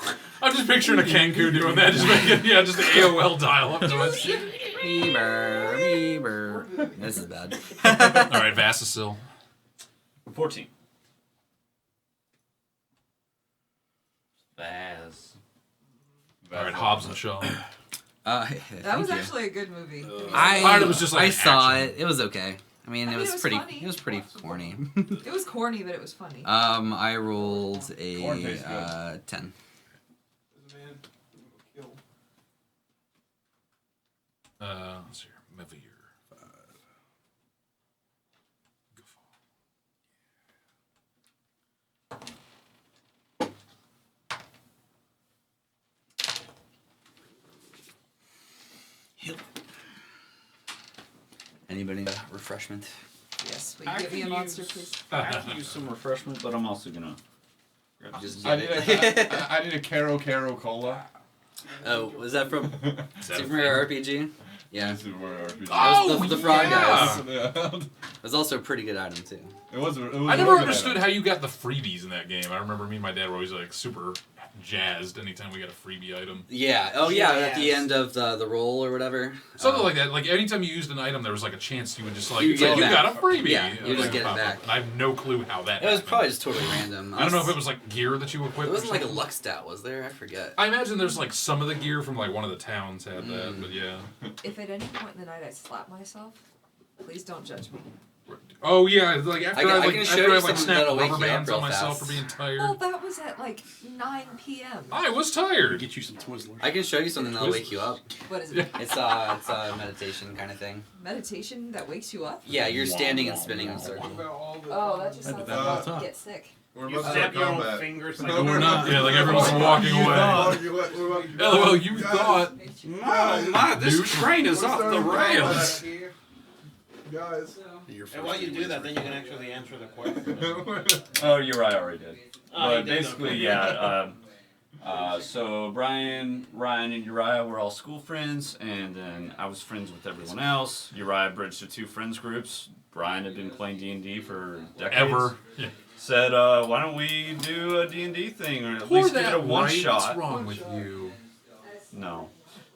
I'm just picturing a Kenku doing that, just making just the AOL dial up to it. Beaver, beaver. This is bad. All right, Vasasil. 14. Vaz. All right, Hobbs and Shaw. That Thank was you. actually a good movie. Part of it was just like I an saw action. it. It was okay. I mean, I it mean, was it was pretty. funny. It was pretty corny. It was corny, but it was funny. I rolled Corn tastes good. a 10. There's a man who will kill. Let's see here. Mevir. Anybody need a refreshment? Yes, will I you give me a could monster, use- please? I could use some refreshment, but I'm also gonna. Just I get need it. I need a Caro Cola. Oh, was that from Is that Super a Mario thing? RPG? Yeah. Super Mario RPG. That was the frog yeah! guys. Yeah. It was also a pretty good item too. It was. I never understood how you got the freebies in that game. I remember me and my dad were always like super jazzed anytime we got a freebie item. Yeah. Oh yeah. At the Yes. end of the roll or whatever. Something like that. Like anytime you used an item, there was like a chance you would just like, You it's get like it you back. got a freebie. Yeah, you just Like, get it pop up. back. And I have no clue how that. It was happened. probably just totally random. I don't know if it was like gear that you equipped. It wasn't or like a something. luck stat, was there? I forget. I imagine there's like some of the gear from like one of the towns had that, Mm. but yeah. If at any point in the night I slap myself, please don't judge me. Oh yeah, like after I I can show you something snapped that'll wake rubber you up bands real on myself fast. for being tired. Well, that was at like 9 p.m. I was tired. Get you some Twizzlers. I can show you something that'll wake you up. What is it? It's a meditation kind of thing. Meditation that wakes you up? Yeah, you're standing and spinning in a What circle. about all the Oh, that just I sounds did like that all I'll the time. get sick. We're You about to snap start your own combat. fingers No, we're not. Yeah, like everyone's walking You away. thought- we're about to- LOL, you Guys, thought. This Dude. train is we're off the starting combat rails. here. Guys. You're And while you do that, then you can actually answer the question. Oh, Uriah already did. Oh, he But did, basically, okay. yeah. So Brian, Ryan, and Uriah were all school friends, and then I was friends with everyone else. Uriah bridged the two friends groups. Brian had been playing D&D for decades. Ever. Yeah. Said, why don't we do a D&D thing, or at Pour least give it a that one right. shot? What's wrong with you? No.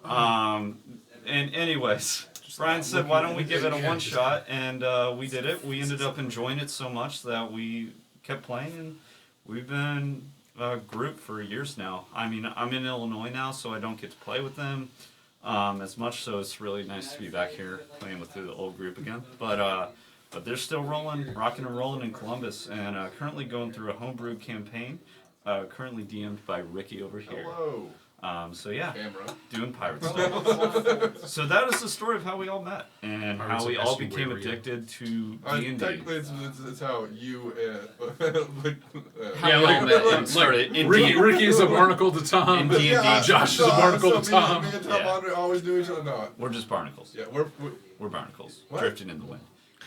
And anyways, Brian said, why don't we give it a one shot? And we did it. We ended up enjoying it so much that we kept playing, and we've been a group for years now. I mean, I'm in Illinois now, so I don't get to play with them as much, so it's really nice to be back here playing with the old group again. But they're still rolling, rocking and rolling in Columbus, and currently going through a homebrew campaign, currently DM'd by Ricky over here. Hello. So yeah, Camera. doing pirate stuff. So that is the story of how we all met and Pirates how we of all Estuary. became addicted to D&D. Technically, it's how you Yeah, like that. And started in Ricky, D- Ricky is a barnacle to Tom. In D&D, Josh is a barnacle to Tom. Me and Tom Yeah. Andre always do each other. No. We're just barnacles. Yeah, We're barnacles, What? drifting in the wind.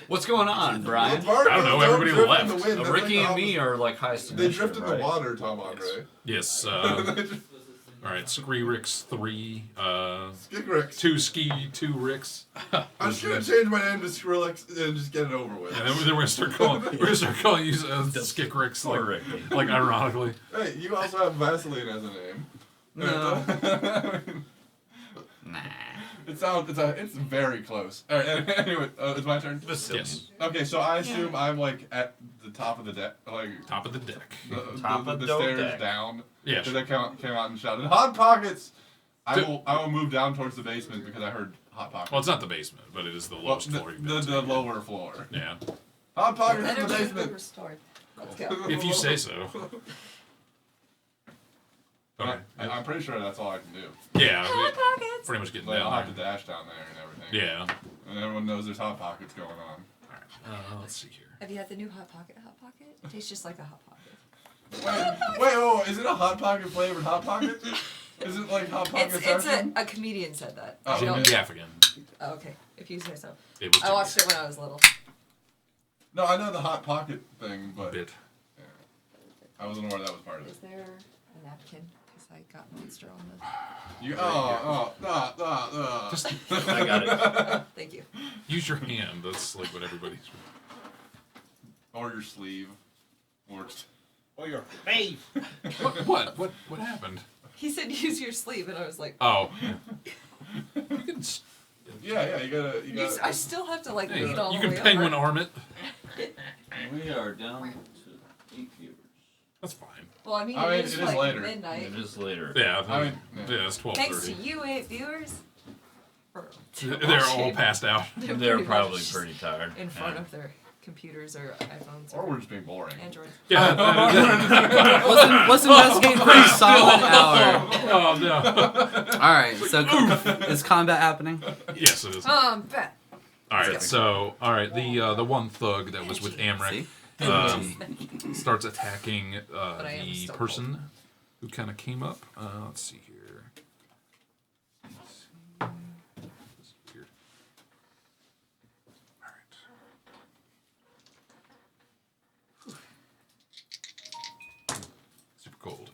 What's going on, Brian? Barnacles I don't know, don't everybody drift in left. the wind. That's like Ricky the and me opposite. are like highest They initiative, drift in the right? water, Tom Andre. Yes. All right, Scree Ricks 3. Skikrix. 2 Ski, 2 Ricks. I'm just gonna change my name to Skrillex and just get it over with. And then we're gonna start calling you Skik Ricks, Poor Ricky. like ironically. Hey, you also have Vaseline as a name. No. Nah. It's very close. All right, anyway, it's my turn. Vasilian. Yes. Okay, so I assume I'm like at the top of the deck, like Top of the deck. Top of the the stairs deck. down. Yeah, Because sure. I came out and shouted, "Hot Pockets!" I will move down towards the basement because I heard Hot Pockets. Well, it's not the basement, but it is the Well, lowest floor you've been the to. lower floor. Yeah. Hot Pockets in the Energy basement. restored. Let's go. If you say so. Okay. I'm pretty sure that's all I can do. Yeah, Hot we pockets. pretty much getting Like, I'll have down to there. dash down there and everything. Yeah. And everyone knows there's Hot Pockets going on. Let's see here. Have you had the new Hot Pocket? Hot Pocket? It tastes just like a Hot Pocket. Wait, is it a Hot Pocket flavored Hot Pocket? Is it like Hot Pocket It's session? a comedian said that. Oh, Jimmy okay. Gaffigan. Oh, okay. If you say so. It was I Jimmy watched it when I was little. No, I know the Hot Pocket thing, but Bit. I wasn't aware that was part of Is it. there a napkin? Because I got monster on the. Just I got it. Thank you. use your hand. That's like what everybody's. Or your sleeve. Works. Or your face. What happened? He said use your sleeve, and I was like, Oh. You can, Yeah, you gotta. I still have to like hey, lean all you the can way penguin over. arm it. We are down to 8 viewers. That's fine. Well, I mean, I mean, it is it is like later. midnight. It is later. Yeah, I mean, yeah, it's 12:30. Thanks to you, 8 viewers. For They're all passed out. They're They're pretty probably much just pretty tired. in front Yeah. of their computers or iPhones Or we're just being boring. Androids. Yeah. Let's investigate for a solid hour. Oh no. All right, so is combat happening? Yes, it is. Bet. All right, so the one thug that was with Amric See? starts attacking But I am the still person who kind of came up. Let's see here. Let's see. This is weird. All right. Super cold.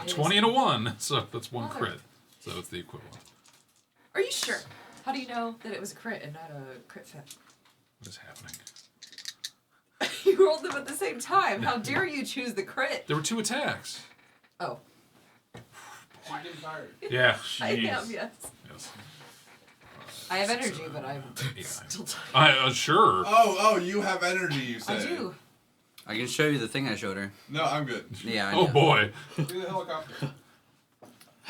20 and a 1, so that's one crit. So it's the equivalent. Are you sure? How do you know that it was a crit and not a crit fail? What is happening? You rolled them at the same time. How dare you choose the crit? There were 2 attacks. Oh, Yeah. I am, Jeez. yes. Yes. I have energy, but I'm Yeah. still tired. Sure. Oh, you have energy, you say. I do. I can show you the thing I showed her. No, I'm good. Yeah. I Oh know. boy. Do the helicopter.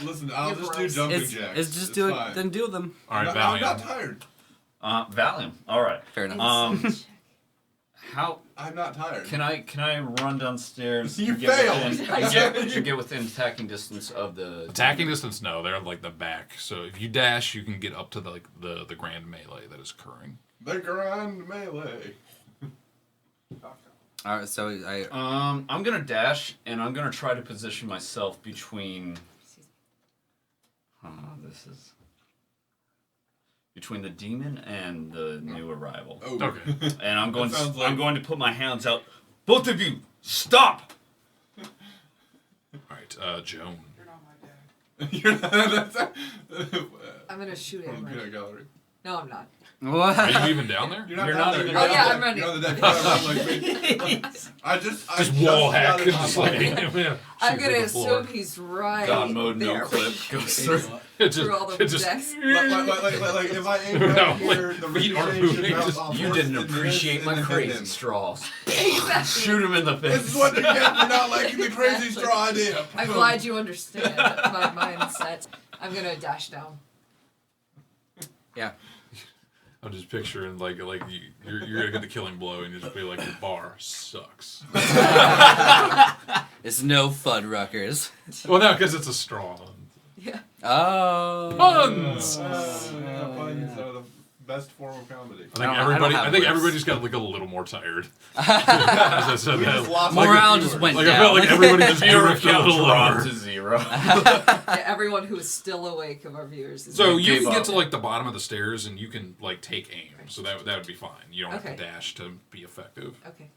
Listen, I'll You're just do gross. jumping It's jacks. just do it. fine. Then do them. All right, I'm not Valiant. tired. Valium. All right. Fair enough. How I'm not tired. can I run downstairs? You and get failed. within, get within attacking distance of the Attacking distance, no, they're like the back. So if you dash, you can get up to the grand melee that is occurring. The grand melee. Alright, so I'm gonna dash and I'm gonna try to position myself between. This is between the demon and the new arrival. Oh. Okay. And I'm going. That sounds like- I'm going to put my hands out. Both of you, stop! All right, Joan. You're not. That's I'm gonna shoot from him. the peanut gallery. No, I'm not. what? Are you even down there? You're not You're down not there. even You're Oh on yeah, the I'm running. You're on the deck. You're not like me. I just Wall hack. got it Just on like, my- yeah, I'm shoot gonna through the floor. assume he's right God mode, no there. clip goes through. It just, through all the it just, decks. Like if I aim No, down like, here, the feet aren't ricochet moving, should bounce just- off You first didn't and appreciate then my hit crazy him. straws. Exactly. Shoot him in the face. This is what you get for not liking the crazy straw idea. I'm glad you understand my mindset. I'm gonna dash down. Yeah. I'm just picturing like you're gonna get the killing blow and you just be like, the bar sucks. It's no Fuddruckers. Well, no, because it's a straw. Yeah. Oh. Puns. Puns are the best form of comedy. I think I don't everybody. have I think words. everybody just got like a little more tired. As I said We that. just lost Morale like just went Like down. I felt like everybody just Viewer drifted a count little dropped lower. to 0. Yeah, everyone who is still awake of our viewers is So We you gave can get up. to like the bottom of the stairs and you can like take aim. So that would be fine. You don't have Okay. to dash to be effective. okay.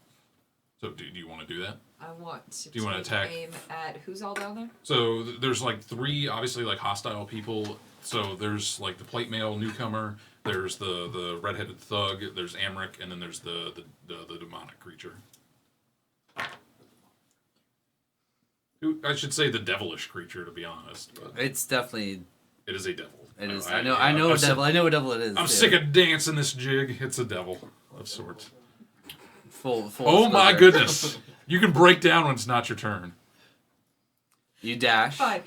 So do you want to do that? I want to Do you wanna take attack? aim at who's all down there? So there's like 3 obviously like hostile people. So there's like the plate mail newcomer. There's the redheaded thug. There's Amric, and then there's the demonic creature. Who I should say the devilish creature, to be honest. But It's definitely. it is a devil. It is. I I know I'm a sick- devil. I know a devil it is. I'm too. sick of dancing this jig. It's a devil of sorts. Full. Oh my disclosure. goodness! You can break down when it's not your turn. You dash. Fine.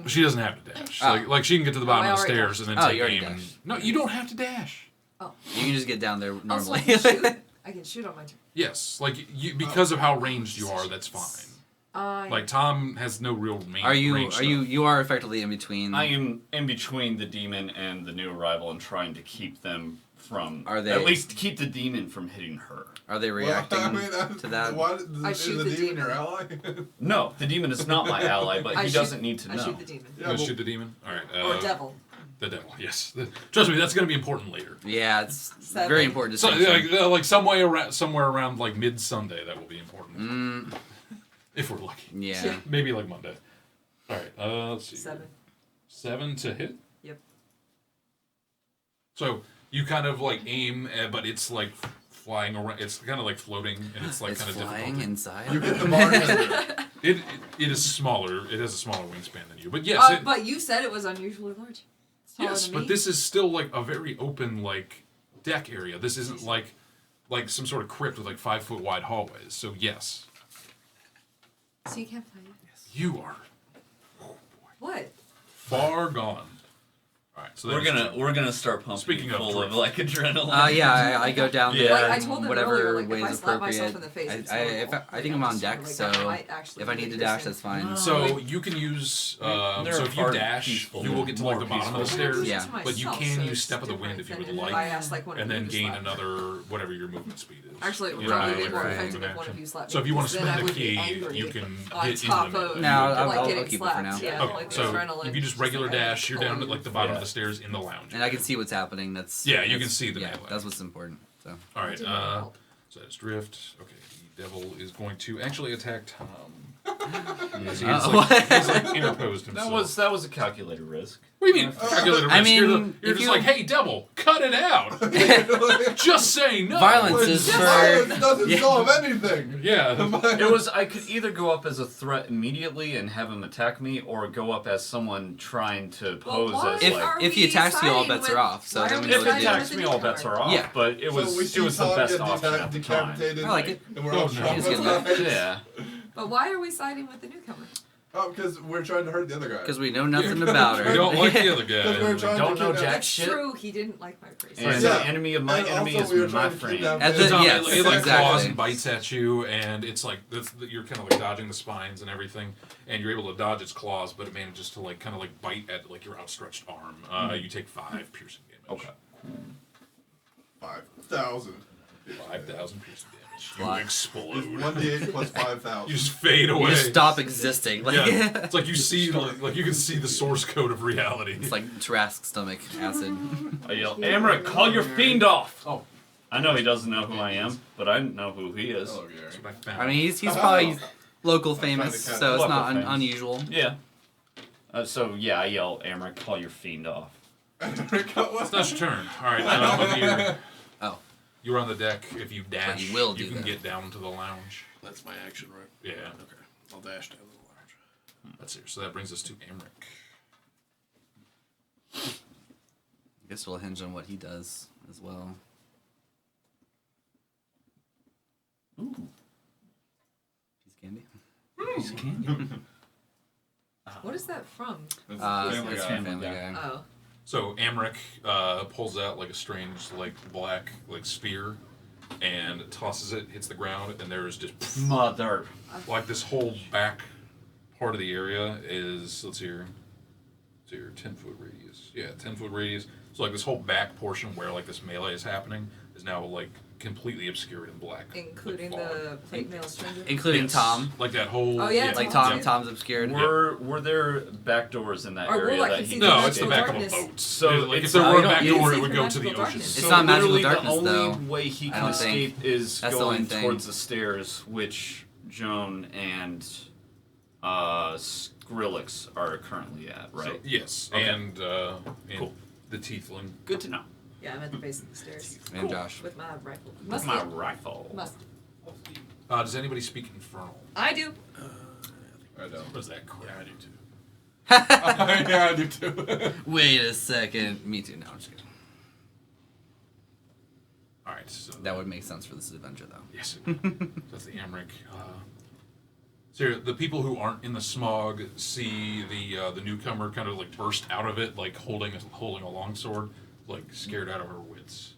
She doesn't have to dash. Oh. Like she can get to the bottom I of the already stairs and then dashed. Oh, take you already aim. And, dashed. no, you don't have to dash. Oh. You can just get down there Also, normally. I can shoot. I can shoot on my turn. Yes, like you because of how ranged you are. That's fine. Like Tom has no real main. Are you? range Are you? You are effectively in between. I am in between the demon and the new arrival and trying to keep them from. Are they- At least keep the demon from hitting her. Are they reacting to that? What? I Is shoot the the demon demon. your ally? No, the demon is not my ally, but I he shoot- doesn't need to I know. shoot the demon. You gonna shoot the demon? All right. Or devil. The devil. Yes. Trust me, that's gonna be important later. Yeah, it's Seven. very important. So, distinction. like somewhere around like mid Sunday, that will be important. If we're lucky. Yeah. Maybe like Monday. All right. Let's see. 7. 7 to hit. Yep. So you kind of like aim, but it's like flying around. It's kind of like floating, and it's like It's kind of flying difficult. inside. You get the bartender. It is smaller. It has a smaller wingspan than you, but yes, But you said it was unusually large. It's taller yes, than but me. this is still like a very open like deck area. This isn't like some sort of crypt with like 5 foot wide hallways. So yes, So you can't play it. you are What? far gone. All right, so We're gonna start pumping Speaking you of full of drift. like adrenaline. Yeah, I go down Yeah. there. Like I told them whatever earlier, like way if I is slap myself appropriate. in the face, it's if horrible. I think I'm on deck, Like, so I might actually if I need make to this dash, in. that's fine. So you can use. They're So a if you far dash, peaceful- you will get to like more the bottom of the peaceful. stairs. Yeah. But you Myself, can so use it's step of the wind different if you would than like, if I asked, like, one of and you then to gain slap. another whatever your movement speed is. Actually, it would You probably know, be more right. effective an if one of action. you slapped So me. if you want to because then spend I a would be key, angry you can on hit top into the of middle. No, I'll like getting keep it for slapped. now. Yeah, Okay, like the so adrenaline. if you just Just regular like, I dash, you're down at like the bottom of Yeah. the stairs in the lounge. And I can see what's happening. That's Yeah, you that's- can see the yeah, melee. that's what's important. So All right, Did not help. so that's drift. Okay, the devil is going to actually attack Tom. As he what? he's like interposed himself. That was a calculated risk. What do you mean? Calculated I risk? You're, mean, you're if just you- like, hey, devil, cut it out. Just say no. violence is for Violence doesn't Yeah. solve anything. Yeah. It was I could either go up as a threat immediately and have him attack me, or go up as someone trying to pose why as If- like. are if he we attacks you, all siding bets are with- off, so why then are we we know If what it to do. siding attacks with me, the all bets newcomer? are off. Yeah. But it was So we it see was the Tom best get option at the time. decapitated. I like it. And we're all Oh, no. chopping He's getting our face. Yeah. But why are we siding with the newcomer? Oh, because we're trying to hurt the other guy. Because we know nothing about her. We don't like the other Because guy. we're We trying don't to know kidnap- jack That's shit. true. He didn't like my phrase. And Yeah. the enemy of my And enemy also is we were my trying to friend. kidnap At him. the- Tom, yes, it like exactly. claws and bites at you, and it's like you're kind of like dodging the spines and everything, and you're able to dodge its claws, but it manages to like kind of like bite at like your outstretched arm. You take 5 piercing damage. Okay. 5,000. 5,000 piercing damage. You Wow. explode. It's 1d8 plus 5,000. You just fade away. You just stop existing. Like, Yeah, it's like you see, like you can see the source code of reality. it's like Jurassic stomach acid. I yell, Amric, call your fiend off! Oh. I know he doesn't know who I am, but I know who he is. Hello, Gary. That's what I found. I mean, he's probably local famous, trying to so it's Local not famous. unusual. Yeah. So yeah, I yell, Amric, call your fiend off. It's not your turn. All right, Oh. you're on the deck. If you dash, you will do can that. get down to the lounge. That's my action, right? Yeah, Okay. I'll dash down to the lounge. that's it. So that brings us to Amric. I guess we'll hinge on what he does as well. Ooh. Piece of candy. What is that from? That's It's Family from Guy. Family Guy. Oh. So Amric pulls out like a strange, like black, like spear, and tosses it, hits the ground, and there's just Mother. like this whole back part of the area is, let's see here, 10-foot radius. Yeah, 10-foot radius. So like this whole back portion where like this melee is happening is now like completely obscured in black. Including like, fog. the plate mail stranger? Including Yes, Tom. Like that whole. Oh, yeah, Like Tom. Tom. Tom's obscured. Were there back doors in that Or area Warlock that can he see No, the it's the magical back of a darkness. boat. So like if it's there not- were you a back don't- door, you it would see go the to the magical ocean. darkness. It's So not magical literally darkness, the only though. way he I can don't think. escape is That's the only going thing. towards the stairs, which Joan and Skrillex are currently at, right? So, yes, Okay. and Cool. the tiefling. Good to know. Yeah, I'm at the base of the stairs. And Josh. With my rifle. With my rifle. Must. Does anybody speak Infernal? I do. I don't. What is that crap? Yeah, I do too. Yeah, I do too. Wait a second. Me too. No, I'm just kidding. All right, so That would make sense for this adventure, though. yes, it would. That's the Amric. So here, the people who aren't in the smog see the newcomer kind of like burst out of it, like holding a longsword, like scared out of her wits.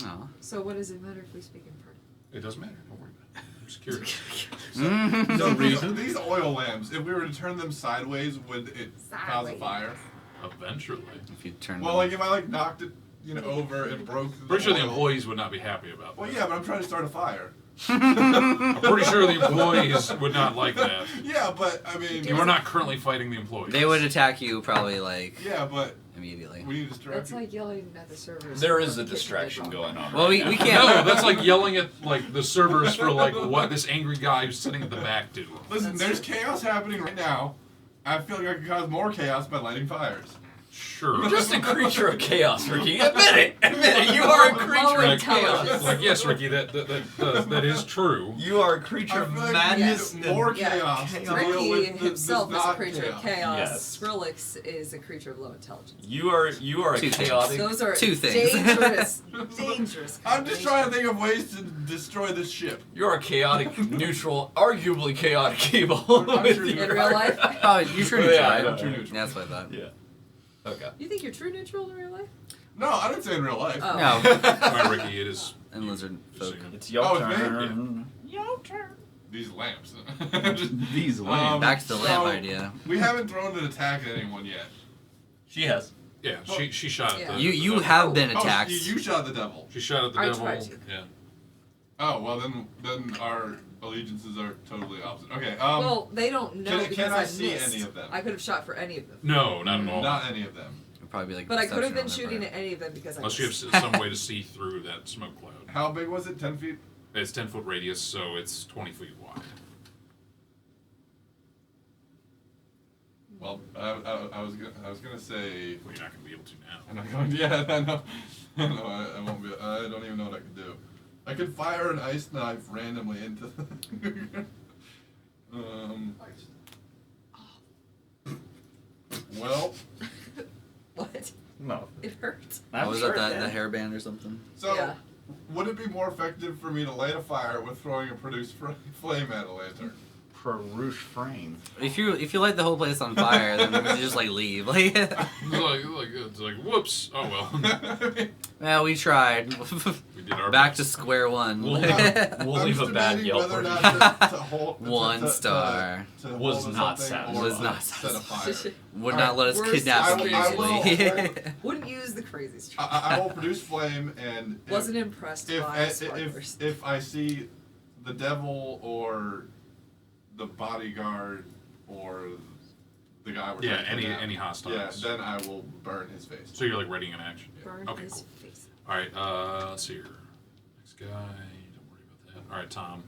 Oh. So what does it matter if we speak in Infernal? It doesn't matter. Don't worry about it. I'm just curious. No reason. These oil lamps, if we were to turn them sideways, would it cause a Sideways. fire? Eventually, If you turn. Well, like if I like knocked it, over and broke. pretty sure the oil- employees would not be happy about that. Well, yeah, but I'm trying to start a fire. I'm pretty sure the employees would not like that. Yeah, but I mean. You are not currently fighting the employees. They would attack you probably like Yeah, but immediately. we need to distract. That's like yelling at the servers. There for is a kicking distraction the going on. Well, right we now. can't. No, that's like yelling at like the servers for like what this angry guy who's sitting at the back do. Listen, there's chaos happening right now. I feel like I could cause more chaos by lighting fires. Sure. You're just a creature of chaos, Ricky. Admit it. Admit it. You are a creature Low of intelligence. chaos. Like yes, Ricky, that is true. You are a creature I of feel like madness. we need more and- Yeah. chaos to deal Ricky with himself is a not creature of chaos. Yes. Skrillex is a creature of low intelligence. You are a Two things. chaotic. Those are Two things. dangerous. I'm just trying to think of ways to destroy this ship. You're a chaotic, neutral, arguably chaotic evil. I'm with sure your- In real life? Oh, you sure Yeah, you I tried. know. True neutral. Yeah, that's what I thought. Yeah. Okay. You think you're true neutral in real life? No, I didn't say in real life. Oh. No, All right, Ricky, it is. and lizard folk. It's your Oh, it's me? turn. These lamps. These lamps. Back to the lamp so, idea. We haven't thrown an attack at anyone yet. She has. Yeah, she shot at Yeah. the. You the have been Oh, attacked. you shot the devil. She shot at the I devil. tried to. Yeah. Oh well, then our allegiances are totally opposite. Okay. Well, they don't know can because I I see missed. any of them? I could have shot for any of them. No, not at all. Not any of them. It'd probably be like. But I could have been perception on shooting their at any of them because I Unless you missed. have some way to see through that smoke cloud. How big was it? 10 feet. It's 10-foot radius, so it's 20 feet wide. Well, I was gonna say. Well, you're not going to be able to now. I'm not going. Yeah, I know. No, I won't be. I don't even know what I could do. I could fire an ice knife randomly into. Well, What? No. It hurts. What was that? The hairband or something? so Yeah. would it be more effective for me to light a fire with throwing a produced flame at a lantern? for a rouge frame. If you light the whole place on fire, then we should just like leave. Like, It's like whoops. Oh well. well, we tried. We did our Back best. to square one. We'll I'm leave a just bad debating Yelp whether or review. not to hold, One to- star. to Was hold not something or Was not set a fire. Would All not right. let us Worst kidnap him I will- easily. Wouldn't use the craziest trick. I will produce flame, and Wasn't impressed by sparklers. if I see the devil or the bodyguard or the guy we're Yeah, trying to kidnap, any hostiles. yeah, then I will burn his face. So you're like readying an action. Burn Okay, his cool. face. All right. Let's see here. Next guy. Don't worry about that. All right, Tom.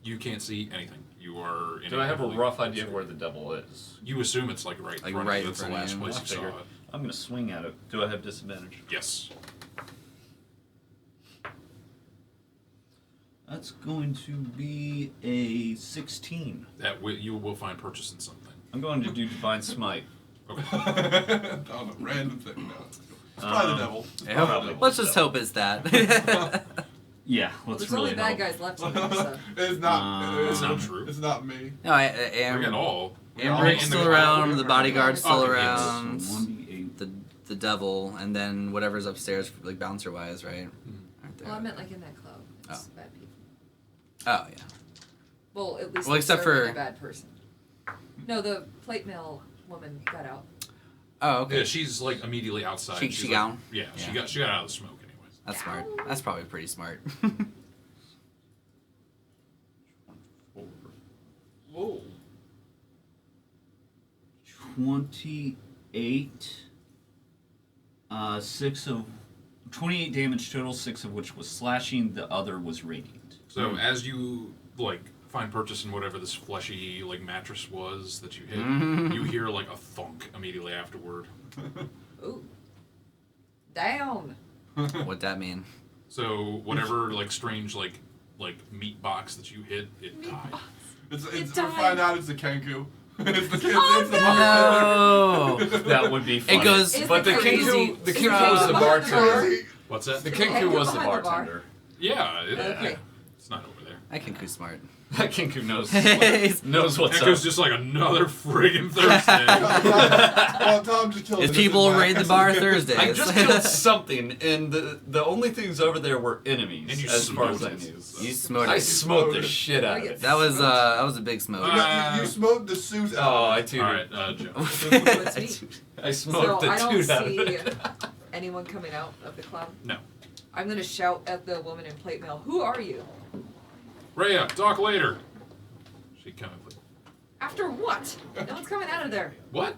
You can't see anything. You are. In Do I have a heavily rough idea of obscured- where the devil is? You assume it's like right. Like in front right of you. in That's the front of last you. place I you saw figure. it. I'm gonna swing at it. Do I have disadvantage? Yes. That's going to be a 16. You will find purchase in something. I'm going to do divine smite. Okay. On a random thing. No, it's probably the devil. Yeah, Probably. let's just hope it's that. Yeah, Well, let's there's really only bad hope. guys left here, so. It's not. It's not true. It's not me. No, I Look am. at all. Amber's In the still crowd. around. The bodyguard's still Okay, yes. around. 1d8. The devil, and then whatever's upstairs, like bouncer wise, right? Right there. Well, I meant like in that club. It's bad people. Oh yeah. Well, at least Well, except serving for- a bad person. No, the plate mill woman got out. Oh okay. Yeah, she's like immediately outside. She She's gone? like, yeah, she Yeah. got out of the smoke anyways. That's smart. That's probably pretty smart. Whoa. 28. 28 damage total, 6 of which was slashing, the other was radiant. So as you like find purchase in whatever this fleshy like mattress was that you hit, you hear like a thunk immediately afterward. Ooh. Down. What'd that mean? So whatever like strange like meat box that you hit, it died. It's It we died. find out it's the Kenku. It's the Oh, No. That would be funny. It goes. Is But the crazy Kinku, the is Kinku was the behind bartender. What's that? The Is Kinku was the behind the bar? bartender. Yeah, Okay. it's not over there. I can smart. That Kinku knows It's knows what's Echo's up. just like another friggin' Thursday. Well, Tom just killed. It's it. people It's raid the bar Thursdays. I just killed something, and the only things over there were enemies. And you as far as I smote it. knew. You smote I it. smote the shit out of it. That was a big smoke. You smoked the suit out. Oh, I All tooted. right, Joe. What's neat? I So smoked the I don't toot out of see it. anyone coming out of the club. No. I'm gonna shout at the woman in plate mail. Who are you? Rhea, talk later. She kind of like, After what? No one's coming out of there. what?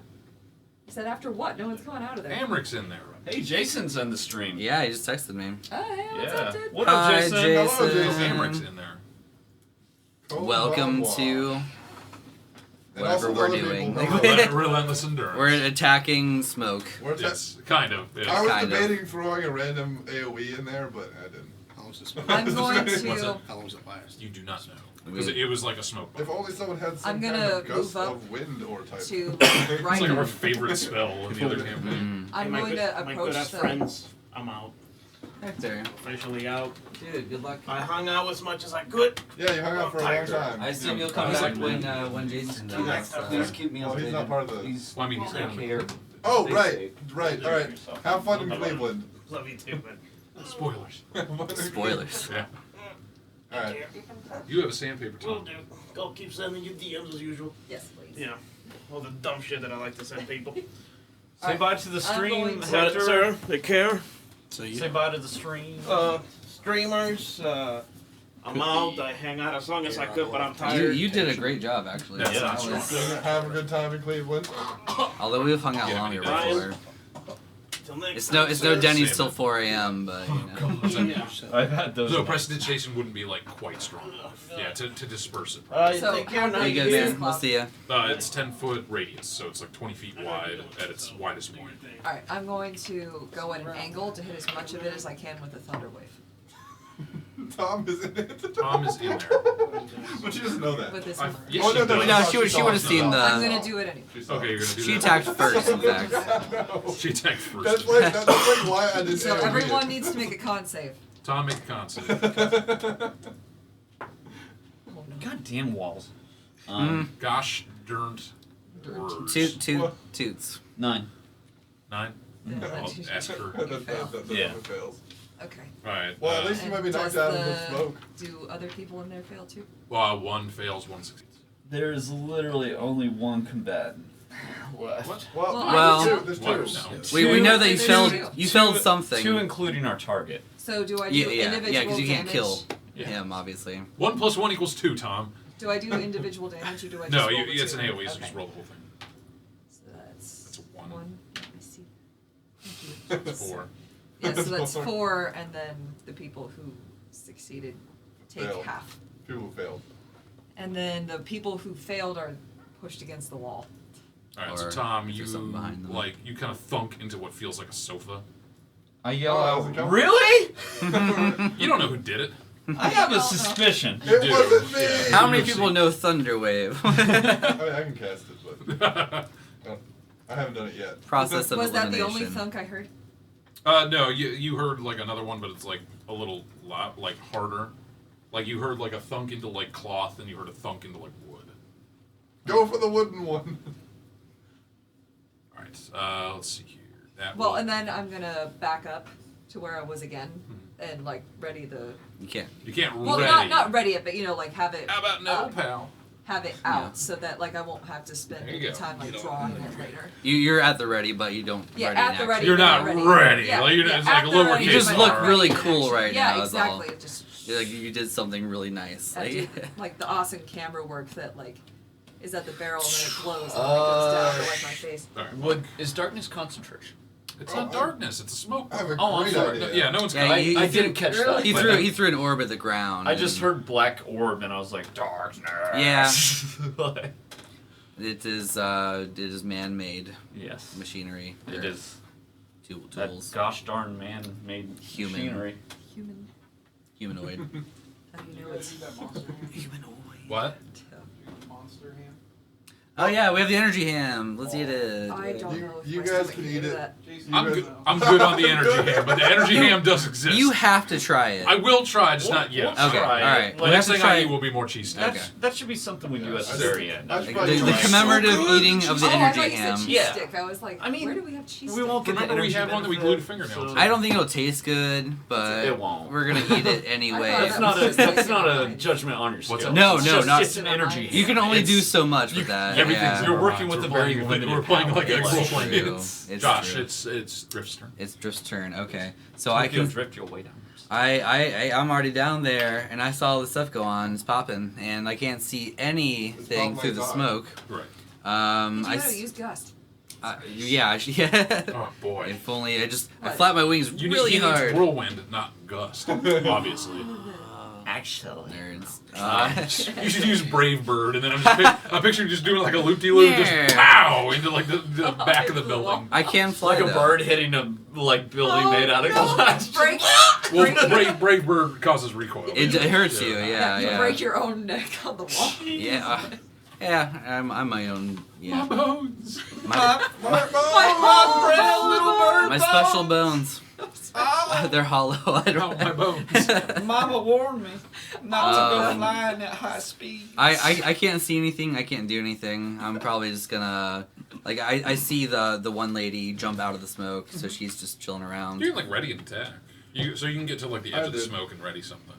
He said after what? No one's coming out of there. Amric's in there. Hey, Jason's on the stream. Yeah, he just texted me. Oh, hey, what's Yeah. up, dude? What up, Hi, Jason? Jason. Hello, Jason. Amric's in there. Welcome to And whatever also we're other doing. people. Relentless endurance. We're attacking smoke. We're Yes, kind of. Yeah. I was Kind of. debating throwing a random AOE in there, but I didn't. How long's this spell? I'm going What's to. that? How long does it last? You do not know. Because it was like a smoke bomb. If only someone had some I'm kind gonna of gust move up of wind or type. to It's right. like our favorite spell in the other campaign. I'm my going good, to my approach good ass the. friends. I'm out. Hector. Officially out. Dude, good luck. I hung out as much as I could. Yeah, you hung out for a long time. I assume you'll come He's back like- when Jason Please does. keep So. me Oh, he's not part of the. Well, I mean, he's kind of Oh, Stay right, safe. right. All right. Yourself. Have fun in Bye-bye. Cleveland. Love you too, man. spoilers. Spoilers. Yeah. All right. You have a sandpaper Will Tom. do. I'll keep sending you DMs as usual. Yes, please. You know, all the dumb shit that I like to send people. Say Alright, bye to the I'm stream, going to- Hector. Sir, take care. So you. Say bye to the stream. Streamers, I'm out. I hang out as long as I could, but I'm tired. You did a great job actually. Yeah, That that's was- Have a good time in Cleveland. although we've hung out Yeah, longer we did. before. Till next It's time, no sir. Denny's Same. till 4 a.m. But you know. Yeah. I've had those. So prestidigitation wouldn't be like quite strong enough. Yeah, to disperse it. So, take care how now. big Be good, is man. the We'll club? see ya. It's 10-foot radius, so it's like 20 feet wide at its widest point. Alright, I'm going to go at an angle to hit as much of it as I can with a thunder wave. Tom is in it. Tom is in there. But she doesn't know that. With this I, one. yes, Oh, she no, no, does. No, she would have seen I'm the. gonna do it anyway. Okay, you're gonna do She that. attacked first, in fact. No. She attacked first. That's like why I did So AOE. everyone needs to make a con save. Tom, make a con save. Goddamn walls. Gosh darned words. Toots. 9. 9? Yeah, I'll that ask her. That Yeah. fails. Okay. Alright. Well, at least you might be knocked out of the smoke. Do other people in there fail too? One fails, one succeeds. There is literally only one combatant left. What? Well, there's two. No. We know that you There's failed. two. You failed something. 2 including our target. So do I do Yeah, individual because you can't damage? kill Yeah. him, obviously. 1 + 1 = 2, Tom. Do I do individual damage or do I just No, roll the it's two? an AoE, so Okay. just roll the whole thing. So that's a one. Let me see. Thank you. It's 4. Yeah, so that's 4, and then the people who succeeded take Failed. half. People failed. And then the people who failed are pushed against the wall. Alright, so Or Tom, is there something behind them? you kind of thunk into what feels like a sofa. I yell Oh, out, that was a really? You don't know who did it. I have a suspicion. You It do. wasn't me! Yeah. How many UFC. people know Thunderwave? I mean, I can cast it, but I haven't done it yet. Process of Was that the elimination. only thunk I heard? No, you heard like another one, but it's like a little like harder. Like you heard like a thunk into like cloth, and you heard a thunk into like wood. Go for the wooden one. All right, let's see here. That Well, will- and then I'm gonna back up to where I was again, and like ready the. You can't. you can't Well, ready. not ready it, but like have it. How about no, up, pal? Have it out so that like I won't have to spend There you any go. time like Get drawing it later. You're at the ready, but you don't. Yeah, ready at in the action. ready. You're but not ready. ready. Yeah, Like, yeah, it's like at the lowercase ready, You just but look not really ready in cool action. right yeah, now, is all. exactly. Just You're like you did something really nice. I Like, do like the awesome camera work that like is at the barrel and then it glows and then it goes down to like my face. All right, Would is darkness concentration? it's Oh, not darkness. It's a smoke. I have a Oh, I'm great sorry. idea. Yeah, no one's Yeah, got you- I didn't catch that. he but threw an orb at the ground. I just and heard black orb and I was like, darkness. Yeah. Like, it is man-made yes, machinery. it is. That Tools. gosh darn man-made Human. machinery. Human. Humanoid. How do you know it's that monster ham? Humanoid. What? Monster ham? Oh yeah, we have the energy ham. Let's eat it. I don't You- know if you my guys stomach can can eat do it. that. Jason, I'm you good. guys know. I'm good on the energy ham, but the energy ham does exist. You have to try it. I will try, just not yet. We'll Okay, try it. alright. The We next have to thing I try eat it. will be more cheese Okay. sticks. That should be something we do Yeah, at the I very just- end. I I just think. probably The try commemorative so good. eating of the Oh, I energy thought you said ham. cheese Yeah. stick. I was like, I mean, where do we have cheese we stick? won't get the Remember we energy had one that we benefit, glued fingernails so- to. I don't think it'll taste good, but It won't. we're gonna eat it anyway. I That's thought not a was just that's not a like- judgment on your skill. What's that? No, It's no, just, not- it's an energy. You can only It's- do so much with that. Everything's yeah. You're working with We're a very playing- limited We're playing power. like a It's role true. playing. It's Josh, true. it's Drift's turn. It's Drift's turn. Okay, so So I if you can. drift your way down. I'm already down there, and I saw all the stuff go on. It's popping, and I can't see anything It's through the popping smoke. Right. You I know, s- use gust. yeah, yeah. Oh boy. If only I What? flap my wings You really need, he hard. needs whirlwind, not gust. Obviously. Actually. Nerds. You should use Brave Bird, and then I'm picturing just doing like a loop-de-loop, Yeah. just pow into like the back of the building. I can fly Like a though. bird hitting a building made out of no. glass. Break. Well, Brave Bird causes recoil. It hurts you, yeah, You yeah. break your own neck on the wall. Yeah, yeah. I'm my own. My Yeah, bones. my little bird. my special bones. They're hollow. I Oh, my don't. bones. Mama warned me not to go Um, flying at high speed. I can't see anything. I can't do anything. I'm probably just gonna like I see the one lady jump out of the smoke, so she's just chilling around. You can like ready an attack. So you can get to like the edge I of the did. smoke and ready something.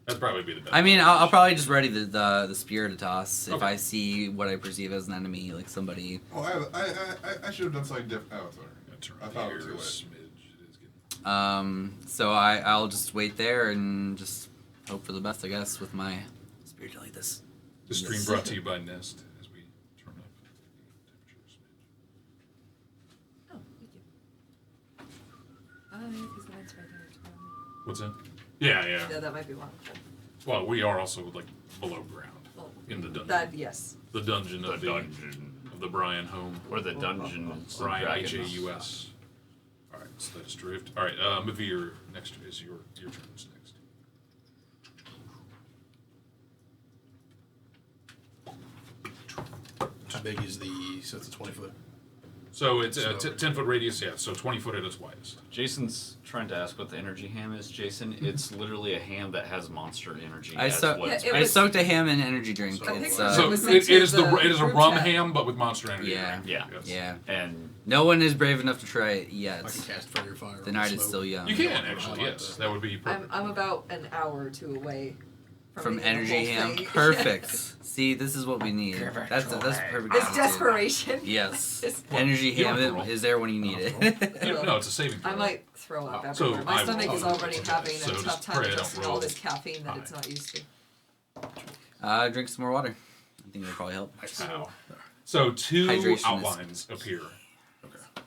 That'd probably be the best. I mean, I'll probably just ready the spear to toss if Okay. I see what I perceive as an enemy, like somebody. Oh, I should have done something different. Oh, sorry. Turn I thought it was here too a late. smidge. It is getting... So I'll just wait there and just hope for the best, I guess, with my spear like this. This stream brought to you by Nest as we turn up the temperature a smidge. Oh, thank you. Because the lights right there. It's brown. What's that? Yeah. Yeah, that might be one. Well, we are also like below ground Well, in the dungeon. that yes. The dungeon The of the dungeon. of the Brian home. Or the dungeon. It's the Brian dragon's HAUS. All right, so that's drift. All right, Mavir, next is your turn's next. How big is the? So it's a 20-foot. So it's a 10-foot radius, yeah. So 20 foot at its widest. Jason's trying to ask what the energy ham is. Jason, it's literally a ham that has monster energy. I as soaked what it's it I was- soaked a ham in energy drink. I think It's, So it was it sent is to it is a group rum chat. ham, but with monster energy. Yeah. Yeah. Yes. yeah. And No one is brave enough to try it yet. I can cast fairy fire. The on night smoke. is still young. You can actually, yes. That would be perfect. I'm about an hour or two away From making the energy whole ham. thing. Perfect. See, this is what we need. That's perfect. It's attitude. desperation. Yes. It's- Energy You don't ham have to is there when you need it. No, it's a saving throw. I might throw up So everywhere. My I stomach will- is already having so a just tough time pray I don't adjusting all roll this caffeine that high. it's not used to. Drink some more water. I think that'll probably help. Ow. So two Hydration is- outlines appear.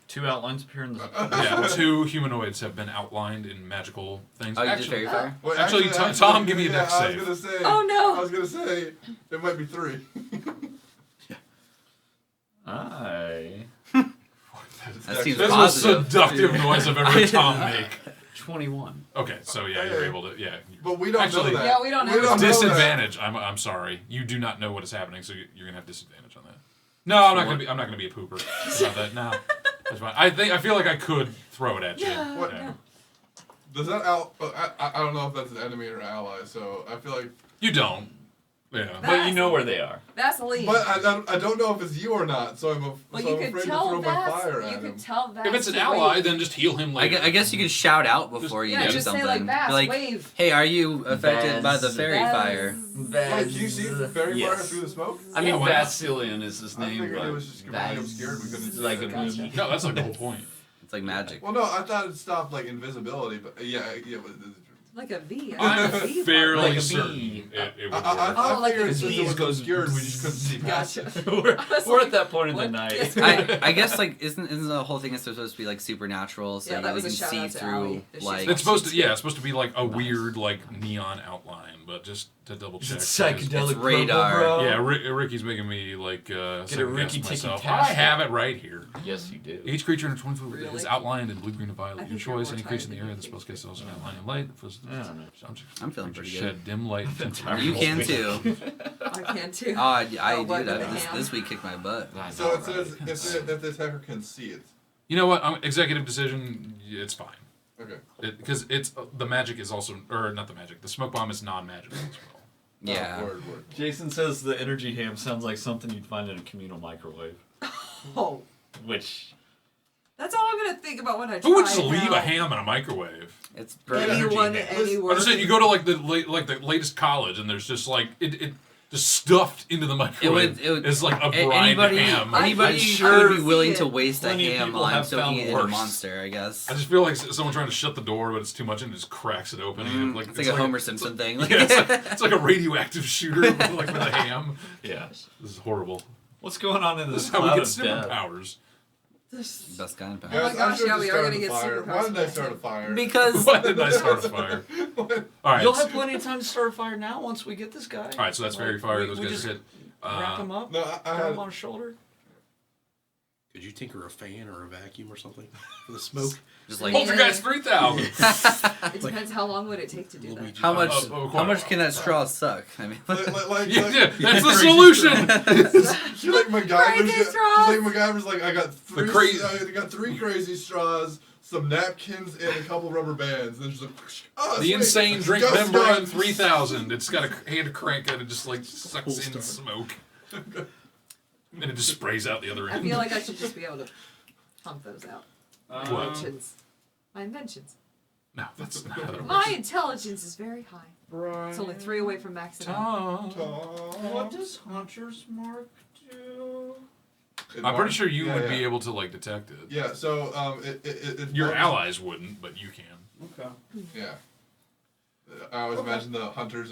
two outlines appear in the. Yeah, two humanoids have been outlined in magical things. Oh, you did actually, fairy fire? Wait, Actually, Tom, give me a dex I save. was gonna say. Oh, no. I was gonna say it might be 3. That seems That's the most positive. seductive noise I've ever heard Tom make. 21. Okay, so yeah, you're able to. Yeah. But we don't Actually, know that. Yeah, we don't know. know that. Disadvantage. I'm sorry. You do not know what is happening, so you're gonna have disadvantage on that. No, I'm not gonna be a pooper about that. No, that's fine. I feel like I could throw it at you. Yeah, What? yeah. Does that I don't know if that's an enemy or ally, so I feel like. You don't. Yeah. But you know where they are. Vaseline. But I don't know if it's you or not, so I'm well, so you I'm could afraid to tell throw my Vas. fire You at him. could tell Vas. If it's an to ally, wave. then just heal him I later. guess you could shout out before you Yeah, do just say something. like Vas, Be like, wave. hey, are you affected by the Vas. fairy Vas. fire? Wait, can you see the fairy fire Yes. through the smoke? I mean, Yeah, why not? Vasilian is his I name. figured but it was just completely obscured. We couldn't see like it. a Gotcha. bee. No, that's like the whole point. It's like magic. Well, no, I thought it stopped like invisibility, but yeah. But, Like a V. I'm a V fairly Like a certain bee. it would I work. Oh, like figured a since bee it was goes- obscured, we just couldn't see past it. Gotcha. We're at that point in the What? night. Yes. I guess like isn't the whole thing is supposed to be like supernatural, so Yeah, that you was can a shout see out to through Allie. She's like It's supposed to be like a weird like neon outline, but just to double check. It's radar. Yeah, Ricky's making me like second guess Ricky myself. Tiki I Task. have it right here. Yes, you do. Each creature in a 20 foot Really? is outlined in blue, green, and I violet. Your think you're choice. more Any creature in the tired area than that me. spell case also outline in light. I don't know. I'm feeling pretty good. Shed dim light. You can too. I can too. Oh, I Oh, what do. with the ham? This week kicked my butt. So it says if the attacker can see it. You know what? Executive decision. It's fine. Okay. Because it's the magic is also, or not the magic. The smoke bomb is non-magical as well. Yeah. Word. Jason says the energy ham sounds like something you'd find in a communal microwave. Oh, Which, that's all I'm gonna think about when I try Who would just it leave now. a ham in a microwave? It's Anyone, energy. anywhere. I'm just saying, you go to like the latest college, and there's just like it just stuffed into the microwave. It would it's like a brine anybody ham. anybody I'm should sure be willing to it. waste a Plenty of ham people on have soaking found it in a worse. monster. I guess. I just feel like someone trying to shut the door, but it's too much, and just cracks it open. And It's like a Homer Simpson thing. Yeah, it's like a radioactive shooter, like with a ham. yeah. This is horrible. What's going on in This this is how we cloud get of death? superpowers. Best kind of Oh power. my I gosh, should've yeah, just we are started gonna a get fire. superpowers Why did I from start a that. fire? Because Why didn't I start a fire? All right. You'll have plenty of time to start a fire now once we get this guy. All right, so that's fairy fire. Those we guys just hit. wrap him up, No, I pat had. him on the shoulder. Could you tinker a fan or a vacuum or something for the smoke? Just like Poltergeist 3000. It depends how long would it take to do that. how much? quite How a much while. can that straw suck? I mean, Yeah, that's the solution. She's like MacGyver's. Crazy She's straws. like MacGyver's. Like I got three. crazy- I got 3 crazy straws, some napkins, and a couple rubber bands. And then she's like, oh, The sweet. insane drink Ghost membrane gun. 3000. It's got a hand crank that it just like sucks in start. smoke. And it just sprays out the other I end. feel like I should just be able to pump those out. My What? inventions. My inventions. No, that's not how that My works. intelligence is very high. It's only 3 away from maxing out. What does Hunter's Mark do? I'm pretty sure you Yeah, would yeah. be able to like detect it. Yeah. So it Your marks- allies wouldn't, but you can. Okay. Yeah. I always imagine the hunters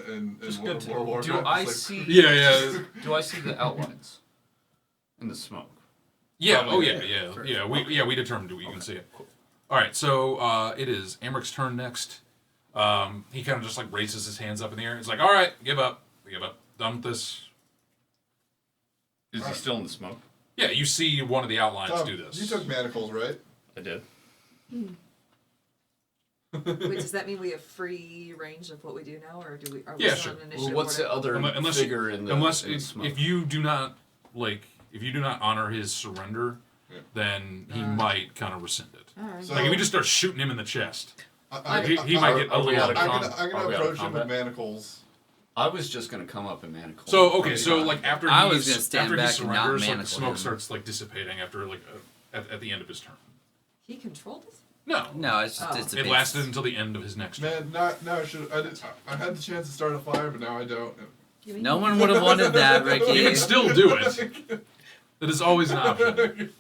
in Just World good to of Warcraft. do. I like, see? Yeah, yeah. Do I see the outlines in the smoke? Yeah, Probably, oh yeah. We determined we can see it. All right, so it is Amric's turn next. He kind of just like raises his hands up in the air. It's like, all right, give up, done with this. Is he still in the smoke? Yeah, you see one of the outlines Tom, do this. You took manacles, right? I did. Wait, does that mean we have free range of what we do now, or do we? Are we Yeah, still sure. on initiative Well, what's the order? other figure in the unless in the smoke? if you do not honor his surrender, then he might kind of rescind it. Alright. So- Like if you just start shooting him in the chest, I- he might get a are we little out of I'm uncomfortable. gonna Are we out of approach him with combat? manacles. I was just gonna come up and manacle. So him. okay, so like after I he's, was gonna stand after back he and not surrenders, like the manacle smoke him. starts like dissipating after like at the end of his turn. He controlled us? No, No, it's just Oh. it's a it big- lasted until the end of his next turn. Man, now I had the chance to start a fire, but now I don't. You mean No one would have wanted that, You Ricky. can still do it. That is always an option.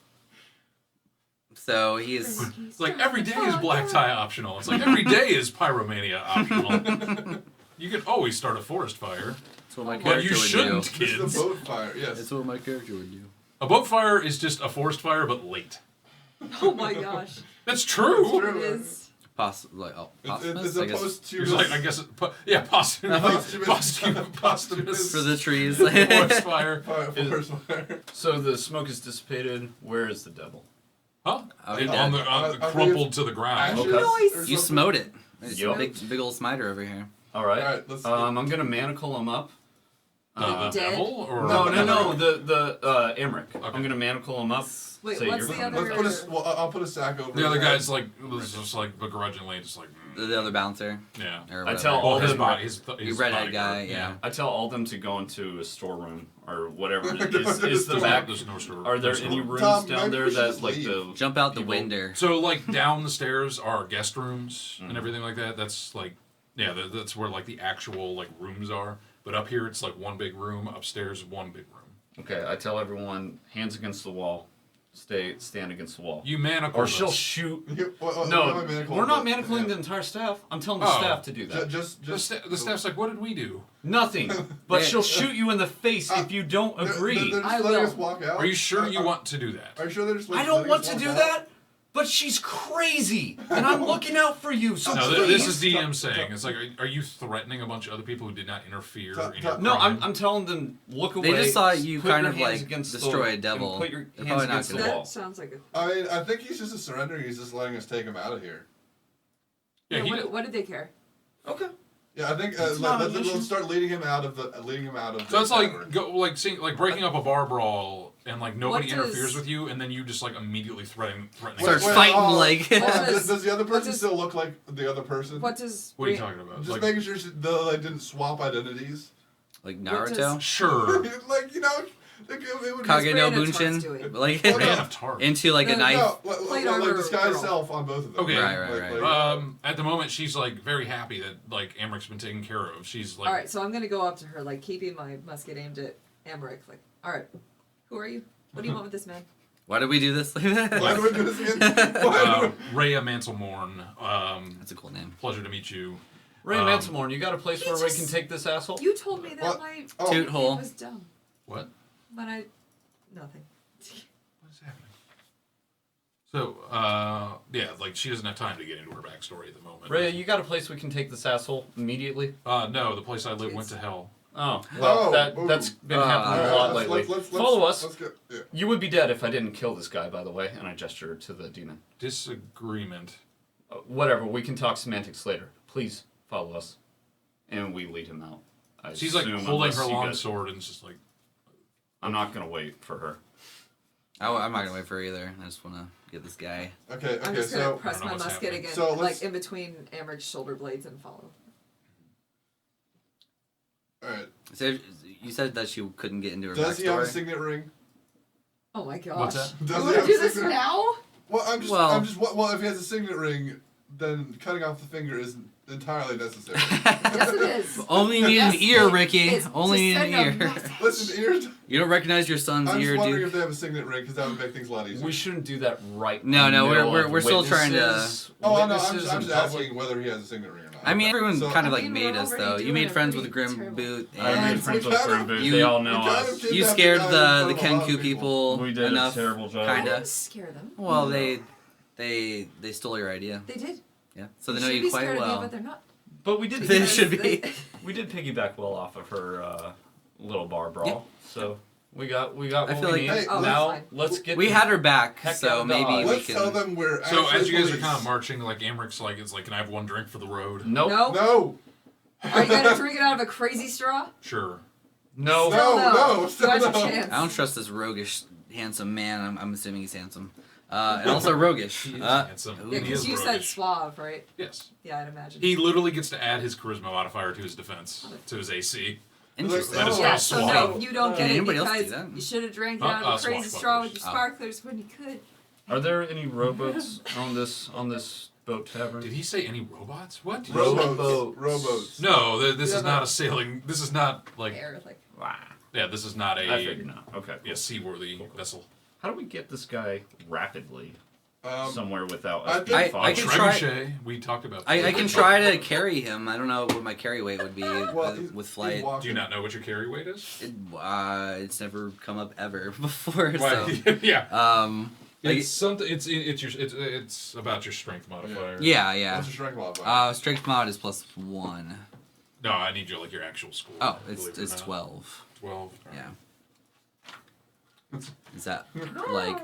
So he's It's like every day is black tie optional. It's like every day is pyromania optional. You can always start a forest fire, that's what my but character you would shouldn't, do. It's kids. the boat fire, yes. That's what my character would do. A boat fire is just a forest fire, but late. Oh my gosh. That's true. True. It is. Like posthumous, It's I a guess. posthumous. Like, I guess, posthumous For the trees. forest fire. Forest fire. So the smoke is dissipated. Where is the devil? Huh? Oh, It- he on did. the I think crumpled to the ground. Ashes Okay. or Nice. You something? smote it. It's Yup. a big old smiter over here. All right. Alright, let's I'm gonna manacle him up. The Dead? devil or No. The Emmerich. Okay. I'm gonna manacle him up. Wait, Say what's you're the coming other- with Let's us. put I'll put a sack over The other his head. guy's like was just like begrudgingly just like The other bouncer. yeah. Or I whatever. tell Oh, all his them. body, his redhead bodyguard, guy, yeah. I tell all them to go into a storeroom or whatever. Is the There's back? no store. Are there no any store. rooms Tom, down maybe there we should that just like leave. the Jump out the people- window. So like down the stairs are guest rooms Mhm. and everything like that. That's like yeah, that's where like the actual like rooms are. But up here it's like one big room. Upstairs one big room. Okay, I tell everyone hands against the wall, stand against the wall, You manacle or she'll us. shoot. What No, am I manacling? we're not Yeah. manacling the entire staff. I'm telling the Oh. staff to do that. The staff's like, what did we do? Nothing. But Yeah. she'll shoot you in the face if you don't agree. They're just I letting will. us walk out. Are you sure you Are- want to do that? Are you sure they're just I letting don't want us to walk do out? that, but she's crazy, and I'm looking out for you. So No, please. this is DM saying it's like, are you threatening a bunch of other people who did not interfere in your No, crime? I'm telling them look away. They just saw you put kind your of hands like against destroy a and devil. Put your They're hands probably not against the gonna- wall. That sounds like a. I mean, I think he's just a surrendering. He's just letting us take him out of here. Yeah, Yeah, he, what did they care? Okay. Yeah, I think It's not an issue. let's start leading him out of the so that's like tavern. go like seeing like breaking up a bar brawl and like nobody What does- interferes with you and then you just like immediately threatening. Starts Wait, fighting oh, like. Does the other what person does- still look like the other person? What does? What are you talking about? Just Like, making sure they didn't swap identities. Like What Naruto. does- sure. Like it would Kage no Brand of Tart's Bunshin. doing? Like Well, Man of Tar. into like a No, knife. No, Plate like armor disguise girl. self on both of them. Okay. Right. At the moment, she's like very happy that like Amric's been taken care of. She's like, All right, so I'm gonna go up to her, like keeping my musket aimed at Emmerich. Like, all right, who are you? What do you want with this man? Why did we do this? Why do we do this again? Rhea Manselmorn. That's a cool name. Pleasure to meet you. Ray Manselmorn, you got a place He where we just- can take this asshole? You told me that What? my Oh. Toot it hole. was dumb, What? but nothing. What is happening? So, yeah, like she doesn't have time to get into her backstory at the moment. Ray, you got a place we can take this asshole immediately? No, the place I live went to hell. Oh, well, Oh, that's been happening a Alright, lot let's- lately. let's- Follow us. Let's go. Yeah. You would be dead if I didn't kill this guy, by the way, and I gesture to the demon. Disagreement. Whatever, we can talk semantics later. Please follow us. And we lead him out. I She's like assume, holding unless her you long guys- sword and it's just like, I'm not gonna wait for her. I'm not gonna wait for her either. I just wanna get this guy. Okay. I'm Okay. just gonna So press I don't know my what's musket happening. again, So like let's- in between Emmerich's shoulder blades, and follow. all right. So you said that she couldn't get into her Does he have a backstory. signet ring? Oh my gosh! What's that? You Does he want to have do a this signet- now? Well, I'm just. Well- Well, if he has a signet ring, then cutting off the finger isn't entirely necessary. Yes, it is. Only need Yes, an ear, it Ricky. is. Only need Just an send a ear. message. Listen, ears. You don't recognize your son's I'm ear, just wondering dude. if they have a signet ring because that would make things a lot easier. We shouldn't do that right No, in the no, middle we're of still trying to- witnesses- Oh, I know. witnesses I'm in just public. asking whether he has a signet ring or not. I mean, everyone So- kind of I like mean, made we're us already though. You doing made a friends with the pretty Grim terrible- Boot, I made and friends with we kind of- Grim Boot. you- They all know we kind us. of you kidnapped scared guy in the front of a lot of Kenku people We did enough. a terrible job. I Kinda. didn't scare them. Well, they stole your idea. They did. Yeah, so they They know should you be quite scared of me, well. but they're not. But we did. They Because should be. We did piggyback well off of her little bar brawl. Yeah. So we got I what feel we like- need. Hey, Oh, now that's fine. let's get. We had her back, Heck so out of maybe Dodge. we Let's tell can. them we're so actually as you guys are police. kind of marching, like Amric's like, it's like, can I have one drink for the road? Nope. No. No. Are you gonna drink it out of a crazy straw? Sure. No. No. Do I have a no. chance? I don't trust this roguish handsome man. I'm assuming he's handsome. And also roguish. He is handsome. Yeah, He because is you said roguish. suave, right? Yes. Yeah, I'd imagine. He literally gets to add his charisma modifier to his defense, to his AC. Interesting. That is yeah, how so no, suave. you don't Can get it anybody else do because that? you should have drank it out of the crazy straw with your sparklers when you could. Are there any rowboats on this boat tavern? Did he say any robots? What? Rowboats. No, this is not a sailing. This is not like. Air, like Yeah, this is not a. I figured not. Okay. Yeah, seaworthy vessel. How do we get this guy rapidly somewhere without I us being think- followed? I can try- Trebuchet, we talked about. I can try to carry him. I don't know what my carry weight would be with flight. Do you not know what your carry weight is? It's never come up ever before. Why- So yeah. Like, It's something. It's about your strength modifier. yeah. What's your strength modifier? Strength mod is +1. No, I need your actual score. Oh, believe it or it's not. 12. 12. Yeah. Is that like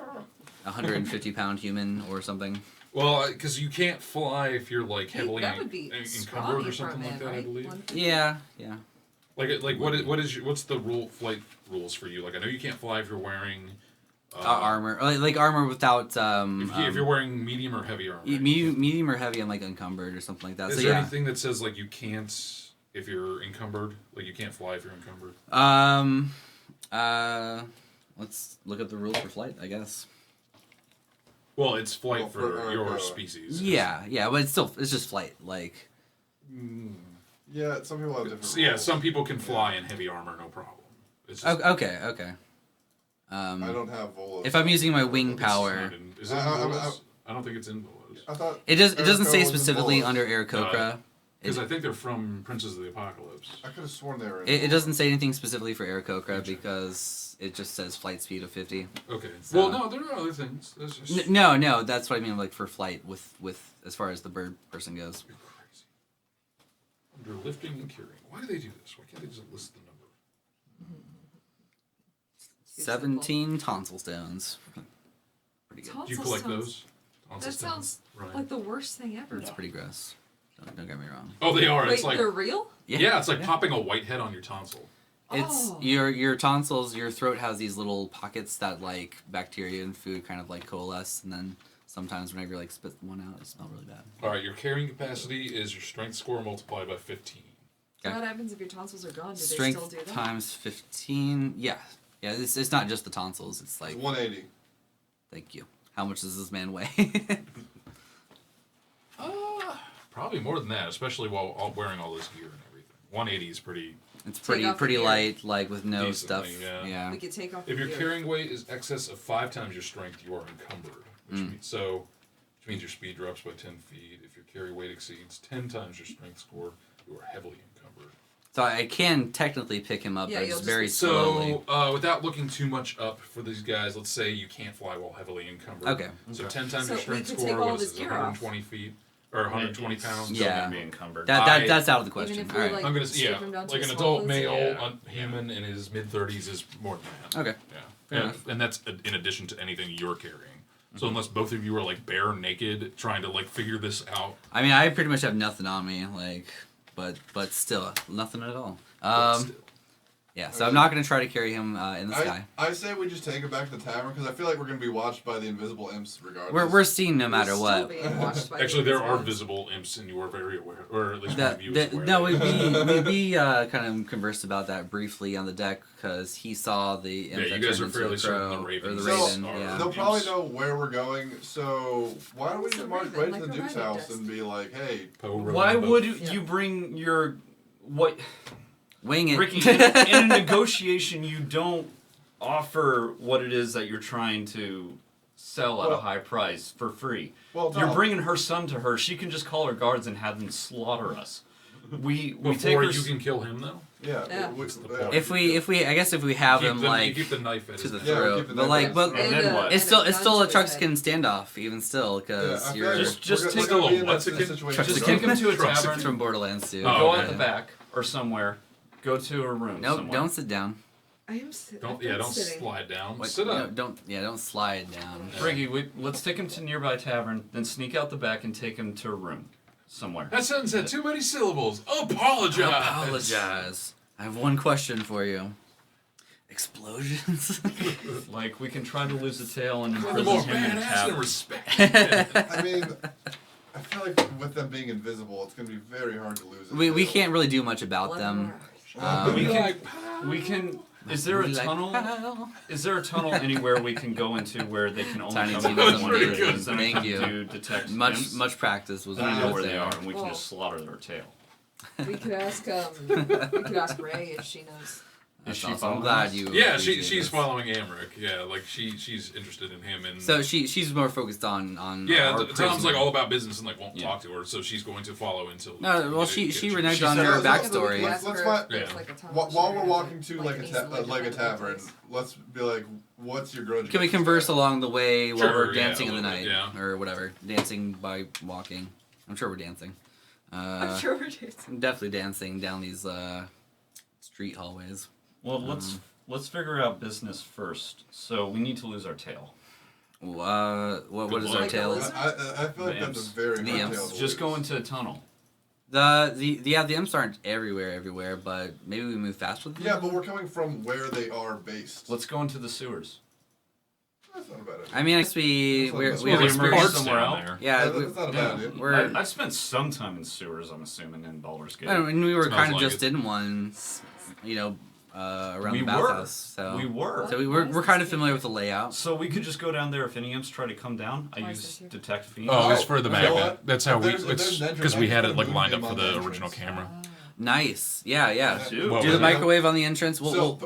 150-pound human or something? Well, because you can't fly if you're like heavily that would be encumbered or something like that. I right? believe. Yeah. Like what's the flight rules for you? Like I know you can't fly if you're wearing Armor, like armor without if you're wearing medium or heavy armor. medium or heavy, I'm like encumbered or something like that. Is So there yeah. anything that says like you can't if you're encumbered? Like you can't fly if you're encumbered? Let's look at the rules for flight, I guess. Well, it's flight Well, for your Argo. species. Yeah, but it's just flight. Like, Yeah, some people have different. Yeah, rules. some people can fly in heavy armor, no problem. It's just, okay. I don't have Vola. If I'm using my wing it's power, not in- is it in I- Volas? I don't think it's in Volas. I thought it doesn't Aarakocra say was in specifically Volas. under Aarakocra. Because I think they're from Princes of the Apocalypse. I could have sworn they were. In It doesn't say anything specifically for Aarakocra because it just says flight speed of 50. Okay. So- Well, no, there are other things. There's just, No, that's what I mean. Like for flight, with as far as the bird person goes. You're crazy. Under lifting and carrying. Why do they do this? Why can't they just list the number? 17 tonsil stones. Pretty good. Do you collect those? Tonsil That stones? sounds Right. like the worst thing ever. It's pretty gross. Don't get me wrong. Oh, they are. Wait, It's like they're real? yeah, it's like popping a white head on your tonsil. It's Oh. your tonsils. Your throat has these little pockets that like bacteria and food kind of like coalesce, and then sometimes whenever you like spit one out, it smells really bad. All right, your carrying capacity is your strength score multiplied by 15. So Okay. what happens if your tonsils are gone? Do they still Strength do that? times 15. Yeah. It's not just the tonsils. It's like It's 180. Thank you. How much does this man weigh? Probably more than that, especially while wearing all this gear and everything. 180 is pretty. It's Take off the pretty gear. light, like with no Decently, stuff. yeah. We could take off If the your gear. carrying weight is excess of 5 times your strength, you are encumbered. Which means your speed drops by 10 feet. If your carry weight exceeds 10 times your strength score, you are heavily encumbered. So I can technically pick him up, Yeah, but you'll it's just very be- slowly. So, without looking too much up for these guys, let's say you can't fly while heavily encumbered. Okay. So 10 times So your we strength could score, take all what of is his this, gear off. 120 feet? Or 120 pounds? Still Yeah. gonna be encumbered. That's out of the Even question. if All we, right. like, I'm gonna strip yeah, him down to like a an small adult place? male Yeah. human in his mid 30s is more than that. Okay. Yeah, Fair yeah, enough. and that's in addition to anything you're carrying. So unless both of you are like bare naked trying to like figure this out, I mean, I pretty much have nothing on me, like, but still, nothing at all. but still. Yeah, so I'm not gonna try to carry him in the sky. I say we just take him back to the tavern because I feel like we're gonna be watched by the invisible imps regardless. We're seen no matter We're what. still being watched by Actually, the there are ones. visible imps, and you are very aware, or at least one That, of you is aware. no, that- we kind of conversed about that briefly on the deck because he saw the imp Yeah, that you guys turned are into fairly a certain crow, the or the ravens raven. are- Yeah. They'll probably Imps. know where we're going, so why don't we What's just a march raven? right Like to the a Duke's riding house desk. and be like, hey, Poe Why rowing would boat. you bring your what? Wing it. Ricky, in a negotiation, you don't offer what it is that you're trying to sell at a Well- high price for free. well, You're no. bringing her son to her. She can just call her guards and have them slaughter us. We take Before her. you can kill him, though. Yeah. Yeah. What's the yeah. point? If we, I guess if we have Keep him the, like you keep the knife at to his the neck. Yeah, throat, keep the but knife like, at but And then what? it's and a still gun a to his Truxican standoff, even still, Yeah, because I feel you're like Just we're take gonna a be in that Mexican- situation. just Truxican. take him to a Truxican. tavern. from Borderlands 2. Oh, Go okay. out the back or somewhere. Go to a room. Nope, somewhere. don't sit down. I am sitting. Don't slide down. Wait, Sit no, up. don't slide down. Ricky, let's take him to nearby tavern, then sneak out the back and take him to a room somewhere. That sentence had too many syllables. Apologize. Apologize. I have one question for you. Explosions. Like, we can try to lose the tail and More imprison him in a badass and tavern. respect. I mean, I feel like with them being invisible, it's gonna be very hard to lose it. we can't really do much about them. We can. Is there a tunnel? Is there a tunnel anywhere we can go into where they can only Tiny come Tina in doesn't one need direction? it. Then we Thank can you. do detect Much imps? much practice was Then we know where there. they are, and we can Well- just slaughter their tail. We could ask Ray if she knows. That's Is she awesome. I'm following glad us? you. Yeah, appreciate she's this. following Amric. Yeah, like she's interested in him and. So she's more focused on yeah, our Tom's like prisoner. all about business and like won't Yeah. talk to her, so she's going to follow until. No, well, she reneged on said- her So- backstory. let's Ask her find- if there's, yeah. like, a tunnel While she we're has, walking to like an a easy like a medical tavern, place. let's be like, what's your grudge? Can we against this converse guy? along the way while Sure, we're yeah, dancing a in the little night, bit, or whatever? Dancing by walking. I'm sure we're dancing. I'm sure we're dancing. Definitely dancing down these street hallways. Well, let's figure out business first. So we need to lose our tail. What is our luck. tail? I feel like The that's imps. a very The hard imps. tail to Just lose. go into a tunnel. The imps aren't everywhere, but maybe we move faster than Yeah, them? but we're coming from where they are based. Let's go into the sewers. That's not a bad idea. I mean, I guess we That's we're, not- we Well, have there's emerged parts somewhere down else. there. yeah, That's not a bad idea. we're. I've spent some time in sewers, I'm assuming, in Baldur's Gate. I mean, we were Smells kind of like just it. in one, around We the were. bathhouse. So We were. So we're kind of familiar with the layout. So we could just go down there if any imps try to come down. I Why is use this here? detect fiend. Oh, it's for the You know magnet. what? That's how If we. there's- if It's there's an entrance, because we I had can it like move lined him up for on the the entrance. original camera. Nice. Yeah. Dude, What Do was the it? microwave on the entrance. So,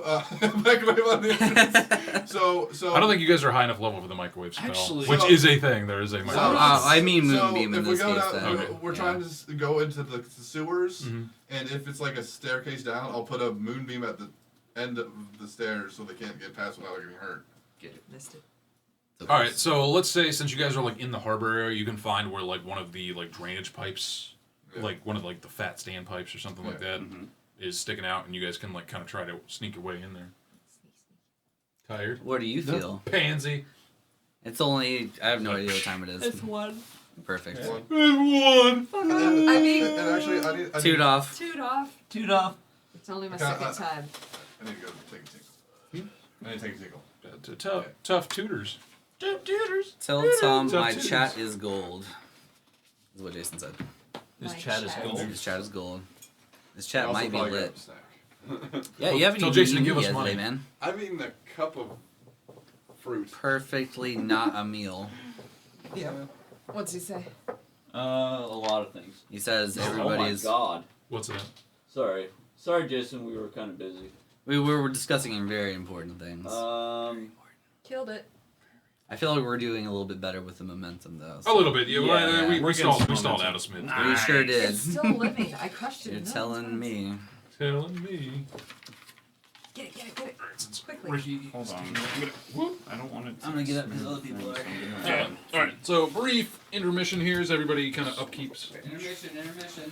microwave on the entrance. So I don't think you guys are high enough level for the microwave spell, Actually- which So- is a thing. There is a microwave. I mean so moonbeam in if we this go case. down, Then. Okay. we're Yeah. trying to go into the sewers, Mhm. and if it's like a staircase down, I'll put a moonbeam at the end of the stairs so they can't get past without getting hurt. Missed it. All right, so let's say since you guys are like in the harbor area, you can find where like one of the like drainage pipes, Yeah. like one of like the fat stand pipes or something like Yeah. that, is sticking out, and you guys can like kind of try to sneak your way in there. Tired? What do you feel? Pansy. It's only. I have no idea what time it is. one. Perfect. One. One. I mean, And actually, I need Toot off. toot off. Toot off. It's only my Okay, second time. I need to go take a tinkle. I need to take a tinkle. Tough tutors. Tell Tom Tough my tutors. chat is gold. Is what Jason said. His My chat is chat. gold. His chat is gold. His I chat also might be probably lit. got a stack. Yeah, you haven't Tell even Jason to eaten give us yet money. today, man. I mean a cup of fruit. Perfectly not a meal. Yeah. What's he say? A lot of things. He says Oh my everybody's. god. What's that? Sorry, Jason. We were kind of busy. We were discussing very important things. Killed it. I feel like we're doing a little bit better with the momentum, though. A little bit. Yeah, Yeah, we we're stalled. getting We stalled momentum. out of Smith. We sure did. It's still living. I crushed it. You're a million telling times. me. Telling me. Get it. Quickly. Ricky. Hold on. I don't want it. I'm gonna get up because other people are. Yeah. All right. So brief intermission here as everybody kind of upkeeps. Intermission.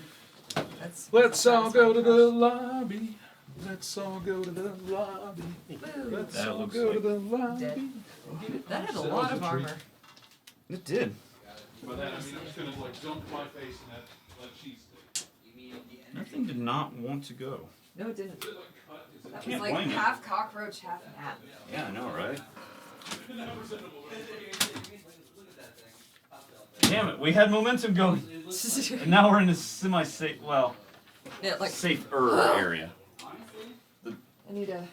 Let's all go to the lobby. Let's all go to the lobby. Woo. Let's That all looks go to like- the lobby. Dead. That had a lot of armor. It did. By that I mean I'm just gonna like dunk my face in that cheese stick. That thing did not want to go. No, it didn't. That was Can't like blame it. half cockroach, half gnat. Yeah, I know, right? Damn it, we had momentum going. And now we're in a semi-safe, well, Yeah, like safer area. I need a.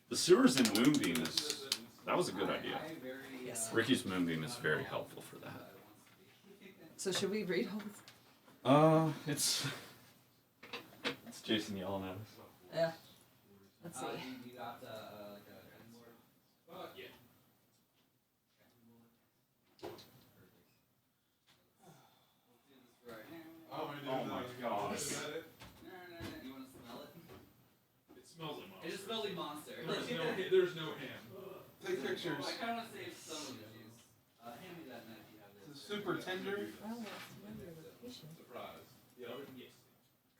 The sewers in Moonbeam is, that was a good idea. Yes. Ricky's Moonbeam is very helpful for that. So should we read all this? It's Jason yelling at us. Yeah. Let's see. Oh my god. It smells like It just smells like monster. There's no ham. Take pictures. I kind of want to save some of these. Hand me that knife you have there. Super tender.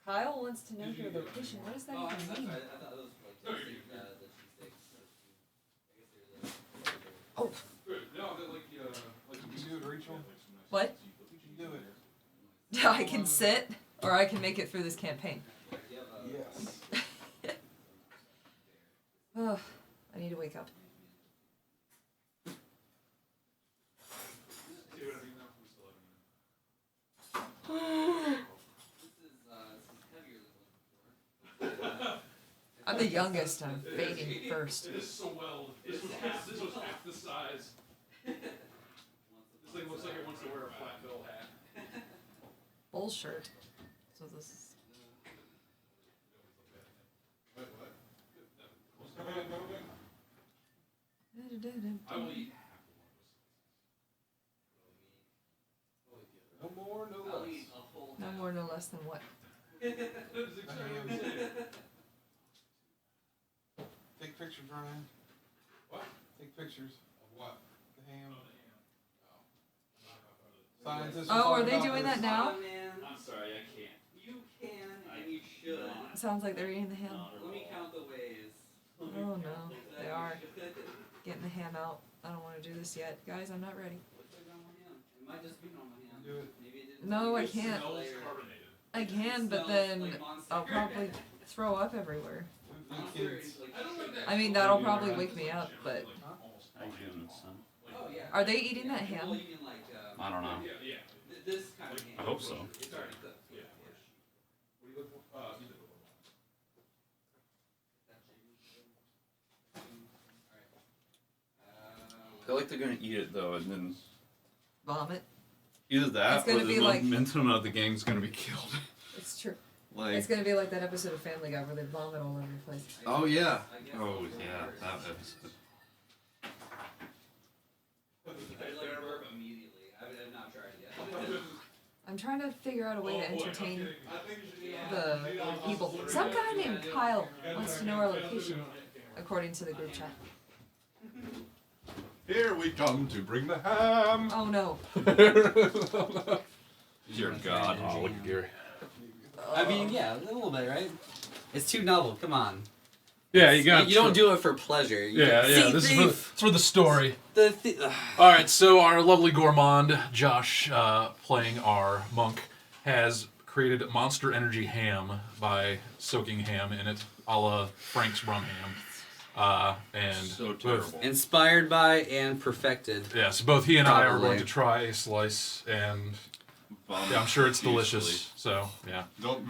Kyle wants to know your location. What does that even mean? I thought those were like the cheesesteaks. Oh, No, like you can do it, Rachel. what? You can do it. I can sit, or I can make it through this campaign. Yes. Ugh, I need to wake up. I'm the youngest. I'm fading first. This is so well. This was half the size. This thing looks like it wants to wear a flat bill hat. Bull shirt. So this is. I will eat. No more, no less. No more, no less than what? Take pictures, Ryan. What? Take pictures. Of what? The ham. Scientists Oh, are they doing that now? I'm sorry, I can't. You can and you should. Sounds like they're eating the ham. Let me count the ways. Oh no, they are getting the ham out. I don't want to do this yet, guys. I'm not ready. It might just be normal ham. Do it. Maybe it didn't. No, I can't. I can, but then I'll probably throw up everywhere. I mean, that'll probably wake me up, but are they eating that ham? I don't know. I hope so. I feel like they're gonna eat it though, and then Vomit. either that It's gonna or be the like- momentum of the game's gonna be killed. It's true. Like, It's gonna be like that episode of Family Guy where they vomit all over the place. Oh yeah. oh yeah, that episode. I'm trying to figure out a way to entertain the people. Some guy named Kyle wants to know our location, according to the group chat. Here we come to bring the ham. Oh no. Dear God. Oh, look at Gary. I mean, yeah, a little bit, right? It's too novel. Come on. Yeah, you got. You don't do it for pleasure. You Yeah, see, yeah. This is for the story. the All right, so our lovely gourmand Josh, playing our monk, has created Monster Energy ham by soaking ham in it, a la Frank's rum ham, and So both, terrible. inspired by and perfected. yeah, so both he and I are Probably. going to try a slice, and Vomit yeah, I'm sure it's profusely. delicious. So yeah, Don't.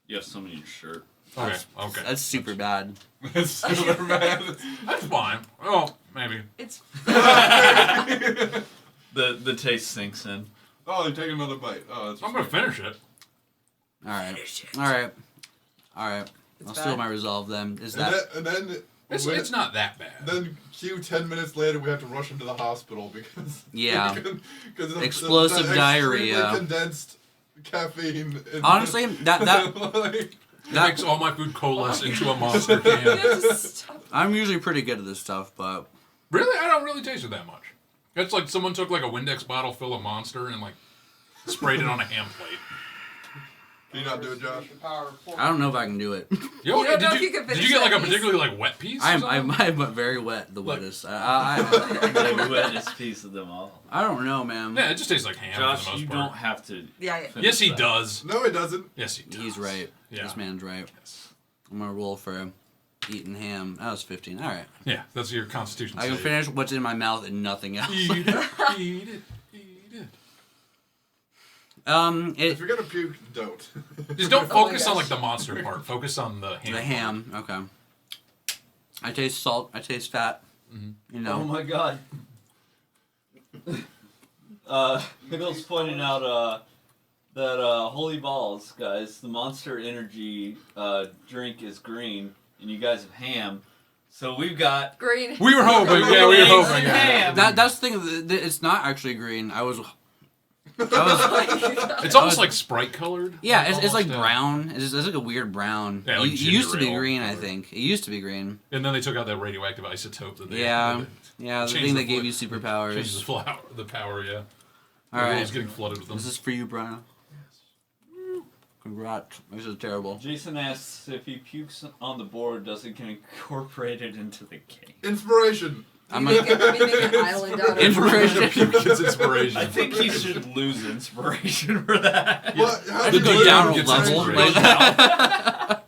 You have some in your shirt. okay, okay, That's super bad. It's super bad. that's fine. Oh, maybe. It's The taste sinks in. Oh, they're taking another bite. Oh, that's. I'm gonna finish it. All right. I'll It's steal bad. my resolve then. Is And that then It's not that bad. Then cue 10 minutes later, we have to rush him to the hospital because Yeah. because of Explosive the diarrhea. extremely condensed caffeine. In honestly that like, It makes all my food coalesce into a monster can. just stop. I'm usually pretty good at this stuff, but Really, I don't really taste it that much. It's like someone took like a Windex bottle full of Monster and like sprayed it on a ham plate. Can you not do it, Josh? I don't know if I can do it. Yo, You don't know if did you can did finish you get like that a piece? particularly like wet piece? or I'm something? very wet, the Like- wettest. The wettest piece of them all. I don't know, man. Yeah, it just tastes like ham for the Josh, most you part. don't have to. Yeah, yeah. finish Yes, he that. does. No, it doesn't. Yes, he does. He's right. Yeah. This man's right. Yes. I'm gonna roll for eating ham. That was 15. All right. Yeah, that's your constitution. I can save. finish what's in my mouth and nothing else. Eat it, eat it, eat it. If you're gonna puke, don't. Just don't Oh my focus on gosh. like the monster part. Focus on the ham. The ham. Okay. I taste salt. I taste fat. You know. Oh my god. Pickles pointed out that holy balls, guys, the Monster Energy drink is green, and you guys have ham. So we've got Green. We were hoping. Yeah, we were eggs hoping. and Yeah. ham. That's the thing. It's not actually green. I was. It's almost like Sprite colored. Yeah, it's like Almost, brown. It's like a weird brown. Yeah, like it used to be ginger ale green, I color. think. It used to be green. And then they took out that radioactive isotope that they Yeah, that yeah, the changed thing the that gave fl- you superpowers. changed the power, yeah. All The world's right, getting flooded with them. this is for you, Brian. Congrats. This is terrible. Jason asks if he pukes on the board, does it get incorporated into the game? Inspiration. I'm We a, make an island out of Inspiration. It's inspiration. I think he should lose inspiration for that. What? How I did could go you down a Gets level. inspiration. Like,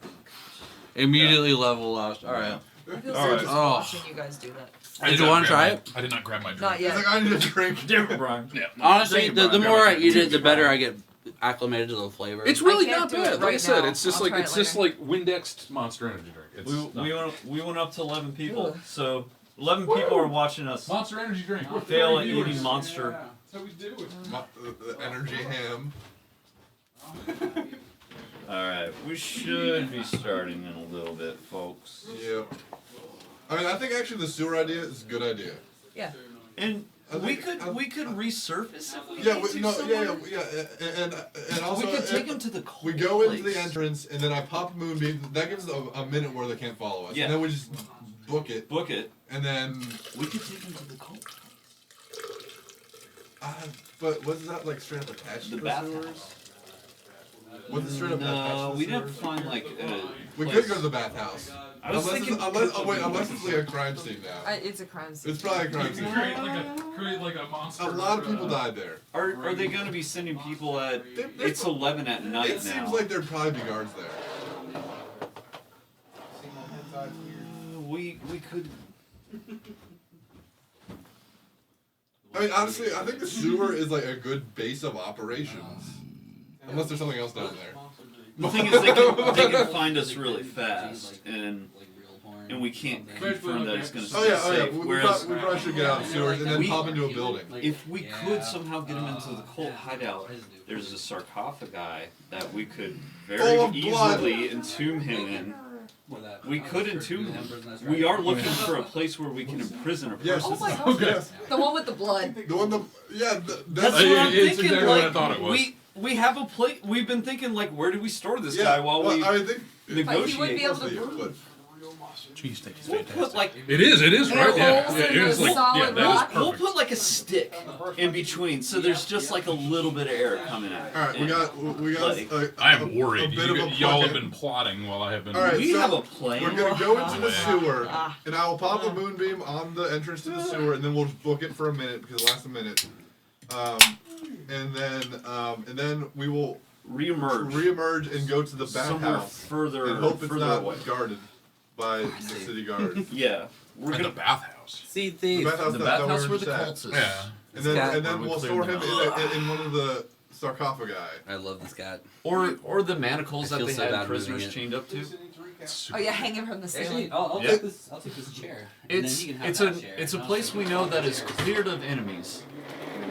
Immediately level lost. All right. I feel All so right. just Oh. watching you guys do that. Did you not want to grab try my- it? I did not grab my drink. Not He's yet. like, I need a drink. Different, Brian. Yeah. Honestly, Thank you, the Brian. more I Grab eat my it, the better I get acclimated to the flavor. It's really can't not do bad. it Like I right said, now. it's just I'll like try it's it just later. like Windexed Monster Energy drink. It's We went up to 11 people, Ugh. so 11 people are watching us Monster Energy drink. We're fail very at viewers. eating Monster. That's how we do it. The energy ham. Alright, we should be starting in a little bit, folks. Yeah. I mean, I think actually the sewer idea is a good idea. Yeah. And I we think- could resurface if we Yeah, need we, to no, somewhere. and also we could take if- them to the cold we go into place. the entrance and then I pop Moonbeam. That gives us a minute where they can't follow us. Yeah. And then we just book it, Book it. and then. We could take them to the cold. But wasn't that like straight up attached The to the bathhouse. sewers? Was it straight up attached to No, the we didn't sewers? find like a We place. could go to the bathhouse. I was Unless, thinking. unless it's like a crime scene now. It's a crime scene. It's probably a crime scene. Create like a monster. A lot of people died there. Are they going to be sending people at? They- It's 11 at night It now. seems like there'd probably be guards there. We could. I mean, honestly, I think the sewer is like a good base of operations. Unless there's something else down there. The thing is, they can find us really fast, and we can't confirm that it's going to Oh stay yeah, oh yeah. safe. We Whereas probably should get out of the sewers and then We- pop into a building. if we could somehow get him into the cult hideout, there's a sarcophagi that we could very Full of blood. easily entomb him in. We could entomb him. We are looking for a place where we can imprison a person. Yes. Oh my gosh. Okay. The one with the blood. The one that, yeah, That's Uh, what I'm it's thinking. exactly what I Like, thought it was. we have a plate. We've been thinking like, where do we store this yeah. guy while well, we I think But he wouldn't be able to negotiate? breathe. Cheesesteak is We'll fantastic. put like It is right? Yeah. Holes Yeah, in it is the like solid yeah, that is rock. We'll perfect. put like a stick in between, so there's just like a little bit of air coming out. All right, we got Like, a, I am worried. a bit of a Y'all have plan. been plotting while I have been. All right, We so have a plan. We're gonna go into the Yeah. sewer, and I will pop a moonbeam on the entrance to the sewer, and then we'll just book it for a minute because it lasts a minute. And then we will Reemerge. reemerge and go to the Somewhere bathhouse further, and hope it's further not away. guarded by the city guard. Yeah, we're At the gonna. bathhouse. See The thieves. bathhouse, The that bathhouse we where were the just at. cults is. Yeah. And then, Scat. and then Where we we'll cleared store them him in one of the sarcophagi. I love this cat. Or the manacles I that feel they so had bad prisoners moving it. chained up to. Oh yeah, hanging from the ceiling. I'll Yeah. take this. I'll take this chair. And then It's you can have it's that a chair. it's a And I'll place take we it. know that is cleared of enemies,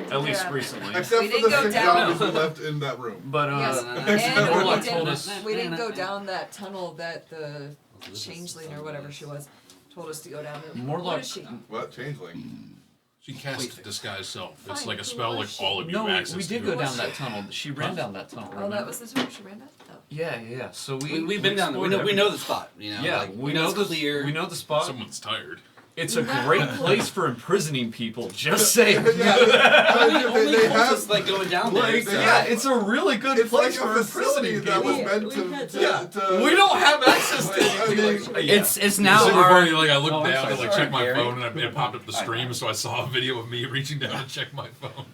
at least Yeah. recently. Except We for didn't the go 6 down. zombies we left in that room. But Yes, no, no, no. and Orlok we told didn't, us- we didn't go down that tunnel that the changeling or whatever she was told us to go down. Morlock- What is she? What? Changeling? She cast disguise self. It's Fine, like a who spell was like she? all of you No, have access we did to. go down that tunnel. She ran down that tunnel. Oh, that remember? was the time she ran that? Oh. Yeah. So we We've been down there. We explored know the spot. You know. everything. Yeah, like, we know it's the clear. we know the spot. Someone's tired. It's a great place for imprisoning people. Just saying. Yeah, I mean, Only they cultists have like going down there. Like, so- yeah, it's a really good it's place like a for facility imprisoning that was people. meant to, Yeah. to We don't have access to I mean, anything. Yeah. It's now Super our. funny, like I looked Oh, I'm down sorry. and like Sorry, checked my Gary. phone and it popped up the stream, so I saw a video of me reaching down to check my phone.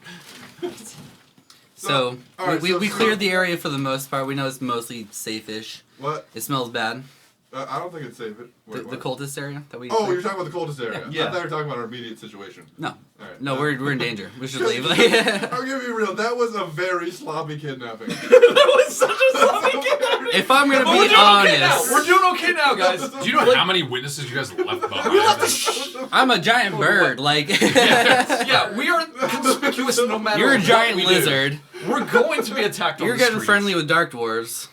So all right, we so- cleared the area for the most part. We know it's mostly safe-ish. What? It smells bad. I don't think it's safe. Wait, The what? cultist area that we. Oh, cleared? you're talking about the coldest area. Yeah. I thought you were talking about our immediate situation. No. Alright. No, we're in danger. We should leave. I'm gonna be real. That was a very sloppy kidnapping. That was such a sloppy kidnapping. If I'm gonna But we're be doing okay now. honest, We're doing okay now, guys. Do you know how many witnesses you guys left behind? I'm a giant bird. Like Yeah, we are conspicuous no matter. you're a what giant we do. lizard. We're going to be attacked on You're the getting streets. friendly with dark dwarves,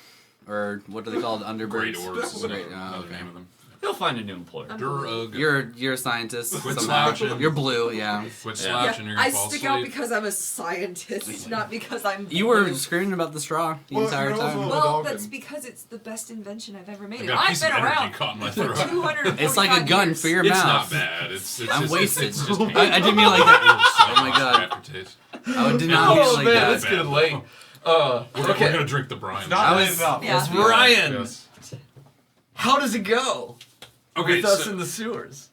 or what are they called? Underbirds. Great orbs is Great, another okay. name of them. He'll find a new employer. Durug. You're a scientist. Quit somehow. slouching. You're blue. Yeah. Quit Yeah. slouching, you're gonna I fall stick asleep. out because I'm a scientist, not because I'm. You were blue. screaming about the straw the Well, entire you're also time. a Well, dolphin. that's because it's the best invention I've ever I made. got a I've piece been of energy around caught in my for throat. 245 It's like a gun years. for your It's mouth. not bad. It's I'm just, wasted. It's just I didn't mean like that. Oh my god. Aftertaste. I did not mean it Oh like man, that. it's getting late. We're Okay. gonna drink the brine. Not I late was- enough. Yeah. It's Ryan. Yes. How does it go Okay, with us so, in the sewers?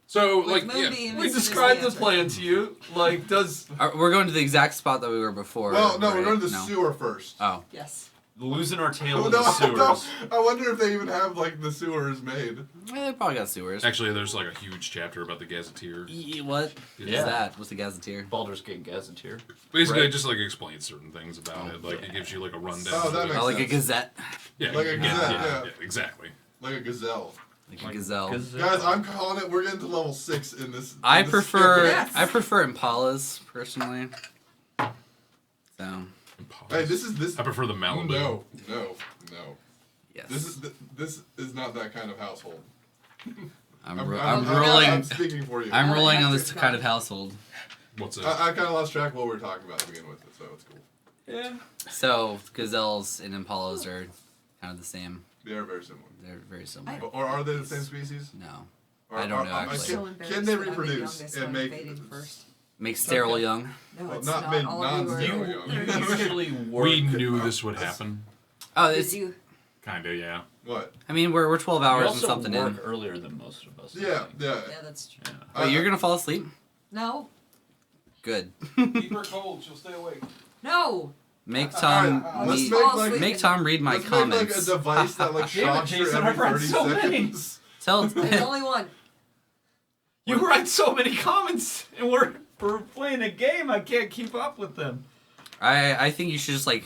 so With like yeah. Moonbeam We is his described the answer. plan to you. Like, does We're going to the exact spot that we were before. Well, no, we're right? going to the No. sewer first. Oh. Yes. losing our tail Oh, in no, the sewers. I wonder if they even have like the sewers made. They probably got sewers. Actually, there's like a huge chapter about the gazetteer. What? Yeah. What's that? What's the gazetteer? Baldur's Gate gazetteer. Basically, Right. it just like explains certain things about it. Like it gives you like a rundown. Oh, that of it. makes Like a sense. gazette. Yeah, Like a gazette, yeah. exactly. Like a gazelle. Like a gazelle. Guys, I'm calling it. We're getting to level 6 in this. I in this prefer Yes. I prefer impalas personally. So Hey, this is this. I prefer the Malibu. No. yes, This is not that kind of household. I'm I'm rolling. speaking for you. I'm rolling on this Hector's kind of household. What's it? I kind of lost track of what we were talking about to begin with, so it's cool. Yeah. So gazelles and impalas are kind of the same. They are very similar. They're very similar. Or are they the same species? No, Or, I don't know, I'm actually. so embarrassed Can they that I'm the reproduce youngest, so and I'm make? fading first. make sterile Okay. young. No, Well, it's not not. made All of you are. non-sterile young. You usually work. We knew this would happen. Oh, Did it's. you? Kinda, yeah. What? I mean, we're 12 You hours and also something work in. earlier than most of us. I Yeah, think. yeah. Yeah, that's true. Yeah. Wait, you're gonna fall asleep? No, Good. Keep her cold. She'll stay awake. no. Make Tom Alright, let's read- make fall like asleep. make Tom read my let's comments. make like a device that like Damn it, shocks her Jason, every I've read 30 so many. seconds. Tell. There's only one. You write so many comments, and we're playing a game. I can't keep up with them. I think you should just like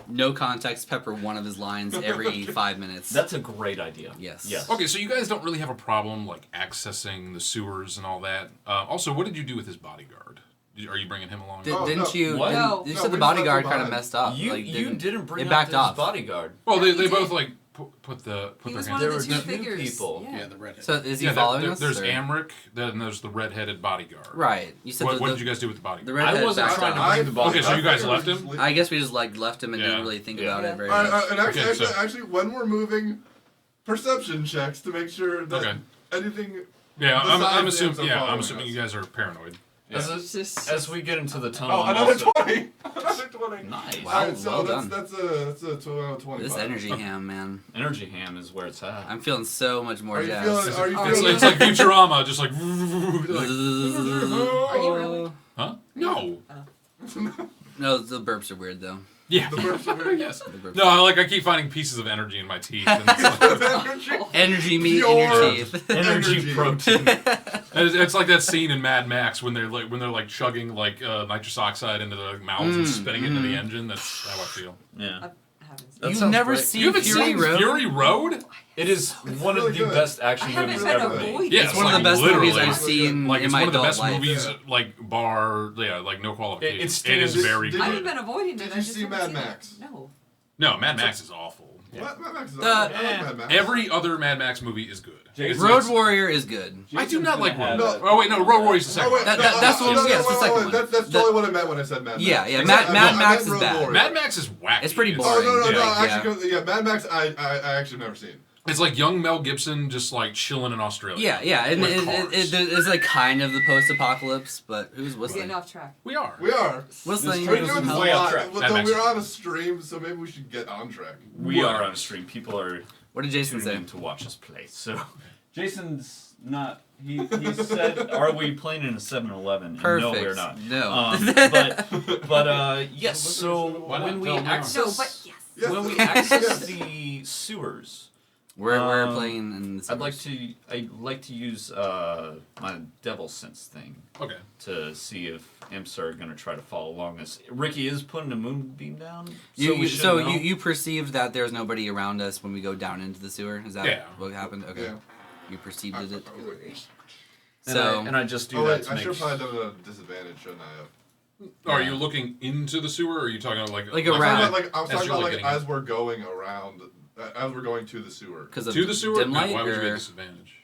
no context pepper one of his lines every 5 minutes. That's a great idea. Yes. Yes. Okay, so you guys don't really have a problem like accessing the sewers and all that. Also, what did you do with his bodyguard? Are you bringing him along? Oh, Didn't no. you? What? Didn't- No. you No, said the we just left bodyguard him kind of behind. messed up. You like, didn't bring it up backed his off. bodyguard. Well, Yeah, they he both did. like put He their was hands. one There of were the two two figures. people. Yeah. Yeah, the redhead. So is he Yeah, following us? there's or? Amric, then there's the red-headed bodyguard. Right. You said What the, did you guys do with the bodyguard? the redhead I wasn't backed trying to off. bring the bodyguard. Okay, so you guys figured left we him? just leave- I guess we just like left him and Yeah. didn't really think Yeah. about it very Alright, much. and actually, Okay, so- actually, when we're moving, perception checks to make sure that Okay. anything. Yeah, I'm Besides assuming. them Yeah, I'm following assuming us. you guys are paranoid. As we get into the tunnel, Oh, I'm another also- 20. Another 20. Nice. Wow. Alright, so well that's a 20. This energy ham, man. Energy ham is where it's at. I'm feeling so much more Are you jazzed. feeling? Are you It's, feeling? it's like Futurama, just like. Are you really? Huh? No. No, the burps are weird though. Yeah. The burps are very- Yes. The burps No, I keep finding pieces of energy in my teeth. And it's, like, Energy. Energy meat Pure in your teeth. Energy protein. it's like that scene in Mad Max when they're like chugging like nitrous oxide into their mouths and spitting it into the engine. That's how I feel. Yeah. I haven't seen That You've sounds never great. seen You haven't Fury seen Road? Fury Road? It is one really of the good. best action I haven't movies been ever a made. boy. Yeah, It's one of the best literally, movies I've seen Like in it's my one of the adult best life. movies, Yeah. like bar, yeah, like no qualifications. It's It is Did- very did- I good. haven't been avoiding it. Did I you just see haven't Mad seen Max? It. No. No, Mad Max is awful. What? Mad Max is The- I like Mad Max. Every other Mad Max movie is good. Jason- Road Warrior is good. I do not like Road. No. Oh wait, no, Road Warrior's the second Oh, wait, one. That's what- yeah, it's the second one. That's The- totally what I meant when I said Mad Max. Yeah, yeah, I Mad- said- Mad I Max meant is Road bad. Warrior. Mad Max is wacky. It's pretty Oh boring. no no no! Yeah. Actually, yeah, Mad Max. I actually never seen. It's like young Mel Gibson just like chilling in Australia. Yeah, yeah, and With it, cars. it's like kind of the post-apocalypse, but who's We're whistling? getting off track. We are. We are. Whistling. We're doing this a way off lot. track. But Mad though Max we're is on a stream, so maybe we should get on track. We are on a stream. People are What did Jason tuning say? in to watch us play. So, Jason's not. He said, "Are we playing in a 7-Eleven?" And Perfect. no, we're not. No. But yes. So Why not? when we Tell them we are. access So, but yes. Yes, when we yes. access the sewers, we're playing in the I'd like to use my devil sense thing Okay. to see if imps are gonna try to follow along this. Ricky is putting a moonbeam down, You, should so know. you perceived that there's nobody around us when we go down into the sewer? Is that Yeah. what happened? Okay. Yeah. You perceived it. And So I just do Oh that wait, to I make should have probably done it at a disadvantage, shouldn't I have? Are you looking into the sewer, or are you talking about like Like I'm around. talking about, I was As talking you're about like looking as we're going around, as we're going to the sewer. because of to the sewer? dim light No, why would you get or disadvantage?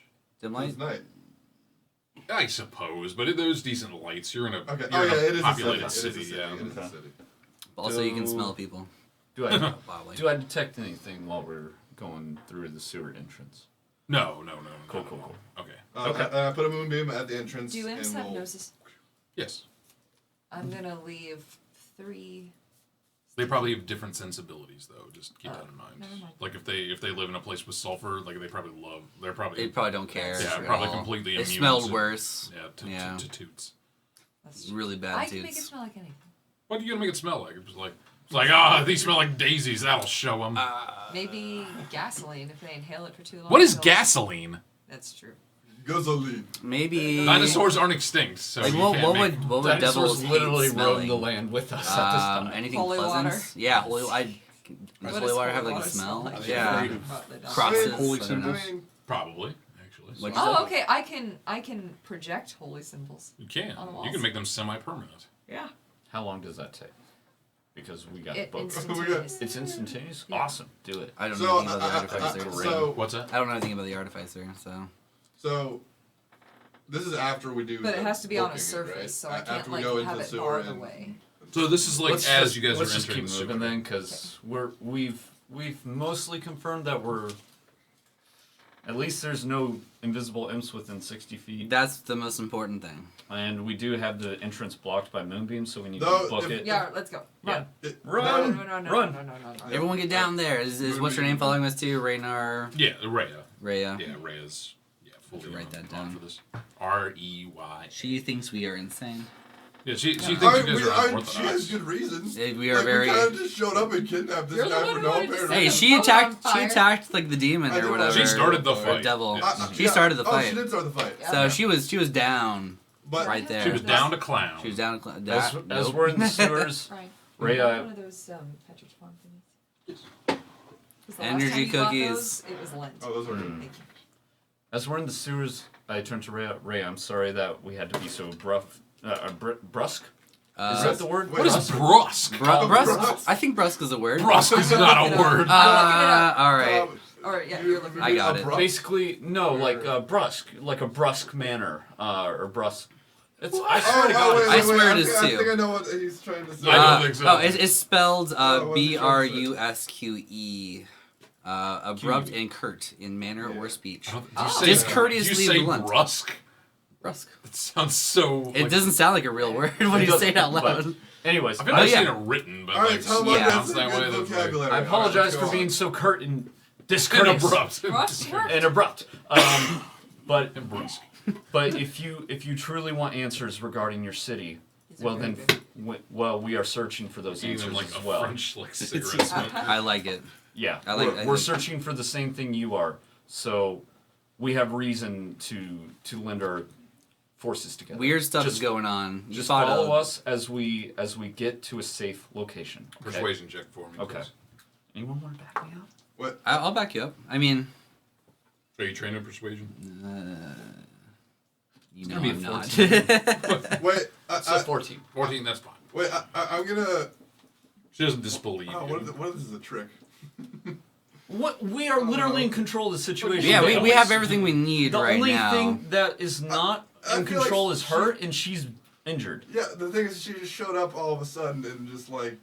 dim It's light? night. I suppose, but there's decent lights. You're in a Okay. you're Oh in yeah, a it is populated a city. city. It is a Yeah. city. It is a Okay. city. Also, you can So- smell people. Do I Probably. do I detect anything while we're going through the sewer entrance? No. Cool. Okay. Okay. I put a moonbeam at the entrance. Do imps and have we'll- noses? Yes. I'm gonna leave 3. They probably have different sensibilities, though. Just keep that in mind. never mind. Like if they live in a place with sulfur, like they're probably They probably don't care. yeah, at probably all. completely It immune. smelled to, worse. Yeah, Yeah. to toots. That's Really bad I can make it toots. smell like anything. What are you gonna make it smell like? It's just like It's like, these smell like daisies. That'll show them. Maybe gasoline if they inhale it for too long. What is they'll- gasoline? That's true. Gasoline. Maybe Dinosaurs aren't extinct, so like you what can't make... would Dinosaurs devils literally hate roam smelling? the land with us at this time. Anything Holy pleasant? water. Yeah, holy. Does What holy does water have holy like a water smell? smell like? Yeah, Afraid of Probably not. crosses. holy I don't symbols. know. I mean, Probably, actually. What'd So- you say? Oh, okay. I can project holy symbols. You can. On the You walls. can make them semi-permanent. Yeah. How long does that take? Because we got It both. instantaneous. It's instantaneous? Yeah. Awesome. Do it. I don't So, know anything about the artificer. so What's that? I don't know anything about the artificer, so. So, this is after we do. But it the has to be on a booking, surface, right? so I After can't we like go into have the it sewer bar and- away. So this is like as you guys let's are just entering keep the moving sewer. then, because we've mostly confirmed that we're at least there's no invisible imps within 60 feet, That's the most important thing. and we do have the entrance blocked by moonbeams, so we need Though, to book if- it. Yeah, let's go. Run. Run! No, Run! no. Everyone get down there. Is what's her name following us too? Raynar. Yeah, Rhea. Rhea. Yeah, Rhea's. Yeah, fully Write that on down. for this. R-E-Y. She thinks we are insane. Yeah, she thinks Aren't you guys we- are aren't- She has unorthodox. good reasons. We are like, very. We kind of just showed up and kidnapped this You're the guy one for who no wanted to apparent say Hey, reason. she Hold on, attacked. She fire. attacked like the demon I or did whatever. She started the or fight. devil. Yeah. She started the Oh, fight. she did start the fight. So she was down But right there. She was down to clown. She was down. To As we're in the sewers, Right. Rhea, One of those Petridge Farm thingies. 'Cause the last Energy time you bought cookies. those, it was Lent. Oh, those are good. Mm. Thank you. as we're in the sewers, I turn to Rhea. Rhea, I'm sorry that we had to be so brusque. Is that the word? What is brusque? Brusque? I think brusque is a word. Brusque is not a word. All right. Or yeah, you're looking. I got it. Basically, no, like brusque, like a brusque manner, or brusque. It's. I Oh, swear to God, I swear it is I too. think I know what he's trying to say. I don't think so. Oh, it's spelled Oh, what's it trying to say? Brusque. Abrupt and curt in manner or speech. Do you Oh. say, Discourteously do you say blunt. brusque? Brusque. It sounds so. It doesn't sound like a real word when you say it out but- loud. Anyways, I feel like I've yeah. seen it written, but All right, like tell yeah. me sounds that's a that way. good That's like, vocabulary. I All right, apologize let's for go being on. so curt and and discourteous abrupt. and abrupt. But And brusque. but if you truly want answers regarding your city, These are well very then, good. we are searching for those Even answers like as a well. French like cigarette smoke. I like it. Yeah, I like- we're, I we're like- searching for the same thing you are, so we have reason to lend our forces together. Weird stuff just, is going on. You Just thought follow of- us as we get to a safe location. Okay? Persuasion check for me. Okay. Please. Anyone want to back me up? What? I'll back you up. I mean, Are you trained in persuasion? you know gonna be I'm a not. 14. Wait, So 14. 14, that's fine. wait. I'm gonna. She doesn't disbelieve Oh, you. what if this is a trick? What we are literally in control of the situation. yeah, we The have only- everything we need The right only now. thing that is not I in feel like control is she- her, and she's injured. Yeah, the thing is, she just showed up all of a sudden and just like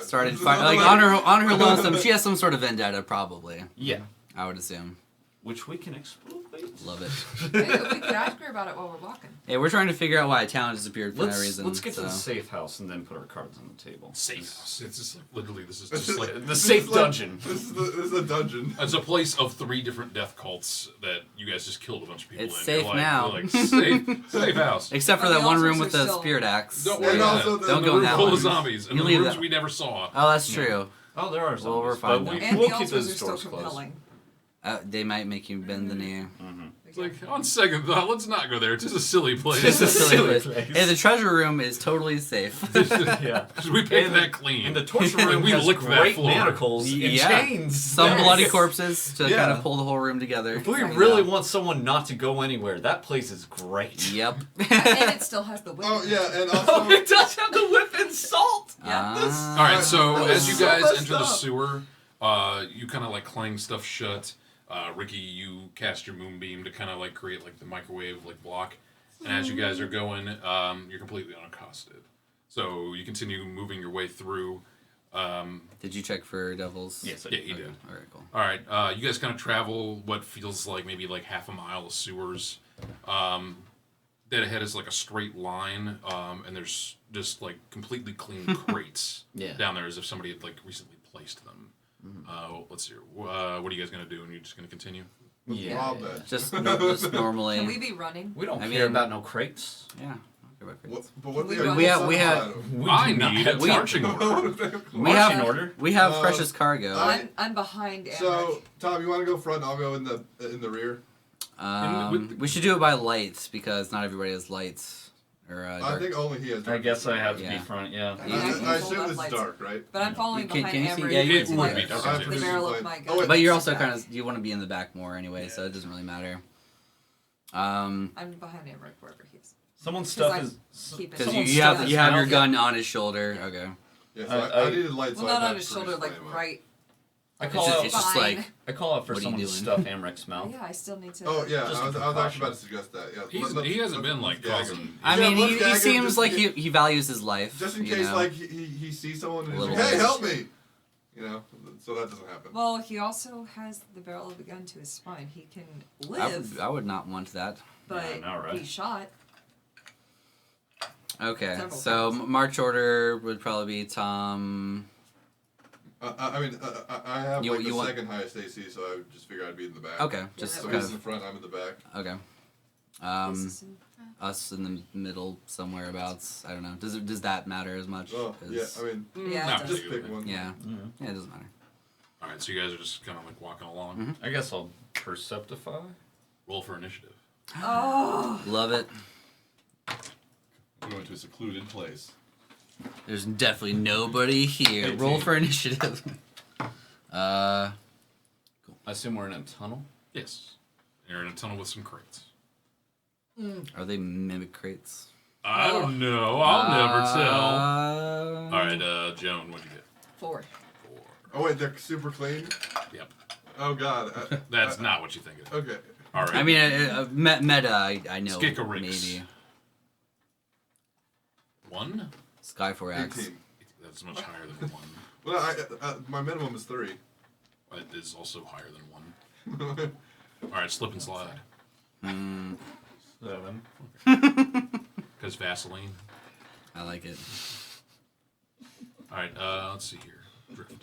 Started this is fight, not like like- on her lonesome. She has some sort of vendetta, probably. Yeah, I would assume. which we can exploit. Love it. Hey, we could ask her about it while we're walking. Hey, we're trying to figure out why a town disappeared for no Let's reason. let's get to so. the safe house and then put our cards on the table. Safe house. It's just like, literally, this is This just is- like. The this safe is like- dungeon. This is a dungeon. It's a place of 3 different death cults that you guys just killed a bunch of people It's in. safe You're like, now. you're like, safe house. Except for But that the one altars room are with the still- spirit axe. Don't And worry about also it. the- Don't The go in room that full one. of zombies, and You the leave rooms that- we never saw. Oh, that's true. Oh, there are zombies, we're fine but now. we, And we'll the keep altars are those still doors closed. compelling. They might make you bend the knee. It's like, on second thought, let's not go there. It's just a silly place. It's a silly silly place. place. Hey, the treasure room is totally safe. Yeah. Because we picked And that clean. And the torture And room we has licked that great floor. manacles and Yeah. chains. Some Yes. bloody corpses to Yeah. kind of pull the whole room together. If we Exactly. really want someone not to go anywhere, that place is great. Yep. And it still has the whip. Oh yeah, and Oh, also it does have the whip and salt. Yeah. Ah. All right, so That as was you so guys messed enter the up. sewer, you kind of like clang stuff shut. Ricky, you cast your moonbeam to kind of like create like the microwave like block, and as you guys are going, you're completely unaccosted. So you continue moving your way through. Did you check for devils? Yes, Yeah, he did. All right, cool. All right, you guys kind of travel what feels like maybe like half a mile of sewers. Dead ahead is like a straight line, and there's just like completely clean crates Yeah. down there as if somebody had like recently placed them. Let's see. What are you guys gonna do? And you're just gonna continue? rob that. Just normally. Can we be running? We don't I care mean- about no crates. Yeah. Care about What, crits. but what We they have- we have- I need a we- marching order. We Marching have order? we have precious cargo. I'm behind Amric. So, Tom, you want to go front? And I'll go in the rear. We should do it by lights because not everybody has lights. Or I dark. think only he has. I Dark guess I have to Yeah. be front. Yeah. Yeah, I can I fold assume up it's lights. dark, right? But I'm following Can- behind can you see? Amric. Yeah, you with can would see be it. dark. I The have to barrel use of light. my Oh, wait. But you're also back. kind of you want to be in the back more anyway, so it doesn't really matter. I'm behind Amric wherever he is. Someone's 'Cause stuff I is. keep it. Because Someone's you have stuff you is have your mounted. gun on his shoulder. Okay. Yeah, so I- I needed lights. Well, so I not on had his to shoulder, like anyway. right. I It's call just, out. it's just like I call out for What are you someone to doing? stuff Amric's mouth. Yeah, I still need to. Oh yeah, Just I a was actually precaution. about to suggest that. Yeah, He hasn't been like gag him. causing. I Yeah, mean, let's he gag him seems just like in he values his life. Just in you case, know? like he sees someone and A he's little like, "Hey, bit. help me!" You know, so that doesn't happen. Well, he also has the barrel of a gun to his spine. He can live, I would not want that. but Yeah, I know, right? be shot. Okay, Several so times. march order would probably be Tom. I mean, I have You- like you the want- second highest AC, so I would just figure I'd be in the back. Okay, just So kind he's in of the front, I'm in the back. okay. Us in the middle somewhere abouts. I don't know. Does that matter as much? Oh, 'Cause- yeah. I mean, Yeah, Not it just particularly. pick one. yeah, Mhm. yeah, it doesn't matter. All right, so you guys are just kind of like walking along. Mhm. I guess I'll perceptify. Roll for initiative. Oh, Love it. We're going to a secluded place. There's definitely nobody here. 18. Roll for initiative. I assume we're in a tunnel. Yes. You're in a tunnel with some crates. Are they mimic crates? I don't know. I'll never tell. Uh, All right, Joan, what'd you get? 4. 4. Oh wait, they're super clean. Yep. Oh god. That's not what you think it is. Okay. All right. I mean, meta. I know. Skikarix. Maybe 1? Skyforax. 18. That's much higher than 1. Well, my minimum is 3. It is also higher than 1. All right, slip and slide. Mm, 7. Because Vaseline. I like it. All right, let's see here. Drift. Which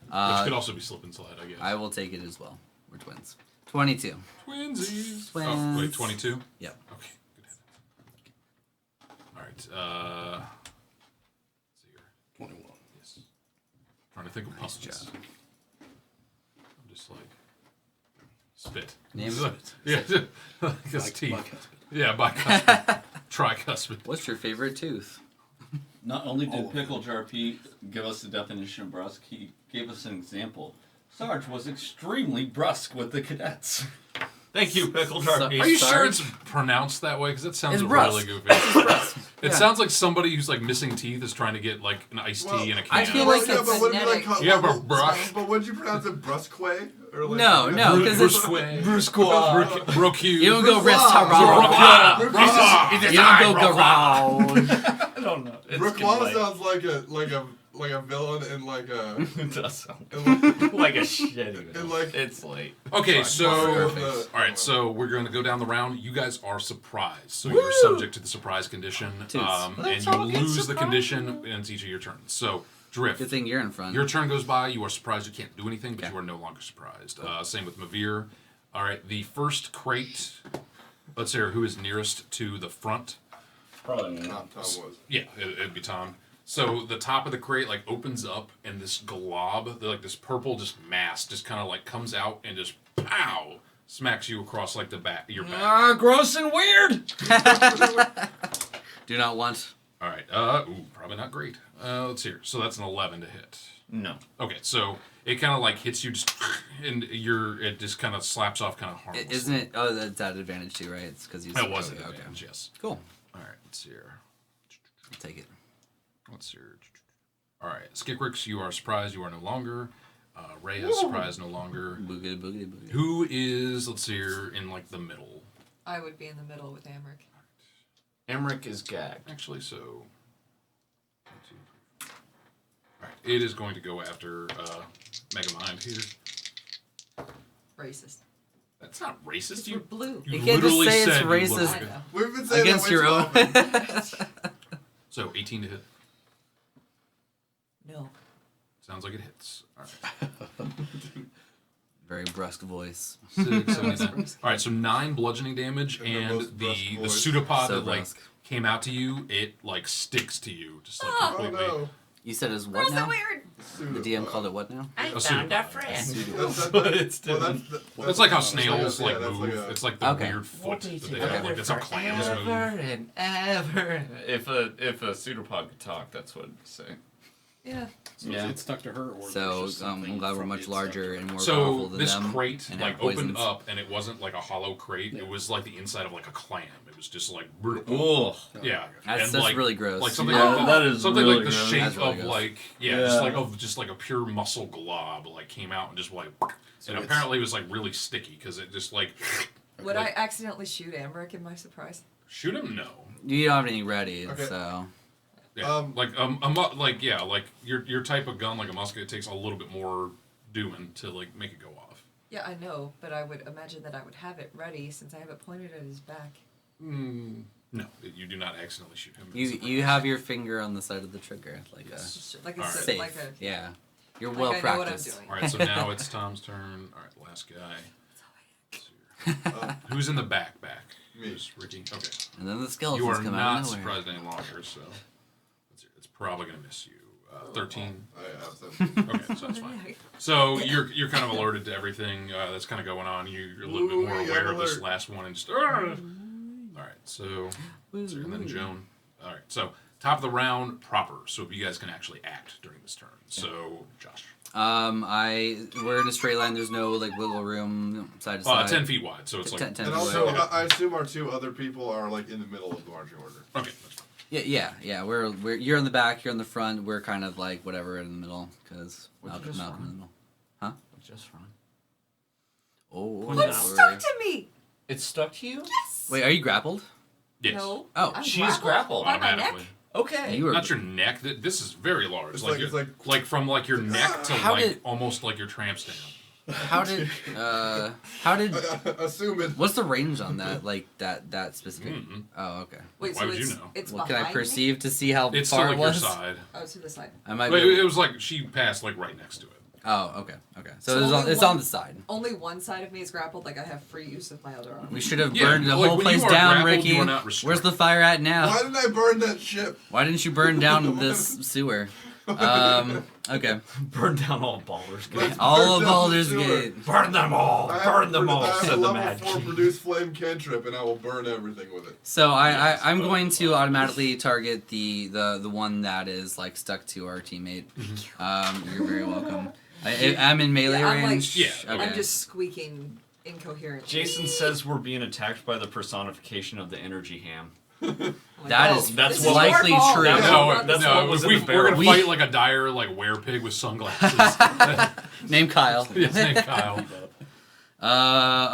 could Uh, also be slip and slide, I guess. I will take it as well. We're twins. 22. Twinsies. Twins. Oh, wait, 22? Yep. Okay, good hit. All right, let's see here. 21. Yes. Trying to think of Nice puppets. job. I'm just like spit. Name Yeah, like his teeth. Bicuspid. Yeah, bicuspid. Tricuspid. What's your favorite tooth? Not only All did of Pickle Jar Pete give us the definition of brusque, he gave us an example. Sarge was extremely brusque with the cadets. Thank you, Pickle Jar. So- Are you sure Sarge? it's pronounced that way? Because it sounds It's really brusque. goofy. It Yeah. sounds like somebody who's like missing teeth is trying to get like an iced tea in a can. I feel Well, like yeah, it's but wouldn't you like phonetic. Yeah, but brush. But would you pronounce it brusque? Or like, No, no, because it's Brusque. you don't go Brusque. restaurant. Brusque. You don't go garage. I don't know. It's Brooklyn sounds like a villain in like a It does sound in like a shitty. in like It's late. Okay, so Perfect. all right, so we're going to go down the round. You guys are surprised, so you're subject to the surprise condition, Toots. and you lose the condition in each of your turns. So drift. Good thing you're in front. Your turn goes by. You are surprised. You can't do anything, but you are no longer surprised. Same with Mavir. All right, the first crate. Let's hear who is nearest to the front. Probably Tom was. Yeah, it'd be Tom. So the top of the crate like opens up, and this glob, like this purple just mass, just kind of like comes out and just pow smacks you across like the back, your back. gross and weird. Do not want. All right. Probably not great. Let's hear. So that's an 11 to hit. No. Okay, so it kind of like hits you, just and it just kind of slaps off, kind of harmless. Isn't it? Oh, that's at advantage too, right? It's because he's. That was an okay. advantage, yes. Cool. All right, let's see here. I'll take it. Let's see here. All right, Skikrix, you are surprised. You are no longer. Ray is surprised, no longer. Boogity boogity boogity. Who is, let's see here, in like the middle? I would be in the middle with Amric. Emmerich is gagged. Actually, so. 1, 2, 3. All right, it is going to go after Megamind here. Racist. That's not racist. Because You we're blue. You You can't just literally say it's said you look racist. like I it. know. We've been saying Against that your way own. too often. So 18 to hit. No. Sounds like it hits. All right. Very brusque voice. 6, 7, 8, 9. All right, so 9 bludgeoning damage, And the and most brusque the voice. pseudopod So that like brusque. came out to you, it like sticks to you, just like Oh. Oh completely. no. You said it's What what is now? that weird? The DM called it what now? A pseudopod. But it's different. That's like how snails like that's move. a- it's like the Okay. weird foot that they Okay. have. Like that's how clams move. and ever. If a pseudopod could talk, that's what it'd say. Yeah. So Yeah. it's stuck to her, or So there's just I'm something glad we're from much it larger stuck and more So powerful than this them. crate and like have poisons. opened up, and it wasn't like a hollow crate. It was like the inside of like a clam. It was just like Oh, yeah, That's and like really gross. like something Yeah, like that is something really like the gross. shape That's really of gross. like just like a pure muscle glob like came out and just like So and it's- apparently it was like really sticky because it just like Would I like, accidentally shoot Ambrick in my surprise? shoot him? No. You don't have anything ready, Okay. so Yeah. Like your type of gun like a musket, it takes a little bit more doing to like make it go off. Yeah, I know, but I would imagine that I would have it ready since I have it pointed at his back. No, you do not accidentally shoot him. you have your finger on the side of the trigger, like Like All a right. safe. like a Yeah, you're like well I know what I'm practiced. doing. All right, so now it's Tom's turn. All right, last guy. Who's in the back? Me. Who's Ricky? Okay. And then the You skeletons are come out not of nowhere. surprised any longer, so it's probably gonna miss you. 13. I have some. Okay, so that's fine. So you're kind of alerted to everything that's kind of going on. You're a little bit more Ooh, aware I'm of this alert. last one and just. All right, so and then Joan. All right, so top of the round proper. So you guys can actually act during this turn. So Josh. We're in a straight line. There's no like wiggle room side to side. 10 feet wide, so it's like 10 And feet also, wide. I assume our 2 other people are like in the middle of the marching order. okay. That's fine. Yeah. We're you're in the back, you're in the front. We're kind of like whatever in the middle because What'd you Malcolm's just in the run? middle. Huh? Just run. Oh. Point it What's out. stuck to me? It's stuck to you? Yes. Wait, are you grappled? Yes. No. Oh, I'm she's grappled by my neck. Automatically. Okay. You were. Not your neck. This is very large. It's like, like- it's your- like- from like your neck to How like did- almost like your tramp stamp. How did? Assume it. What's the range on that? Like that specific? Mm-mm. Oh, okay. Wait, Why so would you it's know? it's Well, behind can I perceive to see how It's far to like it your was? side. me? Oh, to the side. I might. But Be, it was like she passed like right next to it. oh, okay. So, So it's, only it's one- on the side. Only one side of me is grappled. Like I have free use of my other arm. We should have Yeah, burned the like, whole when you place are down, grappled, Ricky. you are not Where's restrained. the fire at now? Why didn't I burn that ship? Why didn't you burn down this sewer? Okay. Burn down all Baldur's Gate. Let's All burn of down Baldur's the sewer. Gate. Burn them all. I have Burn them a- all. I have a Said the level Mad 4 King. produce flame cantrip, and I will burn everything with it. So I'm going to automatically target the one that is like stuck to our teammate. You're very welcome. I'm in melee Yeah, I'm like- range. Yeah, Okay. I'm just squeaking incoherently. Jason says we're being attacked by the personification of the energy ham. That Oh, is that's this what- your likely fault. true. That's No, what- that's what was in the we're barrel. gonna fight like a dire like werepig with sunglasses. Name Kyle. His name Kyle.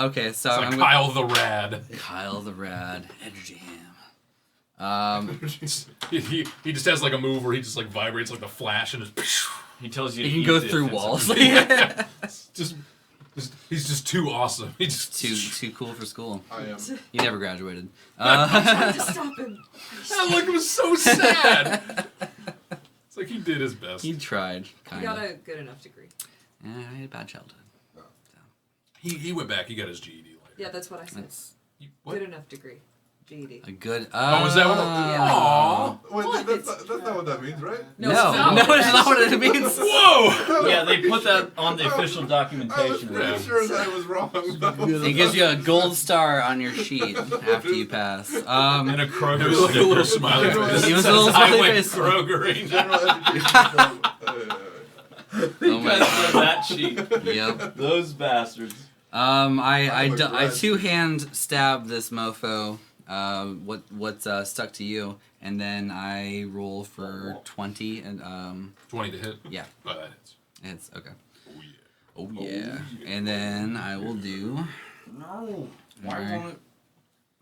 Okay, so It's like I'm Kyle the Rad. Kyle the Rad, energy ham. He just has like a move where he just like vibrates like the Flash and just He tells you He to can eat go the through offensive. walls. just he's just too awesome. He just too cool for school. I am. He never graduated. Trying to stop him. That look was so sad. It's like he did his best. He tried, You kind got of. a good enough degree. Yeah, I had a bad childhood. He went back. He got his GED later. Yeah, that's what I said. That's What? Good enough degree. GED. a good. Oh, is that what? Yeah. Aww. Wait, What? that's not what that means, right? No, it's not what it's that not what it shit means. Whoa. Yeah, they put that on the official I was documentation. pretty sure that I was wrong. It gives you a gold star on your sheet after you pass. And a It Kroger was like a little sticker. smiley face. He was a Says, little "I smiley went face. Krogering." General education. Oh my god. that sheet. Yep. Those bastards. I two-hand stab this mofo. What's stuck to you, and then I roll for 20 and 20 to hit. yeah, Oh, that hits. it's okay. Oh yeah. Oh yeah, and then I will do. No. Why Alright. won't it?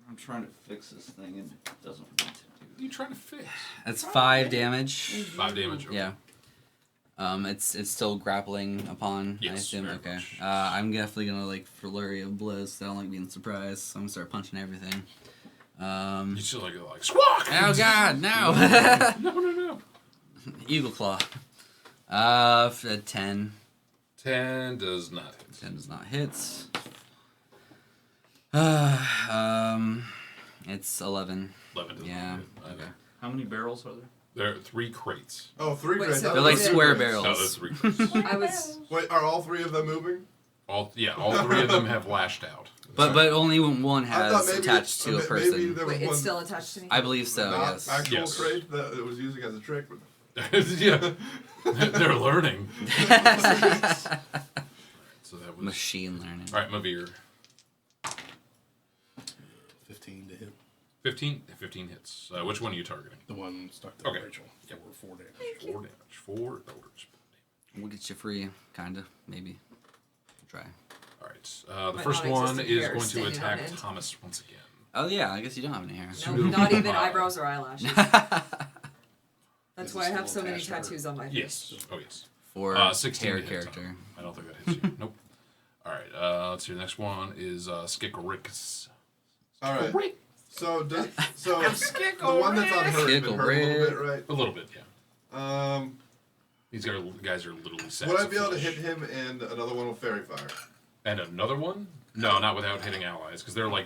I'm trying to fix this thing and it doesn't want to What are you trying to fix? That's 5 damage. 5 damage. Okay. Yeah. It's still grappling upon. I Yes, assume. very Okay. much. I'm definitely gonna like flurry of blows. 'Cause I don't like being surprised. So I'm gonna start punching everything. You still like squawk. Oh God, no! No. Eagle claw. 10. 10 does not hit. 10 does not hit. It's 11. 11 does Yeah. not hit. Okay. How many barrels are there? There are 3 crates. Oh, 3 Wait, crates. so They're like is it- square No, barrels. that's 3 crates. I was. Wait, are all 3 of them moving? all 3 of them have lashed out. But only one I thought has maybe attached to a Maybe person. there was Wait, one it's still attached to me? I believe so, not yes. actual Yes. crate that it was using as a trick. Yeah, they're learning. So that was Machine learning. all right. Mavir, 15 to hit. 15 hits. Which one are you targeting? The one stuck to Okay. Rachel. Yep. For 4 damage. 4 damage. 4 dollars. We'll get you free, kinda, maybe. Try. All right. The My first one non-existent is hair going to standing on attack end. Thomas once again. Oh yeah, I guess you don't have any hair. No, not even eyebrows or eyelashes. That's Is why it I have still so many attached to her? tattoos on my face. Yes. Oh yes. For 16 hair to hit, character. Tom. I don't think that hits you. Nope. All right. Let's see. The next one is Skikorix. All right. So the one that's on her has been hurt a little bit, right? A little bit, yeah. These guys are literally sad. Would I be able to hit him and another one with fairy fire? And another one? No, not without hitting allies, because they're like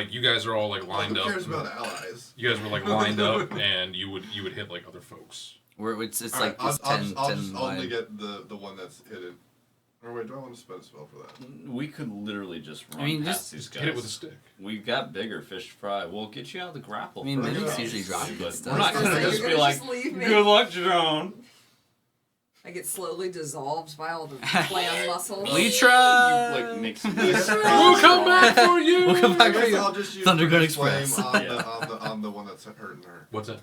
you guys are all like lined Who up. cares about allies? You guys were like lined up, and you would hit like other folks. Where it's All like right, it's I'll 10, just 10 only wide. get the one that's hidden. Or wait, do I want to spend a spell for that? We could literally just run I mean, past just these guys. Hit it with a stick. We've got bigger fish to fry. We'll get you out of the grapple. I mean, first. mimics usually drop But good stuff. we're not I was gonna gonna say, just you're be gonna like, just leave me. good luck, Jerome. I get slowly dissolved by all the clam muscles. We try. You like mix We'll come back for you. We'll come back I for guess you. I'll just use Thundergun Produce Flame Express. on the one that's hurting her. What's that?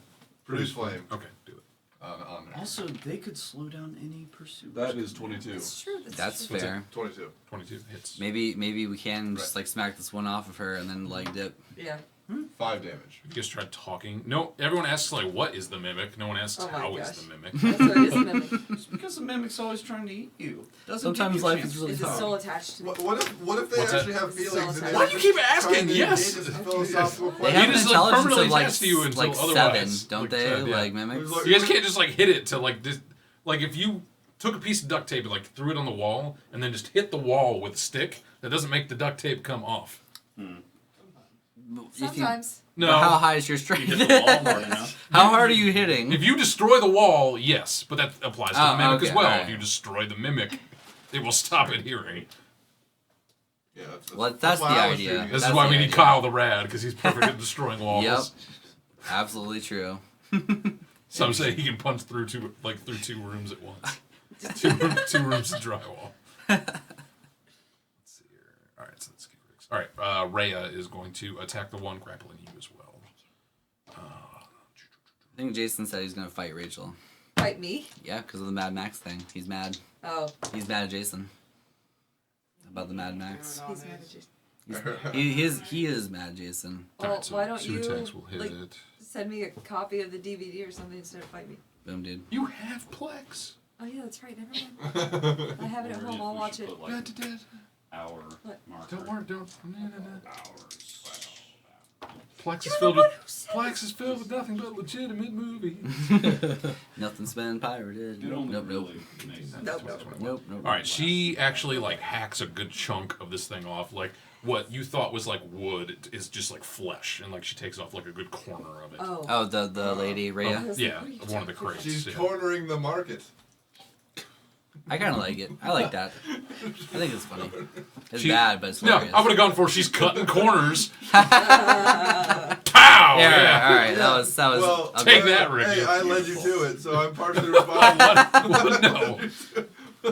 Produce Flame Okay, do it. on her. Also, they could slow down any pursuit. That is 22. That's true. That's true. fair. 22. 22 hits. Maybe we can just like smack this one off of her and then like dip. Yeah. 5 damage. You guys tried talking. No, everyone asks like, "What is the mimic?" No one asks, Oh my "How is gosh. the mimic?" That's what it is, mimic. It's because the mimic's always trying to eat you. Doesn't Sometimes give you a life chance. is really Is it hard. still attached to me? What if they What's that? actually have feelings? And Why do you keep asking? trying to Yes. engage this philosophical They question? have He an just, like, intelligence permanently of like tests you until like 7, otherwise. don't Like, they? yeah. Like mimics. Like- You guys can't just like hit it to like this. Like if you took a piece of duct tape and like threw it on the wall and then just hit the wall with a stick, that doesn't make the duct tape come off. Sometimes. No. But how high is your You strength? hit the wall hard enough. How hard are you hitting? If you destroy the wall, yes, but that applies to the Oh, mimic okay, as well. alright. If you destroy the mimic, it will stop it hearing. Yeah, Well, that's the why I was idea. shooting it. This That's is why the we need idea. Kyle the Rad, because he's perfect at destroying walls. Yep. Absolutely true. Some say he can punch through two rooms at once. two rooms of drywall. Let's see here. All right, so that's Skikorix. All right, Rhea is going to attack the one grappling you as well. I think Jason said he's gonna fight Rachel. Fight me? Yeah, because of the Mad Max thing. He's mad. Oh. He's mad at Jason. About the Mad Max. He's mad at you. He is mad, Jason. Well, Alright, so why don't 2 you attacks will hit like, it. send me a copy of the DVD or something instead of fight me? Boom, dude. You have Plex. Oh yeah, that's right. Never mind. I have it at home. I'll watch it. Like, hour What? marker. Don't worry, don't. No. Hours. Plex is filled with nothing but legitimate movies. Nothing's been pirated. It only Nope. really makes sense. Nope. All right, she actually like hacks a good chunk of this thing off. Like what you thought was like wood is just like flesh, and like she takes off like a good corner of it. Oh. Oh, the lady Rhea. Yeah, one of the crates. She's yeah. cornering the market. I kind of like it. I like that. I think it's funny. It's She- bad, but it's No, hilarious. I would have gone for she's cutting corners. Pow! Yeah, all right. That was. Well, okay. Take that, Rick. Hey, I led you to it, so I'm partially responsible. What? No.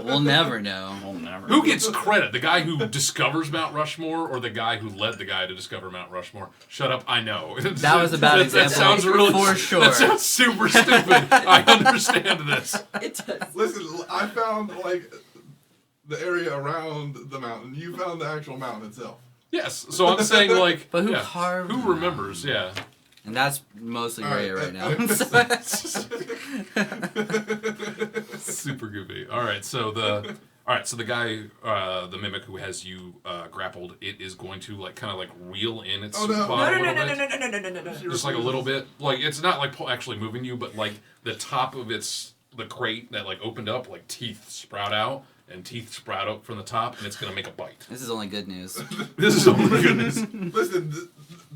We'll never know. We'll never. Who gets credit? The guy who discovers Mount Rushmore, or the guy who led the guy to discover Mount Rushmore? Shut up! I know. That was a bad example. That sounds really For sure. That sounds super stupid. I understand this. It does. Listen, I found like the area around the mountain. You found the actual mountain itself. Yes. So I'm saying like, But who yeah, carved who them? remembers? Yeah. And that's mostly All right, Rhea right now. Super goofy. All right, so the guy, the mimic who has you grappled, it is going to like kind of like reel in its Oh, no. body No, a no, little no, bit, no, no, no, no, no, no, no. just like a little bit. Like it's not like actually moving you, but like the top of the crate that like opened up, like teeth sprout out, and teeth sprout up from the top, and it's going to make a bite. This is only good news. This is only good news. Listen,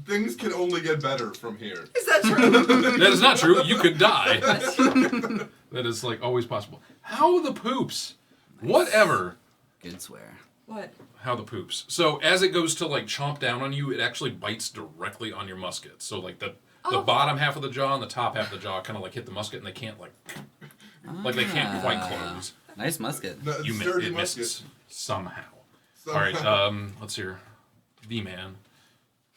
things can only get better from here. Is that true? That is not true. You could die. That is like always possible. How the poops? Nice. Whatever. Good swear. What? How the poops. So as it goes to like chomp down on you, it actually bites directly on your musket. So like the bottom half of the jaw and the top half of the jaw kind of like hit the musket, and they can't like they can't quite close. Nice musket. No, You sturdy it musket. misses somehow. So- All right. Let's hear. The man.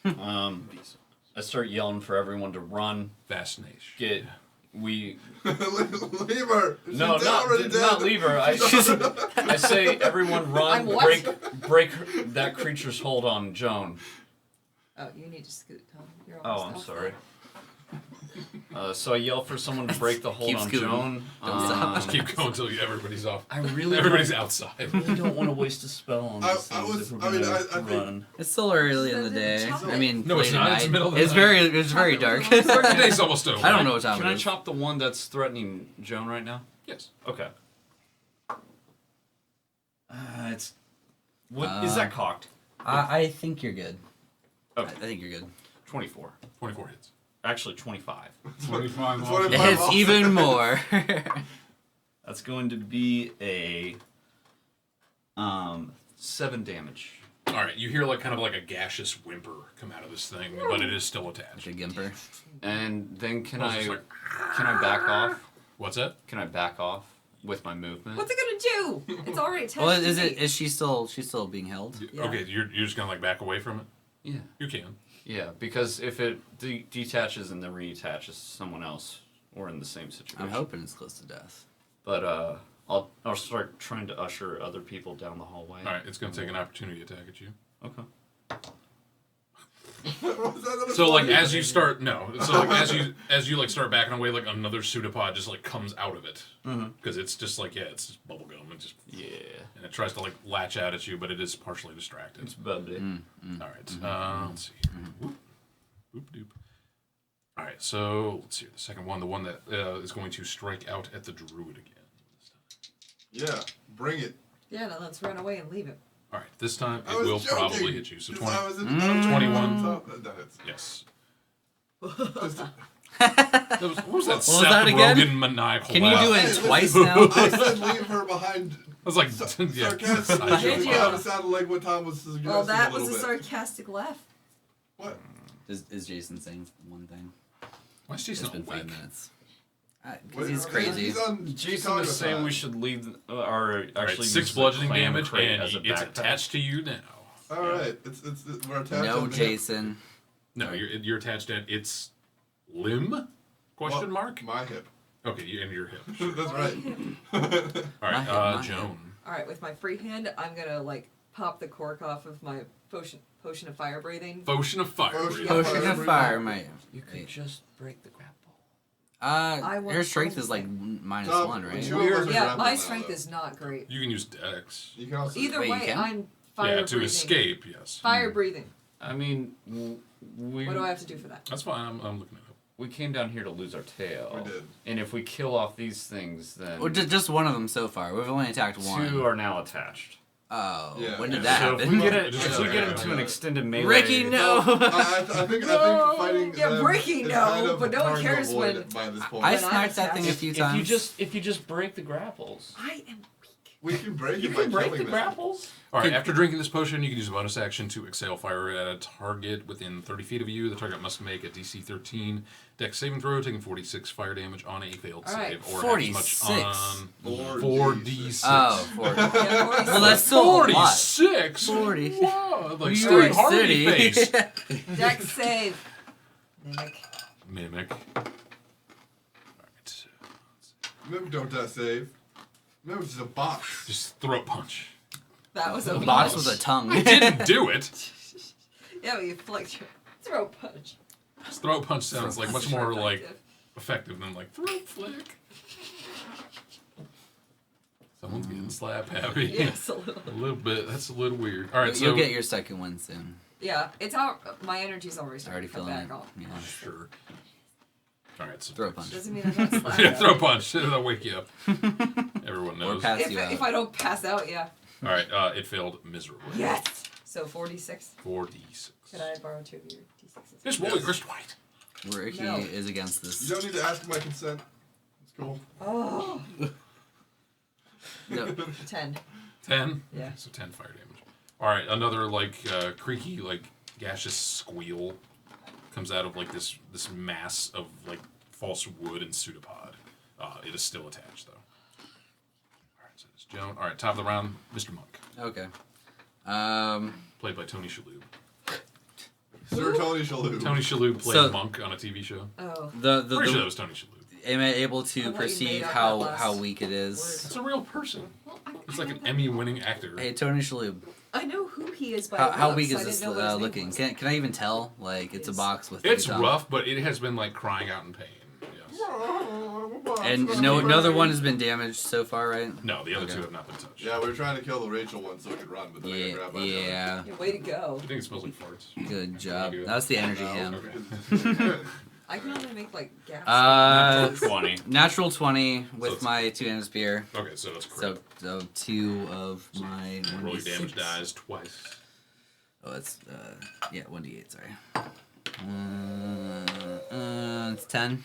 I start yelling for everyone to run. Fascination. leave her. She's No, already dead. not leave her. I say everyone run. I'm what? Break that creature's hold on Joan. Oh, you need to scoot, Tom. You're Oh, almost I'm off sorry. So I yell for someone to break the hold Keep on scooting. Joan. Don't stop. Just keep going until everybody's off. Everybody's Everybody's outside. I really don't want to waste a spell on this. I think- run. It's still early in the day. I mean, No, it's late at not. It's night. middle of the It's night. very dark. The day's almost over. I don't know what time Can it I is. chop the one that's threatening Joan right now? Yes. Okay. It's. What is that cocked? I think you're good. Okay. I think you're good. 24. 24 hits. Actually, 25. 25 It's even more. That's going to be a 7 damage. All right. You hear like kind of like a gaseous whimper come out of this thing, but it is still attached. A gimper. And then can I was I just like, can I back off? What's that? Can I back off with my movement? What's it gonna do? It's already attached. Well, to me. is she still being held? Yeah. Okay. You're just gonna like back away from it. Yeah. You can. Yeah, because if it detaches and then reattaches to someone else, we're in the same situation. I'm hoping it's close to death. But I'll start trying to usher other people down the hallway. All right. It's gonna take an opportunity attack at you. Okay. So like as you start so like as you like start backing away, like another pseudopod just like comes out of it because it's just like it's just bubble gum and just and it tries to like latch out at you, but it is partially distracted. It's bubbly. All right, let's see here. Whoop, whoop doop. All right, so let's see the second one, the one that is going to strike out at the druid again. Yeah, bring it. Yeah, now let's run away and leave it. All right, this time I it was will joking, probably hit you. So 'cause 20, I was 21. That hits. Yes. What What was that was Seth that again? Rogen maniacal Can you laugh? do Hey, it twice listen, now? I said leave her behind. I was like, yeah. Sarcastic. Did you? It sounded like what Tom was suggesting. Well, that a was little a bit. sarcastic laugh. What? Is Jason saying one thing? Why is It's Jason been 5 awake? minutes. What- Because he's crazy. He's on Jason Chicago is saying time. we should leave our All right, actually 6 use the bludgeoning clam damage, crate and as a it's backpack. attached to you now. All right, we're attached. No, on the hip. Jason. No, you're attached at its limb? Question Well, mark? My hip. Okay, and your hip. That's right. All My right, hip, my Joan. All right, with my free hand, I'm gonna like pop the cork off of my potion of fire breathing. Potion of fire. Potion Potion of fire, mate. You could just break the grapple. want Her strength both. is like -1, Tom, right? two of us are Yeah, grappling my now, strength though. is not great. You can use Dex. You can also. Either Wait, you way, can? I'm fire Yeah, to breathing. escape, yes. Fire breathing. I mean, we What do I have to do for that? That's fine, I'm looking it up. we came down here to lose our tail. We did. And if we kill off these things, then Well, just one of them so far. We've only attacked one. 2 are now attached. Oh, Yeah. when did Yeah. that So if happen? we get Just if we like get that. into an extended melee, Ricky, no! I think fighting. Yeah, them breaking is no, kind of but no one hard to cares avoid when- By this point. I When I'm sniped that thing a attached. few if times. you just break the grapples, I am weak. We can break you it by can break killing the them. grapples. All right, after drinking this potion, you can use a bonus action to exhale fire at a target within 30 feet of you. The target must make a DC 13 Dex saving throw, taking 46 fire damage on a failed All right. save. Or 46. half as much on 4d6. Oh, 40. Yeah, Well, that's still a lot. 46? 40. Wow, like New Stuart York Hardy City. face. Dex save. Mimic. Mimic. All right. Mimic don't that save. Mimic is a box. Just throat punch. That was a Box with a tongue. I didn't do it. Yeah, but you flicked your throat punch. Throat punch sounds like much more like Effective. effective than like throat flick. Someone's getting slap happy. Yes, a little. A little bit. That's a little weird. All right, so You'll get your second one soon. Yeah, it's out. My energy's already starting Already to come feeling back it. on. Yeah. sure. All right, so Throat punch. Doesn't mean I'm not slapped. yeah, throat punch. That'll wake you up. Everyone knows. knows. pass you out. If I don't pass out, yeah. All right, it failed miserably. Yes. So 46. 4d6. Could I borrow 2 of your d6s? Just roll your white. Where he No. is against You this. don't need to ask my consent. It's cool. Oh. No. 10. 10? Yeah. So 10 fire damage. Alright, another like creaky, like gaseous squeal comes out of like this mass of like false wood and pseudopod. It is still attached though. Alright, so it's Joan. Alright, top of the round, Mr. Monk. Okay. Played by Tony Shalhoub. Sir Tony Shalhoub. Tony Shalhoub played So- Monk on a TV show. Oh. Pretty sure that was Tony Shalhoub. Am I able I to thought you perceive made up how that last how weak it word. is? It's a real person. Well, It's like an Emmy-winning actor. Hey, Tony Shalhoub. I know who he is by How looks. weak I is didn't this know what his name looking? was. Can I even tell? Like, it's a box with. It's the tongue. rough, but it has been like crying out in pain. Yes. And no other one has been damaged so far, right? No, the other Okay. two have not been touched. Yeah, we were trying to kill the Rachel one so we could run, but then I got grabbed by Tony. Yeah. Yeah, way to go. I think it smells like farts. Good job. That was the energy hand. Okay. I can only make like gas. Natural 20. Natural 20 with it's- my 2-handed spear. Okay, so that's crit. So 2 of my Roll your 1d6. damage dies twice. Oh, it's 1d8. Sorry. It's 10.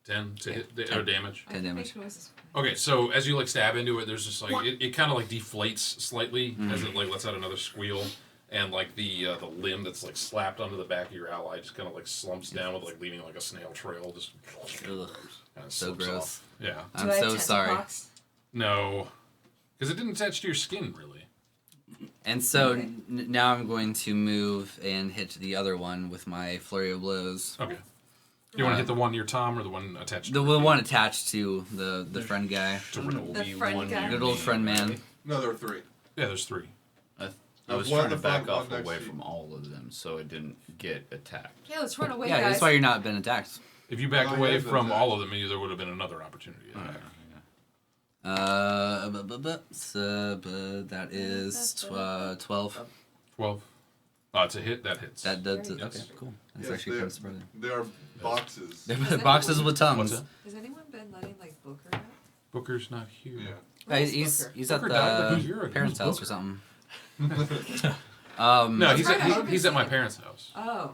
10 to hit or damage. I 10 can damage. make noises. Okay, so as you like stab into it, there's just like it kind of like deflates slightly as it like lets out another squeal, and like the limb that's like slapped onto the back of your ally just kind of like slumps down with like leaving like a snail trail, just Ugh. kind of So gross. off. Yeah. I'm Do I have so sorry. tenterhooks? No, because it didn't attach to your skin really. And so Okay. now I'm going to move and hit the other one with my flurry of blows. Okay. You want to hit the one near Tom or the one attached? The to one attached to the friend guy. To Riddle. The friend guy. Good old friend man. No, there were 3. Yeah, there's 3. I There's was one trying in to the front, back off one next away to you. from all of them so I didn't get attacked. Yeah, let's run away, Yeah, guys. that's why you're not been attacked. If you backed Oh, away yeah, but from that- all of them, there would have been another opportunity. So that is 12. 12. To hit, that hits. That does. Very Okay, good. cool. That's Yes, actually kind of surprising. There are boxes. They're boxes with tongues. What's that? Has anyone been letting like Booker out? Booker's not here. Yeah. Where's He's Booker? he's at Booker died like a the year ago. parents' Who's house or Booker? something. No, he's Right, at, I haven't he's at my seen it. parents' house. Oh,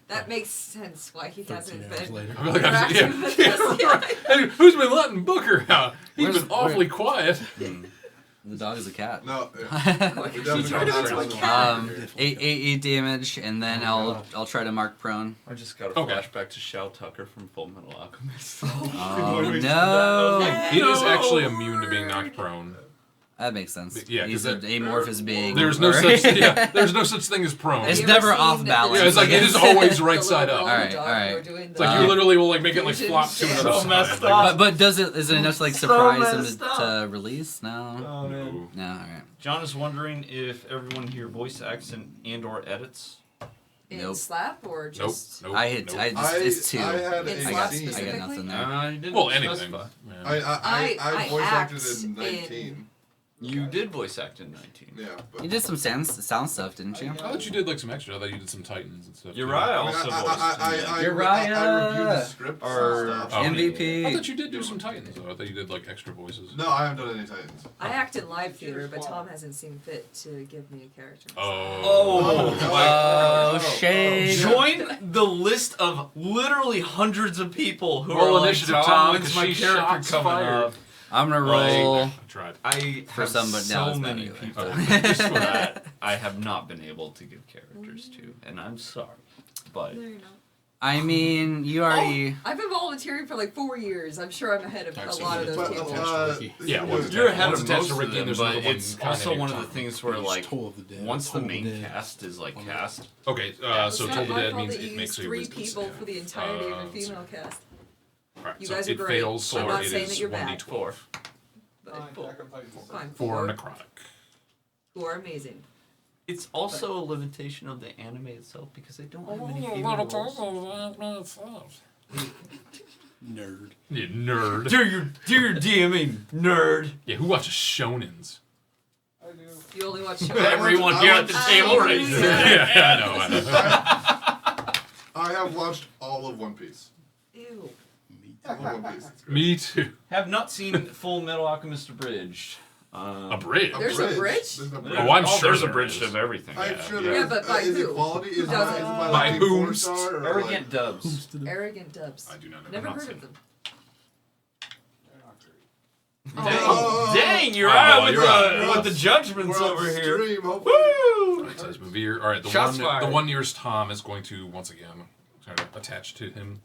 that makes sense why he hasn't 13 hours been. later. I feel like I'm, interacting with us. yeah, right. Hey, who's been letting Booker out? He's Where's- been awfully quiet. The dog is a cat. No, we definitely don't have one of them. 8 damage, and then I'll try to mark prone. I just got a Okay. flashback to Shao Tucker from Full Metal Alchemist. Oh no! He is actually immune to being knocked prone. That makes sense. Yeah, He's 'cause an amorphous being. There's no Alright. such there's no such thing as prone. It's Have you ever never seen off the- balance. Yeah, it's like it is always right The side little up. girl and Alright, dog alright. who are doing It's like the- you literally will like make it like Fusion flop to shit. another So side. messed Like, up. But is it enough to like So surprise him messed to release? No. Oh, man. No. All right. John is wondering if everyone here voice acts and/or edits. In Nope. slap or Nope. just. Nope. I hit. nope. I just. It's 2. I had In a slap scene. I got specifically? nothing there. You didn't Well, anything. specify. Yeah. I I voice acted act in 19. You did voice act in 19. Yeah, but You did some sound stuff, didn't you? I thought you did like some extra. I thought you did some Titans and stuff. too. Uriah I mean, also voiced. I Uriah! reviewed the script Or- and stuff. Oh. I MVP. thought you did do some Titans though. I thought you did like extra voices. No, I haven't done any Titans. I act in live theater, but Tom hasn't seen fit to give me a character. Oh. Oh, shade. Join the list of literally hundreds of people who Roll are like, initiative, Tom, when's 'cause my she character shots coming fired." up? I'm gonna Like, roll. I tried. I For have some, but so now it's not many anyway. people Okay. that I have not been able to give characters to, and I'm sorry, but No, you're not. I mean, you already. I've been volunteering for like 4 years. I'm sure I'm ahead of a lot of those But, people. Yeah, what's you're ahead One's of attached most to of Ricky, them. and there's But another one it's kinda also named one of the Tom. things where like Toll of the Dead. once the Toll of main Dead. cast is like cast, Okay, It's so not Toll the my Dead fault means that it you makes used a 3 wisdom people save. for the entirety of let's the see. female cast. Alright, You so guys are it great. fails, so I'm not it saying is that you're bad. 1d12. 4. But fine, 4 necrotic. who are amazing. It's also a limitation of the anime itself because they don't have many female roles. Nerd. You nerd. Do your DMing, nerd. Yeah, who watches shonens? You only watch shows. Everyone here at the table right Yeah. there. Yeah, I know. I have watched all of One Piece. Ew. I love One Piece. It's great. Me too. Have not seen Full Metal Alchemist Abridged. A bridge. There's a bridge? There's no Oh, I'm sure there's a there bridge is. of everything. I'm sure Yeah, there but by is who? it quality? Who Is does my, it? is my By liking whom? 4-star or Arrogant dubs. Arrogant dubs. I do not know. Never I've not heard seen of them. Dang, Oh. dang, you're Oh, out with you're out. the with the judgments We're over here. upstream, hopefully. Woo! Alright, so this movie here. Alright, the Shots one, fired. the one nearest Tom is going to once again try to attach to him.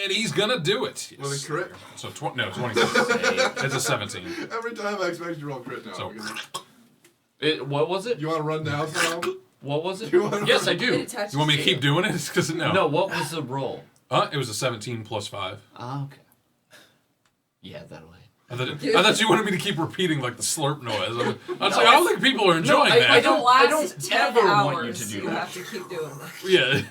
And he's gonna do it. Yes. With a crit? So 26. It's a 17. Every time I expect you to roll crit now. So- because- What was it? You want to run down, Tom? What was it? You wanna Yes, I It do. attaches You want me to to keep doing it? Because no. No, what was the roll? It was a 17 plus 5. Ah, okay. Yeah, that'll hit. I thought you wanted me to keep repeating like the slurp noise. I was like, I don't think people are enjoying I that. don't- The last don't 10 ever hours, want you to do you that. have to keep doing that. Yeah.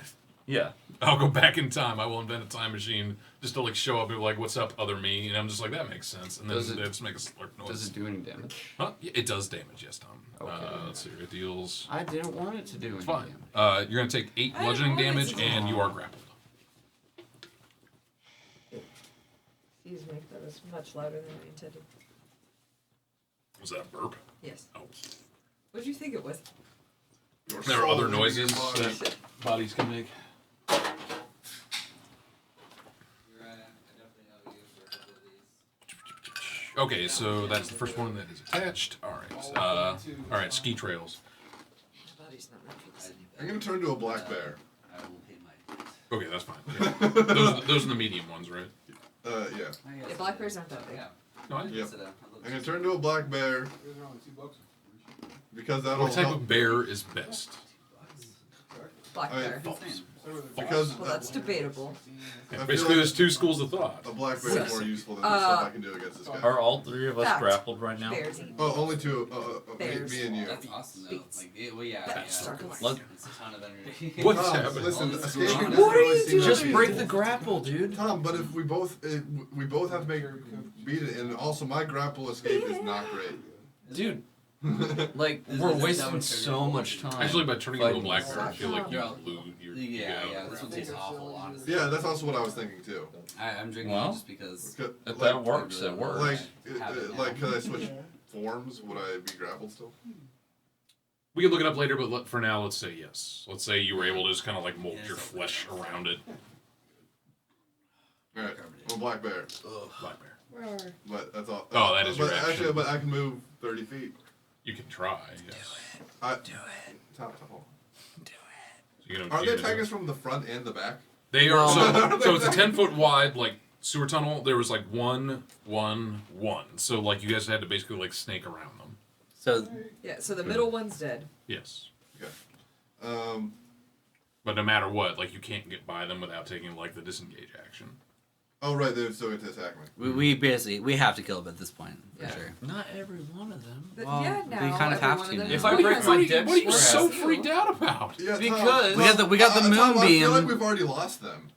Yeah. I'll go back in time. I will invent a time machine just to like show up and be like, "What's up, other me?" And I'm just like, "That makes sense." And then Does it- they just make a slurp noise. Does it do any damage? Huh? Yeah, it does damage, yes, Tom. Okay. Let's see. It deals. I didn't want it to do any It's fine. damage. You're gonna take 8 I bludgeoning don't want it damage, to. and you are grappled. Excuse me, that was much louder than I intended. Was that a burp? Yes. Oh. What did you think it was? Your There are soul other is in noises your body. that bodies can make. Okay, so that's the first one that is attached. All right. All right. Ski trails. My body's not meant for this anymore. I'm going to turn to a black bear. Okay, that's fine. Yeah. Those are the medium ones, right? Yeah. Yeah, black bears aren't that big. No, I, Yep. I'm going to turn to a black bear because that'll what type help. of bear is best? Black I mean, bear. Because Well, that's debatable. Yeah, feel basically, like there's two schools of thought. a black bear is more useful than the stuff I can do against this guy. Are all three of us Fact. grappled right now? Bears eat. Oh, only two. Bears. Me and you. That's awesome though. Beats. Like, well, yeah, That's yeah. dark. Let- It's a ton of energy. What's Tom, happening? listen, What escaping are doesn't you really seem doing? like Just a- break the grapple, dude. Tom, but if we both have to make beat it, and also my grapple escape is not great. Dude, like Is we're that wasting what so you're much time. Actually, by turning into a fighting black these bear, I things. feel like you Yeah. lose your. Yeah, you yeah, know, this one grapple. tastes awful, honestly. Yeah, that's also what I was thinking too. I'm drinking Well, it just because. Because, If like, that works, it works. like, could I switch forms? Would I be grappled still? We can look it up later, but for now, let's say yes. Let's say you were able to just kind of like mold your flesh around it. All right, I'm a black bear, Black bear. but that's all. Oh, that is your but action. Actually, but I can move 30 feet. You can try. Yes. Do it. Top. So you're gonna, Are you're they gonna do taking us from the front and the back? They are so it's a 10-foot wide like sewer tunnel. There was like 1, 1, 1. So like you guys had to basically like snake around them. So Yeah, so the middle one's dead. Yes. Okay. But no matter what, like you can't get by them without taking like the disengage action. Oh right, they're still going to attack me. we basically have to kill him at this point for Yeah. sure. Not every one of them. But Well, yeah, we now kind of have every to one of them now. is If I one break has my it. dex What are you so Whereas- freaked out about? Yeah, Because- We got the Tom, I feel moonbeam. like we've already lost them.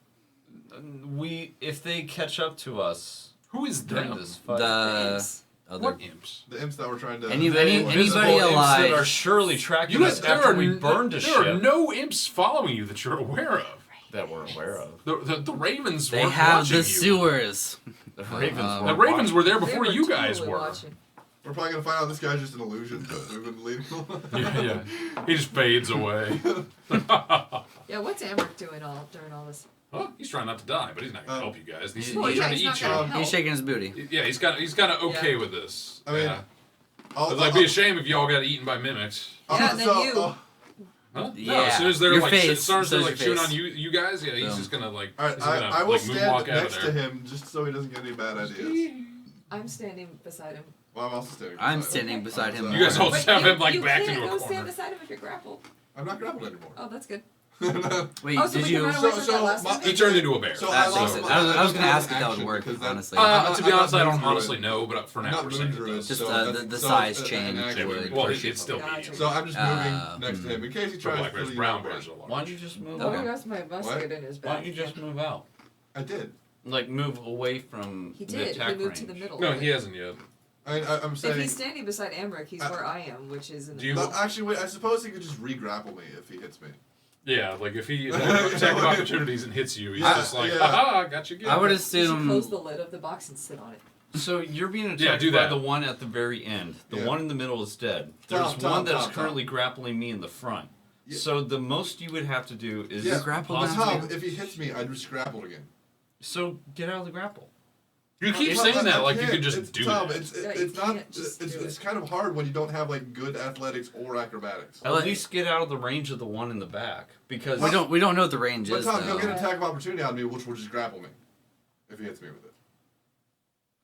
If they catch up to us Who is during them? this fight, The Imps. other What imps? The imps that were trying to. Anybody invisible imps alive? that are surely tracking You guys, us after we burned a there are ship no imps following you that you're aware of. that we're aware of. The ravens They weren't have watching the you. sewers. The ravens. The ravens were there They before were you guys totally were. watching. We're probably gonna find out this guy's just an illusion. But we've been leading him. Yeah. He just fades away. Yeah, what's Amric doing during all this? Well, he's trying not to die, but he's not going to help you guys. He's Well, yeah, trying he's to not eat gonna you. help. He's shaking his booty. Yeah, he's kind of okay Yeah. with this. I mean, yeah. I'll, It'd like be a shame if y'all got eaten by mimics. Yeah, and then you. Huh? No, Yeah. as soon as they're Your like face. as soon as they're Shows like your shooting face. on you guys, yeah, he's Boom. just gonna like. all right, he's gonna, I will like, stand moonwalk out of next there. to him just so he doesn't get any bad ideas. I'm standing beside him. Well, I'm also standing. I'm beside standing him. beside him. You guys all Wait, just have him like you backed can't into a go stand corner. beside him if you're grappled. I'm not grappled anymore. Oh, that's good. Wait, Oh, so did we can you? run away from So that last my- one? He turned into a bear. So That I makes lost it. my- I was gonna I ask if that action would work, because that- honestly. To be I'm honest, not I don't Moon honestly Druid. know, but for I'm now not we're Moon saying it Druid, does. Just so the that's- size so, change an would Well, push it's still Gotcha. medium. So I'm just moving next to him in case he For tries black to bears, leave brown out bears brush. are Why large. don't you just move Oh, out? he got my musket in his back. Why don't you just move out? I did. Like move away from He the did. attack He moved to range. the middle. No, of he it. hasn't yet. I'm If saying. he's standing beside Amric, he's where I am, which is in the Do you- No, actually, wait. I suppose he could just re-grapple me if he hits me. Yeah, like if he attack of opportunities and hits you, he's just like, yeah. haha, got you good. I would You should assume. close the lid of the box and sit on it. So you're being attacked Yeah, do by that. the one at the very end. The Yeah. one in the middle is dead. Tom, There's Tom, one that's Tom, currently grappling me in the front. Yeah. So the most you would have to do is Yeah, grapple but down. Tom, if he hits me, I'd just grapple again. So get out of the grapple. You keep Tom, saying I that like you can't. could just It's- do Tom, that. Yeah, you it's not. can't just do It's it. kind of hard when you don't have like good athletics or acrobatics. At least get out of the range of the one in the back because We don't know what the range But is Tom, he'll though. get an attack of opportunity on me, which will just grapple me if he hits me with it.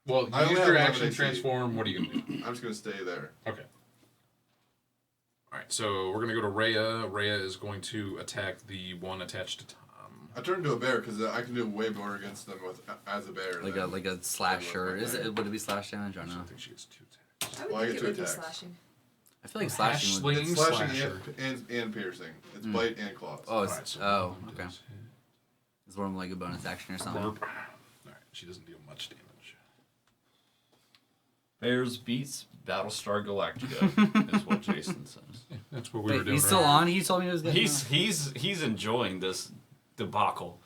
Well, I you only use have your one action, AC. transform. What are you gonna do? I'm just gonna stay there. Okay. All right, so we're gonna go to Rhea. Rhea is going to attack the one attached to Tom. I turned into a bear because I can do way more against them with as a bear. Like than- a slasher. Is it? Would it be slash damage or I no? don't think she gets 2 attacks. I would Well, I think get it would two be attacks. slashing. I feel like Hash slashing would. sling. It's slashing Slasher. and piercing. It's bite and claws. Oh, it's, Alright, so oh, one okay. does It's more like a bonus action or something. Burp. All right, she doesn't deal much damage. Bears beats Battlestar Galactica is what Jason says. That's what we were Wait, doing. he's still on? He told me he was getting He's enjoying this debacle.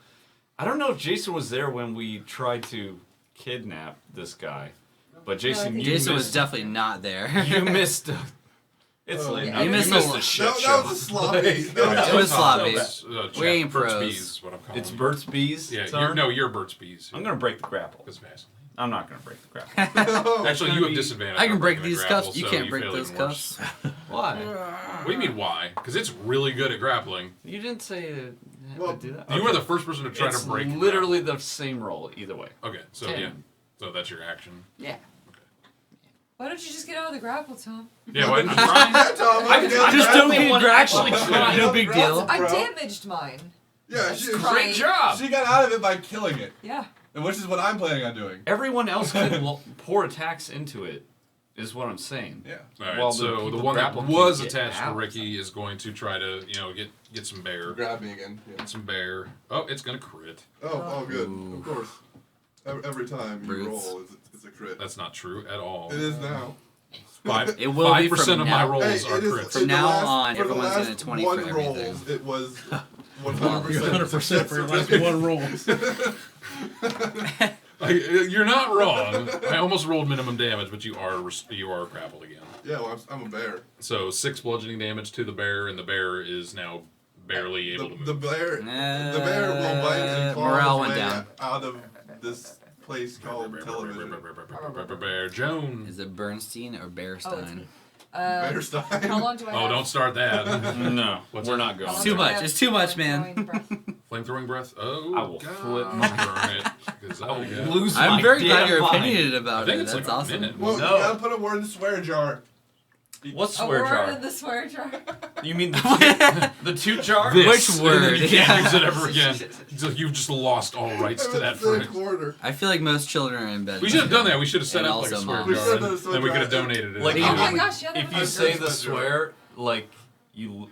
I don't know if Jason was there when we tried to kidnap this guy, but Jason, you Jason was missed. definitely not there. You missed. It's Oh, late. yeah. enough. You missed missed a a shit No, show. that was a sloppy. It was sloppy. We ain't Burt's pros. Bees is what I'm calling It's them. Burt's Bees. Yeah, turn? you're Burt's Bees. I'm gonna break the grapple. Because Vaseline. I'm not gonna break the grapple. Actually, you have disadvantage. I can on break breaking the these grapple, cuffs. You so can't break fail those even worse. cuffs. Why? What do you mean why? Because it's really good at grappling. You didn't say Well, to do that. You were the first person to try It's to break. literally the same roll either way. Okay, so 10. yeah, so that's your action. Yeah. Why don't you just get out of the grapple, Tom? Yeah, why didn't you Yeah, Tom, I can Just grapple. don't get grapple. actually tried. No big deal. I Bro. damaged mine. Yeah, she, Great job. she got out of it by killing it, Yeah. and which is what I'm planning on doing. Everyone else could pour attacks into it, is what I'm saying. Yeah. All right, Well, the so the people one that grapple was can get attached to out. Ricky is going to try to, get some bear. Grab me again. Yeah. Get some bear. Oh, it's gonna crit. Oh, good. Ooh. Of course. Every time you Brutes. roll, it's a crit. That's not true at all. It is now. Five. It will be 5% from of now. my rolls Hey, are it is, crits. From in the now last- on, for the everyone's last gonna 20 one for rolls, everything. it was You're 100%. 100% for your last one roll. You're not wrong. I almost rolled minimum damage, but you are grappled again. Yeah, well, I'm a bear. So 6 bludgeoning damage to the bear, and the bear is now barely able to move. The bear will bite and claw morale his went way down. out of this place called television. Bear Jones. Is it Bernstein or Oh, it's Bearstein? me. Bearstein. How long do I have? Oh, don't start that. No, What's we're that? not How going. long Too do I much. have It's too much, for man. throwing breath? Flamethrowing breath. Oh, I will God. flip Burn it. 'Cause I will yeah. lose I'm my very glad damn you're mind. opinionated I about think it. it's That's like a awesome. minute. Well, No. you gotta put a word in the swear jar. What A swear word jar? in the swear jar. You mean the two jar? This. Which word? And then you can't Yeah. use it ever again. So you've just lost all rights to that phrase. quarter. I feel like most children are in bed. We should have done that. We should have set And up like a also swear moms. jar, We and should've then we could have done donated it. Like, Oh my gosh, yeah, If you I've say heard the that swear, like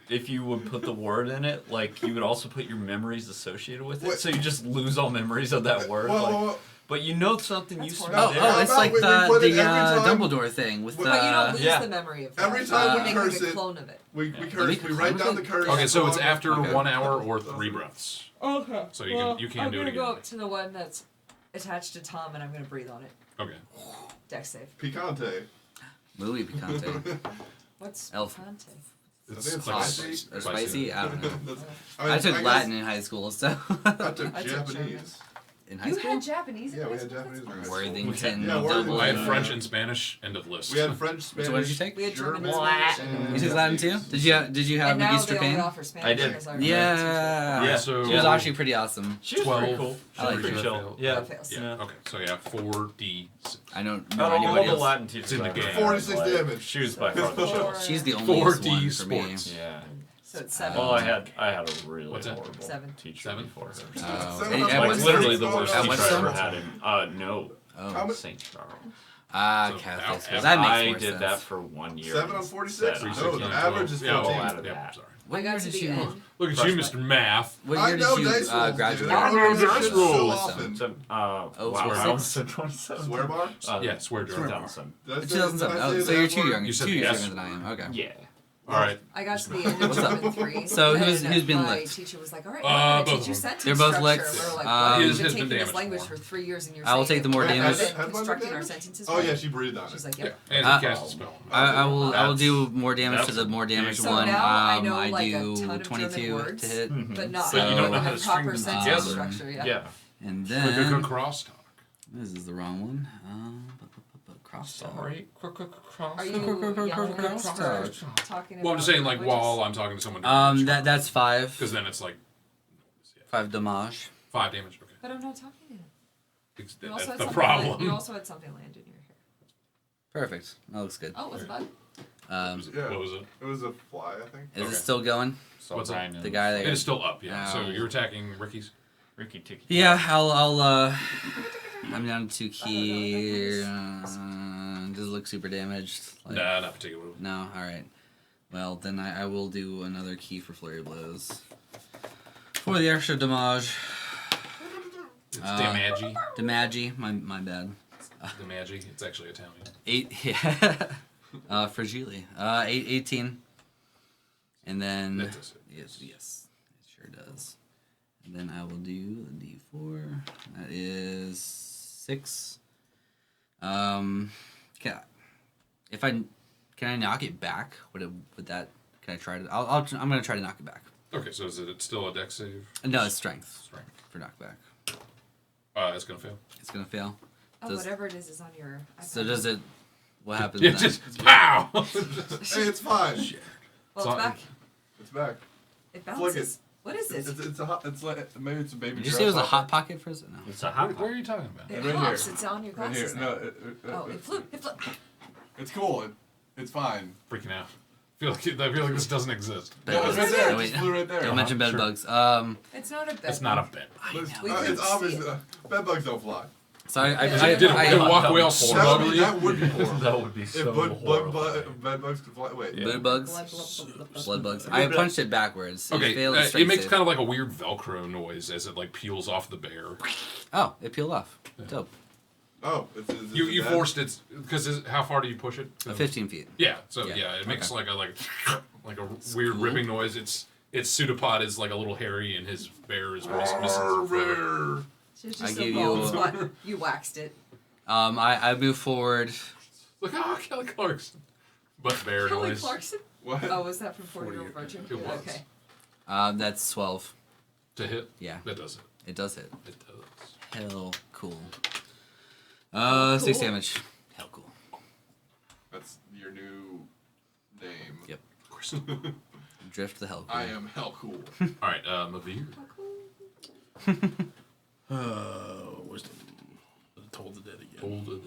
if you would put the word in it, like you would also put your memories associated with it, What? so you just lose all memories of that word. like, Well, but you know something That's used to be horrible. there. Oh, it's How like about we put it the every time- Dumbledore thing with the. But But you don't lose yeah. the memory of that. Every time we make curse like a it- clone of it. we You curse. make a We write clone down of the it? curse. Okay, so it's after Okay. 1 hour or 3 breaths. Okay. So you can do it I'm gonna again. go up to the one that's attached to Tom, and I'm gonna breathe on it. Okay. Dex save. Picante. Muy picante. What's Elf. picante? It's it's like spicy. Or spicy? I don't know. That's- I took guess Latin in high school, so. I took I took Japanese. In high You school? had Japanese. in Yeah, we high had school? Japanese. in high school. Worthington. Yeah, Worthington. double- I had French and Spanish. End of list. We had French, Spanish. Which one did you take? We had German, German, Spanish, and You took Latin too? Did you have and now Magister they only Payne? offer Spanish. I did. as our teacher. Yeah. Yeah, so She was actually pretty awesome. She was 12. pretty cool. I like pretty her. chill. Yeah. That fails. Yeah. Okay. So yeah, 4d. I don't Out know of all anybody the else. Latin teachers, It's in the I ever game. had, 46 like, damage. She was by far the Four. chillest. She's the only 4D one for me. sports. Yeah. So it's 7. Well, I had a really What's that? horrible 7. teacher 7? before her. Oh. Seven And of at Like what literally stage? the worst At teacher what I ever stage? had in no Oh. St. Charles. Ah, So Catholic schools. out- That makes I more did sense. that for 1 year. 7 on 46? instead. No, the average is Yeah, 14. out of yeah, that. sorry. What I got year to did the you? end. Look at you, Mr. Math. What I year know did you dice rolls, graduate? dude. I know dice Shit rolls. so often. So, Oh, wow, swear. I almost said 27. Swear bar? Yeah, swear jar. 2007. Did I say- 2007. did I Oh, say so that you're 2 word? younger. You said 2 years yes. younger than I am. Okay. Yeah. All right. I got to the end of German 3. So and who's been my licked? teacher was like, all right, Both I'm going of to teach you them. sentence They're both structure. licked. And we're like, His well, you've has been been taking this damaged language more. for 3 years and you're I will saying take the more we're damage. been Had one constructing our damage? sentences Oh right. yeah, she breathed on She's it. like, Yeah, yep. and Uh, he cast a spell. I will That's- do more damage to that's the a more damaged So one. now I know I like do a ton of 22 German words, to hit, but not But you don't know how the to string proper them sentence together. structure. Yeah. Yeah. and Good then crosstalk. this is the wrong one. Cross talk. Sorry. Are you talking about? Well, I'm just saying, like, languages? while I'm talking to someone. during the That's 5. Because then it's like 5 damage. 5 damage. Okay. But I'm not talking to him. You That's also had the something problem. you also had something land in your hair. Perfect. That looks good. Oh, it was a bug? Yeah. What was it? It was a fly, I think. Is Okay. it still going? What's up? The guy that It is still up, yeah. So Ow. you're attacking Ricky's. Ricky Ticky. Yeah, I'll I'm down to 2 key. Does it look super damaged? Like, Nah, not particularly. No, alright. Well, then I will do another key for Flurry Blows. For the extra damage. It's Damagi. Damagi, my bad. Damagi. It's actually Italian. 8, yeah. Fragile. 18. And then... That does it. Yes. It sure does. And then I will do a D4. That is 6. Can I knock it back? Would that? Can I try to? I'm gonna try to knock it back. Okay, so is it still a dex save? No, it's strength. Strength. For knockback. It's gonna fail. It's gonna fail. Oh, whatever it is on your iPad. So does it? What happens? Yeah, then? just pow. Hey, it's fine. Well, it's back. It's back. It bounces. What is it? It's a hot. It's like maybe it's a baby. Did you say it was a hot pocket for us? No. It's a hot Where are you talking about? It Right pops. here. It's on your Right here. glasses. No. now. Oh, it flew. It flew. It's cool. It's fine. Freaking out. I feel like this doesn't exist. No, it's right there. It just flew right there. Don't mention bed Sure. bugs. It's not a bed. It's not a bed. It's obvious. Bed bugs don't fly. So I Did walk away all smugly? That would be horrible. That would be If so bed bugs could fly. Wait. Bed bugs. Blood bugs. I punched it backwards. Okay, It failed a it strength makes save. kind of like a weird Velcro noise as it like peels off the bear. Oh, it peeled off. Dope. Oh, it's You dead? forced it because how far do you push it? 15 feet. Yeah, so Yeah, yeah, it makes okay. like a weird cool. ripping noise. Its pseudopod is like a little hairy, and his bear is missing some fur. So it's I just give a you- bald spot. You waxed it. I move forward. Like Kelly Clarkson, but bear Kelly noise. Clarkson? What? Oh, was that from 40-Year-Old Virgin? It was. Okay. That's 12. To hit. Yeah. That does it. It does hit. It does. Hell cool. Cool. 6 damage. Hell cool. That's your new name. Yep. Of course. Drift the hell cool. I am hell cool. All right, Mavir. Wisdom. Told the dead again. Hold the head.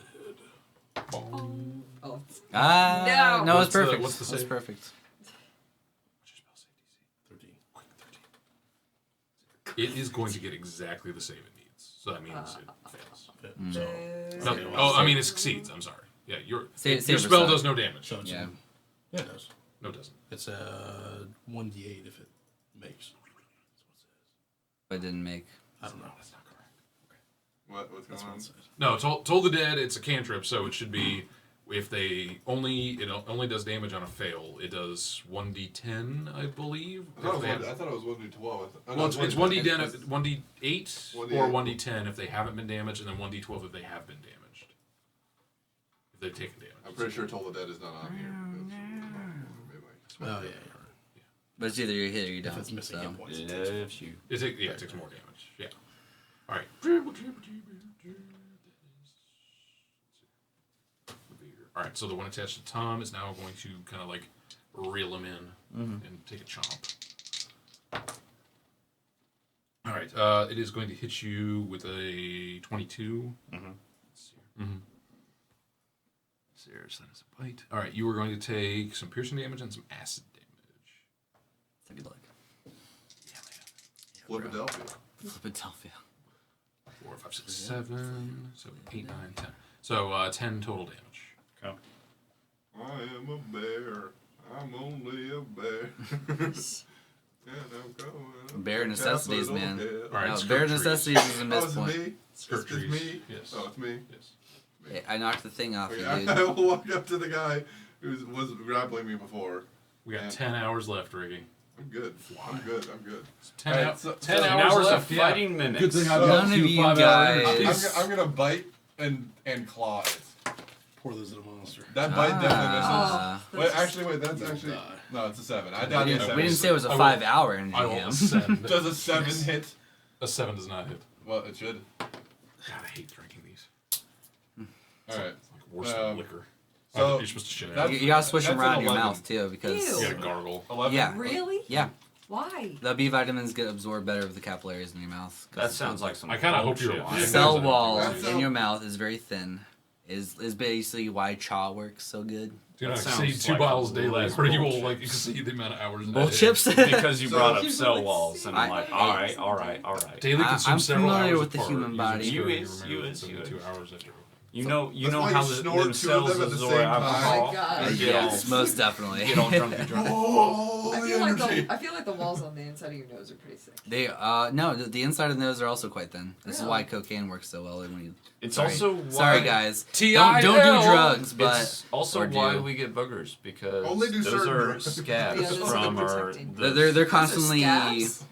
Boom. Oh. No, No. it's perfect. What's the That's save? perfect. What's your spell save DC? 13. Quick, 13. It is going to get exactly the save it needs. So that means it fails. Yeah, So, No, oh, I mean it succeeds. I'm sorry. Yeah, your Save your for spell some. does no damage. so it's Yeah. yeah, it does. No, it doesn't. It's a 1d8 if it makes. I didn't make. I don't know. That's not correct. What's That's going what on? it says. No, told the dead. It's a cantrip, so it should be if they only does damage on a fail. It does 1d10, I believe. I thought If they have- it was 1d12. well, it's 1d10, 1d8 or 1d8. 1d10 if they haven't been damaged, and then 1d12 if they have been damaged. If they've taken damage. I'm pretty sure Toll the Dead is not on here. Oh, yeah, you're right. But it's either you hit or you If don't. it's missing so. hit points, it If you. It takes more damage. Yeah. All right. All right. So the one attached to Tom is now going to kind of like reel him in and take a chomp. All right. It is going to hit you with a 22. Mhm. Let's see here. Serious, that is a bite. All right. You are going to take some piercing damage and some acid damage. So good luck. Philadelphia. Philadelphia. 4, 5, 6, 7, so 8, 9, 10. So 10 total damage. Okay. I am a bear. I'm only a bear. And I'm going Bare necessities, man. Capital All right, No, skirt bare trees. necessities is a Oh, miss is it point. me? Skirt It's trees. me? Yes. Oh, it's me? Yes. Hey, I knocked the thing off Okay, you, dude. I will walk up to the guy who was grappling me before We got 10 hours left, Ricky. I'm good. I'm good. 10, Alright, hou- so- 10 so hours, hours left. of fighting minutes. Good thing I've None got of two you 5-hour guys- energies. I'm gonna bite and claw it. Pour those in a monster. That bite definitely misses. Ah. Wait, actually, that's actually no, it's a 7. I doubt We it's a 7. didn't say it was a I will- 5-hour energy I will game. ascend. Does a 7 hit? A 7 does not hit. Well, it should. God, I hate drinking these. All right. It's like worse than liquor. So You're supposed to shit out. that's- You gotta swish them that's an around your 11. mouth too because Ew. You gotta gargle. 11. yeah, Really? yeah, Why? the B vitamins get absorbed better with the capillaries in your mouth. 'Cause That sounds like some. I kinda hope you're bullshit. lying. the Yeah, cell that's wall That's in your mouth is very thin. Is basically why chaw works so good. Do not That exceed sounds 2 like bottles daily, like or you will bullshit. like exceed the amount of hours. in Bull that chips. Because you So- brought up You cell really walls, and I'm I- like, all right, all right, all right. Daily consume I'm several familiar hours with the apart, human using body. sparing You the is, remainder you of is, 72 you is. hours after. You know That's why how you the snort them two of cells them at the absorb same time. alcohol. Oh my God. and get Yes, all- most definitely. Get all drunk and drunk. Oh, I the feel like energy. I feel like the walls on the inside of your nose are pretty thick. They no, the inside of the nose are also quite thin. This is why cocaine works so well when you. It's Sorry. also why. Sorry guys. TIL. Don't do drugs, but It's also or do. why we get boogers because Only do those certain are drugs. scabs Yeah, those are from our. protecting. they're constantly Scabs?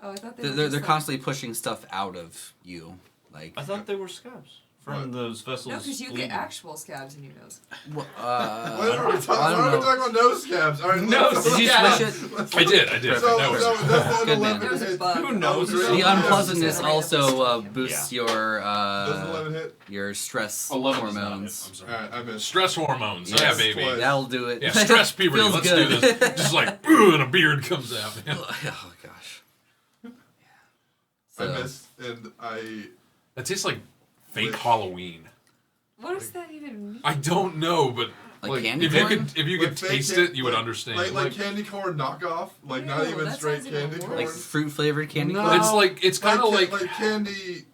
Oh, I thought they were they're just like- constantly pushing stuff out of you, like. I thought they were scabs from those vessels. No, because you bleeding. get actual scabs in your nose. Well, Why are we I talking don't know. about nose scabs? All right, Nose Did you scabs. swish it? I did. So, That was that's an Good man. 11 There was a hit. bug. Who knows? Oh, The yeah. unpleasantness Yeah. also boosts your Does an 11 hit? your stress 11 does not hormones. I'm sorry. Alright, I missed. Stress hormones. Yes. Yeah, baby. Twice. That'll do it. Yeah, stress puberty. Feels Let's good. do this. Just like, ooh, and a beard comes out. Man. Oh gosh. I So, missed, and I. That tastes like fake Wish. Halloween. What does that even mean? I don't know, but like candy if you corn? could Like fake taste can- it, you would like- understand. Like candy corn knockoff, like not Ew, even that straight sounds even candy worse. corn. Like fruit flavored candy No. corn? it's kind of like, candy.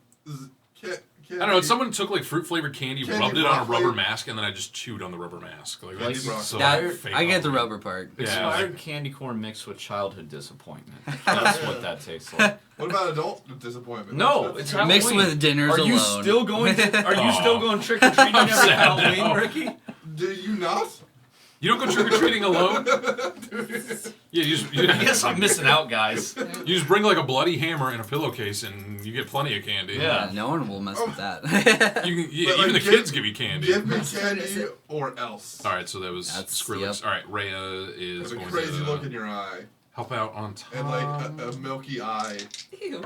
I don't know. Someone took like fruit flavored candy, Candy rubbed it on a broccoli. rubber mask, and then I just chewed on the rubber mask. Like, Candy that's broccoli. so That, fake I get the Halloween. rubber part. Yeah. Expired candy corn mixed with childhood disappointment. That's what that tastes like. What about adult disappointment? No, That's- it's that's- Mixed Halloween. with dinners Are you alone. still going? Are you still Aw. going trick or treating I'm every sad Halloween, now. Ricky? Do you not? You don't go trick or treating alone. Yeah, I guess I'm missing out, guys. You just bring like a bloody hammer and a pillowcase, and you get plenty of candy. Yeah. No one will mess with that. You, yeah, But, even like, the kids give you candy. Give me What is candy it? or else. All right, so that was That's- Skrillex. yep. All right, Rhea is There's a going crazy to look in your eye, help out on top. and like a milky eye. Ew.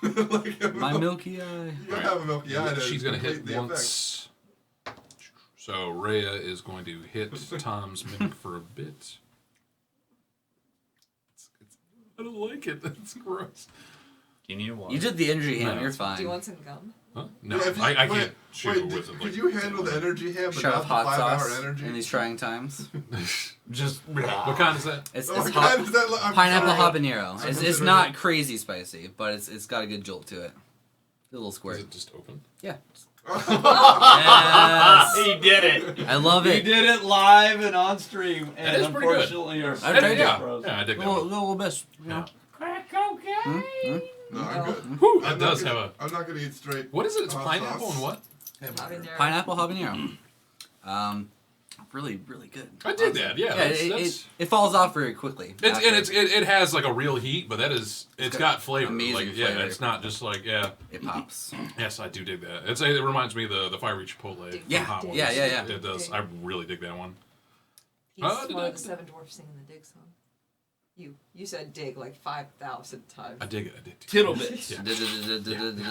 Like a My milky eye. You gotta have a milky eye to She's gonna complete hit the effect. once. So Rhea is going to hit Tom's mimic for a bit. I don't like it. That's gross. You need a water. You did the energy ham, No. you're Do fine. you want some gum? Huh? No, Yeah, if you- I wait, can't chew wait, with it. Could you handle the energy ham, but Shove not the hot 5-hour sauce energy? in these trying times. Just what kind is that? It's, Oh, it's what hot, kind is that? I'm pineapple sorry. habanero. I'm It's considering not it. crazy spicy, but it's got a good jolt to it. A little Is squirt. it just open? Yeah. He did it. I love He it. did it live and on stream, That and is pretty good. unfortunately, our I tried yeah, frozen. yeah, I dig that Little, one. little bit. You know. Crack cocaine. No, I'm good. Whew, I'm that not does gonna- have a. I'm not gonna eat straight. What is it? It's hot pineapple sauce. and what? Habanero. Pineapple habanero. Really, really good. I did that. Yeah, It falls off very quickly. It's, after. and it has like a real heat, but it's got flavor. amazing Like, yeah, flavor. it's not just like It pops. Yes, I do dig that. It reminds me of the fiery chipotle. from Yeah, Hot Ones. yeah. It does. I really dig that one. He's Oh, one of the seven dwarfs singing the dig song. You said dig like 5,000 times. I dig it. I dig it. Tittle bits. Yeah.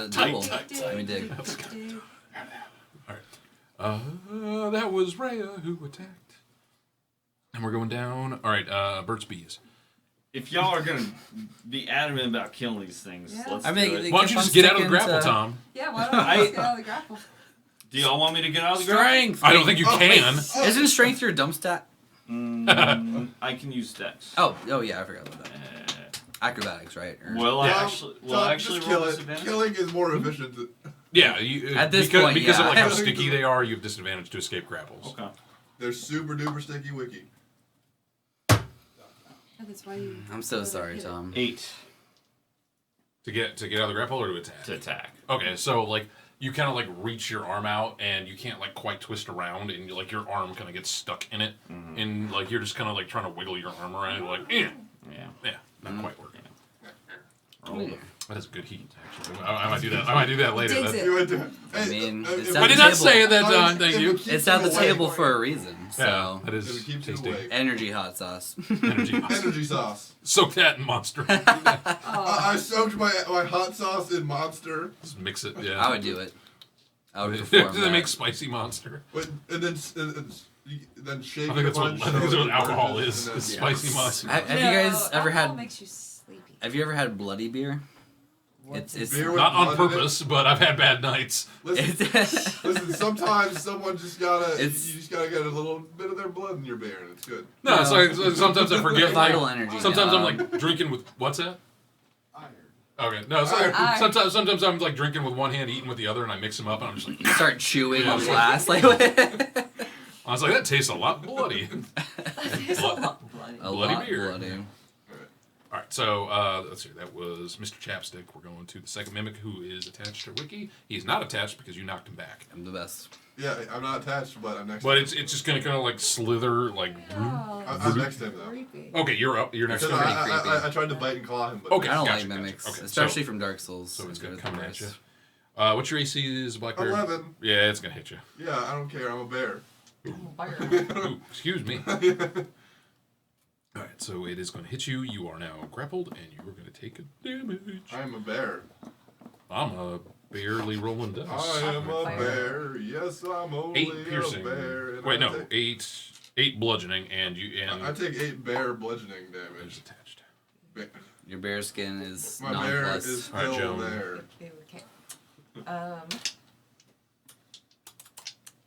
Double. Let me dig. That was Rhea who attacked. And we're going down. All right, Bert's bees. If y'all are gonna be adamant about killing these things, Yeah. let's I mean, do they it. Why don't you just get out of the grapple, into- Tom? Yeah, why don't we just get out of the grapple? Do y'all want me to get out of the ground? Strength. I don't think you can. Isn't strength your dump stat? I can use dex. Oh yeah, I forgot about that. Acrobatics, right? Or- Will Yeah. I actually? Will Tom, I actually just roll kill it. disadvantage? Killing is more efficient. Yeah, At this because, point, because of yeah. like how sticky they are, you have disadvantage to escape grapples. Okay. They're super duper sticky wiki. Oh, that's why you. I'm so sorry, Tom. 8 To get out of the grapple or to attack? to attack. Okay, so like you kind of like reach your arm out and you can't like quite twist around, and like your arm kind of gets stuck in it, and like you're just kind of like trying to wiggle your arm around, and like yeah, not quite working. That is good heat, actually. I might do that. I might do that later. Digs That- it. You went to, I mean, it's I at did the not table. say it that time. Thank you. It's at the table for a reason. Yeah, So that It is keeps you tasty. awake. energy hot sauce. Energy. Energy sauce. Soak that in Monster. I soaked my hot sauce in Monster. Just mix it. Yeah. I would do it. I would Do perform they that. make spicy Monster? And then shake I think that's what, it a bunch. I think that's what so it alcohol burns, is. and Is then- spicy Monster. Have you guys ever alcohol had? makes you sleepy. Have you ever had bloody beer? It's Beer with Not on blood in it? purpose, but I've had bad nights. Listen, sometimes someone just gotta, It's- you just gotta get a little bit of their blood in your beer, and it's good. No, it's like sometimes I forget. Vital like, energy. Sometimes I'm like drinking with what's that? Okay, no. It's like, Iron. sometimes I'm like drinking with one hand, eating with the other, and I mix them up, and I'm just like, start chewing Yeah. on glass like I was like, that tastes a lot bloody. There's a lot of blood. a Bloody lot beer. bloody. All right, so let's see. That was Mr. Chapstick. We're going to the second mimic, who is attached to Ricky. He's not attached because you knocked him back. I'm the best. Yeah, I'm not attached, but I'm next But to it's just gonna kind of like slither, like. Oh, I'm next to him, though. creepy. Okay, you're up. You're next to Because him. I tried to bite and claw him, but Okay. I don't gotcha, like gotcha. mimics, Okay, especially so- from Dark Souls. So it's gonna They're come the at you. worst. What's your AC? Is Black Bear? 11. Yeah, it's gonna hit you. Yeah, I don't care. I'm a bear. Fire. Ooh, excuse me. All right, so it is going to hit you. You are now grappled, and you are going to take a damage. I'm a bear. I'm a barely rolling dice. I am a Fire. bear. Yes, I'm only 8 piercing. a bear. And Wait, I no, take- eight bludgeoning, and you I take 8 bear bludgeoning is damage. attached. Your bear skin is My bear nonplussed. is All right, still Joan. there. Okay.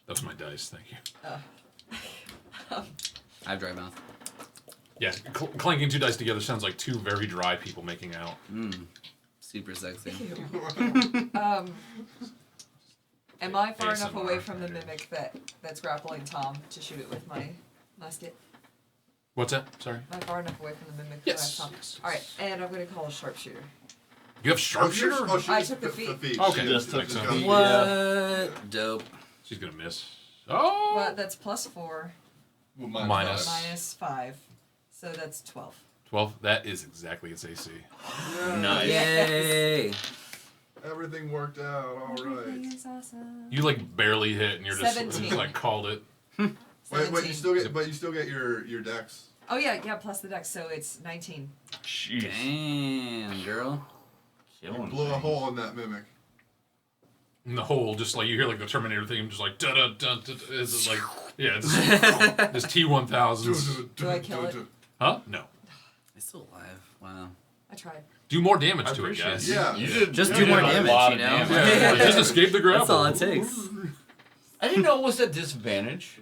That's my dice. Thank you. I have dry mouth. Yeah, clanking 2 dice together sounds like 2 very dry people making out. Super sexy. Am I far enough ASMR. away from the mimic that's grappling Tom to shoot it with my musket? What's that? Sorry. Am I far enough away from the mimic? Yes, that I have Tom? yes, All right, and I'm going to call a sharpshooter. You have sharpshooter? Oh, she I just took the took feet. Okay, She just just took got the the feet. What? Dope. She's gonna miss. Oh. But that's +4, Well, Minus. -5. So that's 12. 12. That is exactly its AC. Nice. Yay! Everything worked out all Everything right. is awesome. You like barely hit, and you're just 17. like called it. Wait, you 17. still get your dex. Oh yeah, plus the dex, so it's 19. Jeez. Damn, girl. Killing Blew a things. hole in that mimic. In the hole, just like you hear like the Terminator theme, just like da da da da. It's like yeah, just T-1000s. Do I kill it? Huh? No. It's still alive. Wow. I tried. Do more damage I to it, appreciate guys. it. Yeah. You did. Just you do more did a damage, lot you of know? damage. Yeah, just escape the grapple. That's all it takes. I didn't know it was a disadvantage.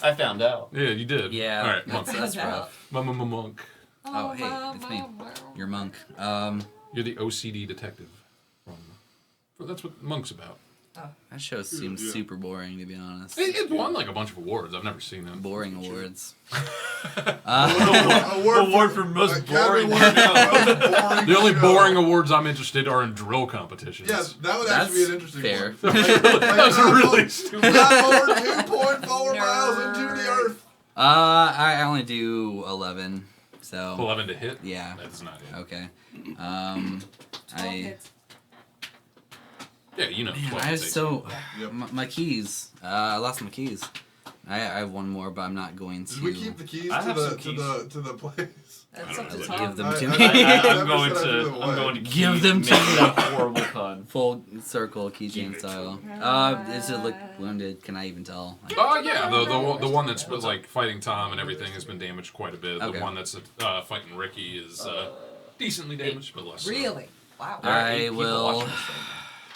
I found out. Yeah, you did. Yeah, All right, that's, monk. that's rough. Monk. Oh, hey, it's me. Your monk. You're the OCD detective. That's what Monk's about. That show seems Yeah. super boring, to be honest. It won like a bunch of awards. I've never seen them. Boring awards. Award for most Academy boring Award show. for most boring The only show. boring awards I'm interested are in drill competitions. Yeah, that would That's actually be an interesting fair. one. That was really stupid. Got over 2.4 miles into the earth. I only do 11, so 11 to hit? yeah. That is not it. Okay. 12 I hits. Yeah, you know. man, 12 I have hits. so Yep. my keys. I lost my keys. I have one more, but I'm not going to Did we keep the keys I to have the some keys. to the place? That's I up don't to know. Tom. Give them I- to I- me. I'm going Never said I to. threw them I'm away. going to Give them make to that horrible con. Full circle keychain style. Does it look wounded? Can I even tell? Like, Oh yeah, the one that's like fighting Tom and everything has been damaged quite a bit. Okay. The one that's fighting Ricky is decently damaged, but less. so. Really? Wow. There are I 8 people will- watching this right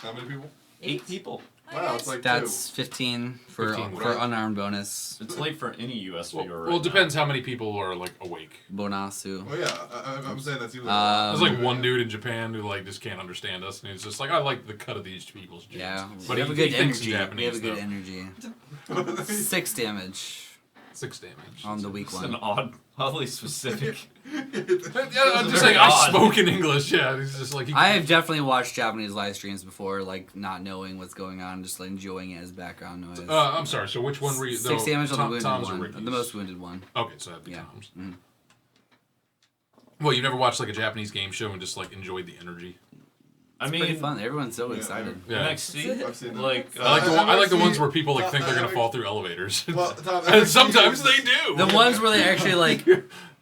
How many people? now. 8 people. Wow, it's like that's 15 for 15, for right? unarmed bonus. It's late for any US viewer. Well, it depends how many people are like awake. Bonasu. two. Oh yeah, I'm saying that seems like There's like one dude in Japan who like just can't understand us, and he's just like, I like the cut of these people's jeans. Yeah, but we have he a good thinks in energy. We have Japanese, a good though. energy. 6 damage. 6 damage. On the weak It's one. an oddly specific. Yeah, I'm just very saying, I odd. spoke in English. Yeah, he's just like. I have definitely watched Japanese live streams before, like not knowing what's going on, just like enjoying it as background noise. I'm sorry. So which one were you? 6 damage on the wounded Tom's or one, Ricky's? the most wounded one. Okay, so that'd be Yeah. Tom's. Mhm. Well, you never watched like a Japanese game show and just like enjoyed the energy. I It's mean, pretty fun. Everyone's so excited. Yeah. next season, I've seen that. like I like the ones where people like think they're gonna fall through elevators, Well, Tom, and sometimes they do. The ones where they actually like.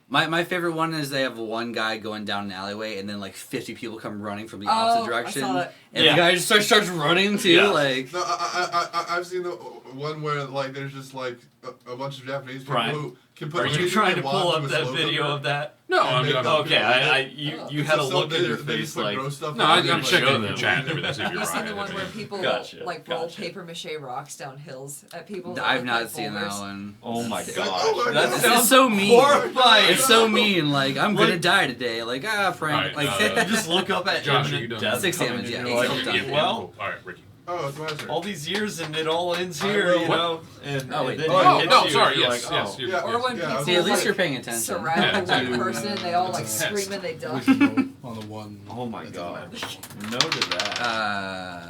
My favorite one is they have one guy going down an alleyway and then like 50 people come running from the opposite direction, I saw it. and Yeah. the guy just starts running too. Yeah. Like No, I've seen the one where like there's just like a bunch of Japanese people Brian, who can put. are you anything trying they to pull want up a that slow video cooker. of that? No, I mean, Okay, you had a So look in your they face just put like. gross stuff No, in I'm there. checking show in the them. chat and everything. See if you're You've seen right. the one I where mean. people Gotcha, like roll gotcha. paper mache rocks down hills at people. that I've look not like seen boulders. that one. Oh my Oh gosh, my that God. sounds It's so mean. horrifying. It's so mean. Like I'm gonna Like- die today. Like prank. Alright, Like You just look up at Josh, are you imminent done? death 6 coming damage, and yeah, you're he's like, done. Yeah, well, cool. All right, Ricky. Oh, it's my turn. all these years and it all ends I here, will. you know, and, Oh, wait. and then Oh, it hits no, you, sorry. and you're Yes, like, yes. oh. You're, Yeah. Or when Yeah, people See, at least like, you're paying attention. surround Yeah, the one exactly. person and they all like Yes. scream and they We duck. can go on the one. Oh my that's god. allowed. No to that.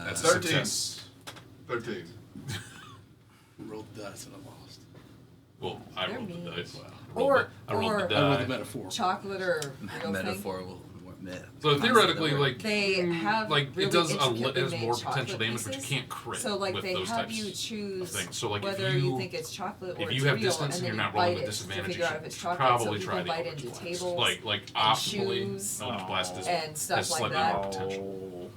That's a 13. success. 13. Rolled the dice and I lost. Well, I They're rolled the mean. dice. Or- I rolled or- the I rolled die. the metaphor. Chocolate or real thing. Metaphor will. So theoretically, like They have like really it does intricately it has made more chocolate potential damage, but you pieces. can't crit So like with they those have types you of choose things. So like whether if you think it's chocolate or if it's you have real, distance and and then you're you not rolling bite with it to disadvantage, figure out you if it's should chocolate. probably So try people to bite into Eldritch Blast. tables Like and optimally, shoes Eldritch Blast is and stuff has like slightly that. more potential.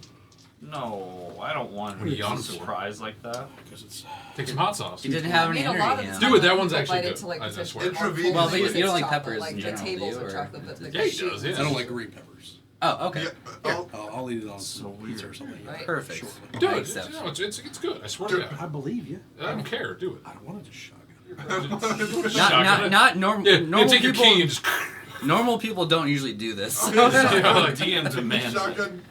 No, I don't want What are you to yawning be for? surprised like that. Because it's Take some hot sauce. He didn't have I any mean, a energy. lot of Yeah. the Do it, that time one's people actually bite good. into, like, I potentially swear. harmful Intravenous. Well, but you things don't like chocolate, peppers like in the general, do tables you, or or- chocolate that Yeah, he does. Yeah. I don't like green peppers. Oh, okay. Yeah, I'll eat it on So some pizza weird. or something. Right. Perfect. Shortly. Do I it. accept. No, it's good. I swear to God. I believe you. I don't care. Do it. I don't want to just shotgun. Not normal. Yeah, normal take your people. key and just. Normal people don't usually do this. Yeah, like, DM demands it. Shotgun.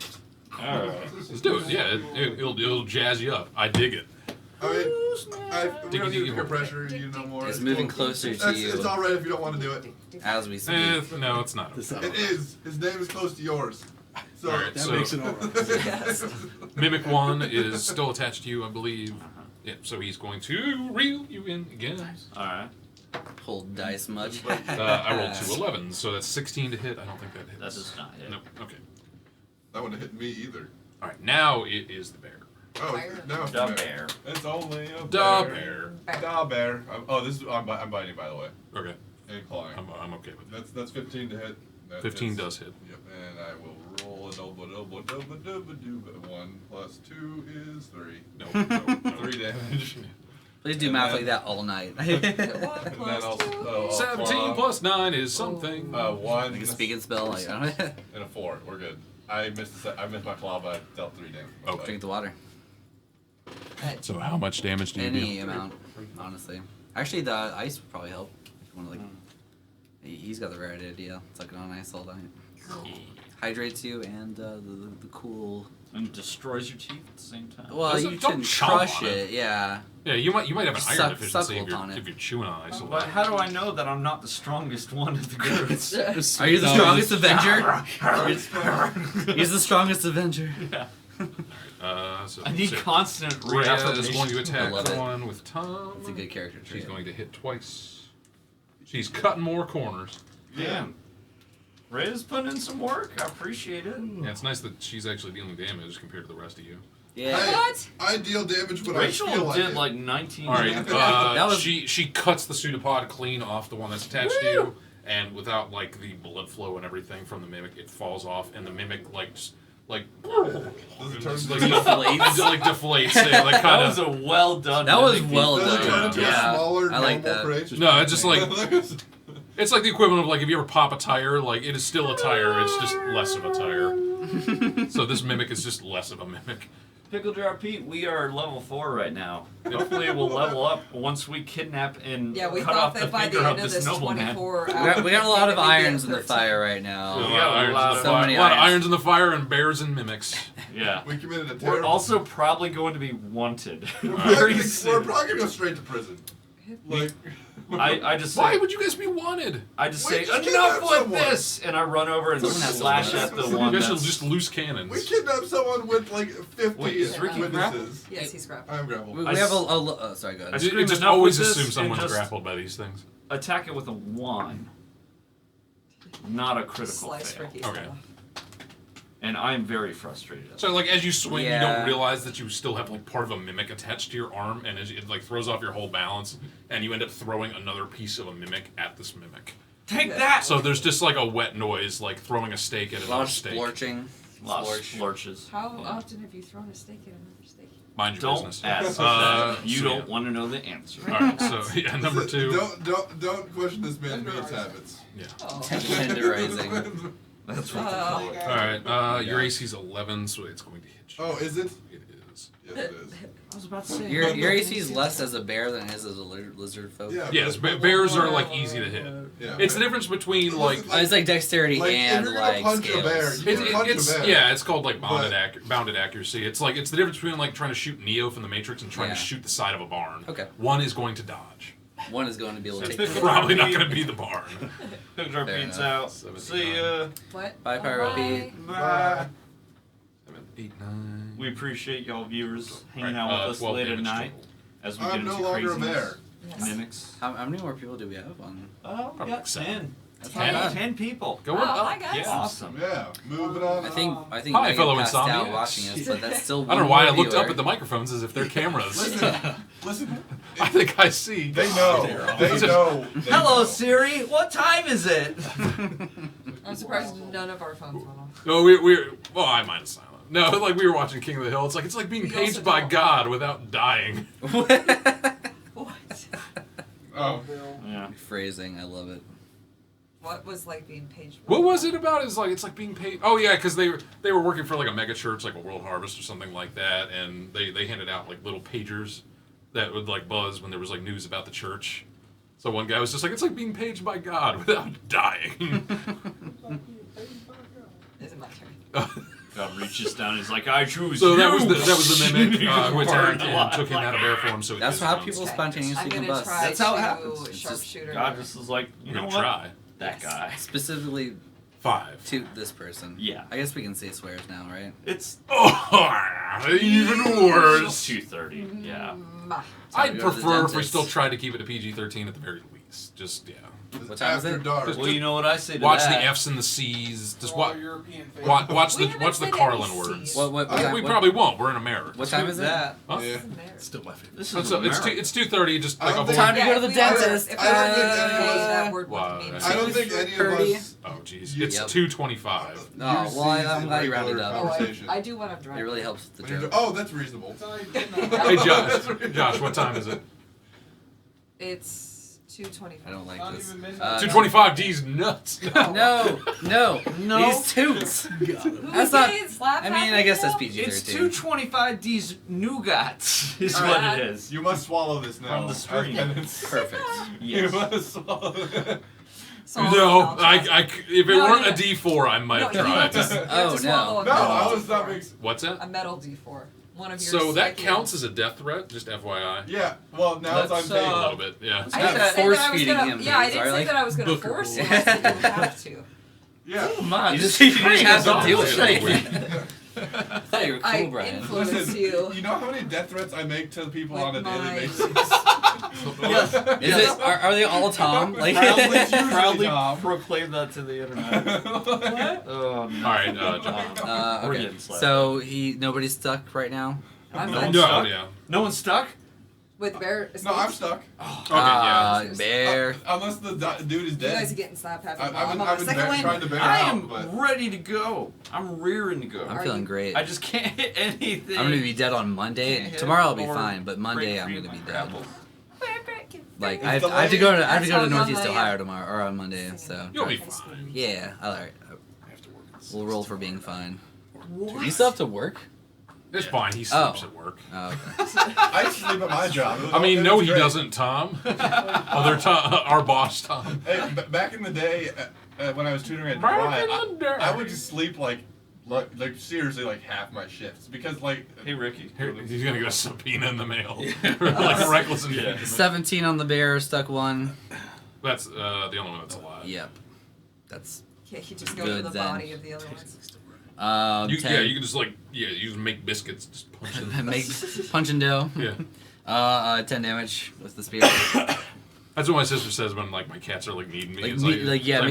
Alright. Let's do it. Yeah, it'll jazz you up. I dig it. I mean, we don't Diggy, need peer diggy. pressure, you know more. It's moving cool. closer to It's you alright if you don't want to do it. as we speak. No, it's not. This- It is. His name is close to yours. So, Alright, That so makes it all right. Yes. Mimic 1 is still attached to you, I believe. Yeah, so he's going to reel you in again. Alright. Hold dice much. I rolled 2 11s, so that's 16 to hit. I don't think that hits. That does not hit. Nope. Okay. that wouldn't hit me either. All right. Now it is the bear. Oh, Fire. now it's Da the bear. It's only a Da bear. bear. Da bear. Oh, this is I'm biting by the way. Okay. And clawing. I'm okay with that. That's 15 to hit. That 15 hits. does hit. Yep, and I will roll a double. 1 plus 2 is 3. No. 3 damage. Please do And math then- like that all night. One And then plus I'll, two. I'll 17 claw, plus 9 is something. 1 Like a speaking spell. Like, and a 4. We're good. I missed my claw, but I dealt 3 damage. Okay. drink the water. So how much damage do you Any do? amount, honestly. Actually, the ice would probably help. If you want to like, he's got the right idea. Sucking on ice all night. Hydrates you and the cool. And destroys your teeth at the same time. Well, Doesn't- you don't can chomp crush on it. it. Yeah. Yeah, you might have an iron Suck- deficiency suckle on it. if you're chewing on ice a But lot. how do I know that I'm not the strongest one of the groups? Are you the strongest Avenger? He's the strongest Avenger. So I need so constant Rhea is reaffirmation. going to attack I love it. one with Tom. It's a good character trait. She's going to hit twice. She's cutting more corners. Damn. Ray's putting in some work. I appreciate it. Yeah, it's nice that she's actually dealing damage compared to the rest of you. Yeah. What? I deal damage when Rachel I feel like did it. like 19 All right, damage. That was- she cuts the pseudopod clean off the one that's attached to you, and without like the blood flow and everything from the mimic, it falls off, and the mimic like just like Does it turn just, like into- deflates, like deflates, yeah, like That kind was of. a well done. That was mimic well feat. Does it turn done. into Yeah, a smaller, I like normal that. creation? No, it's just like it's like the equivalent of like if you ever pop a tire, like it is still a tire, it's just less of a tire. So this mimic is just less of a mimic. Pickle Jar Pete, we are level 4 right now. Hopefully we'll level up once we kidnap and Yeah, we cut thought off the that by finger the of end of this this nobleman. 24 We got a lot of maybe a irons in the 13. fire right So now. a Yeah, lot of irons in the so fire. many A lot of irons. irons in the fire and bears and mimics. Yeah. We committed a We're terrible. also probably going to be wanted We're very probably soon. gonna go straight to prison. Like, I just Why say, would you guys be wanted? I just We say just enough kidnapped with someone. this, and I run over and Someone has to slash win. at the You one guys are that's just loose cannons. We kidnapped someone with like 50 Wait, is Ricky witnesses. Yes, he's grappled. I'm grappled. We I have s- sorry, go I ahead. scream It just enough always with this assumes and someone's just- grappled by these things. attack it with a wand, not a critical Slice fail. Ricky's Okay. head off. And I'm very frustrated. So like as you swing, you Yeah. don't realize that you still have like part of a mimic attached to your arm, and it like throws off your whole balance, and you end up throwing another piece of a mimic at this mimic. Take that! So there's just like a wet noise, like throwing a steak at A lot another of steak. splorching. Lots Splorch. lurches. How often have you thrown a steak at another steak? Mind your Don't business. ask Uh, that. You so, don't want to know the answer. All right. So yeah, number two. Don't question this man's meat habits. Yeah. Oh. Tenderizing. That's what they call it. All right. Your AC is 11, so it's going to hit you. Oh, is it? It is. Yes, it is. I was about to say. Your AC is less as a bear than it is as a lizard folk. Yeah. Yes, but- bears are like easy to hit. Yeah. It's the difference between like. It's like dexterity Like, if and you're gonna like punch a scales. bear, you can punch a It's bear. yeah, it's called like bounded But- bounded accuracy. It's like it's the difference between like trying to shoot Neo from the Matrix and trying Yeah. to shoot the side of a barn. Okay. One is going to dodge. One is going to be able to It's take. the- Probably not going to be the barn. Hooked our Fair beats enough. out. 79. See ya. What? Bye, Pyro Pete. Bye. 7, 8, 9. We appreciate y'all viewers hanging Right, out with us 12 late at damage night total. as we I'm get no into longer a craziness. bear. Yes. Mimics. How many more people do we have on? We Probably got 10. That's Ten. not bad. 10 people. Going Oh, up. hi, guys. Yeah. Awesome. Yeah. Moving on. I think Hi, Megan fellow passed out insomniacs. watching us, but that's still. I don't know one why I more looked up viewer. at the microphones as if they're cameras. Listen. I think I see. They know. They know. Hello, Siri. What time is it? I'm surprised none of our phones went off. No, we're well, I might have silent. No, like we were watching King of the Hill. It's like being We also paged by don't. God without dying. What? Oh. Yeah. Phrasing, I love it. What was like being paged? What was it about? It's like being paid. Oh yeah, because they were working for like a mega church, like a World Harvest or something like that, and they handed out like little pagers that would like buzz when there was like news about the church. So one guy was just like, it's like being paged by God without dying. Is it my turn? God reaches down. He's like, I choose So you. that was the mimic who attacked Burned and alive took him out of bear form. So he That's was how down. people Okay. spontaneously I'm gonna combust. try That's how it to happens. It's sharpshooter. God just is like, you We're know gonna what? try. That guy. Specifically 5. to this person. Yeah. I guess we can say swears now, right? It's Oh, even worse. 2:30. Yeah. Ma. I'd Time to go to the prefer if we dentist. still tried to keep it a PG-13 at the very least. Just yeah. What time is After it? dark. Just- Well, you know what I say to Watch that? the F's and the C's. Just All watch European fans. watch We the haven't watch the said Carlin any words. C's. What I- time? We what, probably won't. We're in America. what time is it? That. Huh? Yeah. Still my favorite. This So is it's America. it's 2:30. Just I like don't avoid. think- Time to go to the if we were- dentist. If we were to use Uh, that word Wow, with me, that's- I don't think any of 30. us. Oh jeez, it's Yep. 2:25. Oh, well, I'm glad you rounded Regular up. Oh, conversation. I do when I'm It driving. really helps the When you're joke. oh, that's reasonable. That's all you get now. Hey Josh, what time is it? It's 2:25. I don't like Not this. even midnight. 2:25. D's nuts. No, no, No. These toots. Who That's not- did slap I mean, I guess that's people? It's PG-13. 225D's nougats is All what right. it is. You must swallow this now. From the stream. as penance. Perfect. You Yes. must swallow it. So No, I'll if it No, weren't no. a D4, I might No, have you have tried. to, you have Oh, to swallow no. a No, metal I was D4. not being. What's A that? metal D4. One of your So that psychic- counts as a death threat. Just FYI. Yeah. Well, now it's on Let's, table. A little bit, yeah. I Not didn't say force that I was feeding gonna, him yeah, I things, didn't are say like that I was gonna Booker force you. rules. I said you have to. Yeah. My, You just you stream have is to on. deal with Yeah. it. I thought you were I cool, Brian. influence Listen, you. you know how many death threats I make to people With on a daily my- basis? Yes. Is it? Are they all Tom? Like, Proudly Tom. proclaim that to the internet. What? Oh, no. All right, John. We're okay. getting slapped. So nobody's stuck right now. I'm No fine. No, stuck? yeah. No one's stuck? With bear. No, I'm stuck. Okay, yeah. Bear. Unless the dude is You guys dead. are getting slap happy. I've I'm been, on I've my been second trying to win. bear I out, am but ready to go. I'm rearing to go. I'm Are feeling you- great. I just can't hit anything. I'm gonna be dead on Monday. Can't hit Tomorrow I'll be or fine, but Monday break I'm free gonna of be my dead. grapple. Like It's I have to delayed. go to That's Northeast how Ohio young tomorrow or on Monday. So You'll be fine. yeah, all right. I have to work. at We'll roll for being fine. What? You still have to work? It's fine. He Oh. sleeps at work. Oh, okay. I sleep at my job. I mean, It no, was he great. doesn't, Tom. Other Tom, our boss, Tom. Hey, back in the day, when I was tutoring at Back DY, in the day. I would just sleep like like seriously like half my shifts because like. Hey Ricky. Here, he's gonna get a subpoena in the mail. Like reckless endangerment. 17 on the bear, stuck 1. That's the only one that's alive. Yep. That's Yeah, you just go Good for the then. body of the other ones. 10. You can just you just make biscuits, just punch it. Make punch and dough. Yeah. 10 damage with the spear. That's what my sister says when like my cats are like needing me. Like, It's making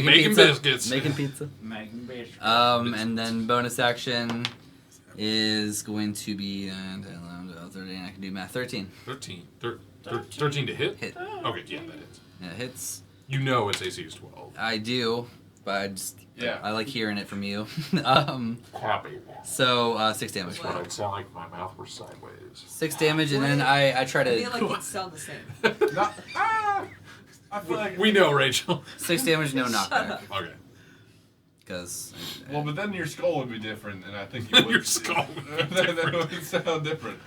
making pizza. biscuits. Making pizza. Making biscuits. And then bonus action is going to be 13. I can do math. 13. 13 to hit? Hit. Okay, yeah, that hits. Yeah, hits. You know its AC is 12. I do, but I like hearing it from you. Happy. So 6 damage. That's what I'd sound like if my mouth were sideways. 6 damage, and then I try I to. feel like it'd sound the same. I feel like We know, Rachel. 6 damage, no knockback. Okay. Because. Well, but then your skull would be different, and I think you would. Your skull would be That would sound different.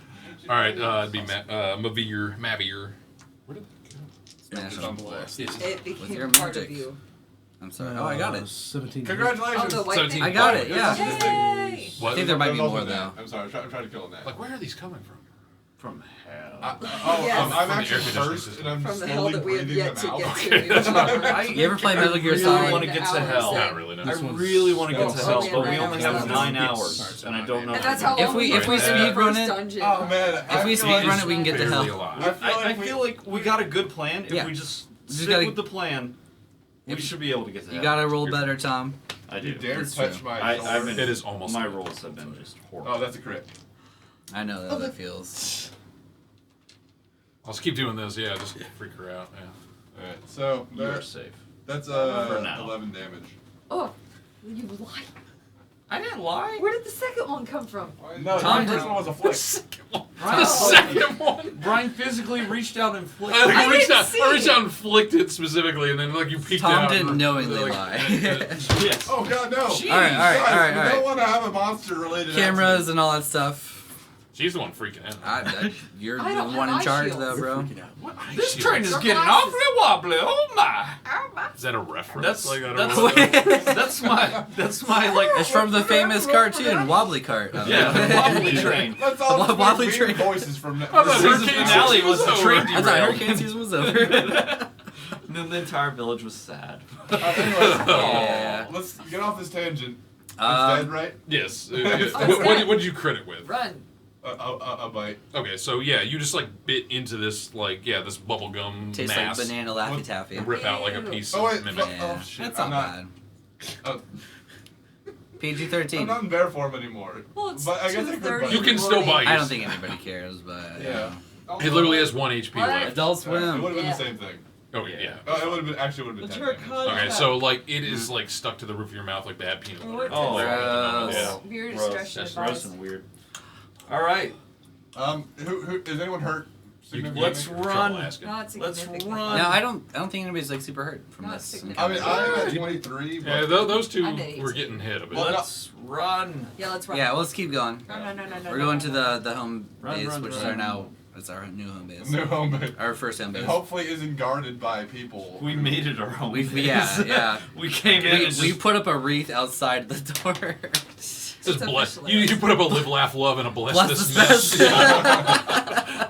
All right, it'd be Mavir. Where did that go? Smash It's on the list. It With became your part magic. of you. I'm sorry. Oh, I got it. 17. Congratulations. Oh, the white 17. thing. I got it, yeah. Yay! What? I think there might be There's more, also though. that. I'm sorry, I'm trying to kill a gnat. Like, where are these coming from? From hell. Yes. I'm From the actually air conditioning cursed, system. and I'm From the slowly hell that we have breathing yet them to out. get Okay. to. You ever play Metal Gear really Solid? want to get to Hours hell. in. Not really, no. I This one's- really want to get Oh, to hell, okay, but we right only now. have 9 Yes. hours, and I don't know. And that's how how If long we- were if we in the speed run first it- dungeon. Oh man, If we speed run it, we can get to Barely hell. alive. I feel like we got a good plan. If Yeah. we just Just stick gotta- with the plan, we should be able to get to hell. You gotta roll better, Tom. I do. You dare That's touch true. my I've sword. been, It is almost my dead. rolls have been just horrible. Oh, that's a crit. I know how that feels. I'll just keep doing this. Yeah, just freak her out. Yeah. Alright, so You're safe. that's For now. 11 damage. Oh, you lied. I didn't lie. Where did the second one come from? No, Tom the first did- one was a flick. The second one. Brian physically reached out and flicked. I reached didn't out. see I reached it. out and flicked it specifically, and then like you peeked Tom out. didn't knowingly like, lie. Yes. Oh god, no! Jeez. All right, Guys, we all don't right. want to have a monster-related Cameras and all that stuff. She's the one freaking out. You're I the don't one have in charge, eye though, bro. What eye This shield? train is Your getting glasses. awfully wobbly. Oh my! Is that a reference? That's like, I don't that's know. that's my like. It's from the famous cartoon Wobbly Cart. Yeah, the wobbly train. Let's all just Wobbly make train. weird voices from now. I thought Season Hurricane finale season was the over. train I thought derailed. hurricane season was over. And then the entire village was sad. Anyways, Yeah. let's get off this tangent. It's Um, dead, right? Yes. it's What dead. did you crit it with? Run. A bite. Okay, so yeah, you just like bit into this this bubble gum Tastes mass like banana Laffy Taffy. and rip out like a Ew. piece Oh wait, of mimic. Yeah, oh shit! that's I'm not not. bad. Uh, PG-13. I'm not in bear form anymore. Well, it's but I guess I could 2:30 bite. You can still bite. I don't think anybody cares, but Yeah. It literally has 1 HP What? left. Adult It Swim. would have been Yeah. the same thing. Okay, yeah. Oh, it would have been actually would have been 10 Mature damage. content. Okay, so like it is like stuck to the roof of your mouth like bad peanut butter. What? Oh, Gross. Yeah. Weird Gross. discretion That's advice. gross and weird. All right, Who is anyone hurt? significantly? let's run. Not Let's significant. run. No, I don't think anybody's like super hurt from Not this. significant. I mean, I'm at 23. But Yeah, those two I'm at were 18. getting hit a bit. Well, Let's run. Yeah, let's run. Yeah, well, let's keep going. No. We're going to the home Run, base, run, which is run. our now. It's our new home base. new home base. Our first home base. And hopefully isn't guarded by people. We made it our home. We base. yeah. We came in and We just put up a wreath outside the door. Just bless. officially You put up a live, laugh, love, and a bless, Bless this this mess. mess.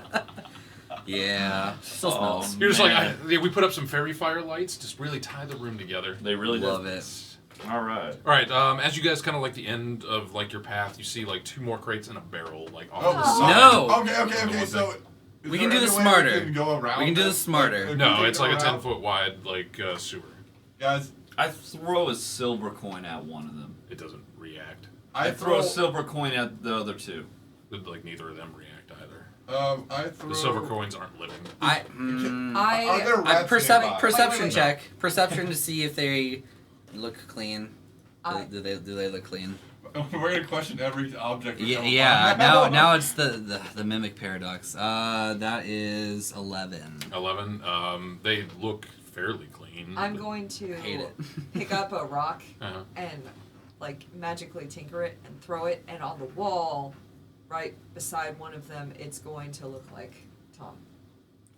Yeah. Still Oh, smells. You're just like, man. we put up some fairy fire lights, just really tie the room together. They really Love did. it. All right. All right, as you guys kind of like the end of like your path, you see like 2 more crates and a barrel like off Oh, to the side. No. Okay. So is We can there do any this way smarter. We can go around. We can do it? this smarter. Like, No, we it's can like a go around. 10-foot wide like sewer. Guys, I throw a silver coin at one of them. It doesn't react. I throw a silver coin at the other 2. Like neither of them react either. I throw. The silver coins aren't living. I Are there rats nearby? perception Wait. check. Perception to see if they look clean. Do they look clean? We're gonna question every object. we Yeah, come yeah. upon. Now it's the mimic paradox. That is 11. 11. They look fairly clean. I'm going to Hate it. pick up a rock Uh-huh. and like magically tinker it and throw it, and on the wall, right beside one of them, it's going to look like Tom.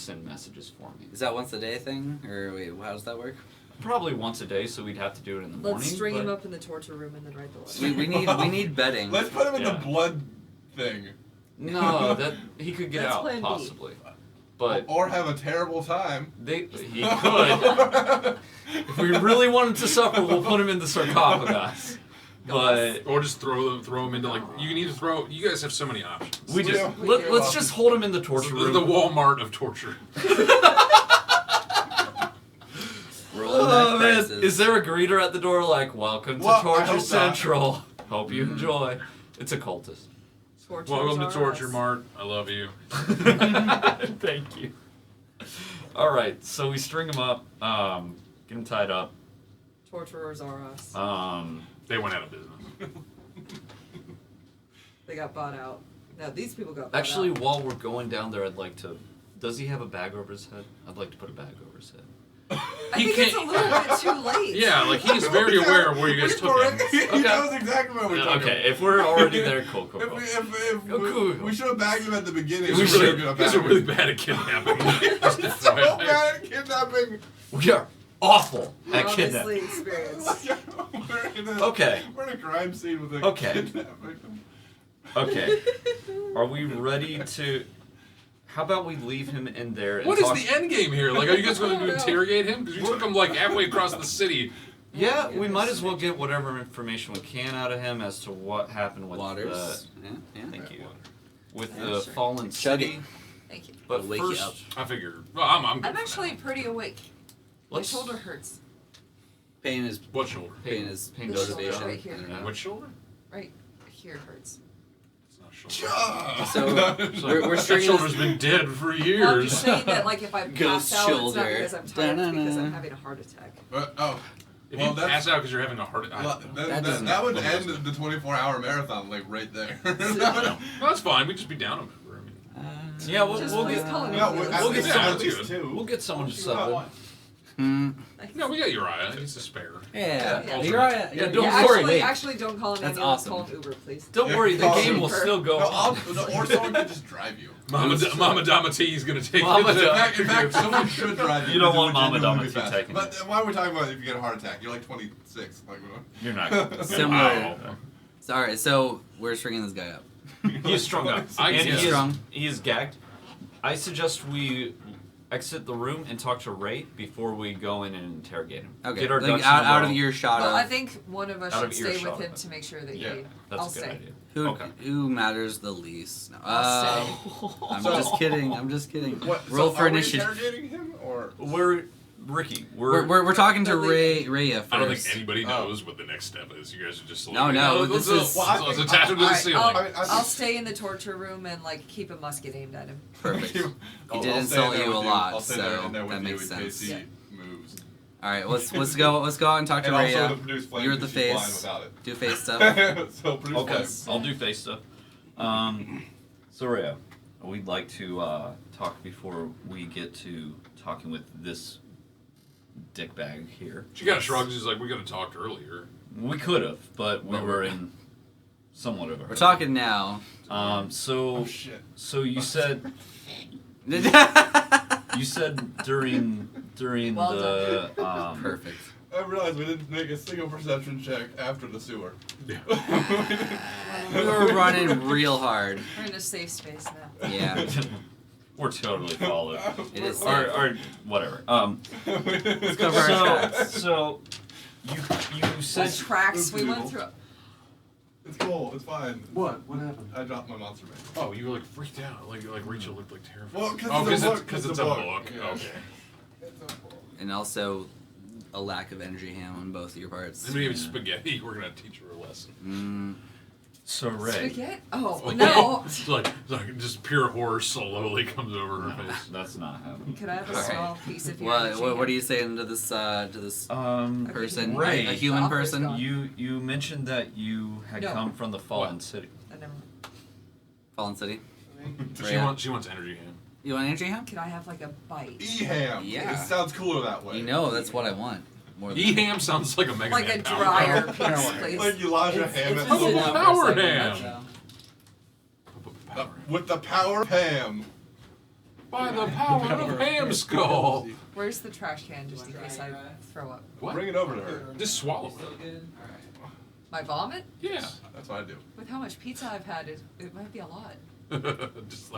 send messages for me. Is that once a day thing, or wait, how does that work? Probably once a day, so we'd have to do it in the morning. Let's string him but- up in the torture room and then write the letter. We need bedding. Let's put him in Yeah. the blood thing. No, that he could get That's out plan B. possibly, but Or have a terrible time. he could. If we really wanted to suffer, we'll put him in the sarcophagus. But Or just throw him into like you can either throw. You guys have so many options. we just let's just hold him in the torture room. The Walmart of torture. Oh man, is there a greeter at the door like, welcome to Well, I Torture hope not. Central. Hope you enjoy. It's a cultist. Torturers Welcome to are Torture us. Mart. I love you. Thank you. Alright, so we string him up, get him tied up. Torturers are us. They went out of business. They got bought out. No, these people got bought Actually, out. while we're going down there, I'd like to. Does he have a bag over his head? I'd like to put a bag over his head. I think it's a little bit too late. Yeah, like he's very aware of where you guys took him. He knows exactly where we took him. Okay, if we're already there, cool. We should have bagged him at the beginning. You guys are really bad at kidnapping. So bad at kidnapping. We are awful We're at obviously kidnapping. experienced. Okay. We're in a crime scene with a Okay. kidnapping. Okay. Are we ready to? How about we leave him in there and What is talk? the end game here? Like, are you guys going to interrogate him? Because you took him like halfway across the city. Yeah, we might as well get whatever information we can out of him as to what happened with Waters. the. Thank you. With Yeah, the sure. fallen Chug city. it. Thank you. But It'll wake you first, up. I figure. Well, I'm good I'm for actually now. pretty awake. My Let's- shoulder hurts. Pain is What shoulder? pain is Pain motivation. right here. I don't know. Which shoulder? Right here hurts. It's not shoulder. So we're That stringing shoulder's this. been dead for Well, I'm just years. saying that like if I Ghost pass out, it's not shoulder. because I'm tired, it's because I'm Da-na-na. having a heart attack. If well, you pass out because you're having a heart attack, Well, That doesn't that would happen. end the 24-hour marathon, like right there. no, that's fine. We'd just be down a member. I mean, Yeah, we'll Just we'll please get call it No, in. we'll get Yeah, someone. that's good. two. We'll get someone to sub it. no, we got Uriah. He's a spare. Yeah, Yeah. you're right. Yeah, don't Yeah, worry. actually don't call an That's ambulance, awesome. call an Uber, please. Don't worry, the Yeah, game will super. still go No, on. or someone could just drive you. Mama Dama T is gonna take Mama you. Dama. In fact, someone should drive you. You don't because it want would Mama Dama genuinely to be fast. taking But why are we talking about if you get a heart attack? You're like 26. Like, You're not. Similar. Wow. Sorry, so we're stringing this guy up. He is strung up. I And guess. he is, Strung. he is gagged. I suggest we exit the room and talk to Ray before we go in and interrogate him. Okay, Get our like ducks in out, a out row. of earshot Well, I of think one of us Out should of stay earshot with him of to make sure that Yeah, he. that's I'll a good stay. idea. who Okay. who matters the least. No, I'll I'm just kidding. I'm just kidding. what? Roll so for are we initiative. interrogating him or? We're Ricky. We're talking to Really? Raya first. I don't think anybody knows what the next step is. You guys are just like, No, let's, this is- let's attach him to the Alright, ceiling. I'll stay in the torture room and like keep a musket aimed at him. Perfect. He I'll did stay insult there you a with lot, I'll stay there so in there with that you makes in case sense. he Yeah. moves. All right, let's go out and talk to And also Raya. the news flame You're the because she's blind face. without it. Do face stuff. So produce Okay, flame. I'll do face stuff. So Ray, we'd like to talk before we get to talking with this dickbag here. She kind of shrugs. She's like, we could have talked earlier. We could have, but we No, were we're- in somewhat of a hurry. We're talking now. So Oh shit. so you said during Well the Perfect. I realized we didn't make a single perception check after the sewer. We were running real hard. We're in a safe space now. Yeah. we're totally followed. It is. Or whatever. Let's cover our tracks. So you said The tracks we Oops, went evil. through. It's cool. It's fine. What? What happened? I dropped my monster man. Oh, you were like freaked out. Like Rachel looked like terrified. Well, 'cause oh, it's a book, because it's it's a a book, book. yeah. Okay. And also a lack of energy ham on both of your parts. Anybody have spaghetti? We're gonna teach her a lesson. so Ray. Spaghetti? Oh, Okay. no. It's like just pure horror slowly comes over her face. That's not happening. Could I have a Alright. small piece of your What energy what are ham? you saying to this person? Ray, a human Offer's person? gone. You mentioned that you had No. come from the fallen city. Never mind. Fallen City. She Rhea. wants energy ham. You want energy ham? Could I have like a bite? E-ham. Yeah. It sounds cooler that way. You know that's what I want. More than E ham sounds like a Mega Like Man a power drier arrow. piece, please. Like Elijah Ham. it's at Double the- power ham. With the power of ham. By the power of ham skull. Where's the trash can just in case I throw up? What? Bring it over to her. Just swallow it. My vomit? Yeah. That's what I do. With how much pizza I've had, it might be a lot.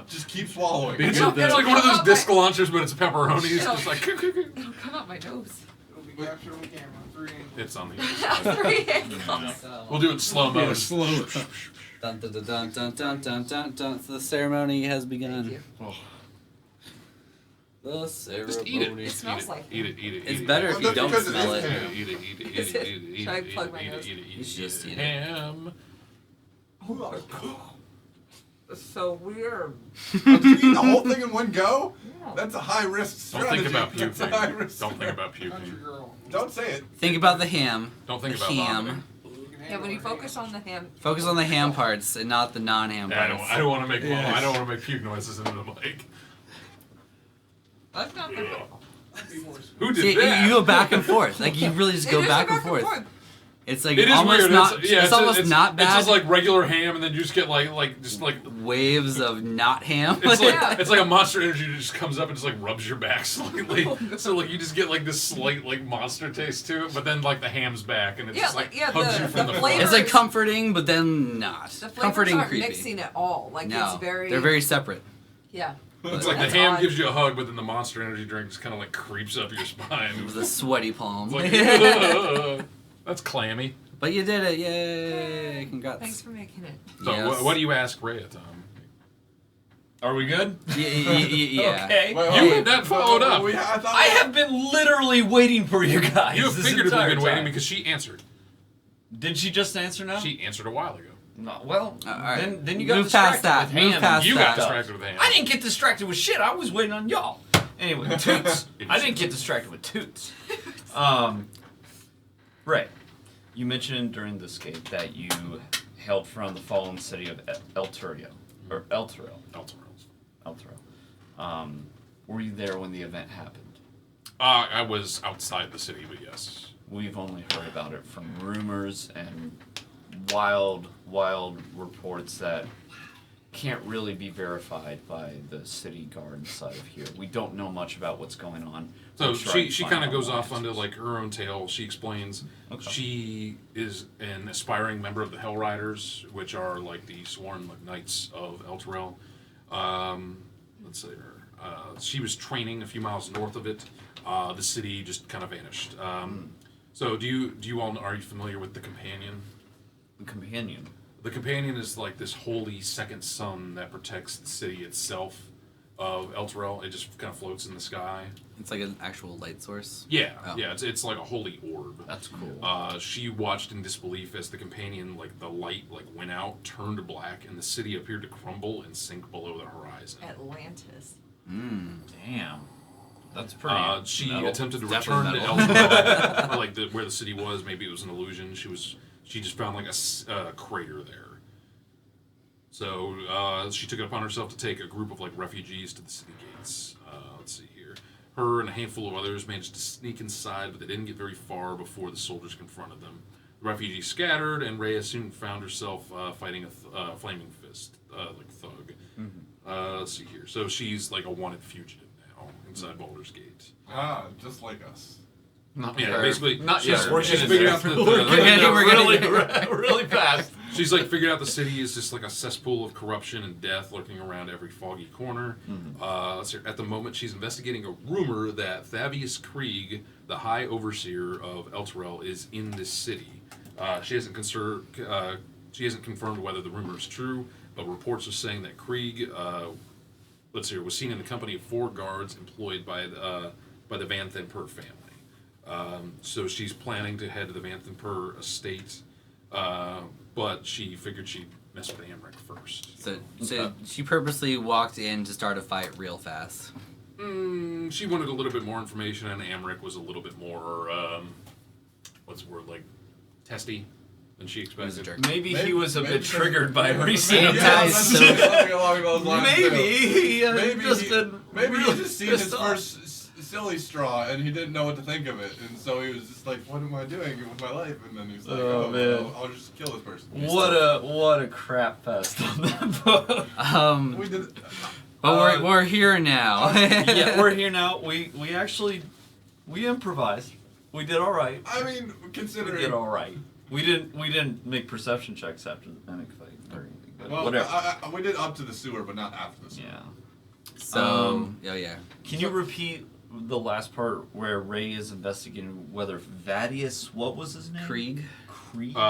Just keep swallowing. It's, It'll- it's it'll like one of come those out disc my- launchers, but it's pepperoni. It's It'll- just like It'll come out my nose. It'll be captured on the camera. 3 angles. it's on the other side. 3 angles. We'll do it in slow mo. Yeah, slow. Dun dun dun dun dun dun dun dun dun. The ceremony has begun. Thank you. Oh, The ceremony. just eat it. It smells like Eat it. Eat it. It's eat better it. if you don't Because it smell is it. ham. Eat it. Eat it. Eat Is it. it? Eat it. Eat Should I it. plug my Eat it. nose? Eat it. You should just eat it. Ham. So weird. Did you eat the whole thing in one go? Yeah. That's a high risk Don't strategy. think about That's a high puking. risk Don't think about Country puking. girl. Don't say it. Think about the ham. Don't think the about ham. vomiting. Yeah, when you focus on the ham. Focus on the ham parts and not the non-ham Yeah, parts. I don't want to make Yes. I don't want to make puke noises into the mic. That's not the. Who did See, that? you go back and forth. Like you really just It go is back a and forth. It's like It is almost weird. not. It's, yeah, it's almost not bad. It's just like regular ham, and then you just get like waves of not ham. it's like Yeah. it's like a Monster Energy that just comes up and just like rubs your back slightly. So like you just get like this slight like monster taste to it, but then like the ham's back and it Yeah, just like, like yeah, hugs the- you from the the flavor- front. It's like comforting, but then not. The flavors Comforting, aren't creepy. mixing at all. Like No, it's very. they're very separate. Yeah. It's like the That's ham odd. gives you a hug, but then the Monster Energy drink just kind of like creeps up your spine. With a sweaty palm. It's like, that's clammy. But you did it! Yay! Congrats. Thanks for making it. So Yes. what do you ask Rhea, Tom? Are we good? Yeah. Okay. You that followed up. I have been literally waiting for you guys. You have this figuratively entire been waiting time. because she answered. Did she just answer now? She answered a while ago. No, well, All right. then you got Move distracted past that. with Move ham. past You that. got distracted with ham. I didn't get distracted with shit. I was waiting on y'all. Anyway, Toots. I didn't get distracted with Toots. Right. You mentioned during the escape that you hailed from the fallen city of Elturio. Or Elturel. Elturel. Were you there when the event happened? I was outside the city, but yes. We've only heard about it from rumors and wild reports that can't really be verified by the city guard inside of here. We don't know much about what's going on. So We're trying to she find kind of out goes more off onto answers. like her own tale. She explains Okay. she is an aspiring member of the Hell Riders, which are like the sworn like knights of Elturel. Let's see her. She was training a few miles north of it. The city just kind of vanished. So do you all are you familiar with the Companion? The Companion. The Companion is like this holy second sun that protects the city itself of Elturel. It just kind of floats in the sky. It's like an actual light source. Yeah, Oh. yeah. It's like a holy orb. That's cool. She watched in disbelief as the Companion, like the light, like went out, turned black, and the city appeared to crumble and sink below the horizon. Atlantis. Damn. That's pretty. She metal. attempted to Definitely return to Elturel, or like where the city was. Maybe it was an illusion. She just found like a crater there. So she took it upon herself to take a group of like refugees to the city gates. Let's see here. Her and a handful of others managed to sneak inside, but they didn't get very far before the soldiers confronted them. The refugees scattered, and Rhea soon found herself fighting a flaming fist, like thug. Let's see here. So she's like a wanted fugitive now inside Baldur's Gate. Just like us. Not Yeah, sure. basically, Not she's, yet. We're she's getting figured there. out that We're getting there we're really fast. she's like figured out the city is just like a cesspool of corruption and death lurking around every foggy corner. So at the moment, she's investigating a rumor that Thavius Krieg, the High Overseer of Elturel, is in this city. She hasn't confirmed whether the rumor is true, but reports are saying that Krieg, was seen in the company of 4 guards employed by the Van Thenper family. So she's planning to head to the Van Thenper estate, but she figured she'd mess with Amric first. So she purposely walked in to start a fight real fast. She wanted a little bit more information, and Amric was a little bit more, what's the word, like, testy than she expected. Maybe he was a bit because- triggered by recent Yeah, attacks. that's Something along those lines, Maybe too. he Maybe just he- been Maybe really he just seen pissed his off. first silly straw and he didn't know what to think of it, and so he was just like, "What am I doing with my life?" And then he's like, Oh, "Oh, man. I'll just kill this person." What a crap fest on that boat. We did. But we're here now. Yeah, we're here now. We improvised. We did all right. I mean, We considering did all right. We didn't make perception checks after the panic fight or anything. But Well, whatever. we did up to the sewer, but not after the sewer. Yeah. So, yeah. Can you repeat the last part where Ray is investigating whether Vadius, what was his name? Krieg. Krieg? What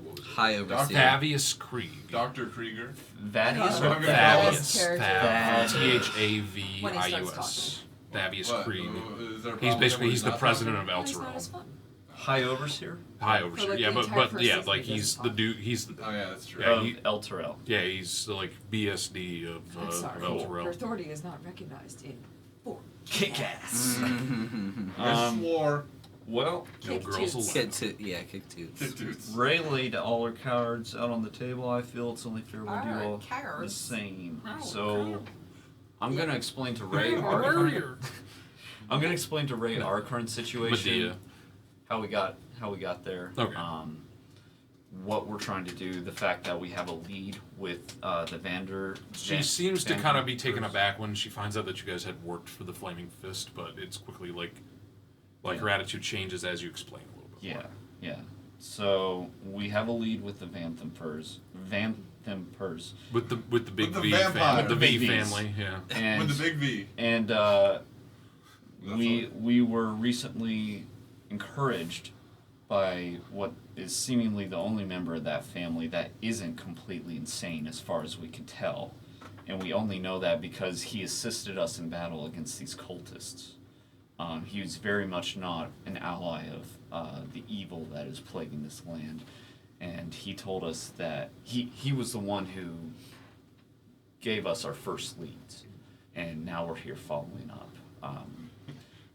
was it? High overseer. Octavius Krieg. Dr. Krieger. Vadius or Thaddeus. Thaddeus? Thavius. Thaddeus What? Krieg. Is there a He's problem basically with he's the not president talking? of He's not as Elturel. fun. High Overseer? High overseer. like, Yeah, the entire but yeah, first like season, he's he the doesn't dude. He's the Oh yeah, that's true. Yeah, Of he- El Terrell. yeah, he's the, like BSD of I'm sorry. Your Elturel. authority is not recognized in 4. Kick ass. I swore. Well, No Kick girls toots. allowed. Kick toots. Kick toots. Ray laid all her cards out on the table. I feel it's only fair we do Our all the cards. same. Our So, I'm Yeah. gonna explain to Ray our I'm gonna explain to Ray our current situation. Medea. How we got there. Okay. What we're trying to do, the fact that we have a lead with the Vander. She seems to kind of be taken aback when she finds out that you guys had worked for the Flaming Fist, but it's quickly like Yeah. her attitude changes as you explain a little bit Yeah, more. yeah. So we have a lead with the Vanthempers. With the big With the V vampire. family. The With V the Vs. family, yeah. And With the big V. And we were recently encouraged by what is seemingly the only member of that family that isn't completely insane as far as we can tell. And we only know that because he assisted us in battle against these cultists. He was very much not an ally of the evil that is plaguing this land. And he told us that he was the one who gave us our first leads. And now we're here following up.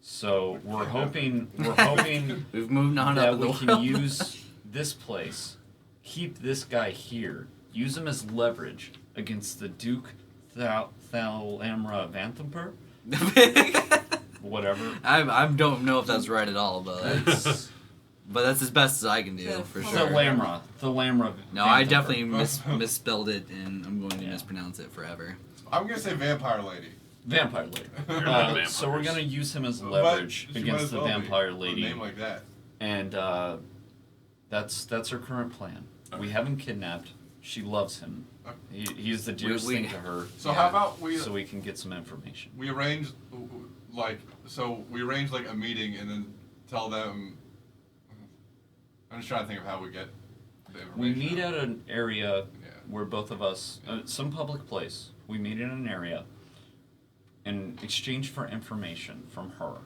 So we're hoping We've moved on that up in the we can world. use this place, keep this guy here, use him as leverage against the Duke Thalamra Vanthemper, whatever. I don't know if that's right at all, but It's that's as best as I can do The for full- sure. Thalamra. No, I Vanthemper. definitely misspelled it, and I'm going to Yeah. mispronounce it forever. I'm gonna say vampire lady. Vampire lady. Vampires. So we're gonna use him as But leverage she might against as the well be. vampire A lady. name like that. And that's our current plan. We have him kidnapped. She loves him. He's the dearest We- thing to her. So how about we So we can get some information. we arrange like a meeting and then tell them. I'm just trying to think of how we get the information. We meet at an area Yeah. where both of us, some public place. We meet in an area in exchange for information from her.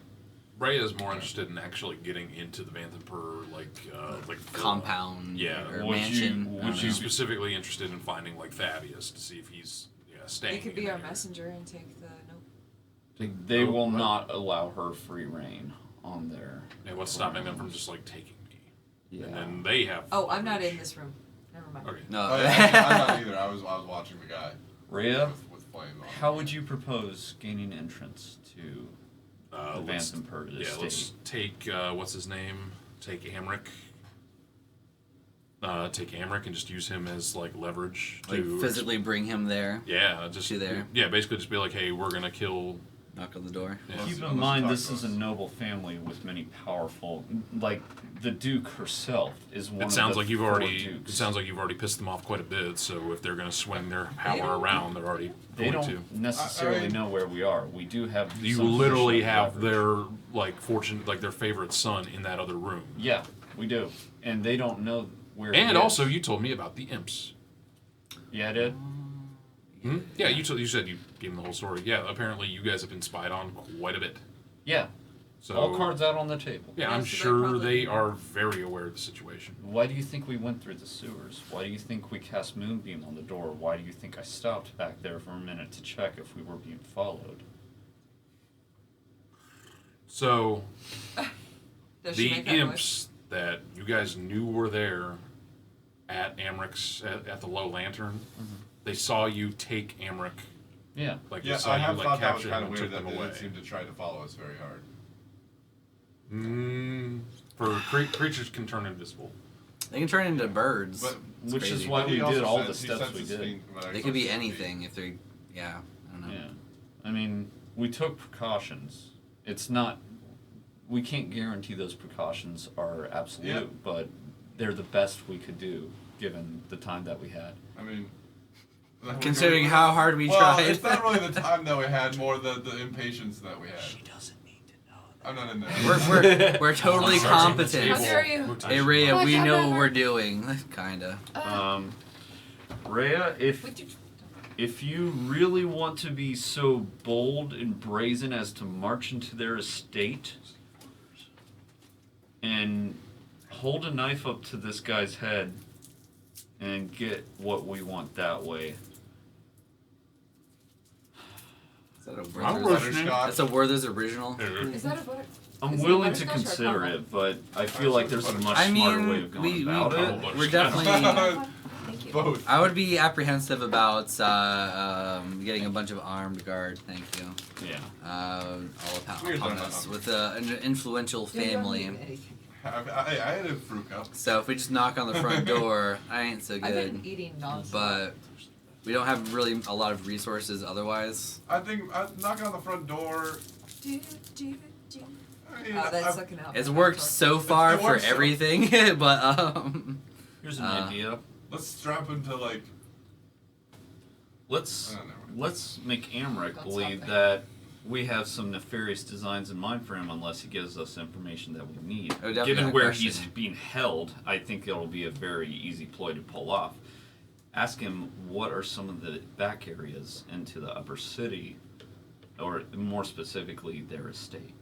Ray is more interested in actually getting into the Vanthemper, like Compound Yeah. or Would you- mansion. would I don't She's know. specifically interested in finding like Thaddeus to see if he's staying. He could in be the our area. messenger and take the note. They Oh, will right. not allow her free reign on their. Yeah, what's stopping them from just like taking me? Yeah. And then they have. Oh, I'm not leverage. in this room. Never mind. Okay. No. Oh, yeah, I'm not either. I was watching the guy Rhea, with flame on. how would you propose gaining entrance to the Let's, Vanthemper yeah, estate? let's take what's his name? Take Amric. Take Amric and just use him as like leverage Like to physically bring him there, Yeah, just to there. Yeah, basically just be like, hey, we're gonna kill. knock on the door. Yeah. Unless- Keep in unless you mind, talk this to is a us. noble family with many powerful, like the Duke herself is one. It of sounds the like you've four already. Dukes. It sounds like you've already pissed them off quite a bit. So if they're gonna swing their power around, they're already They going don't to. necessarily I mean- know where we are. We do have. You some literally position have leverage. their like fortune, like their favorite son in that other room. Yeah, we do, and they don't know where. he And is. also, you told me about the imps. Yeah, I did. Hmm? Yeah, you said you gave them the whole story. Yeah, apparently you guys have been spied on quite a bit. Yeah, So all cards out on the table. Yeah, Yeah, I'm so they sure probably- they are very aware of the situation. Why do you think we went through the sewers? Why do you think we cast Moonbeam on the door? Why do you think I stopped back there for a minute to check if we were being followed? So Does she the make that noise? imps that you guys knew were there at Amric's at the Low Lantern, they saw you take Amric. Yeah. Like Yeah, they saw I you have like thought that was capture kind him of and weird took that them they away. did seem to try to follow us very hard. For creatures can turn invisible. They can turn into birds. But It's Which is crazy. why He we also did all said- the he steps said we this did. thing, but I They could be don't see. anything if they're. Yeah, I don't know. Yeah. I mean, we took precautions. It's not. We can't guarantee those precautions are absolute, Yeah. but they're the best we could do given the time that we had. I mean, Considering how hard we well, tried. it's not really the time that we had, more the impatience that we had. She doesn't need to know. I'm not in there. We're totally competent. How dare you? Hey Rhea, Oh, we yeah, know never. what we're doing. Kinda. Rhea, if you really want to be so bold and brazen as to march into their estate and hold a knife up to this guy's head and get what we want that way. Is that a I'm Werther's? listening. That's a Werther's original. Is that a butter? I'm Is it willing to butterscotch or consider caramel? it, but I feel like there's a much I smarter mean, way of going about it. we're definitely. Thank you. Both. I would be apprehensive about getting a bunch of armed guard. Thank you. Yeah. All Weird upon that I'm us not- with an influential Dude, you don't family. need anything. I had a fruit cup. So if we just knock on the front door, I ain't so I've been good. eating nonstop. But we don't have really a lot of resources otherwise. I think knocking on the front door. Do, do, do. I mean, Oh, that's I've- looking out. It's the worked front so far It for works so- everything, but Here's an Uh, idea. Let's strap him to like. Let's I don't know. let's make Amric Got believe something. that we have some nefarious designs in mind for him unless he gives us information that we need. Oh, definitely Given that where question. he's being held, I think it'll be a very easy ploy to pull off. Ask him what are some of the back areas into the upper city, or more specifically, their estate.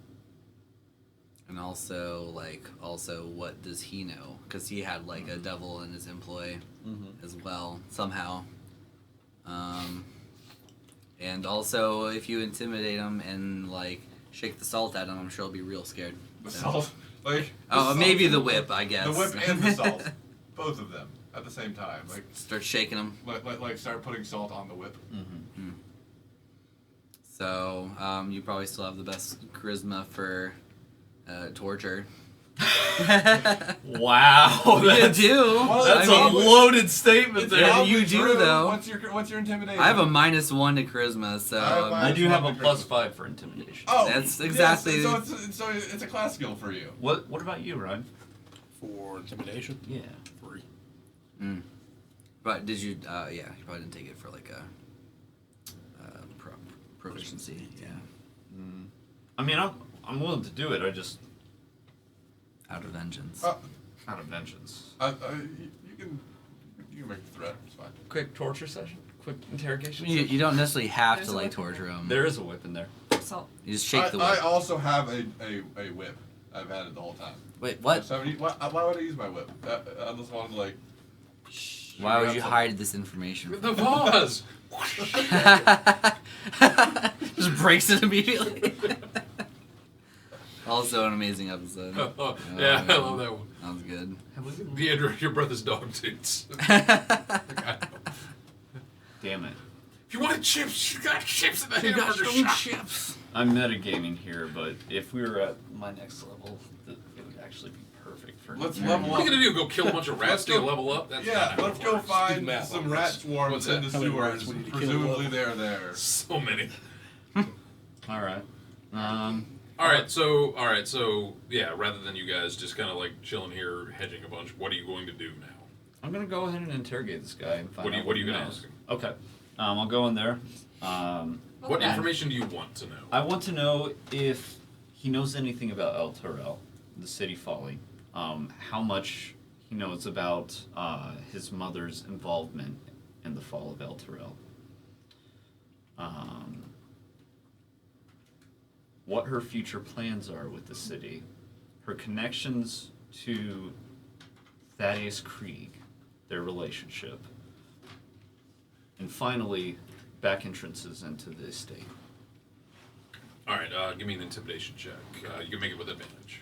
and also what does he know? Because he had like a devil in his employ as well somehow. And also if you intimidate him and like shake the salt at him, I'm sure he'll be real scared. The So- salt. Like. Oh, the maybe salt- the whip, I guess. The whip and the salt. Both of them at the same time. Like. Start shaking him. Like start putting salt on the whip. So you probably still have the best charisma for torture. Wow, You do. That's I a mean, loaded statement It's there. probably you do, true. though. What's your intimidation? I have a -1 to charisma, so I do have a +5 for intimidation. Oh, That's yes, exactly- so it's a class skill for you. What about you, Ryan? For intimidation? Yeah. 3. But did you? Yeah, you probably didn't take it for like a proficiency. Yeah, I mean, I'm willing to do it. I just out of vengeance. out of vengeance. You can make a threat. It's fine. Quick torture session? Quick interrogation You, session? you don't necessarily have There's to a like whip in torture him. There is a whip in there. Salt. You just shake the whip. I also have a whip. I've had it the whole time. Wait, what? Why would I use my whip? I just wanted to like. Why would you That's hide this information? The vase. Just breaks it immediately. Also an amazing episode. Oh, yeah, I man. love that one. That was good. Leandra, your brother's dog toots. Damn it. If you wanted chips, you got chips in the hamburger shop. chips. I'm metagaming here, but if we were at my next level, it would actually be perfect for Let's me. level What are you up. gonna do? Go kill a bunch of rats to level up? That's Yeah, not how let's it go works. find math some on rat this. swarms What's in that? the How many sewers. rats we need to kill Presumably up? they're there. So many. All right. All right, so yeah. Rather than you guys just kind of like chilling here, hedging a bunch, what are you going to do now? I'm gonna go ahead and interrogate this guy and find out What are you he gonna knows. ask him? Okay. I'll go in there. What information do you want to know? I want to know if he knows anything about El Terrell, the city falling. How much he knows about his mother's involvement in the fall of El Terrell. What her future plans are with the city. Her connections to Thaddeus Krieg, their relationship. And finally, back entrances into the estate. All right, give me an intimidation check. You can make it with advantage.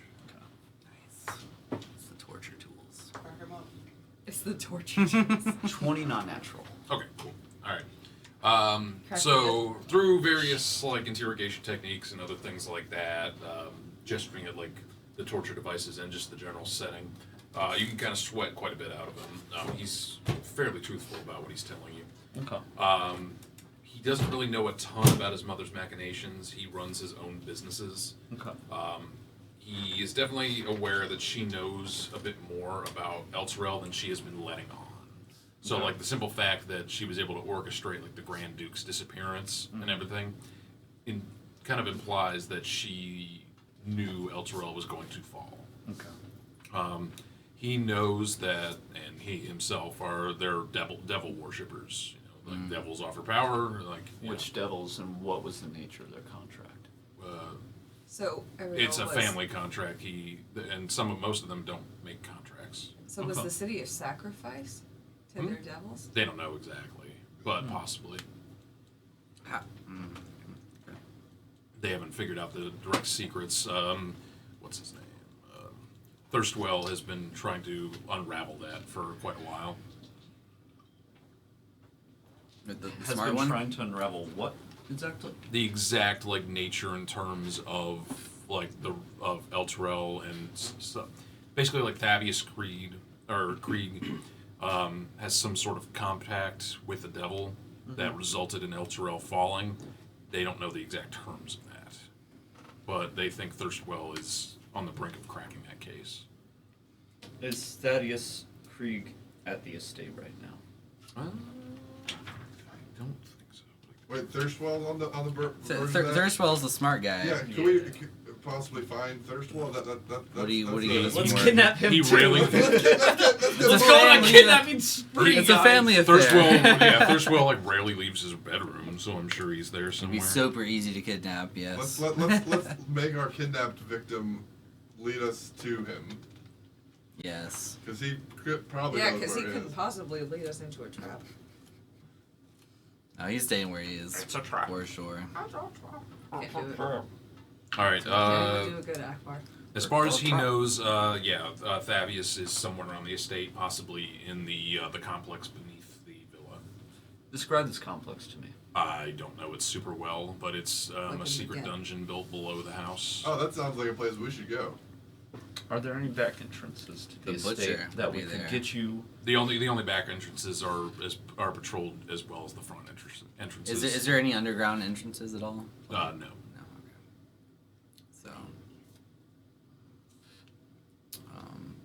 Nice. It's the torture tools. It's the torture tools. 20 non-natural. Okay, cool. All right. So through various like interrogation techniques and other things like that, gesturing at like the torture devices and just the general setting, you can kind of sweat quite a bit out of him. He's fairly truthful about what he's telling you. Okay. He doesn't really know a ton about his mother's machinations. He runs his own businesses. Okay. He is definitely aware that she knows a bit more about El Terrell than she has been letting on. So like the simple fact that she was able to orchestrate like the Grand Duke's disappearance and everything, kind of implies that she knew Elturel was going to fall. Okay. He knows that, and he himself are their devil worshippers. You know, like devils offer power. Like Which devils and what was the nature of their contract? So It's a family contract. Most of them don't make contracts. So was the city a sacrifice to their devils? They don't know exactly, but possibly. They haven't figured out the direct secrets. What's his name? Thirstwell has been trying to unravel that for quite a while. The Has smart been one? trying to unravel what exactly? The exact like nature in terms of like of Elturel and stuff. Basically, like Thavius Krieg has some sort of compact with the devil that resulted in Elturel falling. They don't know the exact terms of that, but they think Thirstwell is on the brink of cracking that case. Is Thaddeus Krieg at the estate right now? I don't think so. Wait, Thirstwell's on the Thirstwell's the smart guy. Yeah, can we possibly find Thirstwell? What do you give Let's more? kidnap him too. Let's go on a kidnapping spree. It's a family affair. Thirstwell like rarely leaves his bedroom, so I'm sure he's there It'd somewhere. be super easy to kidnap. Yes. Let's make our kidnapped victim lead us to him. Yes. Because he probably Yeah, knows because he where couldn't is. possibly lead us into a trap. No, he's staying where he is. It's a trap. For sure. Can't do it. All right. Can't even do a good Akbar. As far as he knows, Thavius is somewhere around the estate, possibly in the complex beneath the villa. Describe this complex to me. I don't know it super well, but it's Like a a secret museum. dungeon built below the house. Oh, that sounds like a place we should go. Are there any back entrances to the The estate butcher that will we be could there. get you? The only back entrances are patrolled as well as the front entrances. Is there any underground entrances at all? No. No. Okay. So.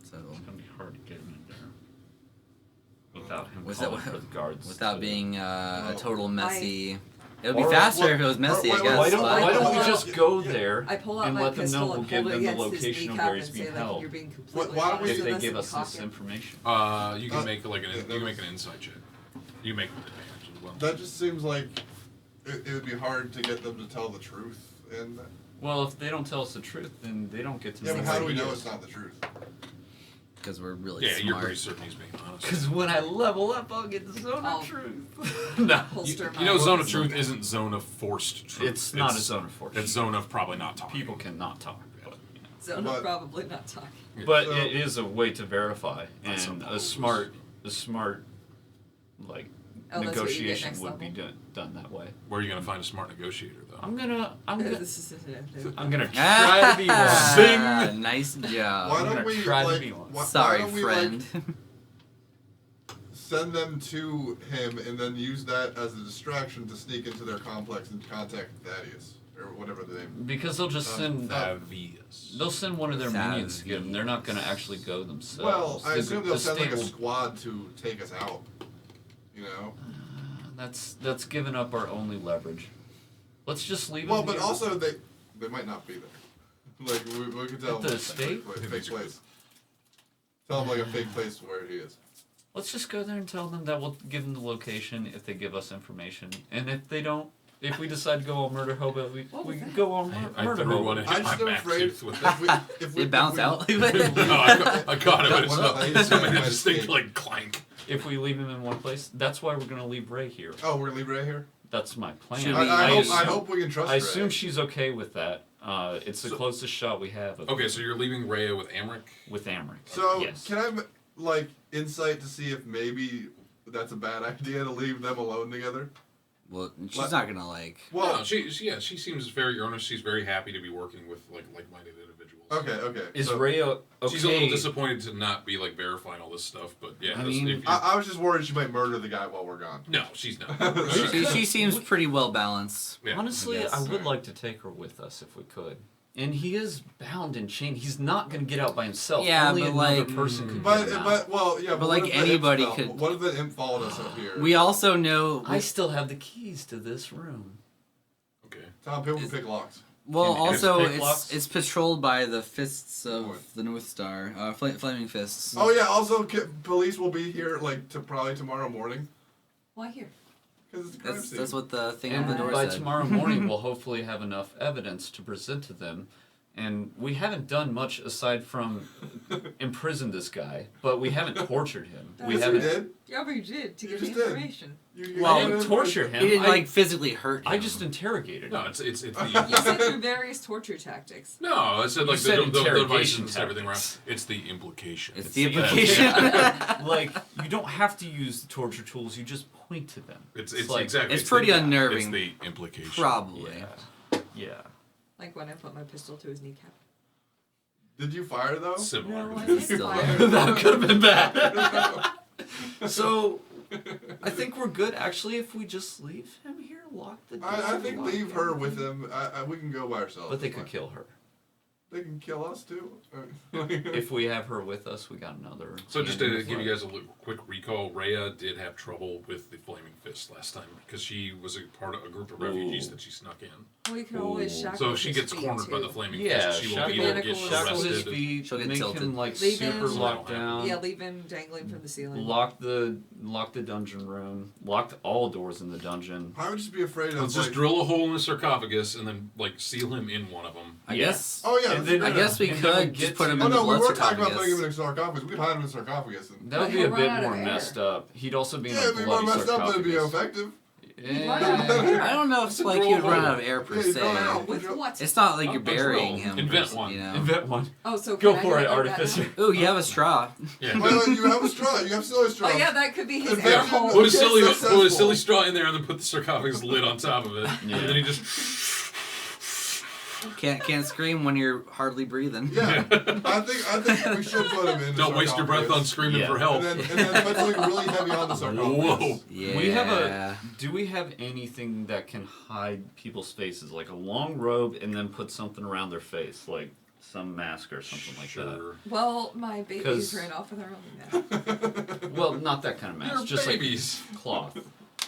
It's gonna be hard to get him in there without him Was calling that- for the guards. Without to- being a total messy. It would Or- be faster if it was messy, I guess. Why don't but- we just go there I pull out and my let them pistol know we'll and give hold it them the against his location of kneecap where and he's say, being like, held? you're being completely Why don't honest we- If with they us give and us this cock it. information. You can make an insight check. You make with advantage as well. That just seems like it would be hard to get them to tell the truth. And Well, if they don't tell us the truth, then they don't get to yeah, know but how do where we he know is. it's not the truth? Because we're really Yeah, smart. you're pretty certain he's being honest. Because when I level up, I'll get the zone I'll of truth. No, holster you know, my zone of weapon. truth isn't zone of forced truth. It's not a zone of forced It's zone of probably not talking. People cannot talk, but Zone But- of probably not talking. but So- it is a way to verify, I and suppose. a smart, like Oh, that's what you get negotiation next would be level. done that way. Where are you gonna find a smart negotiator, though? I'm gonna This is I'm gonna try to be one. Zing! Nice job. Why I'm don't gonna we try to like? be one. Why Sorry, don't we, friend. Like, send them to him and then use that as a distraction to sneak into their complex and contact Thaddeus or whatever the name. Because they'll just send Thavius. they'll send one of their minions to get them. They're not gonna actually go themselves. Well, I The- assume the they'll send like a stable- squad to take us out. You know. That's giving up our only leverage. Let's just leave Well, it but here. also they might not be there. Like we could tell At them the it's a fake estate? place. Tell them like a fake place where he is. Let's just go there and tell them that we'll give them the location if they give us information. And if they don't, if we decide to go on murder hobo, we can go on I murder threw hobo. one and hit I'm my just back afraid tooth with if we, if we It bounced out. No, I caught it, but it's One not. of the It's not things a might distinct escape. like clank. If we leave him in one place, that's why we're gonna leave Ray here. Oh, we're gonna leave Ray here. That's my plan. Should I, we- I, hope, assume, I hope we can trust I Ray. assume she's okay with that. It's the So- closest shot we have of Okay, so you're leaving Rhea with Amric? with Amric. So yes. can I like insight to see if maybe that's a bad idea to leave them alone together? Well, she's What? not gonna like. Well, No, she seems very earnest. She's very happy to be working with like-minded individuals. okay. Is so, Ray okay? She's a little disappointed to not be like verifying all this stuff, but yeah. I this- mean, if you- I was just worried she might murder the guy while we're gone. no, she's not. She seems pretty well balanced. Yeah. Honestly, I guess. I would like to take her with us if we could. And he is bound and chained. He's not going to get out by himself. Yeah, Only but, another like, person could But get him out. but well yeah. But, what like, if the imp anybody fell- could- What if the imp followed us up here? We also know. I still have the keys to this room. Okay. Tom, people can pick locks. Well, Can X also pick locks? it's patrolled by the fists of the North Star, flaming fists. Oh yeah. Also, police will be here like probably tomorrow morning. Why here? Because it's a crime scene. That's what the thing on the And door by said. tomorrow morning, we'll hopefully have enough evidence to present to them. And we haven't done much aside from imprison this guy, but we haven't tortured him. We Yes, haven't. we did. Yeah, but you did to You get the just did. information. I didn't torture him. He didn't I- like physically hurt him. I just interrogated No, him. it's You the. said through various torture tactics. No, I said You like said the devices interrogation and everything around. tactics. It's the implication. It's the implication. Like, you don't have to use the torture tools, you just point to them. It's like, exactly. It's pretty the, unnerving. It's the implication. Probably. Yeah. Like when I put my pistol to his kneecap. Did you fire though? Similar. No, I didn't Still fire. That could have been bad. So, I think we're good actually if we just leave him here, lock the door. I think lock leave her everything. with him. We can go by ourselves. But they It's could fine. kill her. They can kill us too. If we have her with us, we got another. So just hand in to the give you fight. guys a quick recall, Rhea did have trouble with the Flaming Fist last time because she was a part of a group of refugees that she snuck in. Well, you can always shackle So if she his gets feet, cornered by too. the Flaming Yeah, Fist, she will shackle, either get manacles. shackle his arrested. feet, She'll get make tilted. him like Leave super him- locked down. Yeah, leave him dangling from the ceiling. Lock the dungeon room. Locked all doors in the dungeon. I would just be afraid of. Let's just like, drill a hole in the sarcophagus and then like seal him in one of them. I Yeah. guess. Oh yeah. And that's then- great. I guess we And then we could get just put him to- in Oh the no, we blood were talking about putting him in sarcophagus. a sarcophagus. We could hide him in a sarcophagus. And, That would But be a he'll run bit out of more air. messed up. He'd also be in yeah, a it'd be more bloody messed up, but it'd be sarcophagus. effective. run out of air. I don't know if It's a like drill he would run hole. out of air per Yeah, you se. don't know. With what? It's not like Oh, you're that's burying real. him. Invent one. You know. Invent one. Oh, so Go can I for do it, like that now? artificer. Ooh, you have a straw. Yeah. Well, you have a straw. You have still a straw. Oh yeah, that could be his Invention- air hole. Put a silly Successful. straw in there and then put the sarcophagus lid on top of it. Yeah. And then he just Can't scream when you're hardly breathing. Yeah, I think we should put him in. don't waste your breath on screaming Yeah. for help. And then put something really heavy on the sarcophagus. Whoa. Yeah. We have a. Do we have anything that can hide people's faces, like a long robe, and then put something around their face, like some mask or something like Sure. Well, my babies 'Cause- ran off with our own mask. that? Well, not that kind of mask, They're just babies. like cloth.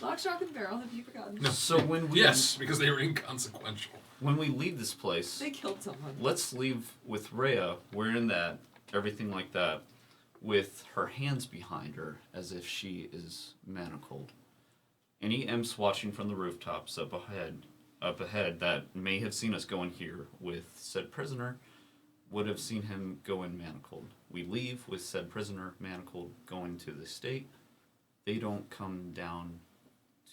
Lock, shock, and barrel. Have you forgotten? So when we Yes, because they were inconsequential. when we leave this place, They killed someone. let's leave with Rhea wearing that, everything like that, with her hands behind her as if she is manacled. Any imps watching from the rooftops up ahead that may have seen us go in here with said prisoner would have seen him go in manacled. We leave with said prisoner manacled going to the state. They don't come down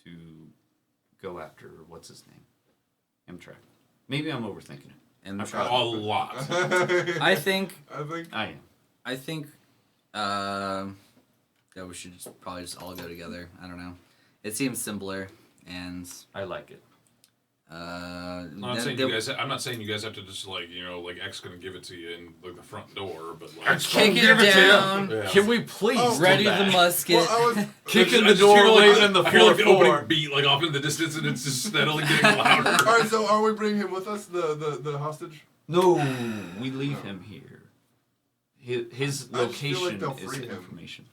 to go after what's his name? Amtrak. Maybe I'm overthinking it. And I A probably- lot. I think I am. that we should probably just all go together. I don't know. It seems simpler, and I like it. I'm not saying you guys have to just like X gonna give it to you in like the front door, but like kick it down. Yeah. Can we please Oh, Ready come the back? musket. Well, I was, Kicking I the just door, feel like- waving the I feel like the 4-4. opening beat like off in the distance, and it's just steadily getting louder. all right, so are we bringing him with us, the hostage? No, we leave him here. His I just feel location like they'll is free him. information.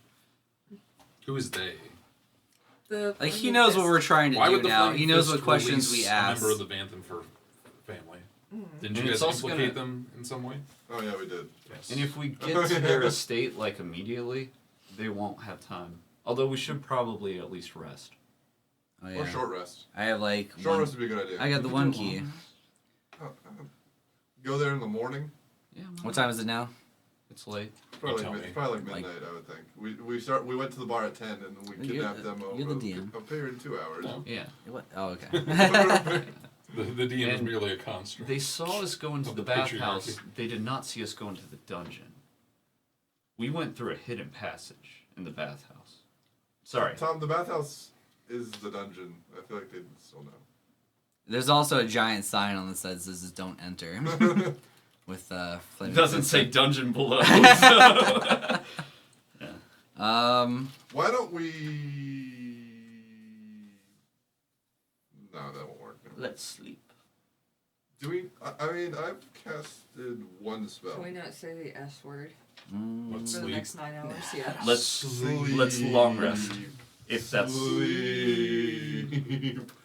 Who is they? The Like he knows what we're trying to Why do would the now. Flaming He knows Fist what questions release we a ask. member of the Banthenford family. Didn't And you it's guys also implicate gonna- them in some way? Oh yeah, we did. Yes. And if we get to their estate like immediately, they won't have time. Although we should probably at least rest. Oh, Or yeah. short rest. I have like Short one, rest would be a good idea. I got the one key. Go there in the morning. Yeah. What time is it now? It's late. Probably tell like, me. probably like midnight, I would think. We went to the bar at 10 and we You're kidnapped them over you're the DM. a period of 2 hours. No. Yeah. What? Oh, okay. The DM is And merely a construct. They saw us go into Of the the bathhouse. patriarchy. They did not see us go into the dungeon. We went through a hidden passage in the bathhouse. Sorry. Tom, the bathhouse is the dungeon. I feel like they still know. There's also a giant sign on the side that says "Don't enter." With flaming It doesn't fist. say dungeon below. So. Why don't we? No, that won't work. No. Let's sleep. Do we? I mean, I've casted one spell. Can we not say the S word Let's for the sleep. next 9 hours? Yeah. Let's long rest. If that's Sleep.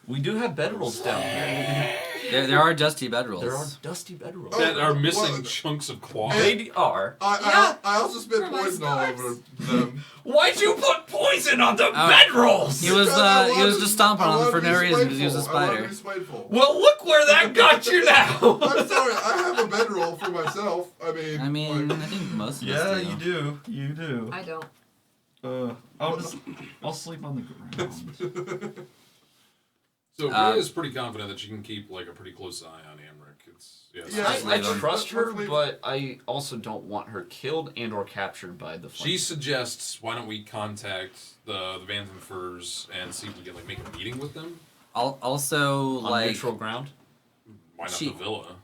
we do have bedrolls down here. There are dusty bedrolls. There are dusty bedrolls. That are missing well, chunks of cloth. They are. I also spit For my poison all scars. over them. Why'd you put poison on the Alright. bedrolls? He was Because I he was wanted- just stomping I on them wanted for to be no reason because he was a spiteful. I wanted to spider. be spiteful. Well, look where that got you now. I'm sorry, I have a bedroll for myself. I mean, I think most of us Yeah, do. you do. You do. I don't. I'll sleep on the ground. So Rhea's pretty confident that she can keep like a pretty close eye on Amric. It's Yeah, I trust her, Let's leave. but I also don't want her killed and or captured by the She flame. suggests, why don't we contact the Vantham Furs and see if we can like make a meeting with them? Also, on like neutral ground. Why not She- the villa?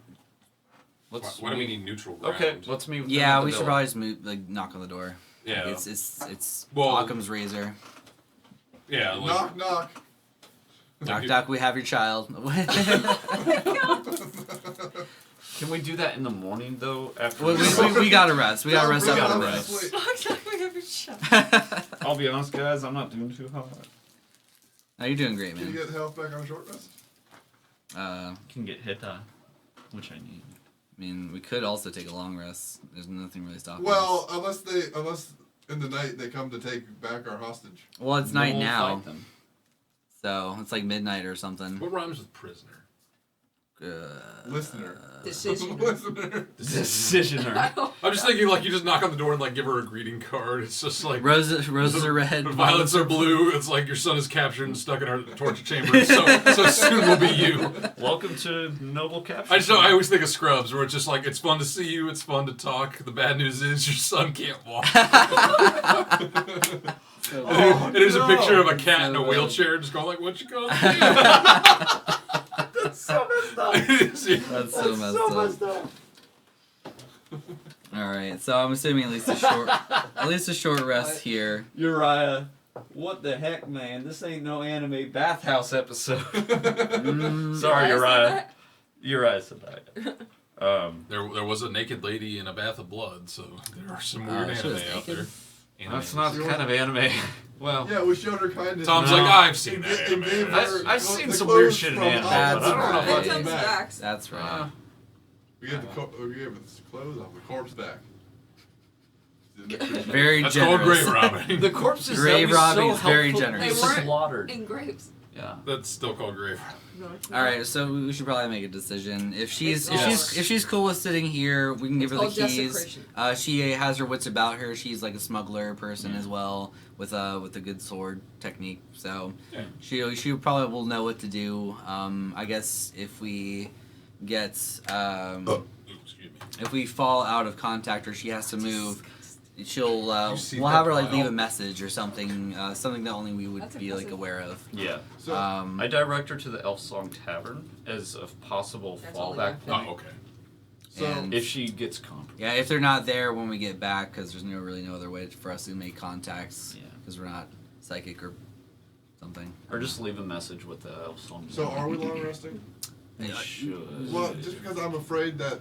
Why, Let's why do we need neutral ground? Okay, let's meet with them yeah, at the we should villa. probably just move, like knock on the door. Yeah. Like, it's Well- Occam's razor. Yeah, like, knock, knock. Knock knock, we have your child. Can we do that in the morning though? After we gotta rest. We gotta rest We after gotta this. rest. I'll be honest, guys, I'm not doing too hot. No, you're doing great, Can you man. get health back on a short rest? Can get hit, which I need. I mean, we could also take a long rest. There's nothing really stopping Well, us. unless in the night they come to take back our hostage. Well, it's night We'll now, fight them. so it's like midnight or something. what rhymes with prisoner? Listener. Decision. Listener. Decisioner. I'm just thinking like you just knock on the door and like give her a greeting card. It's just like Roses are red, violets are blue. It's like your son is captured and stuck in our torture chamber. So soon will be you. Welcome to Noble Capture. I always think of Scrubs, where it's just like it's fun to see you, it's fun to talk. The bad news is your son can't walk. And there's a picture of a cat in a wheelchair, just going like, "What you gonna do?" That's so messed up. That's so messed up. All right, so I'm assuming at least a short rest here. Uriah, what the heck, man? This ain't no anime bathhouse episode. Sorry, Uriah. Uriah said that. There was a naked lady in a bath of blood, so there are some weird she was anime out naked? there. That's not the kind of anime. Well, Yeah, we showed her kindness. Tom's No. like, I've seen And that gave anime. her I've the seen some clothes weird shit in from anime, Alpha but I don't know Back. about Victims Back. back. That's right. We gave the clothes off the corpse back. Very That's generous. called grave robbing. the corpses Grave that we robbing so is very helpful- generous. They weren't slaughtered. in graves. Yeah. That's still called grave robbing. No, it's All not. right, so we should probably make a decision. If she's It's if she's cool with sitting here, we can give her the called keys. desecration. She has her wits about her. She's like a smuggler person as well, with a good sword technique. So Yeah. she probably will know what to do. I guess if we get Ooh, excuse me. if we fall out of contact or she has to move, she'll You see we'll have her that like leave pile? a message or something, something that only we would That's be like impressive. aware of. Yeah. So, I direct her to the Elf Song Tavern as a possible That's only fallback one point Oh, okay. so and if she gets compromised. yeah, if they're not there when we get back, because there's really no other way for us to make contacts. Yeah. Because we're not psychic or something. Or just leave a message with the Elf Song. so are we long resting? We should. Well, just because I'm afraid that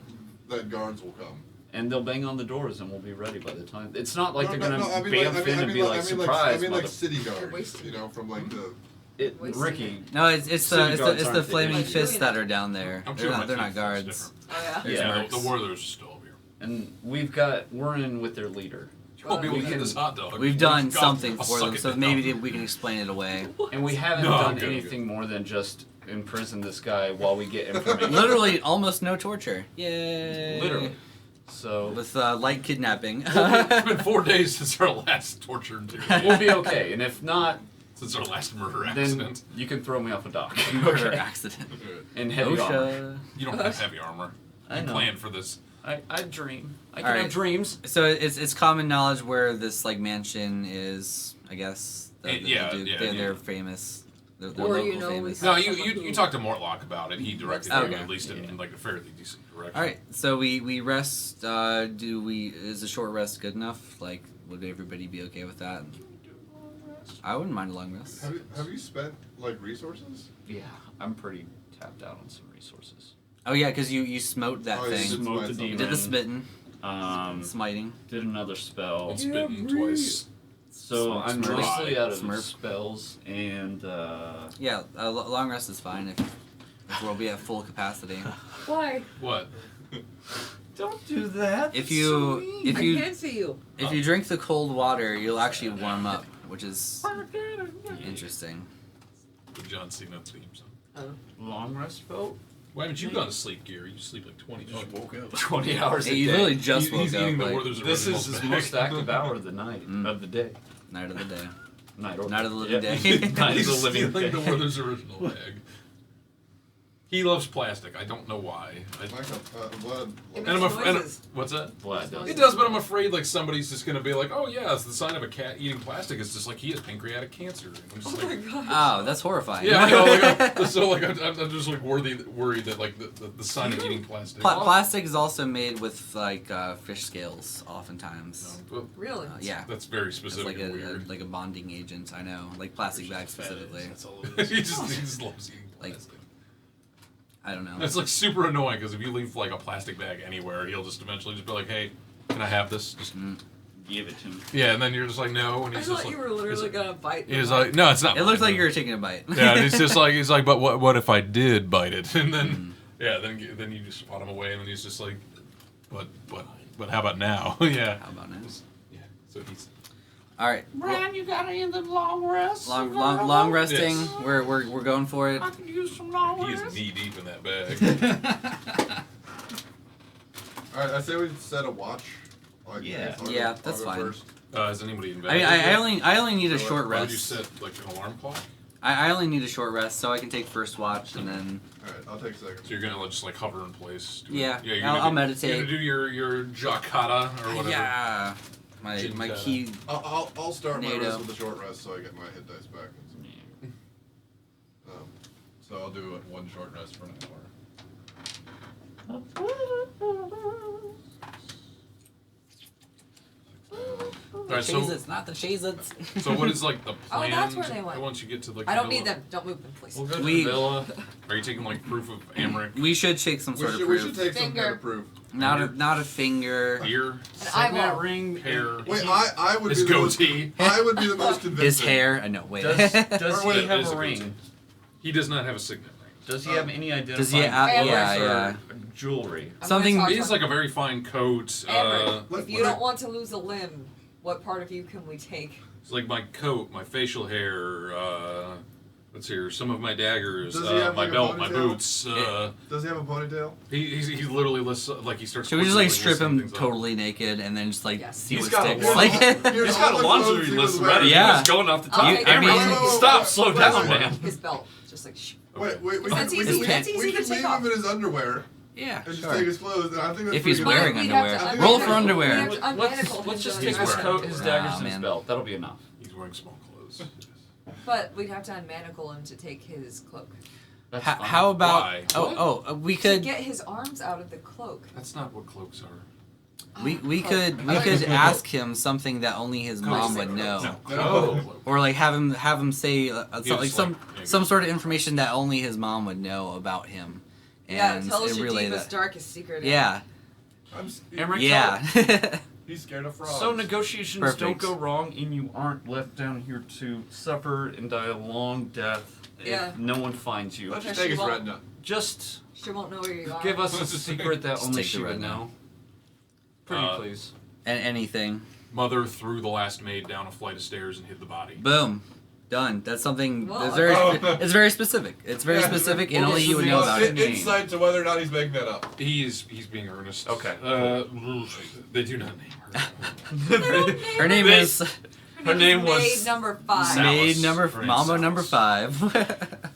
guards will come. And they'll bang on the doors and we'll be ready by the time. It's not like No, they're no, gonna no, I mean bamf like- in and be like, surprise, I mean like mother. city They're guards, wasted. you know, from like the. Wasting Ricky. No, it's City the guards it's aren't the the flaming issue. fists that are down there. I'm They're sure not, they're my not teeth is guards. different. Oh yeah. There's Yeah, mercs. The warlords are still here. And we're in with their leader. You won't be able to We get can- this hot dog. We've done God, something I'll for suck them, it so down. maybe we can explain it away. And we haven't No, I'm done good, I'm anything more than just imprison this guy while we get information. Literally, almost no torture. Yay! Literally. So With light kidnapping. It's been 4 days since our last torture interrogation. we'll be okay. And if not, Since our last murder then accident. you can throw me off a dock. Murder Okay. accident. In heavy armor. OSHA. You don't have heavy armor. I You know. planned for this. I dream. I can Alright. have dreams. So it's common knowledge where this like mansion is. I guess. Yeah, yeah, they're yeah. famous. They're Or, local you know, famous. No, you talked to Mortlock about it. He directed Okay. you at least in like a fairly decent direction. All right, so we rest. Is a short rest good enough? Like, would everybody be okay with that? I wouldn't mind a long rest. Have you spent like resources? Yeah, I'm pretty tapped out on some resources. Oh yeah, because you smote that Oh, yeah, thing. you Smote the something. You demon. did the smitten, Um, smiting. did another I'll spell. spit him twice. So I'm Smurf. mostly out of Smurf. spells and Yeah, long rest is fine if we'll be at full capacity. Why? What? don't do that. If you I can't see you. if you drink the cold water, you'll actually warm up, which is interesting. The John Cena theme song. long rest spell. Why haven't you gone to sleep, Gary? You sleep like 20. Just woke up. 20 hours Hey, a you day. literally just woke He's up. eating the Like, Werther's This original is his bag. most active hour of the night Mm. of the day. night of the day. Night Night of the living day. Night of He's the living stealing the day. Werther's original bag. He loves plastic. I don't know why. Like blood. And I'm afraid. noises. What's that? Vlad does. It does, but I'm afraid like somebody's just gonna be like, "Oh yeah, it's the sign of a cat eating plastic." It's just like he has pancreatic cancer. And I'm just Oh my like, gosh. Oh, that's horrifying. yeah, I know. Like, so like, I'm just like worried that like the sign of eating plastic. Plastic is also made with like fish scales, oftentimes. Well, Really? Yeah, that's very it's specific like and weird. like a bonding agent. I know, like plastic bags specifically. That's all it is. he just loves eating Like- plastic. I don't know. It's like super annoying because if you leave like a plastic bag anywhere, he'll just eventually just be like, "Hey, can I have this?" Just Give it to me. yeah, and then you're just like, "No," and I he's just thought like, you were literally gonna bite. He's the like, "No, it's not." It looks mine." like you were taking a bite. Yeah, and he's just like, "But what if I did bite it?" And then yeah, then you just spot him away, and then he's just like, "But how about now?" Yeah. How about now? Yeah. So he's All right, Bran, you got any of the long rests? long resting. Yes. We're going for it. I could use some long he rest. is knee deep in that bag. Alright, I say we set a watch. Like, Yeah. I'll go- Yeah, I'll that's go fine. first. Is anybody I invented? mean, I only need a So short why would you rest. set like an alarm clock? I only need a short rest, so I can take first watch and then. Alright, I'll take second. So you're gonna just like hover in place. Yeah, You're I'll gonna meditate. You're gonna do your Jacata or whatever. Yeah, my Jinkata. key. I'll start my NATO. rest with a short rest so I get my hit dice back. So I'll do one short rest for an hour. All right, so Cheez-Its, not the Cheez-Its. so what is like the Oh, plan? that's where they went. Once you get to like I the don't need villa? them. Don't move them, please. We'll go to We- the villa. Are you taking like proof of Amric? We should take some sort of We proof. should take some Finger. kind of proof. Not a finger. Ear, An Signet eyeball. ring. hair, Wait, I would his be the most, goatee. I would be the most convincing. His hair. I know. Wait. Does Or wait, he that have is a a ring? goatee. He does not have a signet ring. Does he have any identifying Does he? Amber. Yeah. jewelry? I'm Something- gonna He talk has like a very fine coat. Amber, if you let- don't want to lose a limb, what part of you can we take? It's like my coat, my facial hair. Let's see here. Some of my daggers, Does he have, my like, a belt, my ponytail? boots. Does he have a ponytail? He literally lists like he starts. Should we just like quickly strip listing him things off. totally naked and then just like Yes. see He's what got a sticks? lot. Like, Here's He's got all a the laundry clothes he list was ready. Yeah. He was going off the top. I'll You- take I it. mean- I'll take his Stop, belt. slow down, man. His belt, just like shh. Wait, we That's can, easy. we That's can, easy we to can take leave off. him in his underwear yeah, and just sure. take his clothes. And I think that's If he's pretty wearing We'd have underwear, to roll unmanacle- for underwear. we'd have to unmanacle Let's him just to take his underwear. coat, his daggers, Oh, and his man. belt. That'll be enough. He's wearing small clothes. But we'd have to unmanacle him to take his cloak. That's How, fine. how about? Why? We To could get his arms out of the cloak. That's not what cloaks are. we Cloak. could ask him something that only his mom would know, Oh. or like have him say Yeah, like just some sort of information that only his mom would know about him, Yeah, and tell us your relay deepest, that. darkest secret. Yeah, Emmerich, yeah. He's scared of frogs. So negotiations Perfect. don't go wrong, and you aren't left down here to suffer and die a long death Yeah. if no one finds you. Let's Okay, just take she his won't- retina. Just She won't know where you are. give us a secret that Just only take the she would red now. know. Pretty please. And anything. Mother threw the last maid down a flight of stairs and hid the body. Boom. Done. That's something. Well, That's very. Oh. It's very specific. It's very Yeah. specific, and Well, only this you is would the know most about it. Insight to whether or not he's making that up. He's being earnest. Okay. They do not name her. Her name They- is Her name was Maid number 5. Sal- Maid Salas. number Her name's Mambo number Salas. 5.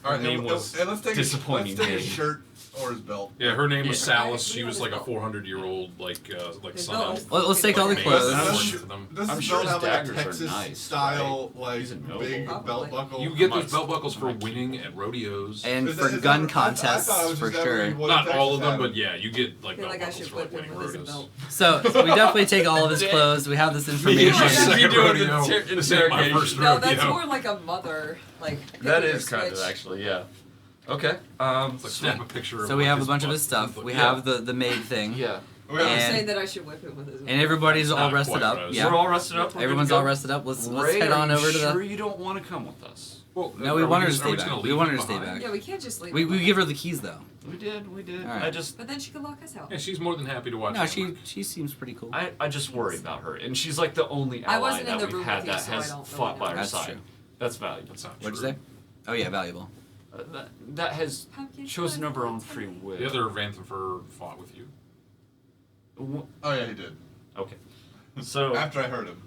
All right, name and, was and let's take disappointing Let's take his maid. shirt or his belt. Yeah, her name was Yeah. Salas. She was like a 400-year-old like His son belt of. is Let's take all the Maid. clothes. That's I'm what sure- for them. Does I'm his sure belt his have like a daggers are Texas nice, style, He's a like noble. big Probably. belt buckle? You get Might- those belt buckles for might- winning at rodeos. And Is for that- is gun that- I contests, thought it was for just sure. everyone in Not all of Texas them, had but yeah, you get like I feel belt like I buckles should for like whip winning him with his rodeos. belt. So we definitely take all of his clothes. We have this information. My second doing the rodeo. inter- This ain't my interrogation. first No, that's rodeo. more like a mother. Like That flipping is your kind of switch. actually, yeah. Okay. It's like snap a picture. So of we like have a his bunch of butt. his stuff. We Yeah. have the maid thing. Yeah. Are you saying that I should whip him with his And everybody's all Not rested quite up. rest. Yeah. We're all rested up. We're Everyone's good to all go? rested up. Let's Ray, head on are you over to sure the. you don't want to come with us? Well, No, we are want her to just- are stay we just back. gonna We leave want him her to stay behind? back. Yeah, we can't just leave. We him give her the keys though. We did. All right. I just. But then she could lock us out. Yeah, she's more than happy to watch. No, Hammer. she seems pretty cool. I just worry about her, and she's like the only I ally wasn't in that the we've room had with you, that so I has don't fought really by know. our That's side. true. That's valuable. That's not What'd true. you say? Oh yeah, valuable. That has Pumpkin chosen spice of her own latte. free will. The other Vanther fought with you. Oh yeah, he did. Okay. So After I heard him.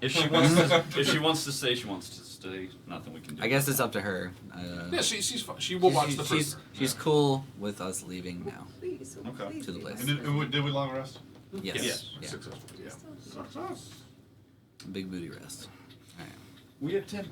if she wants to, if she wants to stay, she wants to stay. Nothing we can do. I guess it's up to her. Yeah, she's fine. She will watch the she's prisoner. she's cool with us leaving now. Please, Okay. please To the leave place. us. And did we long rest? Yes. Yes. Yeah. Successfully. Yeah. Success. Big booty rest. Alright. We have 10.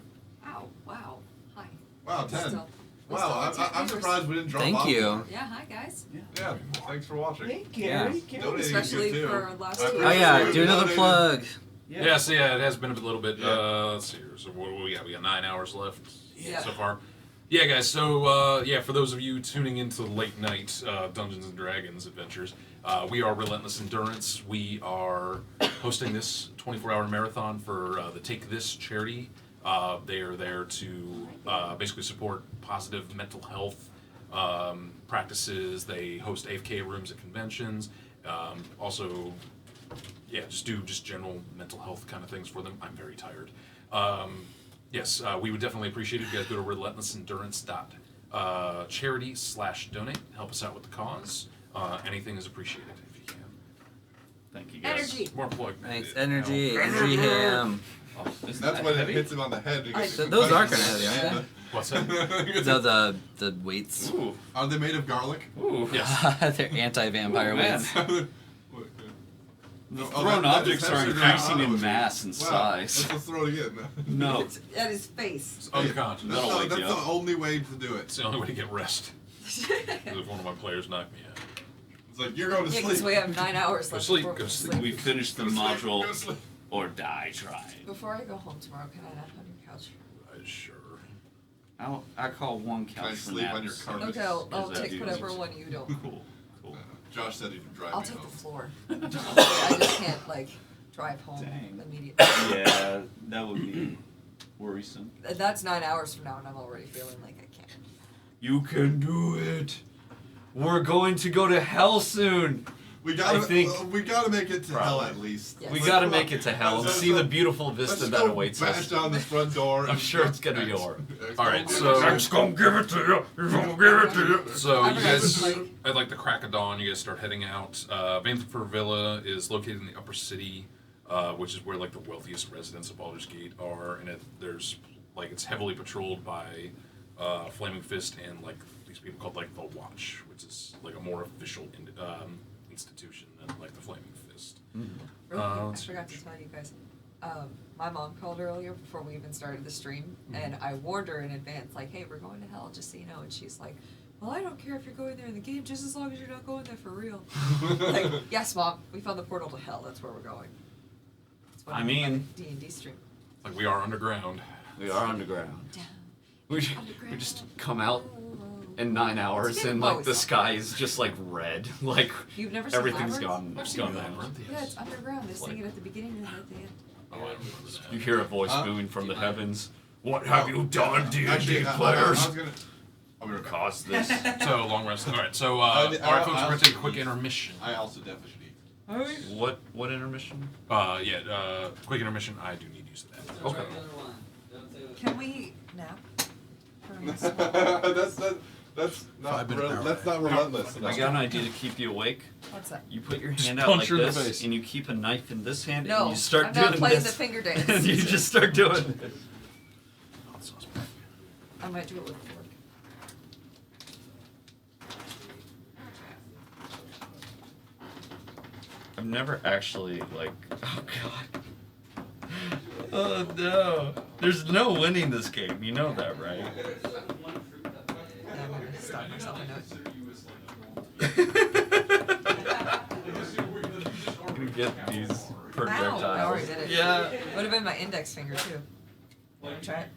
Ow, wow. Hi. Wow, 10. Still- Wow, still I'm attack surprised we didn't drop Thank off you. more. Yeah, hi guys. Yeah, thanks for watching. Yeah. Donating is Especially good, too. for last I week. Oh yeah, appreciate do you another donating. plug. Yeah. So yeah, it has been a little bit. Yeah. Let's see here. So what do we got? We got 9 hours left Yeah. so far. Yeah, guys. So yeah, for those of you tuning into late night Dungeons and Dragons adventures, we are Relentless Endurance. We are hosting this 24-hour marathon for the Take This charity. They are there to basically support positive mental health practices. They host AFK rooms at conventions. Also, yeah, just do general mental health kind of things for them. I'm very tired. Yes, we would definitely appreciate it if you guys go to relentlessendurance.charity/donate. Help us out with the cause. Anything is appreciated if you can. Thank you guys. Energy. More plug. Thanks, energy, energy ham. Oh, isn't That's that when heavy? it hits him on the head. He gets Those are concussions. kinda heavy, aren't What's that? The weights. Ooh. Are they made of garlic? Ooh. Yes. They're anti-vampire Oh, man. weights. The Oh, thrown that objects is are actually increasing right. in mass and Wow. size. Let's throw it again. No. It's at his face. It's unconscious. That's, That'll wake that's you the up. only way to do it. It's the only way to get rest. If one of my players knocked me out. It's like, you're going to Yeah, sleep. because we have 9 hours Go left. sleep, before go we sleep. We finished the Go sleep, module go sleep. or die trying. Before I go home tomorrow, can I nap on your couch? Sure. I call one couch Can I for sleep on your naps. carpet? Okay, I'll Is that take you? whatever one you don't. Cool. Cool. Josh said he'd drive I'll me take the home. floor. I just can't, like, drive home Dang. immediately. Yeah, that would be worrisome. That's 9 hours from now, and I'm already feeling like I can't. You can do it. We're going to go to hell soon. We gotta, I think- we gotta make it to hell Probably. at least. Yes. We Let's gotta go- make it to hell and let's see go- the beautiful let's vista go that awaits bash us. down this front door. I'm and sure go- it's gonna be yours. X- All right, X- so- X- gonna give it to you. He's gonna give it to you. So I'm you gonna guys, like- at like the crack of dawn, you guys start heading out. Vanther Villa is located in the upper city, which is where like the wealthiest residents of Baldur's Gate are, and there's like it's heavily patrolled by Flaming Fist and like these people called like the Watch, which is like a more official institution than like the Flaming Fist. Real quick, I let's see. forgot to tell you guys. My mom called earlier before we even started the stream, and I warned her in advance, like, "Hey, we're going to hell, just so you know." And she's like, "Well, I don't care if you're going there in the game, just as long as you're not going there for real." Like, yes, Mom, we found the portal to hell. That's where we're going. That's what I mean- D&D stream. Like we are underground. We are underground. Down. We just come out in 9 hours and like the sky is just like red. Like You've never seen everything's Labyrinth? gone I've seen gone Labyrinth, down. Yeah, it's underground. They sing it at the beginning and at the end. Oh, I don't remember that. You hear a voice Huh? booming from the heavens. What have you done, D&D Actually, players? I was gonna. I'll be right back. Caused this. So long rest. All right. So I- all right, I- folks, I we're gonna take a also quick need- intermission. I also definitely should eat. What intermission? Quick intermission. I do need use of that. Okay. Can we nap? For a minute? That's not 5 minute power that's nap. not relentless. I got an idea to keep you awake. What's that? You put your Just hand out punch like her in the this, face. and you keep a knife in this hand, No, and you start I'm doing not playing this. the finger dance. And you just start doing it. Hot sauce back. I might do it with a fork. I've never actually like. Oh god. Oh no. There's no winning this game. You know that, right? Yeah, I'm gonna stop myself a note. You get these Ow, I projectiles. already did it. Yeah. Would have been my index finger too. Wanna try it?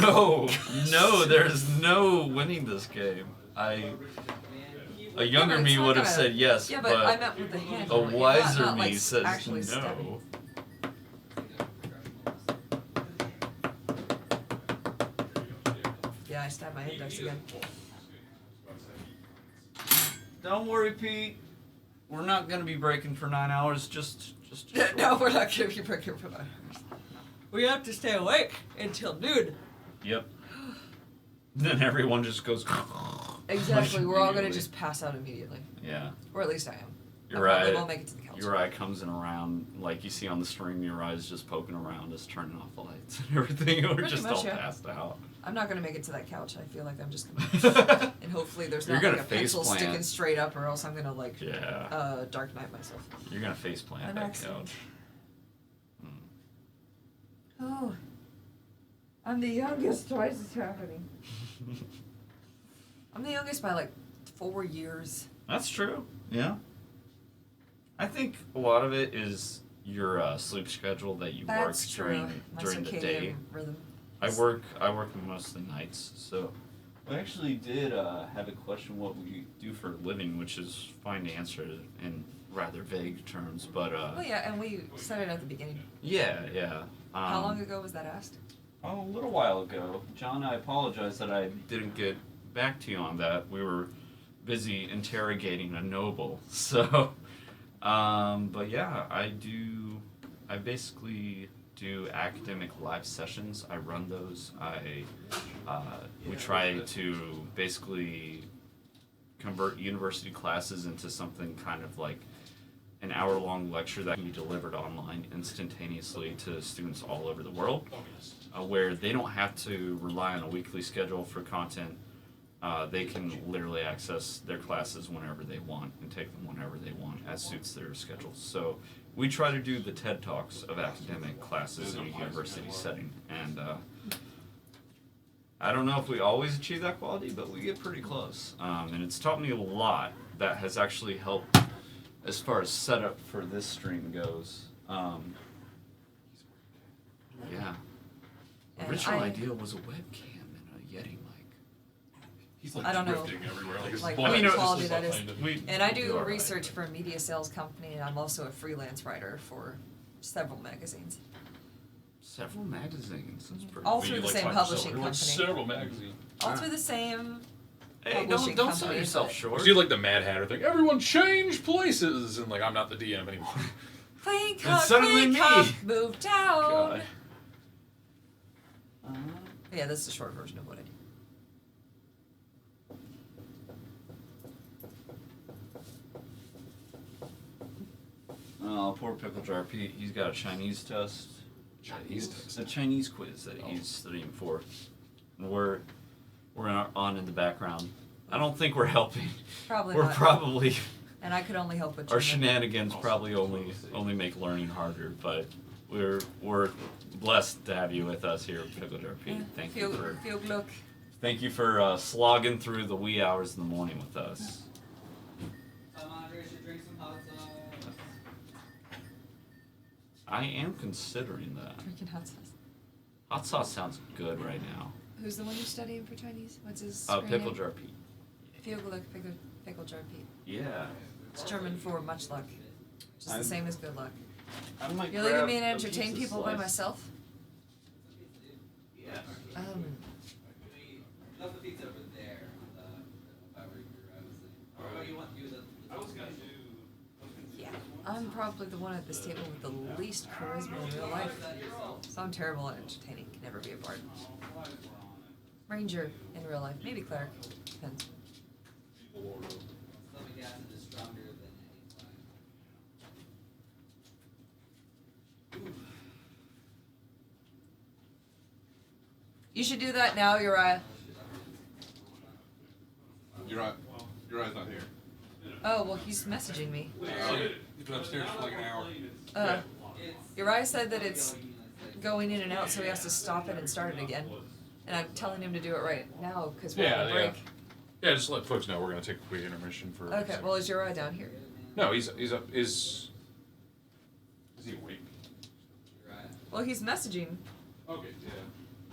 No, no, there's no winning this game. A younger but me it's not would have gonna- said yes, Yeah, but I meant with the a handle. You're wiser not, me like, says actually no. stabbing. Yeah, I stabbed my index again. Don't worry, Pete. We're not gonna be breaking for 9 hours. Just. No, we're not gonna be breaking for 9 hours. We have to stay awake until noon. Yep. Then everyone just goes. Exactly. We're all gonna immediately. just pass out immediately. Yeah. Or at least I am. You're I probably right. won't make it to the couch. Uri comes in around, like you see on the stream, Uri's just poking around, just turning off the lights and everything. We're Pretty just much, all yeah. passed out. I'm not gonna make it to that couch. I feel like I'm just gonna. And hopefully there's You're not gonna like a face pencil plant. sticking straight up, or else I'm gonna like. Yeah. Dark Knight myself. You're gonna face plant An that accident. couch. Oh. I'm the youngest. Why is this happening? I'm the youngest by like 4 years. That's true. Yeah. I think a lot of it is your sleep schedule that you That's work true. My during the circadian day. rhythm. I work most of the nights, so I actually did have a question what we do for a living, which is fine to answer in rather vague terms, but Well, yeah, and we said it at the beginning. yeah. How long ago was that asked? A little while ago. John, I apologize that I didn't get back to you on that. We were busy interrogating a noble. So, but yeah, I basically do academic live sessions. I run those. We try to basically convert university classes into something kind of like an hour-long lecture that can be delivered online instantaneously to students all over the world, where they don't have to rely on a weekly schedule for content. They can literally access their classes whenever they want and take them whenever they want, as suits their schedules. So we try to do the TED Talks of academic classes in a university setting, and I don't know if we always achieve that quality, but we get pretty close. And it's taught me a lot that has actually helped as far as setup for this stream goes. Yeah. And Original I- idea was a webcam and a Yeti mic. He's like I don't know, drifting everywhere. Like, his like body what just quality is that is. behind him. And I do do all right. research for a media sales company, and I'm also a freelance writer for several magazines. Several magazines. That's pretty All But through you the like same talk publishing yourself. You're like company. several magazines. All through the same Hey, publishing don't sell company, yourself but- short. You do like the Mad Hatter thing. Everyone change places, and like I'm not the DM anymore. Clink, And suddenly me. move down. God. Yeah, that's the short version of what I do. Oh, poor Pickle Jar Pete. He's got a Chinese test. Chinese test. It's a Chinese quiz that he's studying for. And we're on in the background. I don't think we're helping. Probably We're not. probably And I could only help with our German. shenanigans probably only make learning harder, but we're blessed to have you with us here at Pickle Jar Pete. Thank you for slogging through the wee hours in the morning with us. I am considering that. Drinking hot sauce. Hot sauce sounds good right now. Who's the one you're studying for Chinese? What's his Pickle Jar Pete. Pickle Jar Pete. Yeah. It's German for much luck. Which is I'm- the same as good luck. I might You're leaving grab me to a entertain pizza people by slice. myself? Yeah. Yeah. I'm probably the one at this table with the least charisma in real life. So I'm terrible at entertaining. Can never be a bard. Ranger in real life. Maybe cleric. Depends. You should do that now, Uriah. Uriah's not here. Oh, well, he's messaging me. He's been upstairs for like an hour. Uriah said that it's going in and out, so he has to stop it and start it again. And I'm telling him to do it right now, because we're on a break. Yeah, just let folks know we're gonna take a quick intermission for. Okay, well, is Uriah down here? No, he's up. Is he awake? Well, he's messaging. Okay, yeah.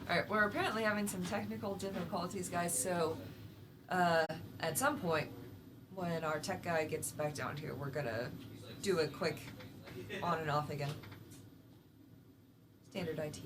Alright, we're apparently having some technical difficulties, guys, so at some point, when our tech guy gets back down here, we're gonna do a quick on and off again. Standard IT.